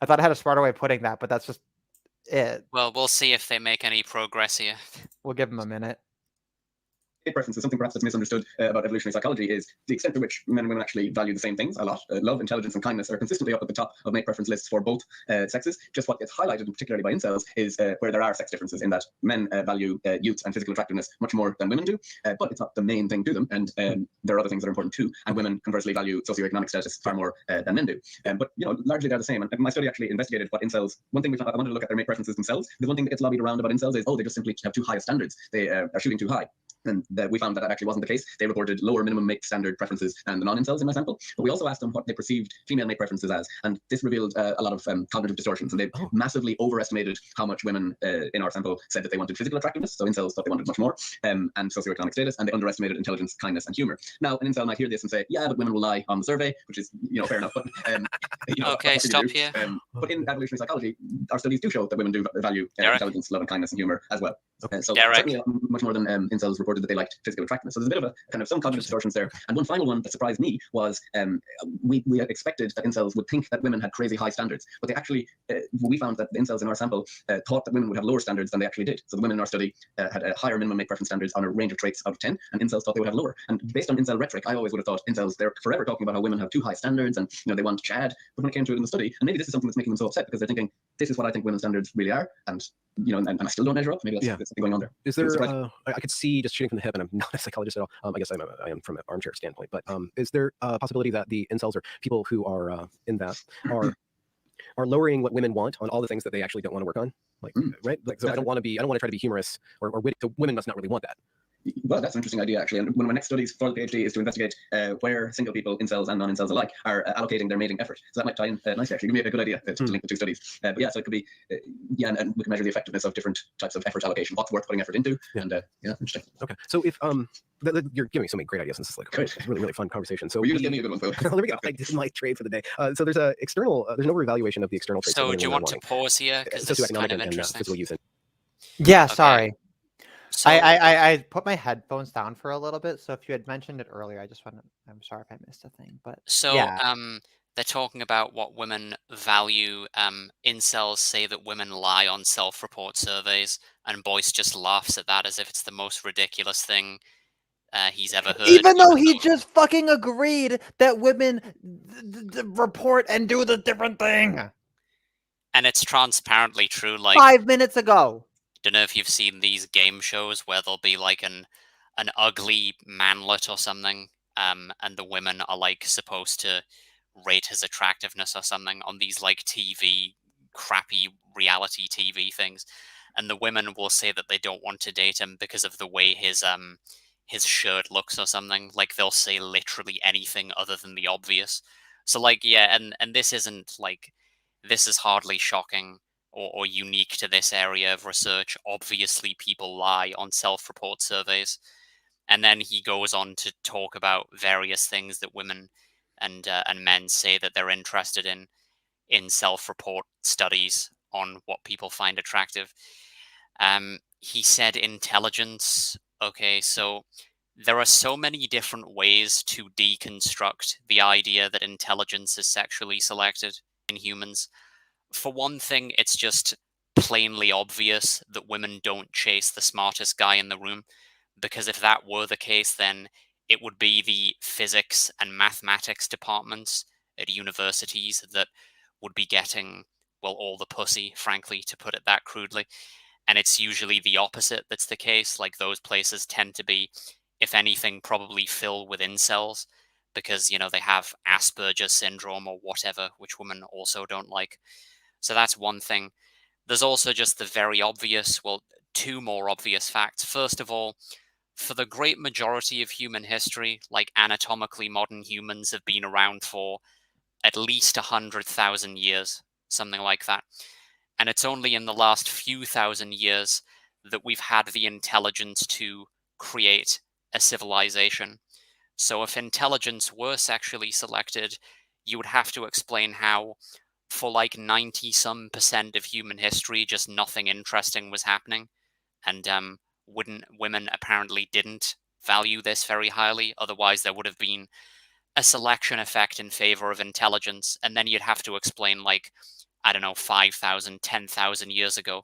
[SPEAKER 2] I thought I had a smarter way of putting that, but that's just it.
[SPEAKER 1] Well, we'll see if they make any progress here.
[SPEAKER 2] We'll give them a minute.
[SPEAKER 5] Preferences, something perhaps that's misunderstood about evolutionary psychology is the extent to which men and women actually value the same things a lot. Love, intelligence, and kindness are consistently up at the top of mate preference lists for both sexes. Just what gets highlighted, particularly by incels, is where there are sex differences in that men value youth and physical attractiveness much more than women do, but it's not the main thing to them, and there are other things that are important too, and women conversely value socioeconomic status far more than men do. But, you know, largely they're the same, and my study actually investigated what incels, one thing I wanted to look at their mate preferences themselves. The one thing that gets lobbied around about incels is, oh, they just simply have too high standards. They are shooting too high. And we found that actually wasn't the case. They reported lower minimum mate standard preferences than the non-incels in my sample. But we also asked them what they perceived female mate preferences as. And this revealed a lot of cognitive distortions. And they massively overestimated how much women in our sample said that they wanted physical attractiveness. So incels thought they wanted much more. And socioeconomic status. And they underestimated intelligence, kindness, and humor. Now, an incel might hear this and say, yeah, but women will lie on the survey, which is, you know, fair enough. But, you know,
[SPEAKER 1] okay, stop here.
[SPEAKER 5] But in evolutionary psychology, our studies do show that women do value intelligence, love, and kindness, and humor as well. So
[SPEAKER 1] Derek.
[SPEAKER 5] certainly much more than incels report. reported that they liked physical attractiveness. So there's a bit of a kind of some cognitive distortions there. And one final one that surprised me was we expected that incels would think that women had crazy high standards, but they actually, we found that the incels in our sample thought that women would have lower standards than they actually did. So the women in our study had a higher minimum mate preference standards on a range of traits out of 10, and incels thought they would have lower. And based on incel rhetoric, I always would have thought incels, they're forever talking about how women have too high standards and they want Chad. But when it came to it in the study, and maybe this is something that's making them so upset because they're thinking, this is what I think women's standards really are, and and I still don't measure up. Maybe that's something going on there.
[SPEAKER 4] Is there? I could see, just shooting from the hip, and I'm not a psychologist at all. I guess I am from an armchair standpoint. But is there a possibility that the incels or people who are in that are lowering what women want on all the things that they actually don't want to work on? Like, right? Like, so I don't want to try to be humorous or witty. So women must not really want that.
[SPEAKER 5] Well, that's an interesting idea, actually. And one of my next studies for the PhD is to investigate where single people, incels and non-incels alike, are allocating their mating effort. So that might tie in nicely, actually. Give me a good idea to link the two studies. But yeah, so it could be, and we can measure the effectiveness of different types of effort allocation, what's worth putting effort into. And interesting.
[SPEAKER 4] Okay. So if you're giving me so many great ideas, and this is like it's really, really fun conversation. So
[SPEAKER 5] you just give me a good one, Phil.
[SPEAKER 4] There we go. I did my trade for the day. So there's an overevaluation of the external traits.
[SPEAKER 1] So do you want to pause here? Because this is kind of interesting.
[SPEAKER 4] Physical use.
[SPEAKER 2] Yeah, sorry.
[SPEAKER 1] So,
[SPEAKER 2] I put my headphones down for a little bit, so if you had mentioned it earlier, I'm sorry if I missed a thing. But
[SPEAKER 1] so
[SPEAKER 2] yeah.
[SPEAKER 1] they're talking about what women value. Incels say that women lie on self-report surveys, and Boyce just laughs at that as if it's the most ridiculous thing he's ever heard.
[SPEAKER 2] Even though he just fucking agreed that women report and do the different thing.
[SPEAKER 1] And it's transparently true. Like
[SPEAKER 2] 5 minutes ago.
[SPEAKER 1] Don't know if you've seen these game shows where there'll be like an ugly manlet or something, and the women are like supposed to rate his attractiveness or something on these like crappy reality TV things, and the women will say that they don't want to date him because of the way his shirt looks or something. Like they'll say literally anything other than the obvious. So like and this isn't like, this is hardly shocking or unique to this area of research. Obviously, people lie on self-report surveys. And then he goes on to talk about various things that women and men say that they're interested in self-report studies on what people find attractive. He said intelligence. Okay, so there are so many different ways to deconstruct the idea that intelligence is sexually selected in humans. For one thing, it's just plainly obvious that women don't chase the smartest guy in the room, because if that were the case, then it would be the physics and mathematics departments at universities that would be getting, well, all the pussy, frankly, to put it that crudely. And it's usually the opposite that's the case. Like those places tend to be, if anything, probably filled with incels, because, they have Asperger's syndrome or whatever, which women also don't like. So that's one thing. There's also just the very obvious, well, two more obvious facts. First of all, for the great majority of human history, like anatomically modern humans have been around for at least 100,000 years, something like that. And it's only in the last few thousand years that we've had the intelligence to create a civilization. So if intelligence were sexually selected, you would have to explain how for like 90-some% of human history, just nothing interesting was happening. And women apparently didn't value this very highly. Otherwise, there would have been a selection effect in favor of intelligence. And then you'd have to explain, like, I don't know, 5,000, 10,000 years ago,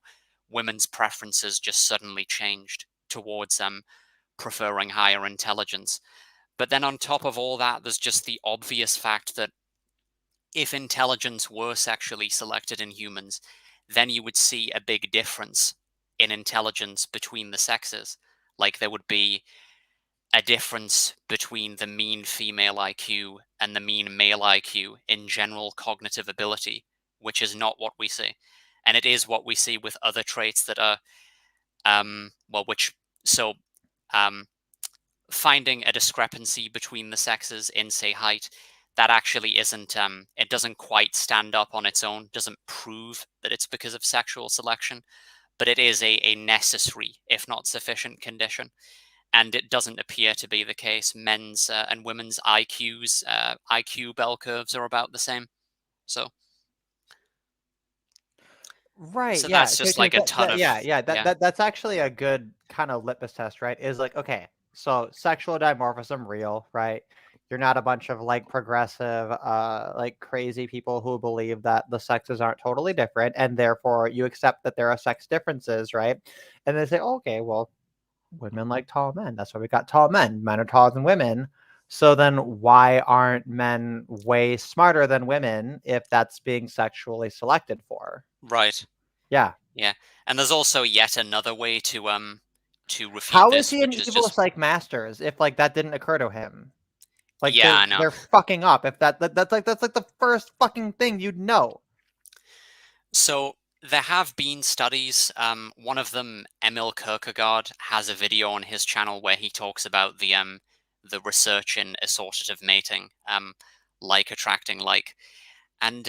[SPEAKER 1] women's preferences just suddenly changed towards preferring higher intelligence. But then on top of all that, there's just the obvious fact that if intelligence were sexually selected in humans, then you would see a big difference in intelligence between the sexes. Like there would be a difference between the mean female IQ and the mean male IQ in general cognitive ability, which is not what we see. And it is what we see with other traits that are, finding a discrepancy between the sexes in, say, height, that actually isn't, it doesn't quite stand up on its own, doesn't prove that it's because of sexual selection, but it is a necessary, if not sufficient, condition. And it doesn't appear to be the case. Men's and women's IQ bell curves are about the same. So,
[SPEAKER 2] Right.
[SPEAKER 1] So
[SPEAKER 2] Yeah.
[SPEAKER 1] that's just like a ton of
[SPEAKER 2] That's actually a good kind of litmus test, right? Is like, okay, so sexual dimorphism real, right? You're not a bunch of like progressive, like crazy people who believe that the sexes aren't totally different, and therefore you accept that there are sex differences, right? And they say, okay, well, women like tall men. That's why we got tall men. Men are taller than women. So then why aren't men way smarter than women if that's being sexually selected for?
[SPEAKER 1] right.
[SPEAKER 2] Yeah.
[SPEAKER 1] Yeah, and there's also yet another way to refute
[SPEAKER 2] How is
[SPEAKER 1] this,
[SPEAKER 2] he an
[SPEAKER 1] which is
[SPEAKER 2] evil
[SPEAKER 1] just
[SPEAKER 2] psych masters if like that didn't occur to him? Like
[SPEAKER 1] yeah, I know.
[SPEAKER 2] they're fucking up. If that's like the first fucking thing you'd know.
[SPEAKER 1] So there have been studies. One of them, Emil Kierkegaard, has a video on his channel where he talks about the research in assortative mating, like attracting like, and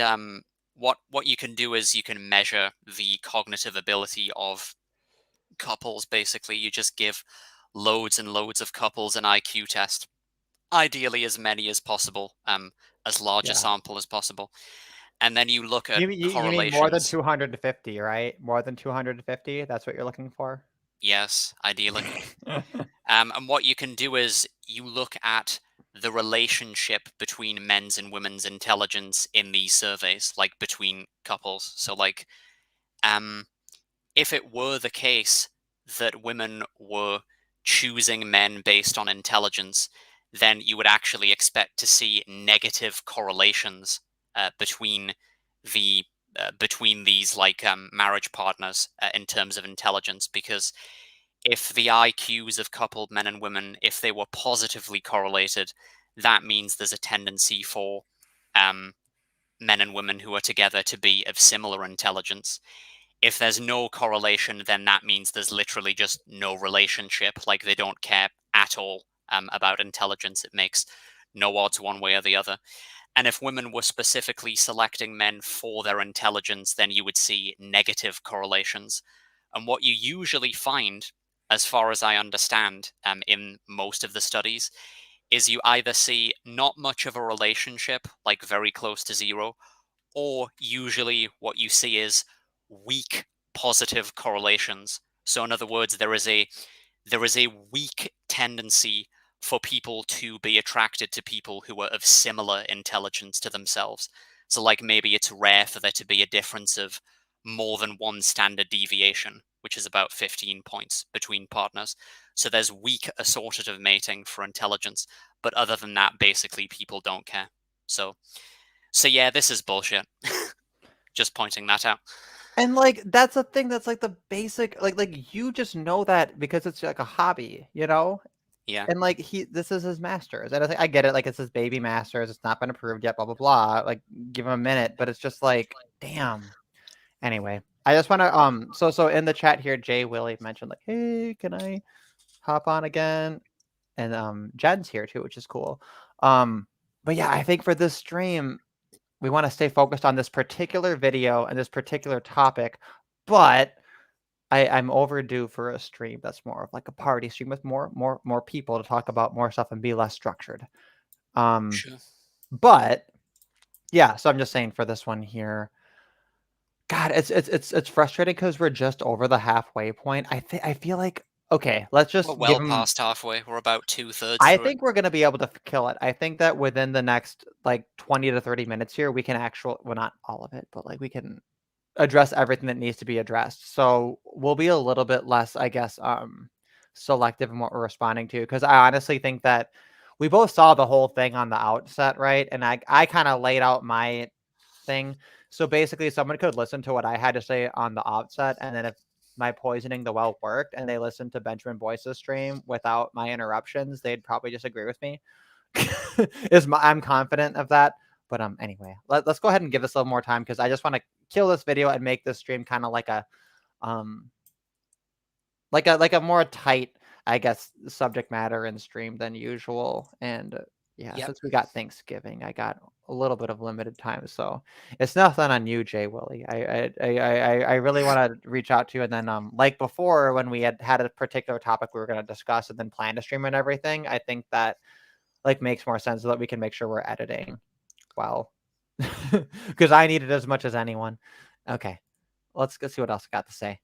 [SPEAKER 1] what you can do is you can measure the cognitive ability of couples. Basically, you just give loads and loads of couples an IQ test, ideally as many as possible, as large a
[SPEAKER 2] Yeah.
[SPEAKER 1] sample as possible, and then you look at
[SPEAKER 2] You mean more than
[SPEAKER 1] correlations.
[SPEAKER 2] 250, right? More than 250? That's what you're looking for?
[SPEAKER 1] Yes, ideally. And what you can do is you look at the relationship between men's and women's intelligence in these surveys, like between couples. So, like, if it were the case that women were choosing men based on intelligence, then you would actually expect to see negative correlations between the between these like marriage partners in terms of intelligence, because if the IQs of coupled men and women, if they were positively correlated, that means there's a tendency for um, men and women who are together to be of similar intelligence. If there's no correlation, then that means there's literally just no relationship. Like they don't care at all about intelligence. It makes no odds one way or the other. And if women were specifically selecting men for their intelligence, then you would see negative correlations. And what you usually find, as far as I understand, in most of the studies, is you either see not much of a relationship, like very close to zero, or usually what you see is weak positive correlations. So in other words, there is a weak tendency for people to be attracted to people who are of similar intelligence to themselves. So like maybe it's rare for there to be a difference of more than one standard deviation, which is about 15 points between partners. So there's weak assortative mating for intelligence, but other than that, basically people don't care. So yeah, this is bullshit. Just pointing that out.
[SPEAKER 2] And like that's a thing that's like the basic like you just know that because it's like a hobby, you know?
[SPEAKER 1] Yeah.
[SPEAKER 2] And like this is his masters. And I get it, like it's his baby masters, it's not been approved yet, blah blah blah. Like give him a minute, but it's just like, damn. Anyway, I just wanna so in the chat here, Jay Willie mentioned like, hey, can I hop on again? And Jen's here too, which is cool. But yeah, I think for this stream, we want to stay focused on this particular video and this particular topic, but I'm overdue for a stream that's more of like a party stream with more people to talk about more stuff and be less structured.
[SPEAKER 1] Sure.
[SPEAKER 2] But yeah, so I'm just saying for this one here, God, it's frustrating because we're just over the halfway point. I feel like okay, let's just
[SPEAKER 1] We're
[SPEAKER 2] give
[SPEAKER 1] well
[SPEAKER 2] him.
[SPEAKER 1] past halfway. We're about 2/3
[SPEAKER 2] I
[SPEAKER 1] through it.
[SPEAKER 2] think we're gonna be able to kill it. I think that within the next like 20 to 30 minutes here, we can well, not all of it, but like we can address everything that needs to be addressed. So we'll be a little bit less, I guess, selective in what we're responding to. Because I honestly think that we both saw the whole thing on the outset, right? And I kind of laid out my thing. So basically, someone could listen to what I had to say on the outset, and then if my poisoning the well worked, and they listened to Benjamin Boyce's stream without my interruptions, they'd probably just agree with me. I'm confident of that. But anyway, let's go ahead and give this a little more time because I just want to kill this video and make this stream kind of like a like a more tight, I guess, subject matter and stream than usual. And yeah,
[SPEAKER 1] Yep.
[SPEAKER 2] since we got Thanksgiving, I got a little bit of limited time, so it's nothing on you, Jay Willie. I really want to reach out to you, and then like before when we had a particular topic we were going to discuss and then plan to stream and everything, I think that like makes more sense so that we can make sure we're editing well, because I need it as much as anyone. Okay, let's see what else I got to say.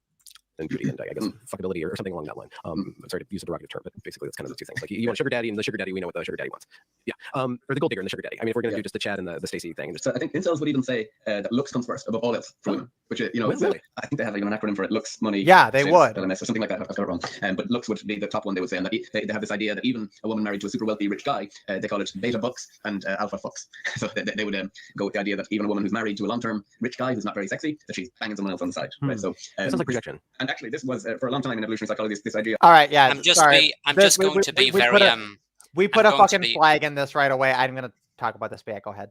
[SPEAKER 4] And beauty and I guess fuckability or something along that line. I'm sorry to use a derogative term, but basically that's kind of the two things. Like you want a sugar daddy, and the sugar daddy, we know what the sugar daddy wants. Yeah. Or the gold digger and the sugar daddy. I mean, if we're gonna do just the Chad and the Stacey thing.
[SPEAKER 5] So I think incels would even say that looks comes first above all else for women, which
[SPEAKER 4] Really?
[SPEAKER 5] I think they have like an acronym for it: looks, money.
[SPEAKER 2] Yeah, they would.
[SPEAKER 5] Or something like that. I've got it wrong. But looks would be the top one they would say, and that they have this idea that even a woman married to a super wealthy rich guy, they call it beta bucks and alpha fucks. So they would go with the idea that even a woman who's married to a long-term rich guy who's not very sexy, that she's banging someone else on the side. Right. So
[SPEAKER 4] sounds like projection.
[SPEAKER 5] And actually, this was for a long time in evolutionary psychology this idea.
[SPEAKER 2] All right, yeah.
[SPEAKER 1] I'm just going to be
[SPEAKER 2] we
[SPEAKER 1] very
[SPEAKER 2] we put a fucking flag in this right away. I'm gonna talk about this, but yeah, go ahead.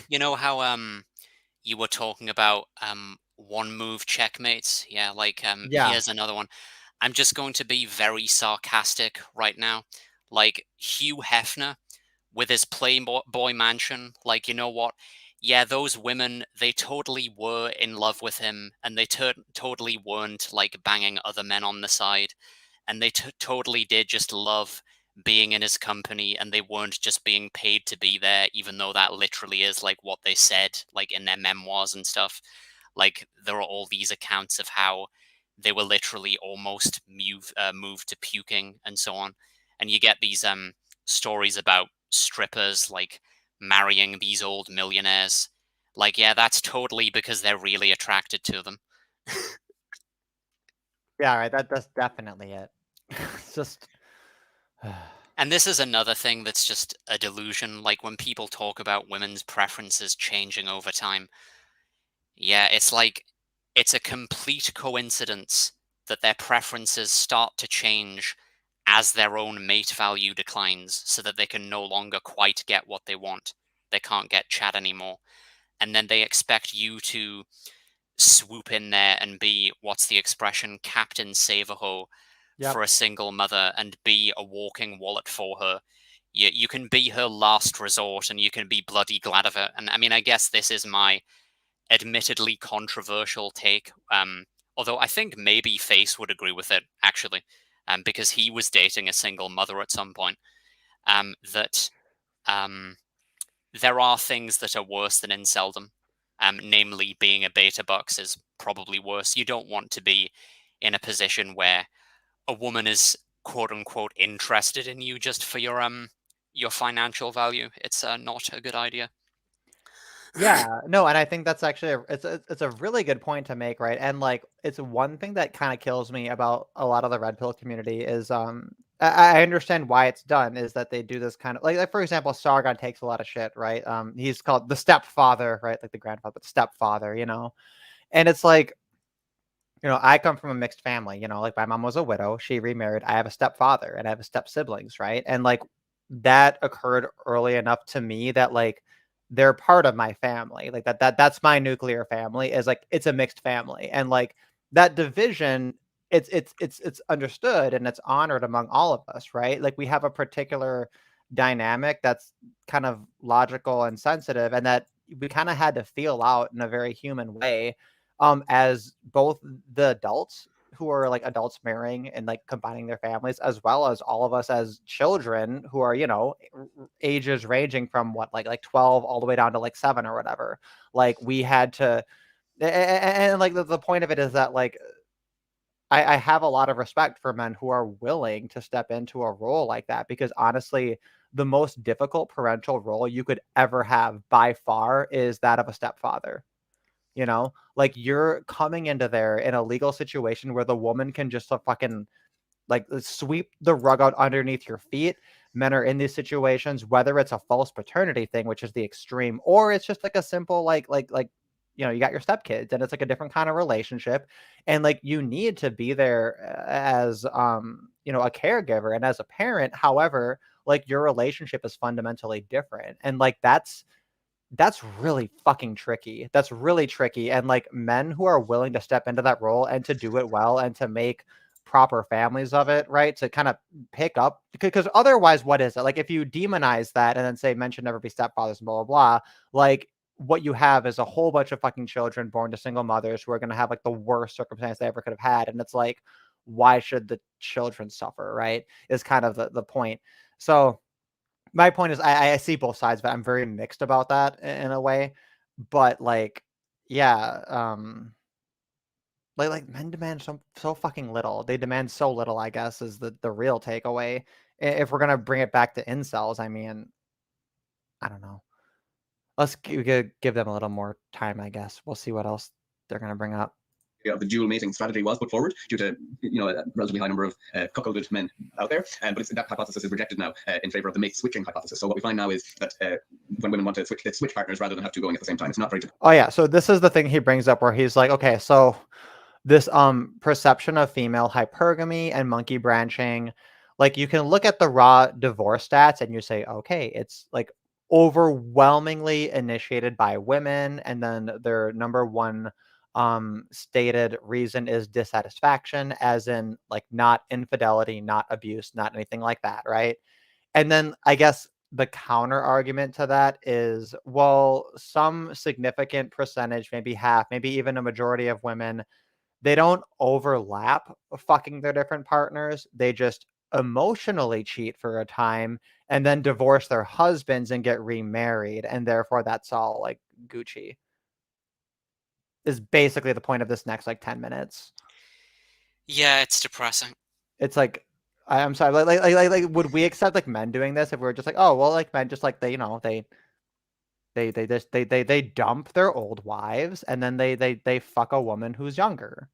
[SPEAKER 1] You know how you were talking about one move checkmates? Yeah, like
[SPEAKER 2] Yeah.
[SPEAKER 1] here's another one. I'm just going to be very sarcastic right now. Like Hugh Hefner with his Playboy mansion. Like, you know what? Yeah, those women, they totally were in love with him, and they totally weren't like banging other men on the side, and they totally did just love being in his company, and they weren't just being paid to be there, even though that literally is like what they said, like in their memoirs and stuff. Like there are all these accounts of how they were literally almost moved to puking and so on, and you get these stories about strippers like marrying these old millionaires. Like, yeah, that's totally because they're really attracted to them.
[SPEAKER 2] Yeah, right. That's definitely it. It's just.
[SPEAKER 1] And this is another thing that's just a delusion. Like when people talk about women's preferences changing over time, yeah, it's like it's a complete coincidence that their preferences start to change as their own mate value declines, so that they can no longer quite get what they want. They can't get Chad anymore. And then they expect you to swoop in there and be, what's the expression, Captain Save-A-Ho for a single mother, and be a walking wallet for her. You can be her last resort, and you can be bloody glad of it. And I mean, I guess this is my admittedly controversial take, although I think maybe Face would agree with it, actually, because he was dating a single mother at some point, that there are things that are worse than inceldom, namely being a beta bucks is probably worse. You don't want to be in a position where a woman is quote unquote interested in you just for your financial value. It's not a good idea.
[SPEAKER 2] Yeah, no, and I think that's actually it's a really good point to make, right? And like it's one thing that kind of kills me about a lot of the red pill community is I understand why it's done, is that they do this kind of like for example, Sargon takes a lot of shit, right? He's called the stepfather, right? Like the grandfather, but stepfather, you know. And it's like, you know, I come from a mixed family, you know, like my mom was a widow, she remarried, I have a stepfather and I have a step siblings, right? And like that occurred early enough to me that like they're part of my family. Like that's my nuclear family, is like it's a mixed family. And like that division, it's understood and it's honored among all of us, right? Like we have a particular dynamic that's kind of logical and sensitive, and that we kind of had to feel out in a very human way, as both the adults who are like adults marrying and like combining their families, as well as all of us as children who are, you know, ages ranging from what like 12 all the way down to like 7 or whatever. Like we had to, and like the point of it is that like I have a lot of respect for men who are willing to step into a role like that, because honestly, the most difficult parental role you could ever have by far is that of a stepfather. You know, like you're coming into there in a legal situation where the woman can just fucking like sweep the rug out underneath your feet. Men are in these situations, whether it's a false paternity thing, which is the extreme, or it's just like a simple like you know, you got your stepkids and it's like a different kind of relationship, and like you need to be there as you know, a caregiver and as a parent. However, like your relationship is fundamentally different, and like that's really fucking tricky. That's really tricky. And like men who are willing to step into that role and to do it well and to make proper families of it, right? To kind of pick up, because otherwise, what is it? Like if you demonize that and then say men should never be stepfathers and blah, blah, blah, like what you have is a whole bunch of fucking children born to single mothers who are going to have like the worst circumstance they ever could have had. And it's like, why should the children suffer, right? Is kind of the point. So my point is I see both sides, but I'm very mixed about that in a way. But like, yeah, like men demand so fucking little. They demand so little, I guess, is the real takeaway. If we're gonna bring it back to incels, I mean, I don't know. Let's give them a little more time, I guess. We'll see what else they're gonna bring up.
[SPEAKER 5] The dual mating strategy was put forward due to a relatively high number of cuckolded men out there, but that hypothesis is rejected now in favor of the mate switching hypothesis. So what we find now is that when women want to switch, they switch partners rather than have two going at the same time. It's not very.
[SPEAKER 2] Oh yeah, so this is the thing he brings up where he's like, okay, so this perception of female hypergamy and monkey branching, like you can look at the raw divorce stats and you say, okay, it's like overwhelmingly initiated by women, and then their number one stated reason is dissatisfaction, as in like not infidelity, not abuse, not anything like that, right? And then I guess the counter argument to that is, well, some significant percentage, maybe half, maybe even a majority of women, they don't overlap fucking their different partners. They just emotionally cheat for a time and then divorce their husbands and get remarried. And therefore that's all like Gucci. Is basically the point of this next like 10 minutes.
[SPEAKER 1] Yeah, it's depressing.
[SPEAKER 2] It's like, I'm sorry, like would we accept like men doing this if we were just like, oh well, like men just like they they dump their old wives and then they fuck a woman who's younger.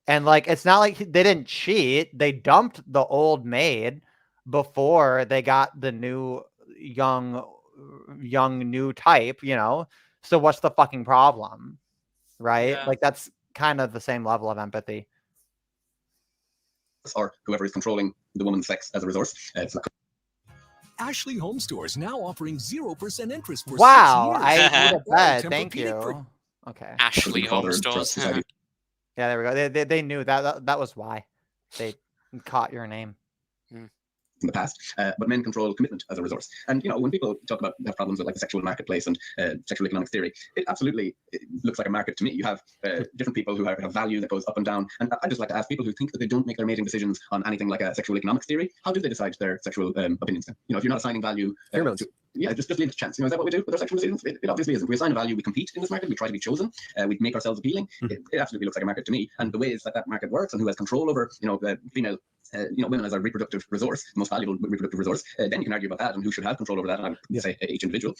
[SPEAKER 2] And like it's not like they didn't cheat, they dumped the old maid before they got the new young new type, So what's the fucking problem? Right?
[SPEAKER 1] Yeah.
[SPEAKER 2] Like that's kind of the same level of empathy.
[SPEAKER 5] Or whoever is controlling the woman's sex as a resource. It's not.
[SPEAKER 9] Ashley Home Stores now offering 0% interest for 6
[SPEAKER 2] Wow,
[SPEAKER 9] years.
[SPEAKER 2] I need a
[SPEAKER 9] Or
[SPEAKER 2] bed.
[SPEAKER 9] Tempur-Pedic
[SPEAKER 2] Thank
[SPEAKER 9] for-
[SPEAKER 2] you. Okay.
[SPEAKER 1] Ashley Home Stores.
[SPEAKER 2] Yeah, there we go. They knew that was why they caught your name.
[SPEAKER 5] In the past, but men control commitment as a resource. And when people talk about have problems with like the sexual marketplace and sexual economics theory, it absolutely looks like a market to me. You have different people who have value that goes up and down. And I just like to ask people who think that they don't make their mating decisions on anything like a sexual economics theory, how do they decide their sexual opinions? Then? If you're not assigning value, just leave it to chance. Is that what we do with our sexual decisions? It obviously isn't. We assign a value, we compete in this market, we try to be chosen, we make ourselves appealing. It absolutely looks like a market to me. And the ways that market works and who has control over, female. Women as a reproductive resource, the most valuable reproductive resource, then you can argue about that and who should have control over that. And I would say each individual.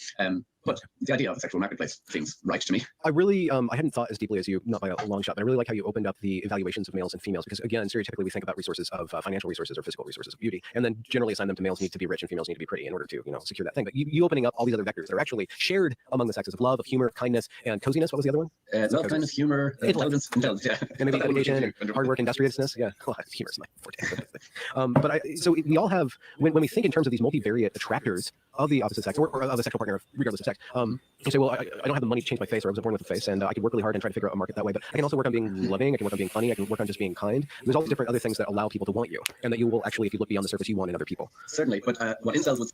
[SPEAKER 5] But the idea of the sexual marketplace seems right to me.
[SPEAKER 4] I really, I hadn't thought as deeply as you, not by a long shot, but I really like how you opened up the evaluations of males and females, because again, stereotypically we think about resources of financial resources or physical resources of beauty, and then generally assign them to males need to be rich and females need to be pretty in order to, secure that thing. But you opening up all these other vectors that are actually shared among the sexes of love, of humor, kindness, and coziness. What was the other one?
[SPEAKER 5] Love, kindness, humor, intelligence, yeah.
[SPEAKER 4] And maybe dedication and hard work, industriousness. Yeah, well, humor is my forte. But so we all have, when we think in terms of these multivariate attractors of the opposite sex or of the sexual partner, regardless of sex, you say, well, I don't have the money to change my face, or I was born with a face, and I can work really hard and try to figure out a market that way. But I can also work on being loving, I can work on being funny, I can work on just being kind. And there's all these different other things that allow people to want you, and that you will actually, if you look beyond the surface, you want in other people.
[SPEAKER 5] Certainly, but what incels would.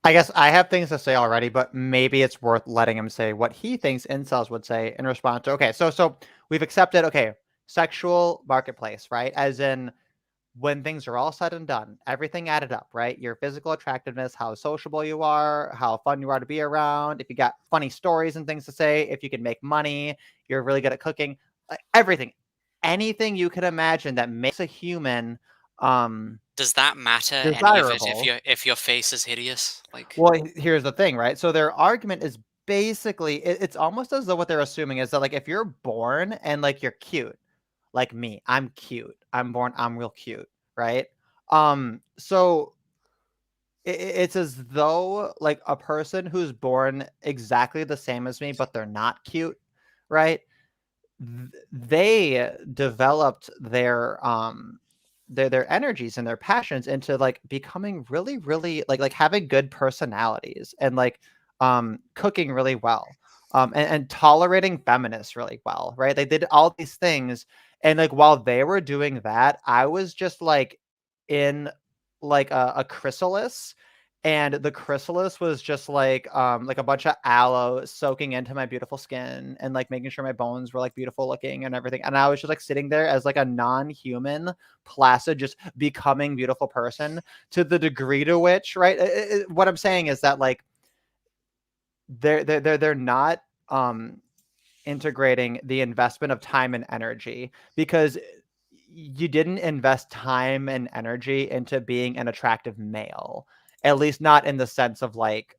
[SPEAKER 2] I guess I have things to say already, but maybe it's worth letting him say what he thinks incels would say in response to, okay, so we've accepted, okay, sexual marketplace, right? As in, when things are all said and done, everything added up, right? Your physical attractiveness, how sociable you are, how fun you are to be around, if you got funny stories and things to say, if you can make money, you're really good at cooking, everything, anything you can imagine that makes a human
[SPEAKER 1] does that matter
[SPEAKER 2] desirable.
[SPEAKER 1] Any of it if your face is hideous? Like,
[SPEAKER 2] well, here's the thing, right? So their argument is basically it's almost as though what they're assuming is that like if you're born and like you're cute, like me, I'm cute, I'm real cute, right? So it's as though like a person who's born exactly the same as me but they're not cute, right? They developed their energies and their passions into like becoming really, really like having good personalities and like cooking really well, and tolerating feminists really well, right? They did all these things, and like while they were doing that, I was just like in like a chrysalis, and the chrysalis was just like a bunch of aloe soaking into my beautiful skin and like making sure my bones were like beautiful looking and everything. And I was just like sitting there as like a non-human, placid, just becoming beautiful person, to the degree to which, right? What I'm saying is that like they're not integrating the investment of time and energy, because you didn't invest time and energy into being an attractive male, at least not in the sense of like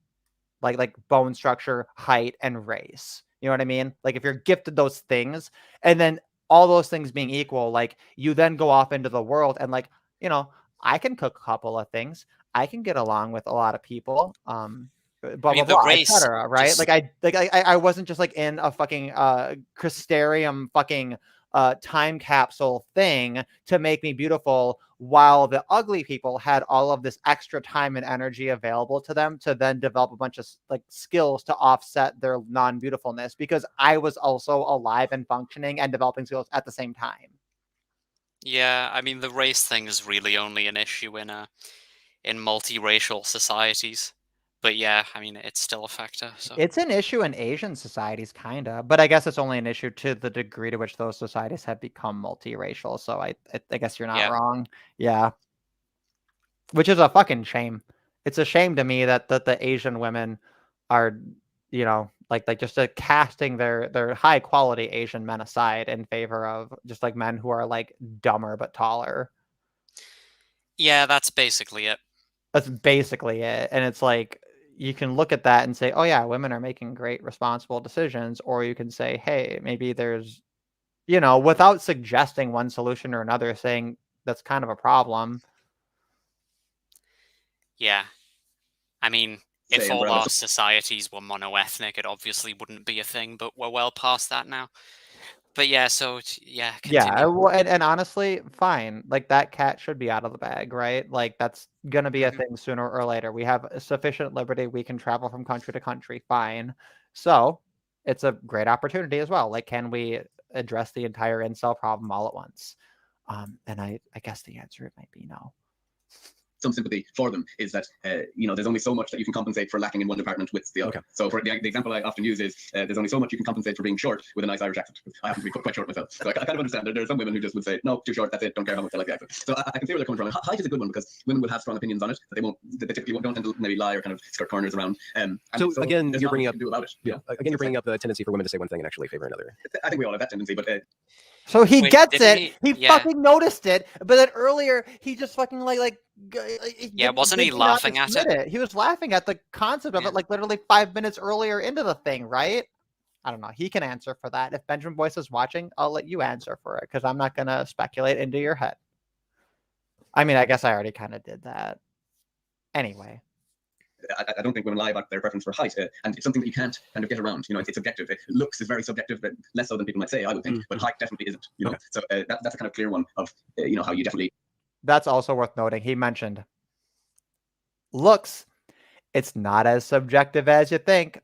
[SPEAKER 2] bone structure, height, and race. You know what I mean? Like if you're gifted those things, and then all those things being equal, like you then go off into the world and like, you know, I can cook a couple of things. I can get along with a lot of people. Blah
[SPEAKER 1] I mean,
[SPEAKER 2] blah
[SPEAKER 1] the
[SPEAKER 2] blah,
[SPEAKER 1] race
[SPEAKER 2] etc. Right?
[SPEAKER 1] just
[SPEAKER 2] I wasn't just like in a fucking Crystarium fucking time capsule thing to make me beautiful, while the ugly people had all of this extra time and energy available to them to then develop a bunch of like skills to offset their non-beautifulness, because I was also alive and functioning and developing skills at the same time.
[SPEAKER 1] Yeah, I mean, the race thing is really only an issue in multiracial societies. But yeah, I mean, it's still a factor. So
[SPEAKER 2] It's an issue in Asian societies, kind of, but I guess it's only an issue to the degree to which those societies have become multiracial. So I guess you're not
[SPEAKER 1] yeah,
[SPEAKER 2] wrong. Yeah, which is a fucking shame. It's a shame to me that the Asian women are, you know, like just casting their high quality Asian men aside in favor of just like men who are like dumber but taller.
[SPEAKER 1] yeah, that's basically it.
[SPEAKER 2] That's basically it. And it's like you can look at that and say, oh yeah, women are making great responsible decisions, or you can say, hey, maybe there's, you know, without suggesting one solution or another, saying that's kind of a problem.
[SPEAKER 1] Yeah, I mean, if
[SPEAKER 5] Say
[SPEAKER 1] all
[SPEAKER 5] umbrella.
[SPEAKER 1] our societies were monoethnic, it obviously wouldn't be a thing. But we're well past that now. But yeah, so yeah,
[SPEAKER 2] Yeah,
[SPEAKER 1] continue.
[SPEAKER 2] and honestly, fine. Like that cat should be out of the bag, right? Like that's gonna be a
[SPEAKER 1] Mhm.
[SPEAKER 2] thing sooner or later. We have sufficient liberty. We can travel from country to country. Fine. So it's a great opportunity as well. Like, can we address the entire incel problem all at once? And I guess the answer it might be no.
[SPEAKER 5] Some sympathy for them is that there's only so much that you can compensate for lacking in one department with the other.
[SPEAKER 4] Okay.
[SPEAKER 5] So for the example I often use is there's only so much you can compensate for being short with a nice Irish accent. I happen to be quite short myself, so I kind of understand. There are some women who just would say no, too short, that's it, don't care how much I like the accent. So I can see where they're coming from. And height is a good one because women will have strong opinions on it, but they typically don't tend to maybe lie or kind of skirt corners around.
[SPEAKER 4] So again, you're bringing up
[SPEAKER 5] about it.
[SPEAKER 4] yeah. Again, you're bringing up the tendency for women to say one thing and actually favor another.
[SPEAKER 5] I think we all have that tendency, but
[SPEAKER 2] So he
[SPEAKER 1] Wait,
[SPEAKER 2] gets
[SPEAKER 1] didn't
[SPEAKER 2] it.
[SPEAKER 1] he-
[SPEAKER 2] He
[SPEAKER 1] yeah.
[SPEAKER 2] fucking noticed it. But then earlier he just fucking
[SPEAKER 1] Yeah, wasn't he
[SPEAKER 2] did not
[SPEAKER 1] laughing at
[SPEAKER 2] admit
[SPEAKER 1] it?
[SPEAKER 2] it? He was laughing at the concept of
[SPEAKER 1] Yeah.
[SPEAKER 2] it like literally 5 minutes earlier into the thing, right? I don't know. He can answer for that. If Benjamin Boyce is watching, I'll let you answer for it because I'm not gonna speculate into your head. I mean, I guess I already kind of did that. Anyway.
[SPEAKER 5] I don't think women lie about their preference for height, and it's something that you can't kind of get around. You know, it's subjective. Looks is very subjective, but less so than people might say, I would think. But height definitely isn't. You know,
[SPEAKER 4] Okay.
[SPEAKER 5] so that's a kind of clear one of how you definitely.
[SPEAKER 2] That's also worth noting. He mentioned looks. It's not as subjective as you think.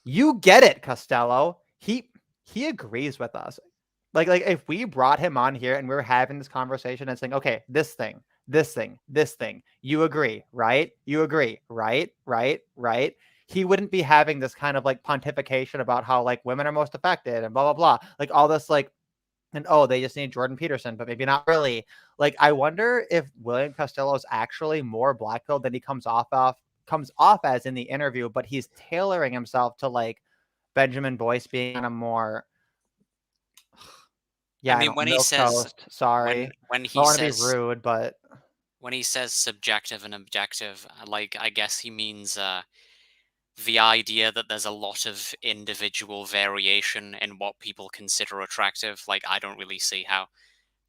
[SPEAKER 2] You get it, Costello. He agrees with us. Like if we brought him on here and we were having this conversation and saying, okay, this thing, you agree, right? You agree, right? He wouldn't be having this kind of like pontification about how like women are most affected and blah blah blah. Like all this like, and oh, they just need Jordan Peterson, but maybe not really. Like I wonder if William Costello is actually more black-pilled than he comes off as in the interview, but he's tailoring himself to like Benjamin Boyce being on a more
[SPEAKER 1] I mean, when he says
[SPEAKER 2] sorry,
[SPEAKER 1] when
[SPEAKER 2] I
[SPEAKER 1] he
[SPEAKER 2] don't want to be
[SPEAKER 1] says
[SPEAKER 2] rude, but
[SPEAKER 1] when he says subjective and objective, like I guess he means the idea that there's a lot of individual variation in what people consider attractive. Like I don't really see how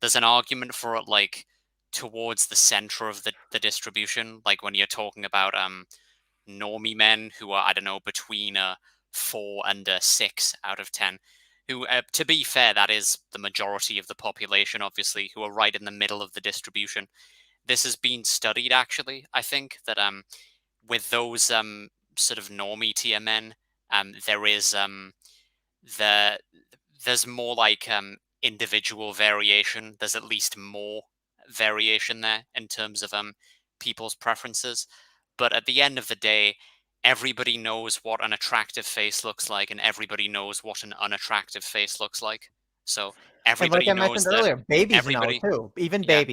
[SPEAKER 1] there's an argument for it, like towards the center of the distribution. Like when you're talking about normie men who are, I don't know, between a 4 and a 6 out of 10, who, to be fair, that is the majority of the population, obviously, who are right in the middle of the distribution. This has been studied, actually, I think, that with those sort of normie tier men, there is there's more like individual variation. There's at least more variation there in terms of people's preferences. But at the end of the day, everybody knows what an attractive face looks like, and everybody knows what an unattractive face looks like. So
[SPEAKER 2] and like
[SPEAKER 1] everybody
[SPEAKER 2] I
[SPEAKER 1] knows
[SPEAKER 2] mentioned
[SPEAKER 1] that
[SPEAKER 2] earlier, babies
[SPEAKER 1] everybody,
[SPEAKER 2] know too. Even
[SPEAKER 1] yeah,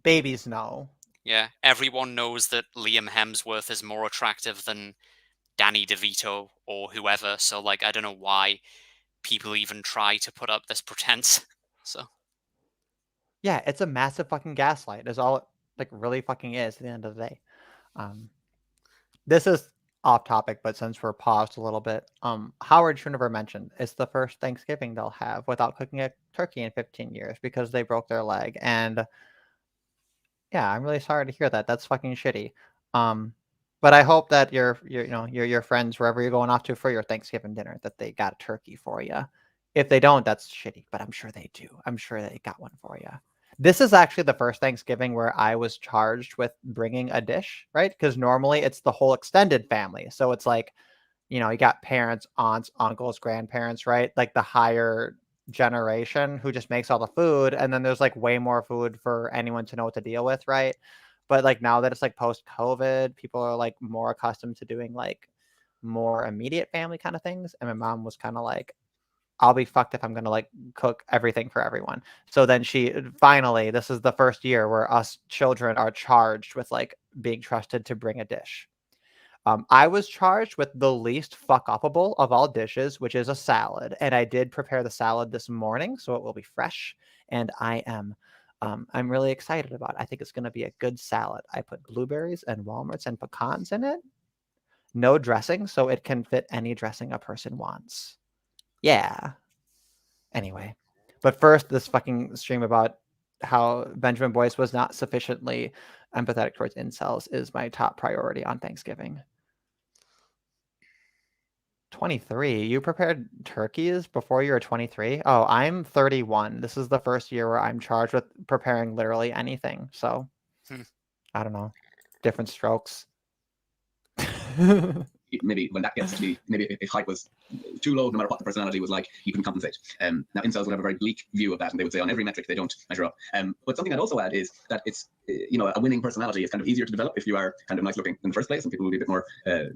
[SPEAKER 2] babies know.
[SPEAKER 1] yeah, everyone knows that Liam Hemsworth is more attractive than Danny DeVito or whoever. So like, I don't know why people even try to put up this pretense. So
[SPEAKER 2] Yeah, it's a massive fucking gaslight. Is all it like really fucking is at the end of the day. This is off topic, but since we're paused a little bit, Howard Schoonover mentioned it's the first Thanksgiving they'll have without cooking a turkey in 15 years because they broke their leg. And yeah, I'm really sorry to hear that. That's fucking shitty. But I hope that your friends, wherever you're going off to for your Thanksgiving dinner, that they got a turkey for you. If they don't, that's shitty, but I'm sure they do. I'm sure they got one for you. This is actually the first Thanksgiving where I was charged with bringing a dish, right? Because normally it's the whole extended family. So it's like, you got parents, aunts, uncles, grandparents, right? Like the higher generation who just makes all the food. And then there's like way more food for anyone to know what to deal with, right? But like now that it's like post-COVID, people are like more accustomed to doing like more immediate family kind of things. And my mom was kind of like, I'll be fucked if I'm going to like cook everything for everyone. So then this is the first year where us children are charged with like being trusted to bring a dish. I was charged with the least fuck-upable of all dishes, which is a salad. And I did prepare the salad this morning, so it will be fresh. And I'm really excited about it. I think it's going to be a good salad. I put blueberries and walnuts and pecans in it. No dressing, so it can fit any dressing a person wants. Yeah. Anyway, but first, this fucking stream about how Benjamin Boyce was not sufficiently empathetic towards incels is my top priority on Thanksgiving. 23. You prepared turkeys before you were 23? Oh, I'm 31. This is the first year where I'm charged with preparing literally anything. So, I don't know. Different strokes.
[SPEAKER 5] Maybe when that gets to be, maybe if height was too low, no matter what the personality was like, you can compensate. Now, incels would have a very bleak view of that, and they would say on every metric they don't measure up. But something I'd also add is that it's, a winning personality is kind of easier to develop if you are kind of nice looking in the first place, and people will be a bit more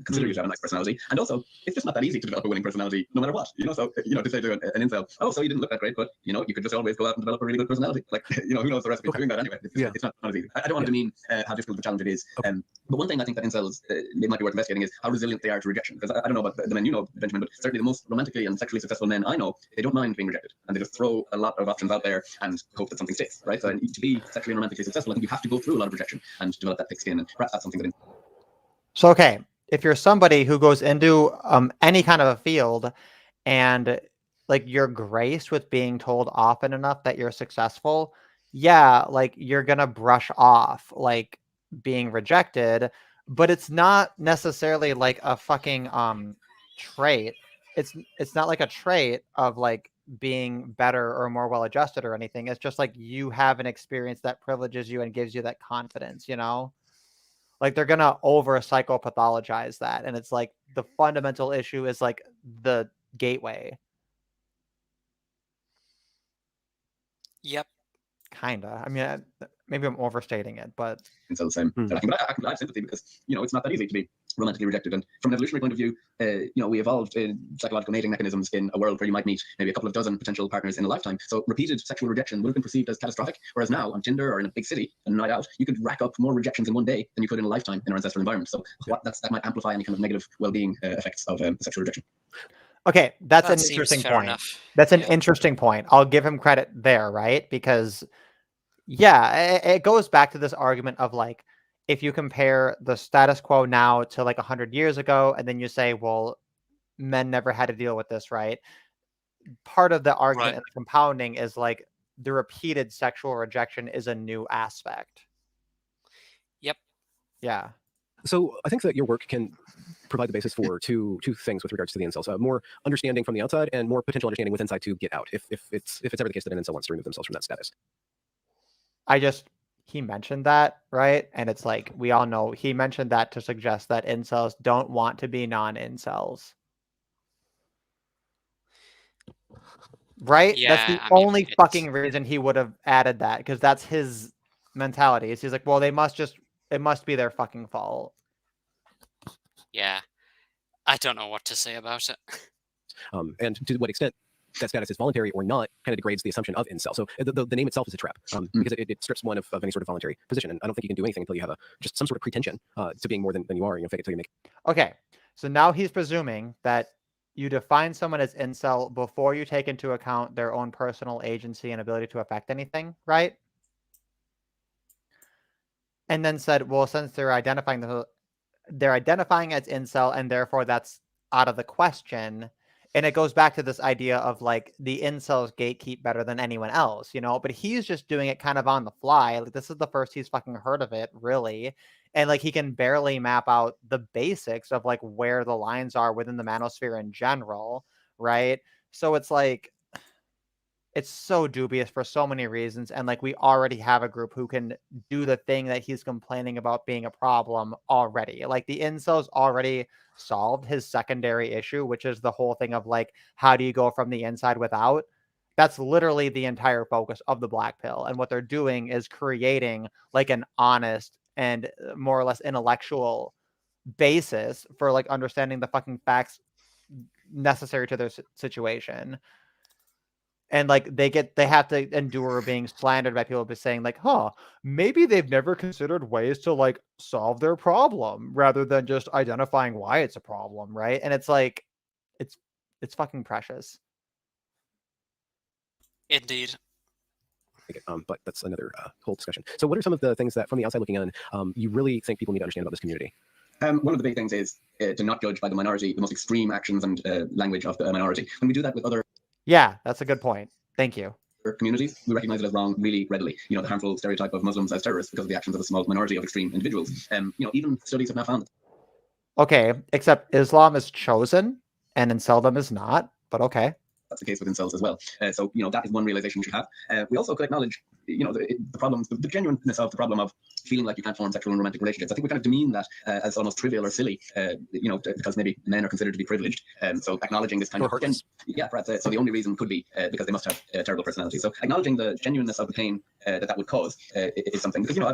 [SPEAKER 5] consider you to have a nice personality. And also, it's just not that easy to develop a winning personality, no matter what. So to say to an incel, oh, so you didn't look that great, but you could just always go out and develop a really good personality. Like, who knows the recipe for doing that anyway? It's not as easy. I don't want to demean how difficult the challenge it is. But one thing I think that incels it might be worth investigating is how resilient they are to rejection. Because I don't know about the men Benjamin, but certainly the most romantically and sexually successful men I know, they don't mind being rejected, and they just throw a lot of options out there and hope that something sticks, right? So to be sexually and romantically successful, I think you have to go through a lot of rejection and develop that thick skin, and perhaps that's something that.
[SPEAKER 2] So okay, if you're somebody who goes into any kind of a field, and like you're graced with being told often enough that you're successful, yeah, like you're gonna brush off like being rejected, but it's not necessarily like a fucking trait. It's not like a trait of like being better or more well adjusted or anything. It's just like you have an experience that privileges you and gives you that confidence, like they're gonna over psychopathologize that, and it's like the fundamental issue is like the gateway.
[SPEAKER 1] Yep.
[SPEAKER 2] Kinda. I mean, maybe I'm overstating it, but
[SPEAKER 5] it's all the same. But I can have sympathy because it's not that easy to be romantically rejected. And from an evolutionary point of view, we evolved psychological mating mechanisms in a world where you might meet maybe a couple of dozen potential partners in a lifetime. So repeated sexual rejection would have been perceived as catastrophic. Whereas now on Tinder or in a big city and a night out, you could rack up more rejections in one day than you could in a lifetime in our ancestral environment. So that might amplify any kind of negative well-being effects of sexual rejection.
[SPEAKER 2] Okay, that's
[SPEAKER 1] That
[SPEAKER 2] an interesting
[SPEAKER 1] fair
[SPEAKER 2] point.
[SPEAKER 1] enough.
[SPEAKER 2] That's an interesting point. I'll give him credit there, right? Because it goes back to this argument of like, if you compare the status quo now to like 100 years ago, and then you say, well, men never had to deal with this, right? Part of the argument and the compounding is like the repeated sexual rejection is a new aspect.
[SPEAKER 1] Yep.
[SPEAKER 2] Yeah.
[SPEAKER 4] So I think that your work can provide the basis for two things with regards to the incels: more understanding from the outside and more potential understanding with inside to get out. If it's ever the case that an incel wants to remove themselves from that status.
[SPEAKER 2] He mentioned that, right? And it's like, we all know he mentioned that to suggest that incels don't want to be non-incels. Right?
[SPEAKER 1] Yeah,
[SPEAKER 2] that's the only fucking reason he would have added that, because that's his mentality. He's like, well, it must be their fucking fault.
[SPEAKER 1] Yeah. I don't know what to say about it.
[SPEAKER 4] And to what extent that status is voluntary or not kind of degrades the assumption of incel. So the name itself is a trap because it strips one of any sort of voluntary position. And I don't think you can do anything until you have just some sort of pretension to being more than you are, fake it till you make it.
[SPEAKER 2] Okay, so now he's presuming that you define someone as incel before you take into account their own personal agency and ability to affect anything, right? And then said, well, since they're identifying as incel, and therefore that's out of the question. And it goes back to this idea of like the incels gatekeep better than anyone else, you know, but he's just doing it kind of on the fly. Like, this is the first he's fucking heard of it, really. And like he can barely map out the basics of like where the lines are within the manosphere in general, right? So it's like, it's so dubious for so many reasons. And like we already have a group who can do the thing that he's complaining about being a problem already. Like the incels already solved his secondary issue, which is the whole thing of like, how do you go from the inside without? That's literally the entire focus of the black pill. And what they're doing is creating like an honest and more or less intellectual basis for like understanding the fucking facts necessary to their situation. And like they have to endure being slandered by people saying like, huh, maybe they've never considered ways to like solve their problem rather than just identifying why it's a problem, right? And it's like, it's fucking precious.
[SPEAKER 1] Indeed.
[SPEAKER 4] But that's another whole discussion. So what are some of the things that from the outside looking in, you really think people need to understand about this community?
[SPEAKER 5] One of the big things is to not judge by the minority, the most extreme actions and language of the minority. When we do that with other
[SPEAKER 2] Yeah, that's a good point. Thank you.
[SPEAKER 5] communities, we recognize it as wrong really readily. You know, the harmful stereotype of Muslims as terrorists because of the actions of a small minority of extreme individuals. You know, even studies have now found.
[SPEAKER 2] Okay, except Islam is chosen and Inceldom is not, but okay.
[SPEAKER 5] That's the case with incels as well. So, you know, that is one realization we should have. We also could acknowledge, you know, the problems, the genuineness of the problem of feeling like you can't form sexual and romantic relationships. I think we kind of demean that as almost trivial or silly, you know, because maybe men are considered to be privileged. So acknowledging this kind of hurt. Yeah, perhaps. So the only reason could be because they must have terrible personality. So acknowledging the genuineness of the pain that would cause is something, because, you know,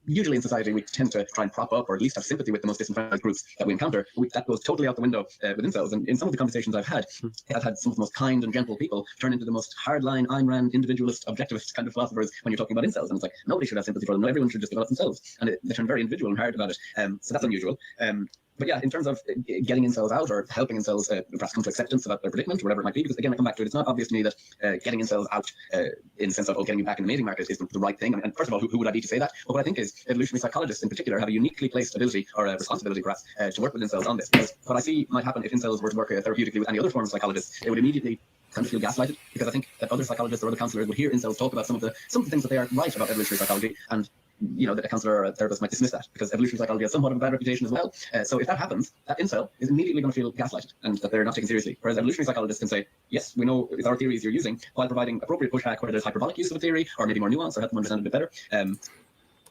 [SPEAKER 5] usually in society we tend to try and prop up or at least have sympathy with the most disenfranchised groups that we encounter. That goes totally out the window with incels. And in some of the conversations I've had some of the most kind and gentle people turn into the most hardline, Ayn Rand, individualist, objectivist kind of philosophers when you're talking about incels. And it's like, nobody should have sympathy for them. Everyone should just develop themselves. And they turn very individual and hard about it. So that's unusual. But yeah, in terms of getting incels out or helping incels perhaps come to acceptance about their predicament or whatever it might be, because again, I come back to it, it's not obvious to me that getting incels out in the sense of getting you back in the mating market is the right thing. And first of all, who would I be to say that? But what I think is evolutionary psychologists in particular have a uniquely placed ability or a responsibility perhaps to work with incels on this. Because what I see might happen if incels were to work therapeutically with any other form of psychologists, they would immediately kind of feel gaslighted, because I think that other psychologists or other counselors would hear incels talk about some of the things that they are right about evolutionary psychology, and you know, that a counselor or a therapist might dismiss that because evolutionary psychology has somewhat of a bad reputation as well. So if that happens, that incel is immediately going to feel gaslighted and that they're not taken seriously. Whereas evolutionary psychologists can say, yes, we know it's our theories you're using, while providing appropriate pushback where there's hyperbolic use of a theory or maybe more nuance or help them understand it a bit better.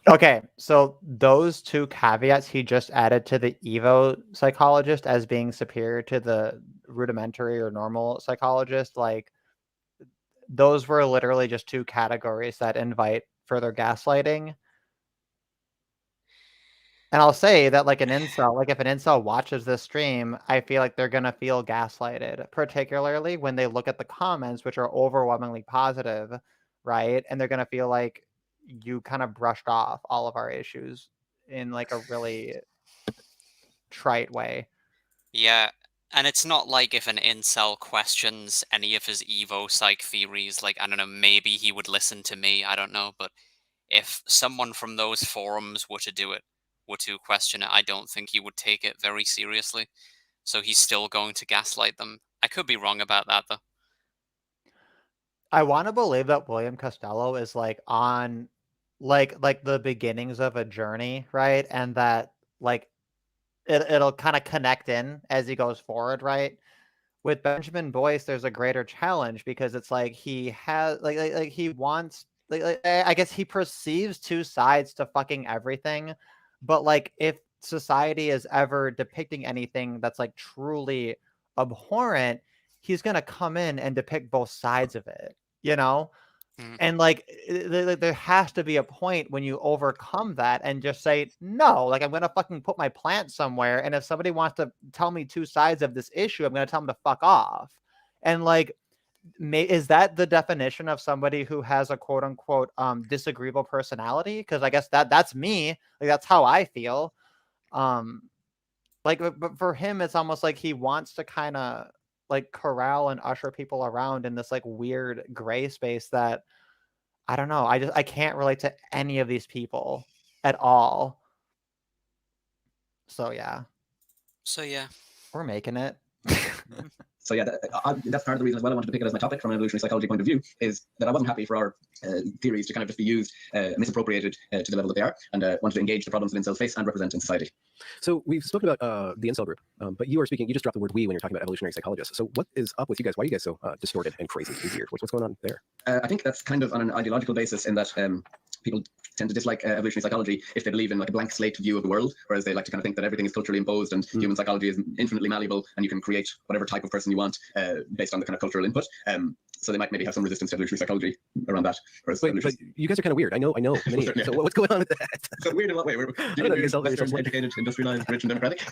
[SPEAKER 2] Okay, so those two caveats he just added to the Evo psychologist as being superior to the rudimentary or normal psychologist, like those were literally just two categories that invite further gaslighting. And I'll say that like an incel, like if an incel watches this stream, I feel like they're going to feel gaslighted, particularly when they look at the comments, which are overwhelmingly positive, right? And they're going to feel like you kind of brushed off all of our issues in like a really trite way.
[SPEAKER 1] Yeah, and it's not like if an incel questions any of his Evo psych theories, like, I don't know, maybe he would listen to me, I don't know, but if someone from those forums were to do it, were to question it, I don't think he would take it very seriously. So he's still going to gaslight them. I could be wrong about that, though.
[SPEAKER 2] I want to believe that William Costello is like on like the beginnings of a journey, right? And that like it'll kind of connect in as he goes forward, right? With Benjamin Boyce, there's a greater challenge because it's like he has like he wants like I guess he perceives two sides to fucking everything, but like if society is ever depicting anything that's like truly abhorrent, he's gonna come in and depict both sides of it, you know? And like there has to be a point when you overcome that and just say, no, like I'm gonna fucking put my plant somewhere. And if somebody wants to tell me two sides of this issue, I'm gonna tell them to fuck off. And like, is that the definition of somebody who has a quote unquote disagreeable personality? Because I guess that's me. Like that's how I feel. Like, but for him, it's almost like he wants to kind of like corral and usher people around in this like weird gray space that I don't know. I can't relate to any of these people at all. So yeah, we're making it.
[SPEAKER 5] So yeah, that's part of the reason as well I wanted to pick it as my topic from an evolutionary psychology point of view, is that I wasn't happy for our theories to kind of just be used, misappropriated to the level that they are, and wanted to engage the problems that incels face and represent in society.
[SPEAKER 4] So we've spoken about the incel group, but you just dropped the word we when you're talking about evolutionary psychologists. So what is up with you guys? Why are you guys so distorted and crazy and weird? What's going on there?
[SPEAKER 5] I think that's kind of on an ideological basis, in that people tend to dislike evolutionary psychology if they believe in like a blank slate view of the world, whereas they like to kind of think that everything is culturally imposed and human psychology is infinitely malleable and you can create whatever type of person you want based on the kind of cultural input. So they might maybe have some resistance to evolutionary psychology around that.
[SPEAKER 4] But you guys are kind of weird. I know many. So what's going on with that?
[SPEAKER 5] So weird in what way? We're Western, educated, industrialized, rich and democratic.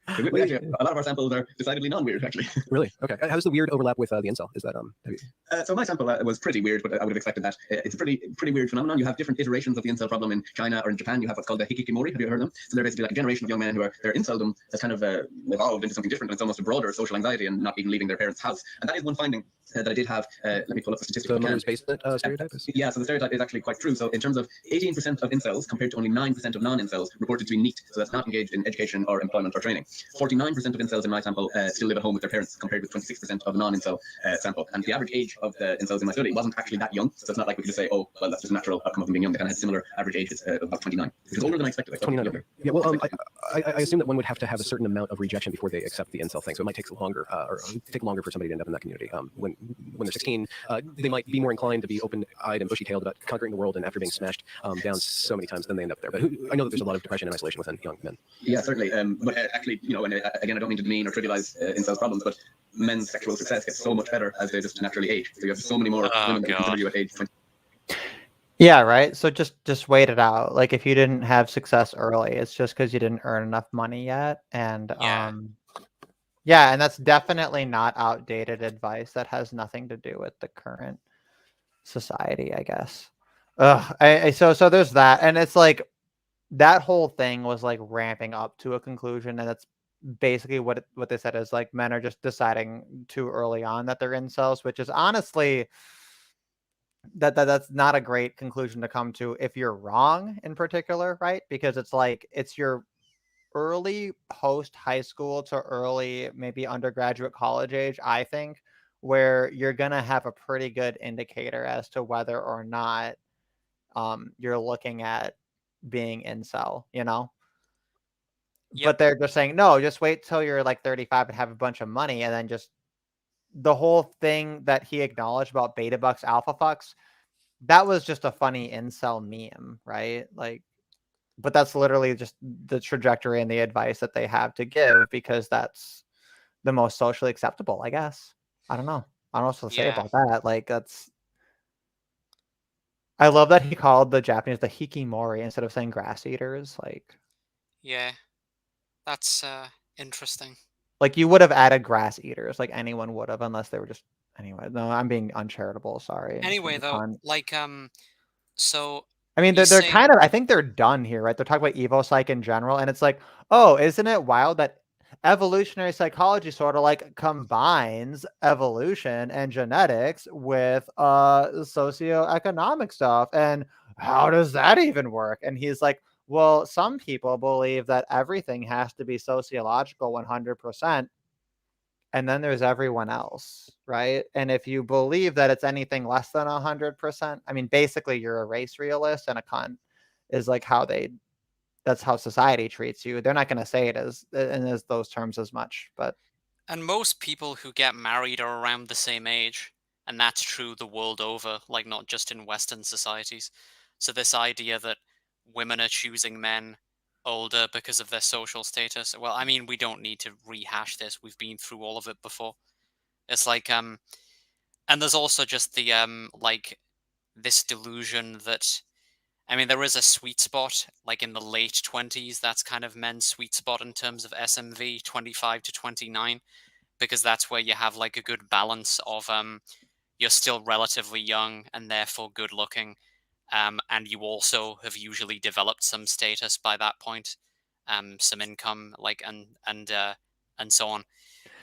[SPEAKER 5] Actually, a lot of our samples are decidedly non-weird, actually.
[SPEAKER 4] Really? Okay. How does the weird overlap with the incel? Is that
[SPEAKER 5] So my sample was pretty weird, but I would have expected that. It's a pretty weird phenomenon. You have different iterations of the incel problem in China or in Japan. You have what's called the hikikomori. Have you heard of them? So they're basically like a generation of young men who are their inceldom has kind of evolved into something different. And it's almost a broader social anxiety and not even leaving their parents' house. And that is one finding that I did have. Let me pull up the statistics.
[SPEAKER 4] The mother's basement stereotype?
[SPEAKER 5] Yeah, so the stereotype is actually quite true. So in terms of 18% of incels compared to only 9% of non-incels reported to be neat, so that's not engaged in education or employment or training. 49% of incels in my sample still live at home with their parents, compared with 26% of non-incel sample. And the average age of the incels in my study wasn't actually that young, so it's not like we could just say, oh, well, that's just a natural outcome of them being young. They kind of had similar average ages of about 29, which is older than I expected.
[SPEAKER 4] 29. Yeah, well, I assume that one would have to have a certain amount of rejection before they accept the incel thing, so it might take longer, or take longer for somebody to end up in that community. When they're 16, they might be more inclined to be open-eyed and bushy-tailed about conquering the world, and after being smashed down so many times, then they end up there. But I know that there's a lot of depression and isolation within young men.
[SPEAKER 5] Yeah, certainly. But actually, and again, I don't mean to demean or trivialize incels' problems, but men's sexual success gets so much better as they just naturally age. So you have so many more women that consider you at age 20.
[SPEAKER 2] Yeah, right. So just wait it out. Like if you didn't have success early, it's just because you didn't earn enough money yet. And yeah, and that's definitely not outdated advice. That has nothing to do with the current society, I guess. So there's that, and it's like that whole thing was like ramping up to a conclusion, and that's basically what they said is like men are just deciding too early on that they're incels, which is honestly that's not a great conclusion to come to if you're wrong in particular, right? Because it's like it's your early post high school to early maybe undergraduate college age, I think, where you're gonna have a pretty good indicator as to whether or not you're looking at being incel,
[SPEAKER 1] Yep.
[SPEAKER 2] But they're just saying, no, just wait till you're like 35 and have a bunch of money, and then just the whole thing that he acknowledged about beta bucks, alpha fucks, that was just a funny incel meme, right? Like, but that's literally just the trajectory and the advice that they have to give because that's the most socially acceptable, I guess. I don't know. I don't know what to say about that. Like, I love that he called the Japanese the hikimori instead of saying grass eaters. Like,
[SPEAKER 1] yeah, that's interesting.
[SPEAKER 2] Like you would have added grass eaters, like anyone would have, unless they were just anyway. No, I'm being uncharitable. Sorry.
[SPEAKER 1] Anyway, though, like so.
[SPEAKER 2] I mean, they're kind of. I think they're done here, right? They're talking about evo psych in general, and it's like, oh, isn't it wild that evolutionary psychology sort of like combines evolution and genetics with socioeconomic stuff, and how does that even work? And he's like, well, some people believe that everything has to be sociological 100%. And then there's everyone else, right? And if you believe that it's anything less than 100%, I mean, basically you're a race realist, and a cunt is like that's how society treats you. They're not going to say it in those terms as much, but.
[SPEAKER 1] And most people who get married are around the same age. And that's true the world over, like not just in Western societies. So this idea that women are choosing men older because of their social status. Well, I mean, we don't need to rehash this. We've been through all of it before. It's like, and there's also just the, like, this delusion that, I mean, there is a sweet spot, like in the late 20s. That's kind of men's sweet spot in terms of SMV, 25 to 29, because that's where you have like a good balance of, you're still relatively young and therefore good looking. And you also have usually developed some status by that point, some income, like and so on.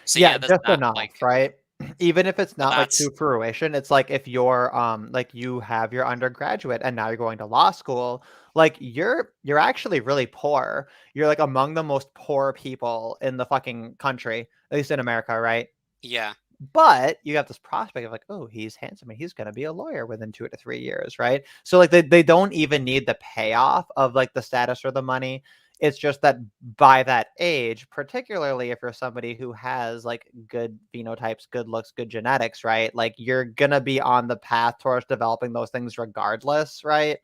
[SPEAKER 1] So
[SPEAKER 2] yeah,
[SPEAKER 1] there's
[SPEAKER 2] just
[SPEAKER 1] that,
[SPEAKER 2] enough,
[SPEAKER 1] like,
[SPEAKER 2] right? Even if it's
[SPEAKER 1] but
[SPEAKER 2] not like
[SPEAKER 1] that's
[SPEAKER 2] to fruition, it's like if you're like you have your undergraduate and now you're going to law school, like you're actually really poor. You're like among the most poor people in the fucking country, at least in America, right?
[SPEAKER 1] yeah,
[SPEAKER 2] But you have this prospect of like, oh, he's handsome and he's gonna be a lawyer within 2 to 3 years, right? So like they don't even need the payoff of like the status or the money. It's just that by that age, particularly if you're somebody who has like good phenotypes, good looks, good genetics, right? Like you're gonna be on the path towards developing those things regardless, right?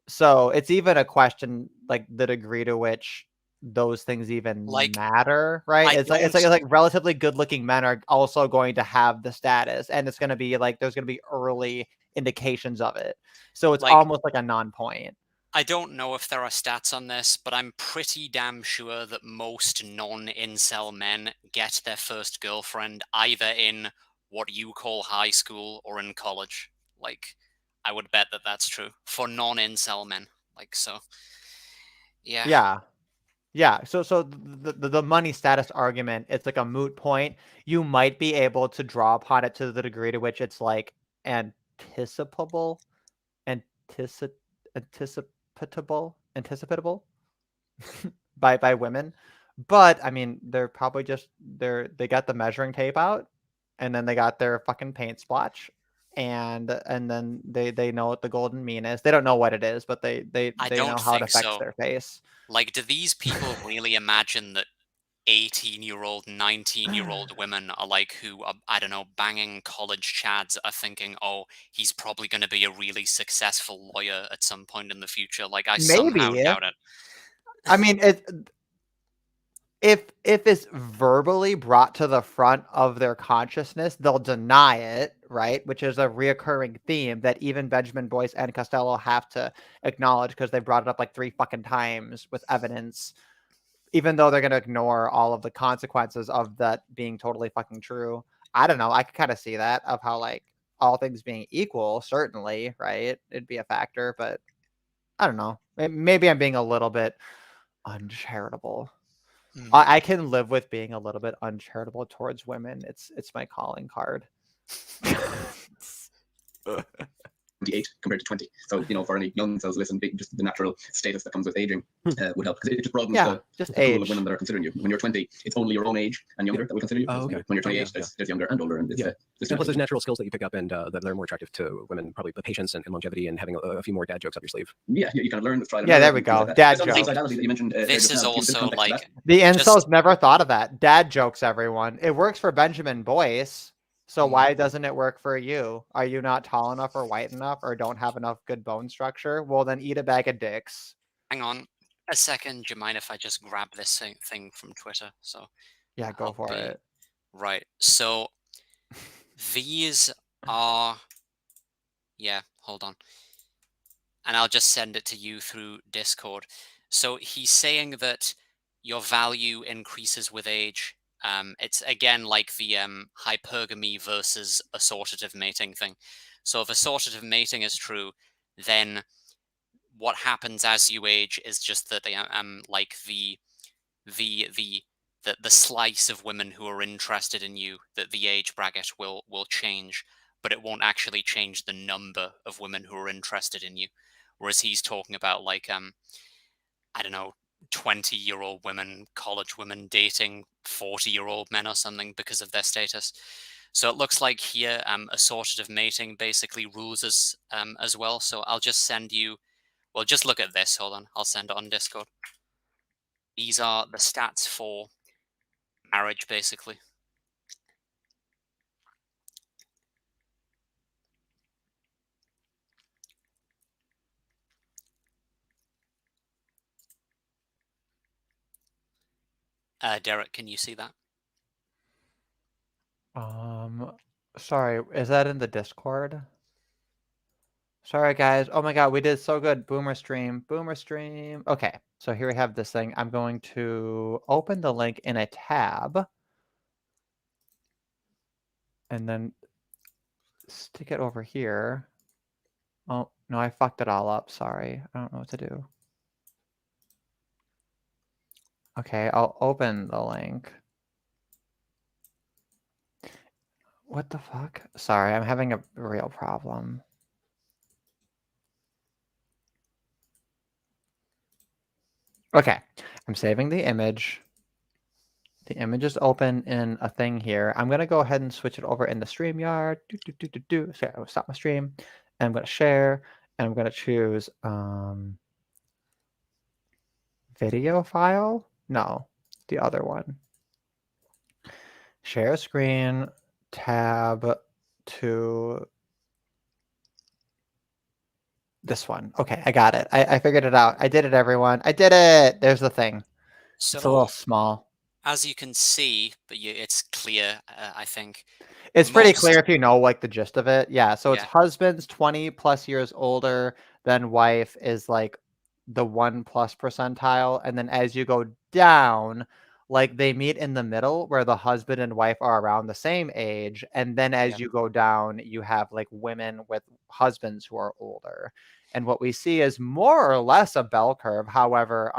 [SPEAKER 2] So it's even a question like the degree to which those things even
[SPEAKER 1] like
[SPEAKER 2] matter, right?
[SPEAKER 1] I
[SPEAKER 2] It's like relatively good-looking men are also going to have the status, and it's gonna be like there's gonna be early indications of it. So it's
[SPEAKER 1] like
[SPEAKER 2] almost like a non-point.
[SPEAKER 1] I don't know if there are stats on this, but I'm pretty damn sure that most non-incel men get their first girlfriend either in what you call high school or in college. Like, I would bet that that's true for non-incel men. Like, so, yeah.
[SPEAKER 2] Yeah. Yeah, so the money status argument, it's like a moot point. You might be able to draw upon it to the degree to which it's like anticipable, antici anticipatable by women. But I mean, they're probably just they got the measuring tape out, and then they got their fucking paint splotch, and then they know what the golden mean is. They don't know what it is, but
[SPEAKER 1] I
[SPEAKER 2] they know
[SPEAKER 1] don't
[SPEAKER 2] how it
[SPEAKER 1] think
[SPEAKER 2] affects
[SPEAKER 1] so.
[SPEAKER 2] their face.
[SPEAKER 1] Like, do these people really imagine that 18-year-old, 19-year-old women are like who are, I don't know, banging college chads are thinking, oh, he's probably going to be a really successful lawyer at some point in the future? Like, I somehow
[SPEAKER 2] Maybe.
[SPEAKER 1] doubt it.
[SPEAKER 2] I mean, if it's verbally brought to the front of their consciousness, they'll deny it, right? Which is a reoccurring theme that even Benjamin Boyce and Costello have to acknowledge because they brought it up like 3 fucking times with evidence, even though they're gonna ignore all of the consequences of that being totally fucking true. I don't know. I could kind of see that of how like all things being equal, certainly, right? It'd be a factor, but I don't know. Maybe I'm being a little bit uncharitable. I can live with being a little bit uncharitable towards women. It's my calling card.
[SPEAKER 5] 28 compared to 20. So, for any young cells listening, just the natural status that comes with aging would help because it just broadens
[SPEAKER 2] just
[SPEAKER 5] the pool of
[SPEAKER 2] age.
[SPEAKER 5] women that are considering you. When you're 20, it's only your own age and younger that will consider you.
[SPEAKER 4] Oh, okay.
[SPEAKER 5] When you're 28,
[SPEAKER 4] Yeah.
[SPEAKER 5] there's younger and older. And it's,
[SPEAKER 4] And plus, there's natural skills that you pick up and that are more attractive to women, probably the patience and longevity and having a few more dad jokes up your sleeve.
[SPEAKER 5] Yeah, you kind of learn the trial and
[SPEAKER 2] Yeah,
[SPEAKER 5] error
[SPEAKER 2] there we
[SPEAKER 5] and things
[SPEAKER 2] go.
[SPEAKER 5] like that.
[SPEAKER 2] Dad
[SPEAKER 5] This
[SPEAKER 2] jokes.
[SPEAKER 5] suicidality that you mentioned
[SPEAKER 1] This
[SPEAKER 5] just
[SPEAKER 1] is
[SPEAKER 5] now, do you have
[SPEAKER 1] also
[SPEAKER 5] context for
[SPEAKER 1] like
[SPEAKER 5] that?
[SPEAKER 2] The incels
[SPEAKER 1] just
[SPEAKER 2] never thought of that. Dad jokes, everyone. It works for Benjamin Boyce. So why doesn't it work for you? Are you not tall enough or white enough or don't have enough good bone structure? Well, then eat a bag of dicks.
[SPEAKER 1] hang on a second. Do you mind if I just grab this thing from Twitter? So
[SPEAKER 2] Yeah, go
[SPEAKER 1] I'll
[SPEAKER 2] for
[SPEAKER 1] be
[SPEAKER 2] it.
[SPEAKER 1] right. So these are, yeah, hold on. And I'll just send it to you through Discord. So he's saying that your value increases with age. It's again like the hypergamy versus assortative mating thing. So if assortative mating is true, then what happens as you age is just that they like the the slice of women who are interested in you, that the age bracket will change, but it won't actually change the number of women who are interested in you. Whereas he's talking about like I don't know, 20-year-old women, college women dating 40-year-old men or something because of their status. So it looks like here assortative mating basically rules as well. So I'll just send you, well, just look at this. Hold on, I'll send it on Discord. These are the stats for marriage, basically. Derek, can you see that?
[SPEAKER 2] Sorry, is that in the Discord? Sorry, guys. Oh my god, we did so good. Boomer stream. Boomer stream. Okay, so here we have this thing. I'm going to open the link in a tab. And then stick it over here. Oh, no, I fucked it all up. Sorry. I don't know what to do. Okay, I'll open the link. What the fuck? Sorry, I'm having a real problem. Okay, I'm saving the image. The image is open in a thing here. I'm gonna go ahead and switch it over in the StreamYard. So I will stop my stream, and I'm gonna share, and I'm gonna choose video file. No, the other one. Share screen, tab to this one. Okay, I got it. I figured it out. I did it, everyone. I did it. There's the thing. It's a little
[SPEAKER 1] So,
[SPEAKER 2] small.
[SPEAKER 1] as you can see, but it's clear, I think.
[SPEAKER 2] It's pretty
[SPEAKER 1] Most,
[SPEAKER 2] clear if you know like the gist of it. Yeah. So it's
[SPEAKER 1] yeah,
[SPEAKER 2] husband's 20 plus years older than wife is like the 1+ percentile. And then as you go down, like they meet in the middle where the husband and wife are around the same age. And then as
[SPEAKER 1] yeah,
[SPEAKER 2] you go down, you have like women with husbands who are older. And what we see is more or less a bell curve. However,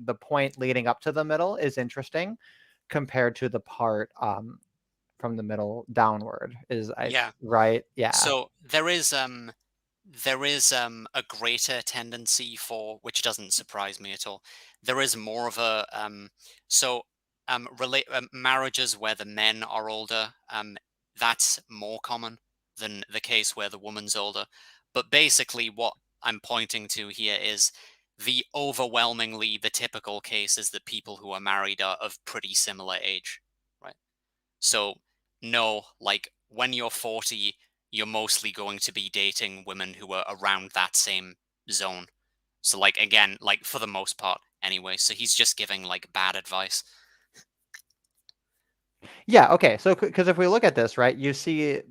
[SPEAKER 2] the point leading up to the middle is interesting compared to the part from the middle downward is
[SPEAKER 1] yeah.
[SPEAKER 2] right? Yeah.
[SPEAKER 1] So there is a greater tendency for, which doesn't surprise me at all. There is more of a marriages where the men are older. That's more common than the case where the woman's older. But basically, what I'm pointing to here is the typical case is that people who are married are of pretty similar age, right? So no, like when you're 40, you're mostly going to be dating women who are around that same zone. So like again, like for the most part anyway. So he's just giving like bad advice.
[SPEAKER 2] Yeah, okay. So because if we look at this, right, you see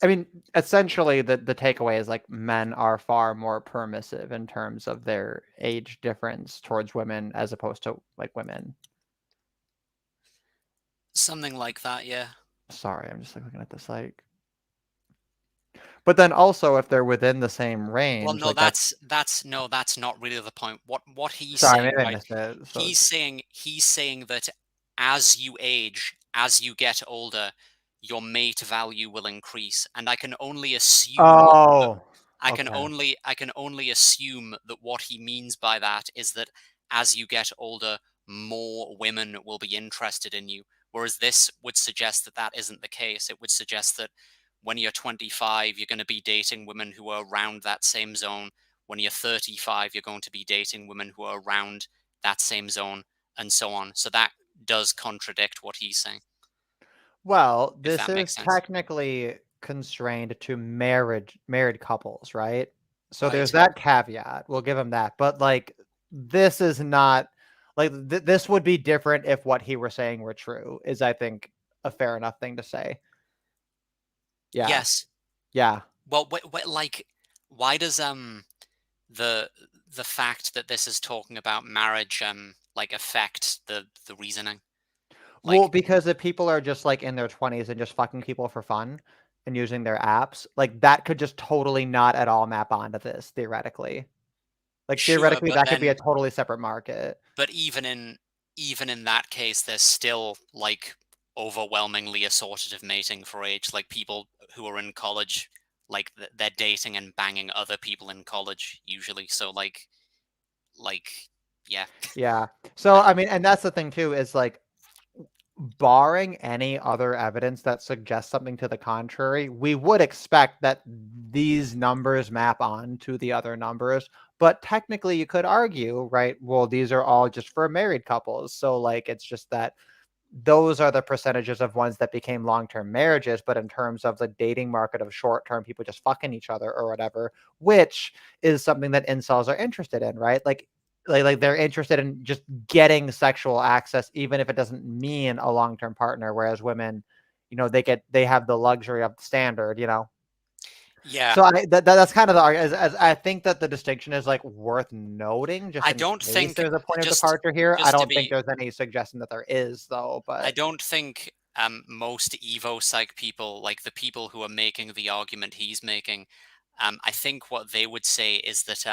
[SPEAKER 2] I mean, essentially the takeaway is like men are far more permissive in terms of their age difference towards women as opposed to like women.
[SPEAKER 1] Something like that, yeah.
[SPEAKER 2] Sorry, I'm just like looking at this like but then also if they're within the same range,
[SPEAKER 1] Well, no,
[SPEAKER 2] like
[SPEAKER 1] that's not really the point. What he's
[SPEAKER 2] sorry,
[SPEAKER 1] saying,
[SPEAKER 2] maybe I
[SPEAKER 1] right?
[SPEAKER 2] missed it. So
[SPEAKER 1] He's saying that as you age, as you get older, your mate value will increase, and I can only assume
[SPEAKER 2] oh,
[SPEAKER 1] I can
[SPEAKER 2] okay.
[SPEAKER 1] only assume that what he means by that is that as you get older, more women will be interested in you. Whereas this would suggest that that isn't the case. It would suggest that when you're 25, you're going to be dating women who are around that same zone. When you're 35, you're going to be dating women who are around that same zone, and so on. So that does contradict what he's saying,
[SPEAKER 2] Well,
[SPEAKER 1] if
[SPEAKER 2] this
[SPEAKER 1] that
[SPEAKER 2] is
[SPEAKER 1] makes sense.
[SPEAKER 2] technically constrained to married couples, right? So there's
[SPEAKER 1] Right.
[SPEAKER 2] that caveat. We'll give him that. But like this is not like this would be different if what he were saying were true. Is I think a fair enough thing to say. Yeah.
[SPEAKER 1] Yes.
[SPEAKER 2] Yeah.
[SPEAKER 1] Well, like, why does the fact that this is talking about marriage like affect the reasoning?
[SPEAKER 2] Well,
[SPEAKER 1] Like,
[SPEAKER 2] because if people are just like in their 20s and just fucking people for fun and using their apps, like that could just totally not at all map onto this theoretically. Like
[SPEAKER 1] sure,
[SPEAKER 2] theoretically, that could be a totally separate market.
[SPEAKER 1] but even in that case, there's still like overwhelmingly assortative mating for age. Like people who are in college, like they're dating and banging other people in college usually. So like yeah.
[SPEAKER 2] Yeah. So I mean, and that's the thing too, is like barring any other evidence that suggests something to the contrary, we would expect that these numbers map on to the other numbers. But technically, you could argue, right? Well, these are all just for married couples. So, like, it's just that those are the percentages of ones that became long-term marriages. But in terms of the dating market of short-term people just fucking each other or whatever, which is something that incels are interested in, right? Like they're interested in just getting sexual access, even if it doesn't mean a long-term partner. Whereas women, they have the luxury of the standard,
[SPEAKER 1] Yeah.
[SPEAKER 2] So that's kind of the argument. As I think that the distinction is like worth noting, just
[SPEAKER 1] I
[SPEAKER 2] in
[SPEAKER 1] don't
[SPEAKER 2] case
[SPEAKER 1] think
[SPEAKER 2] there's a point of
[SPEAKER 1] just
[SPEAKER 2] departure here. I
[SPEAKER 1] just to
[SPEAKER 2] don't think
[SPEAKER 1] be
[SPEAKER 2] there's any suggestion that there is, though.
[SPEAKER 1] I
[SPEAKER 2] But
[SPEAKER 1] don't think most Evo psych people, like the people who are making the argument he's making, I think what they would say is that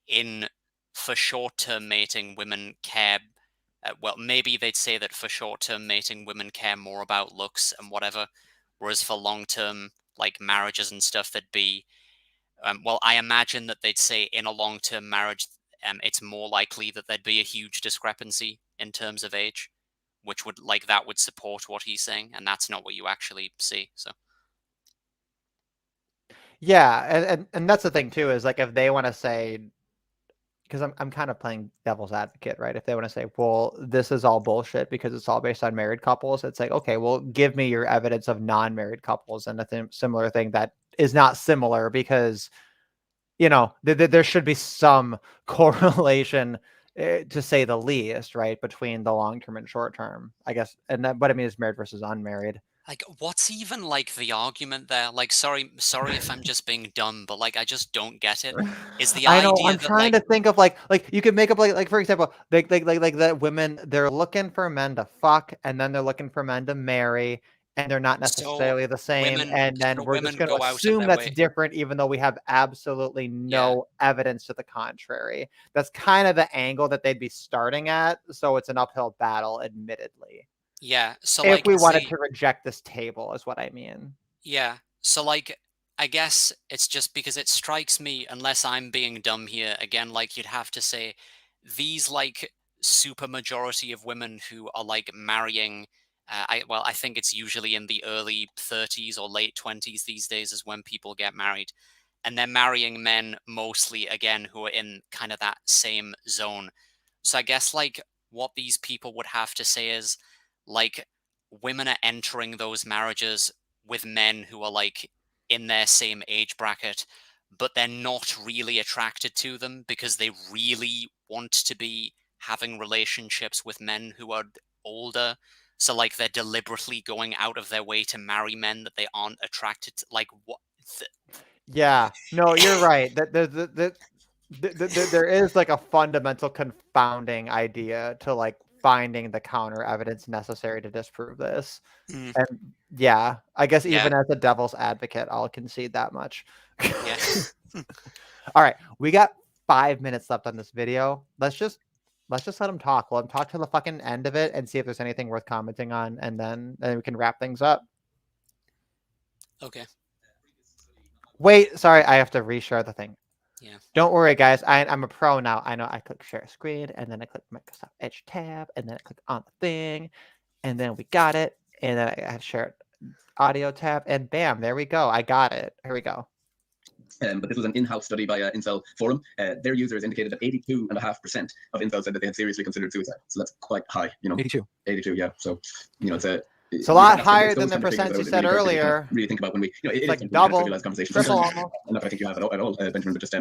[SPEAKER 1] in for short-term mating, women care. Well, maybe they'd say that for short-term mating, women care more about looks and whatever. whereas for long-term like marriages and stuff, there'd be well, I imagine that they'd say in a long-term marriage, it's more likely that there'd be a huge discrepancy in terms of age, which would that would support what he's saying, and that's not what you actually see. So
[SPEAKER 2] Yeah, and that's the thing too, is like if they want to say, because I'm kind of playing devil's advocate, right? If they want to say, well, this is all bullshit because it's all based on married couples, it's like, okay, well, give me your evidence of non-married couples, and a similar thing that is not similar, because there should be some correlation, to say the least, right, between the long term and short term, I guess. And that, what I mean is married versus unmarried.
[SPEAKER 1] like, what's even like the argument there? Like, sorry if I'm just being dumb, but like I just don't get it. Is the
[SPEAKER 2] I know.
[SPEAKER 1] idea
[SPEAKER 2] I'm
[SPEAKER 1] that
[SPEAKER 2] trying to think of like you could make up like for example, like the women, they're looking for men to fuck, and then they're looking for men to marry, and they're not
[SPEAKER 1] so
[SPEAKER 2] necessarily the same. And then we're just
[SPEAKER 1] women
[SPEAKER 2] going to
[SPEAKER 1] go out of
[SPEAKER 2] assume
[SPEAKER 1] their
[SPEAKER 2] that's
[SPEAKER 1] way?
[SPEAKER 2] different, even though we have absolutely no evidence to the contrary. That's kind of the angle that they'd be starting at. So it's an uphill battle, admittedly.
[SPEAKER 1] Yeah. So
[SPEAKER 2] If
[SPEAKER 1] like,
[SPEAKER 2] we wanted to reject this table, is what I mean.
[SPEAKER 1] yeah. So like, I guess it's just because it strikes me, unless I'm being dumb here, again, like you'd have to say these like super majority of women who are like marrying, I think it's usually in the early 30s or late 20s these days is when people get married, and they're marrying men mostly again who are in kind of that same zone. So I guess like what these people would have to say is like women are entering those marriages with men who are like in their same age bracket, but they're not really attracted to them because they really want to be having relationships with men who are older. So like they're deliberately going out of their way to marry men that they aren't attracted to. Like what?
[SPEAKER 2] Yeah, no, you're right. That there is like a fundamental confounding idea to like finding the counter evidence necessary to disprove this.
[SPEAKER 1] Mm.
[SPEAKER 2] And yeah, I guess
[SPEAKER 1] Yeah.
[SPEAKER 2] even as a devil's advocate, I'll concede that much.
[SPEAKER 1] Yeah.
[SPEAKER 2] All right, we got 5 minutes left on this video. Let's just let him talk. Let him talk to the fucking end of it and see if there's anything worth commenting on, and then we can wrap things up.
[SPEAKER 1] Okay.
[SPEAKER 2] Wait, sorry, I have to reshare the thing.
[SPEAKER 1] Yeah.
[SPEAKER 2] Don't worry, guys. I'm a pro now. I know I click share screen, and then I click Microsoft Edge tab, and then I click on the thing, and then we got it. And then I have share audio tab, and bam, there we go. I got it. Here we go.
[SPEAKER 5] But this was an in-house study by Incel Forum. Their users indicated that 82.5% of incels said that they had seriously considered suicide. So that's quite high, 82, yeah. So, it's
[SPEAKER 2] a lot higher than the percent you said earlier.
[SPEAKER 5] Really think about when we, it's
[SPEAKER 2] like double,
[SPEAKER 5] conversations.
[SPEAKER 2] triple almost.
[SPEAKER 5] Not that I think you have at all, Benjamin, but just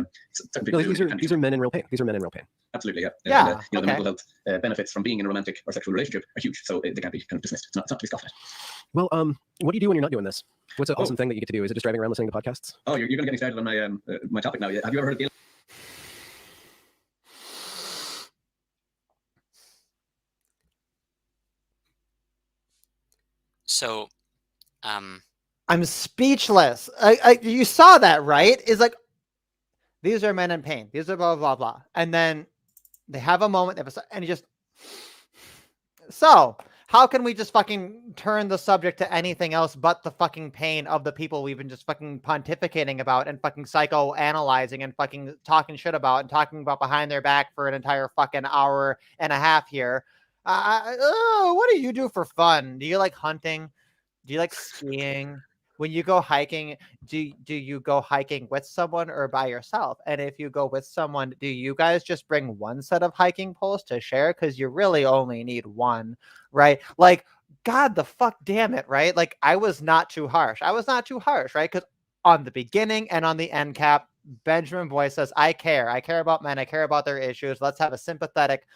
[SPEAKER 4] these are men in real pain. These are men in real pain.
[SPEAKER 5] Absolutely, yeah.
[SPEAKER 2] Yeah.
[SPEAKER 5] The mental health benefits from being in a romantic or sexual relationship are huge, so they can't be kind of dismissed. It's not to be scoffed at.
[SPEAKER 4] Well, what do you do when you're not doing this? What's an awesome thing that you get to do? Is it just driving around listening to podcasts?
[SPEAKER 5] Oh, you're going to get me started on my my topic now. Have you ever heard of
[SPEAKER 1] So,
[SPEAKER 2] I'm speechless. You saw that, right? It's like, these are men in pain. These are blah, blah, blah. And then they have a moment, and you just... So, how can we just fucking turn the subject to anything else but the fucking pain of the people we've been just fucking pontificating about and fucking psychoanalyzing and fucking talking shit about and talking about behind their back for an entire fucking hour and a half here? What do you do for fun? Do you like hunting? Do you like skiing? When you go hiking, do you go hiking with someone or by yourself? And if you go with someone, do you guys just bring one set of hiking poles to share? Because you really only need one, right? Like, God, the fuck damn it, right? Like, I was not too harsh, right? Because on the beginning and on the end cap, Benjamin Boyce says, I care about men. I care about their issues. Let's have a sympathetic,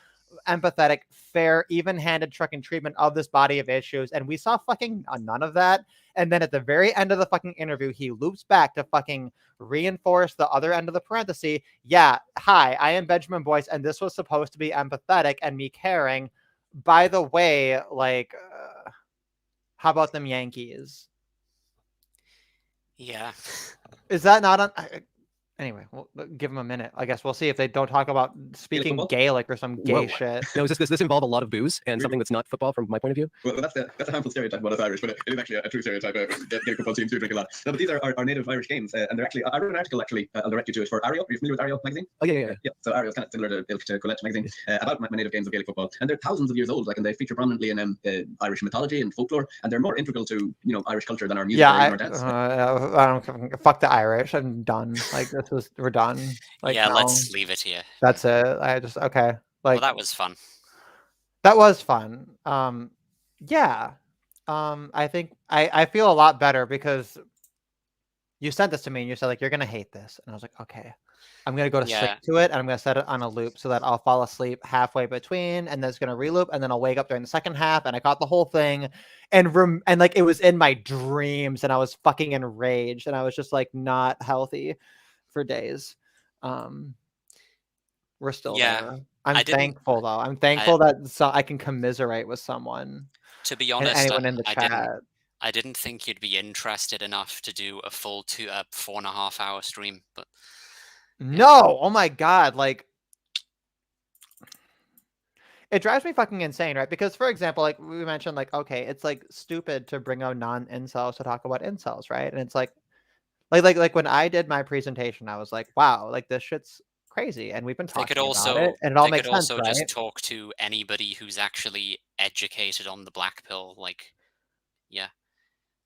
[SPEAKER 2] empathetic, fair, even-handed trucking treatment of this body of issues. And we saw fucking none of that. And then at the very end of the fucking interview, he loops back to fucking reinforce the other end of the parenthesis. Yeah, hi, I am Benjamin Boyce, and this was supposed to be empathetic and me caring. By the way, like, how about them Yankees?
[SPEAKER 1] Yeah.
[SPEAKER 2] Is that not on? Anyway, we'll give them a minute. I guess we'll see if they don't talk about speaking
[SPEAKER 5] football?
[SPEAKER 2] Gaelic or some gay
[SPEAKER 4] Whoa.
[SPEAKER 2] shit.
[SPEAKER 4] Now, does this involve a lot of booze and
[SPEAKER 5] Really?
[SPEAKER 4] something that's not football from my point of view?
[SPEAKER 5] Well, that's a harmful stereotype about us Irish, but it is actually a true stereotype. Gay football teams do drink a lot. No, but these are native Irish games, and they're actually. I wrote an article actually. I'll direct you to it for Ario. Are you familiar with Ario magazine?
[SPEAKER 4] Oh yeah.
[SPEAKER 5] Yeah. So Ario is kind of similar to Colette magazine about my native games of Gaelic football, and they're thousands of years old. Like, and they feature prominently in Irish mythology and folklore, and they're more integral to Irish culture than our music or our dance.
[SPEAKER 2] I don't fuck the Irish. I'm done. Like we're done. Like,
[SPEAKER 1] yeah,
[SPEAKER 2] no,
[SPEAKER 1] let's leave it here.
[SPEAKER 2] that's it. I just okay. Like
[SPEAKER 1] Well, that was fun.
[SPEAKER 2] that was fun. Yeah. I think I feel a lot better because you sent this to me and you said like you're gonna hate this, and I was like, okay. I'm gonna go to sleep
[SPEAKER 1] Yeah.
[SPEAKER 2] to it, and I'm gonna set it on a loop so that I'll fall asleep halfway between, and then it's gonna reloop, and then I'll wake up during the second half, and I caught the whole thing, and like it was in my dreams, and I was fucking enraged, and I was just like not healthy for days. We're still
[SPEAKER 1] Yeah,
[SPEAKER 2] there.
[SPEAKER 1] I
[SPEAKER 2] I'm
[SPEAKER 1] didn't-
[SPEAKER 2] thankful though. I'm thankful that I can commiserate with someone
[SPEAKER 1] To be
[SPEAKER 2] and
[SPEAKER 1] honest,
[SPEAKER 2] anyone in the chat.
[SPEAKER 1] I didn't think you'd be interested enough to do a full 4.5 hour stream, but
[SPEAKER 2] No, oh my god, like it drives me fucking insane, right? Because for example, like we mentioned, like okay, it's like stupid to bring out non-incels to talk about incels, right? And it's like when I did my presentation, I was like, wow, like this shit's crazy, and we've been
[SPEAKER 1] they
[SPEAKER 2] talking
[SPEAKER 1] could
[SPEAKER 2] about
[SPEAKER 1] also
[SPEAKER 2] it, and it all
[SPEAKER 1] they
[SPEAKER 2] makes
[SPEAKER 1] could
[SPEAKER 2] sense,
[SPEAKER 1] also
[SPEAKER 2] right?
[SPEAKER 1] just talk to anybody who's actually educated on the black pill, like yeah.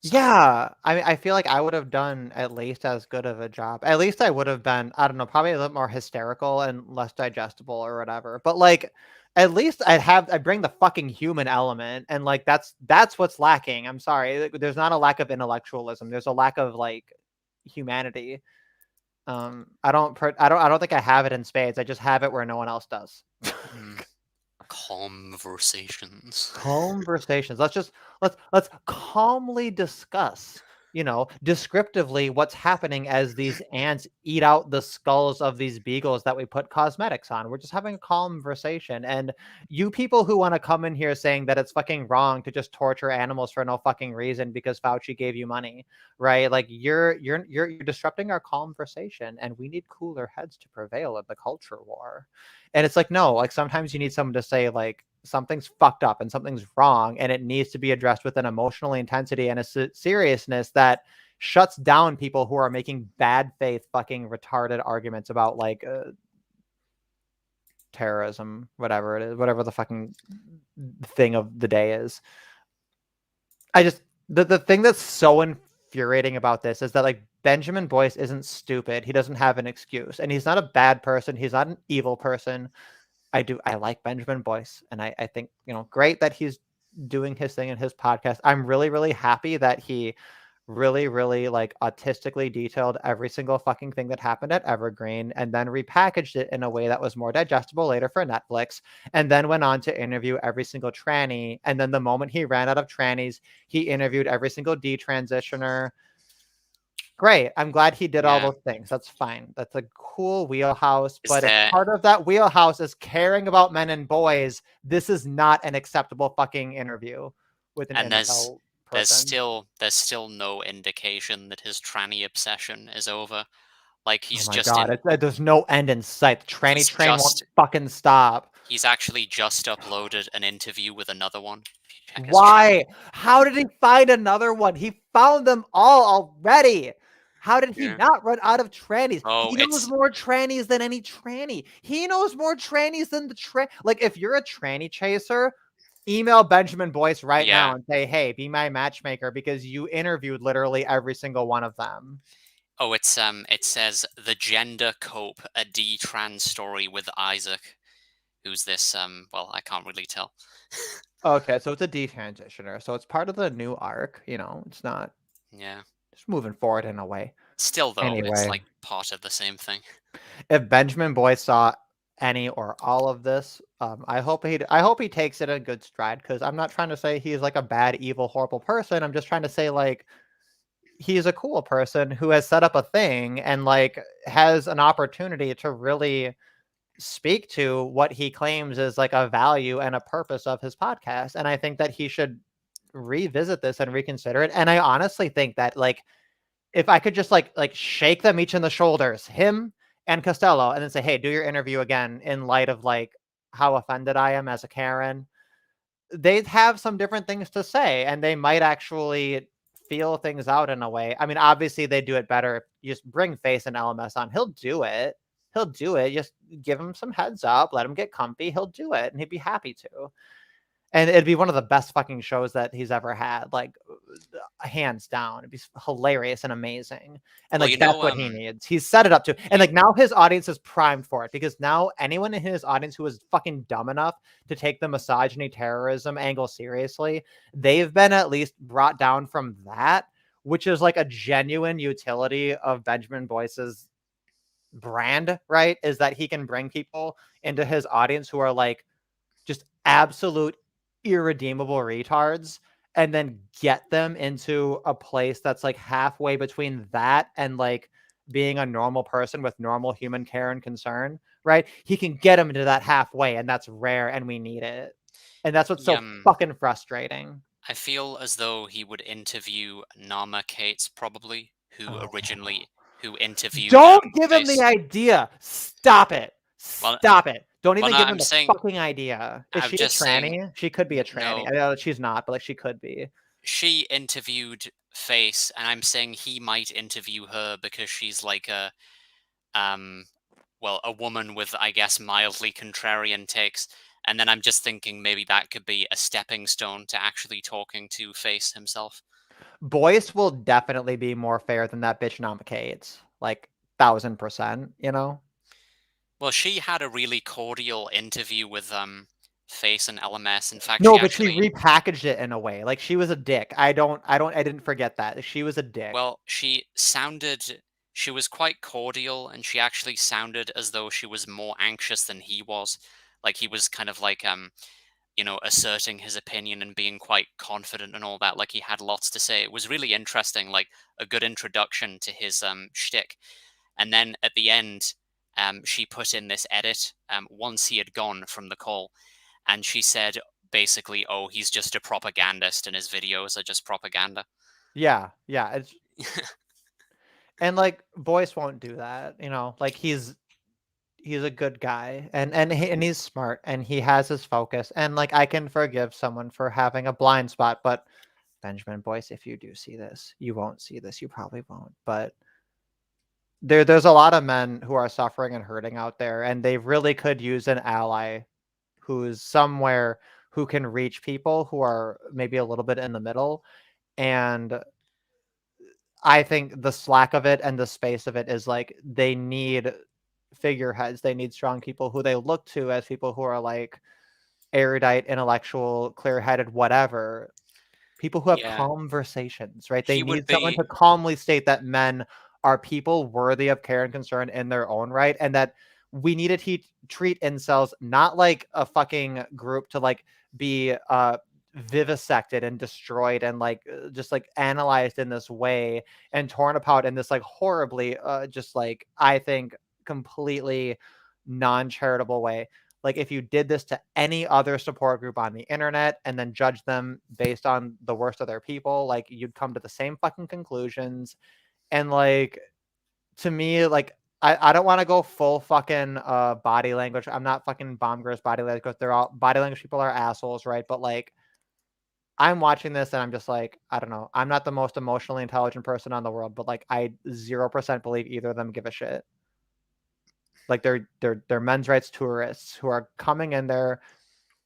[SPEAKER 1] So,
[SPEAKER 2] Yeah, I mean, I feel like I would have done at least as good of a job. At least I would have been, I don't know, probably a little more hysterical and less digestible or whatever. But like, at least I bring the fucking human element, and like that's what's lacking. I'm sorry, there's not a lack of intellectualism. There's a lack of like humanity. I don't think I have it in spades. I just have it where no one else does.
[SPEAKER 1] conversations.
[SPEAKER 2] Conversations. Let's calmly discuss, descriptively what's happening as these ants eat out the skulls of these beagles that we put cosmetics on. We're just having a conversation. And you people who want to come in here saying that it's fucking wrong to just torture animals for no fucking reason because Fauci gave you money, right? Like you're disrupting our conversation, and we need cooler heads to prevail in the culture war. And it's like, no, like sometimes you need someone to say like something's fucked up and something's wrong, and it needs to be addressed with an emotional intensity and a seriousness that shuts down people who are making bad faith fucking retarded arguments about like terrorism, whatever it is, whatever the fucking thing of the day is. I just, the thing that's so infuriating about this is that like Benjamin Boyce isn't stupid. He doesn't have an excuse, and he's not a bad person. He's not an evil person. I like Benjamin Boyce, and I think, great that he's doing his thing in his podcast. I'm really, really happy that he really, really like autistically detailed every single fucking thing that happened at Evergreen, and then repackaged it in a way that was more digestible later for Netflix, and then went on to interview every single tranny. And then the moment he ran out of trannies, he interviewed every single detransitioner. Great. I'm glad he did all those things. That's fine. That's a cool wheelhouse. But if part of that wheelhouse is caring about men and boys, this is not an acceptable fucking interview with an incel person.
[SPEAKER 1] There's still no indication that his tranny obsession is over. Like he's
[SPEAKER 2] Oh my
[SPEAKER 1] just
[SPEAKER 2] God, there's no end in sight. The tranny train won't fucking stop.
[SPEAKER 1] He's actually just uploaded an interview with another one.
[SPEAKER 2] Why? How did he find another one? He found them all already. How did he not run out of trannies?
[SPEAKER 1] Oh,
[SPEAKER 2] he knows more trannies than any tranny. He knows more trannies than the Like, if you're a tranny chaser, email Benjamin Boyce right now and say, hey, be my matchmaker, because you interviewed literally every single one of them.
[SPEAKER 1] Oh, it says The Gender Cope, a D-trans story with Isaac. Who's this? Well, I can't really tell.
[SPEAKER 2] Okay, so it's a detransitioner. So it's part of the new arc, it's not.
[SPEAKER 1] Yeah.
[SPEAKER 2] Just moving forward in a way.
[SPEAKER 1] Still, though,
[SPEAKER 2] anyway,
[SPEAKER 1] it's like part of the same thing.
[SPEAKER 2] If Benjamin Boyce saw any or all of this, I hope he takes it in good stride, because I'm not trying to say he's like a bad, evil, horrible person. I'm just trying to say like he's a cool person who has set up a thing and like has an opportunity to really speak to what he claims is like a value and a purpose of his podcast. And I think that he should revisit this and reconsider it. And I honestly think that like if I could just like shake them each in the shoulders, him and Costello, and then say, hey, do your interview again in light of like how offended I am as a Karen, they'd have some different things to say, and they might actually feel things out in a way. I mean, obviously they do it better if you just bring Face and LMS on. He'll do it. He'll do it. Just give him some heads up, let him get comfy. He'll do it, and he'd be happy to. And it'd be one of the best fucking shows that he's ever had, like hands down. It'd be hilarious and amazing. And
[SPEAKER 1] Well,
[SPEAKER 2] like that's what he
[SPEAKER 1] um,
[SPEAKER 2] needs. He's set it up to. And like now his audience is primed for it, because now anyone in his audience who is fucking dumb enough to take the misogyny terrorism angle seriously, they've been at least brought down from that, which is like a genuine utility of Benjamin Boyce's brand, right? Is that he can bring people into his audience who are like just absolute irredeemable retards, and then get them into a place that's like halfway between that and like being a normal person with normal human care and concern, right? He can get them into that halfway, and that's rare, and we need it. And that's what's so fucking frustrating.
[SPEAKER 1] I feel as though he would interview Nama Cates, probably, who interviewed.
[SPEAKER 2] Don't give him the idea. Stop it. Stop it. Don't even give him the fucking idea. Is she a tranny? She could be a tranny. I know she's not, but like she could be.
[SPEAKER 1] She interviewed Face, and I'm saying he might interview her because she's like a woman with, I guess, mildly contrarian takes. And then I'm just thinking maybe that could be a stepping stone to actually talking to Face himself.
[SPEAKER 2] Boyce will definitely be more fair than that bitch Nama Cates. Like 1000%, you know?
[SPEAKER 1] Well, she had a really cordial interview with Face and LMS. In fact,
[SPEAKER 2] she repackaged it in a way. Like she was a dick. I didn't forget that. She was a dick.
[SPEAKER 1] Well, she was quite cordial, and she actually sounded as though she was more anxious than he was. Like he was kind of like asserting his opinion and being quite confident and all that. Like he had lots to say. It was really interesting, like a good introduction to his shtick. And then at the end, she put in this edit once he had gone from the call, and she said basically, "Oh, he's just a propagandist, and his videos are just propaganda."
[SPEAKER 2] Yeah. It's... and like Boyce won't do that, you know. Like he's a good guy, and he's smart, and he has his focus, and like I can forgive someone for having a blind spot, but Benjamin Boyce, if you do see this, you won't see this, you probably won't, but there's a lot of men who are suffering and hurting out there, and they really could use an ally who's somewhere who can reach people who are maybe a little bit in the middle. And I think the slack of it and the space of it is like they need figureheads. They need strong people who they look to as people who are like erudite, intellectual, clear-headed, whatever. People who have conversations, right? They need someone to calmly state that men are people worthy of care and concern in their own right, and that we need to treat incels not like a fucking group to like be vivisected and destroyed and like just like analyzed in this way and torn apart in this like horribly just like I think completely non-charitable way. Like if you did this to any other support group on the internet and then judge them based on the worst of their people, like you'd come to the same fucking conclusions. And like to me, like I don't want to go full fucking body language. I'm not fucking bomb girls body language. They're all body language people are assholes, right? But like I'm watching this and I'm just like, I don't know. I'm not the most emotionally intelligent person on the world, but like I 0% believe either of them give a shit. Like they're men's rights tourists who are coming in there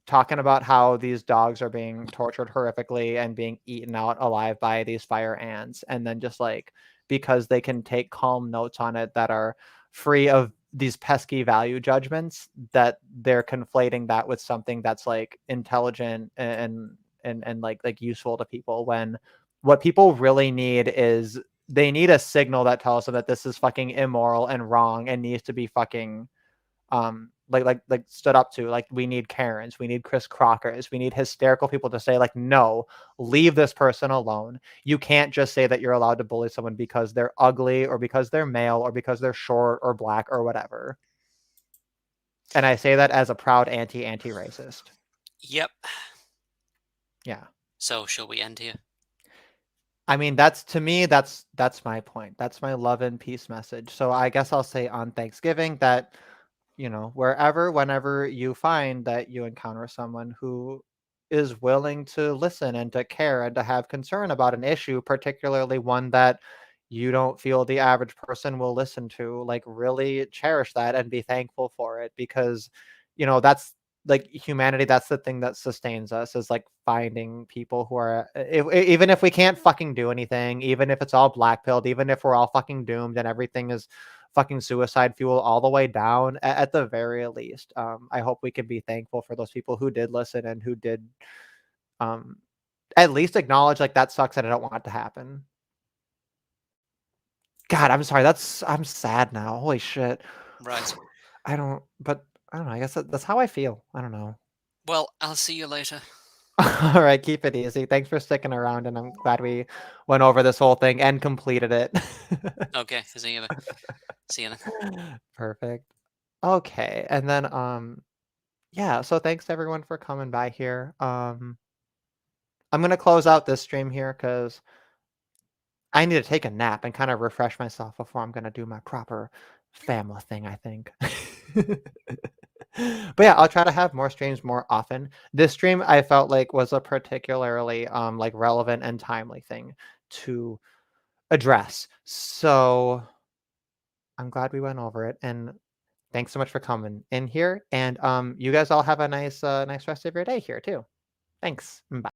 [SPEAKER 2] talking about how these dogs are being tortured horrifically and being eaten out alive by these fire ants. And then just like, because they can take calm notes on it that are free of these pesky value judgments, that they're conflating that with something that's like intelligent and like useful to people, when what people really need is they need a signal that tells them that this is fucking immoral and wrong and needs to be fucking like stood up to. Like we need Karens, we need Chris Crockers, we need hysterical people to say like, no, leave this person alone. You can't just say that you're allowed to bully someone because they're ugly or because they're male or because they're short or black or whatever. And I say that as a proud anti-racist.
[SPEAKER 1] Yep.
[SPEAKER 2] Yeah.
[SPEAKER 1] So shall we end here?
[SPEAKER 2] I mean, that's to me, that's my point. That's my love and peace message. So I guess I'll say on Thanksgiving that, whenever you find that you encounter someone who is willing to listen and to care and to have concern about an issue, particularly one that you don't feel the average person will listen to, like really cherish that and be thankful for it because, that's like humanity. That's the thing that sustains us is like finding people who are, even if we can't fucking do anything, even if it's all black pilled, even if we're all fucking doomed and everything is fucking suicide fuel all the way down at the very least. I hope we can be thankful for those people who did listen and who did at least acknowledge like that sucks and I don't want it to happen. God, I'm sorry. I'm sad now. Holy shit.
[SPEAKER 1] Right.
[SPEAKER 2] I don't know. I guess that's how I feel. I don't know.
[SPEAKER 1] Well, I'll see you later.
[SPEAKER 2] All right, keep it easy. Thanks for sticking around, and I'm glad we went over this whole thing and completed it.
[SPEAKER 1] Okay, see you. See you then.
[SPEAKER 2] Perfect. Okay, and then yeah, so thanks to everyone for coming by here. I'm gonna close out this stream here because I need to take a nap and kind of refresh myself before I'm gonna do my proper family thing, I think. But yeah, I'll try to have more streams more often. This stream I felt like was a particularly like relevant and timely thing to address. So I'm glad we went over it, and thanks so much for coming in here. And you guys all have a nice nice rest of your day here too. Thanks. Bye.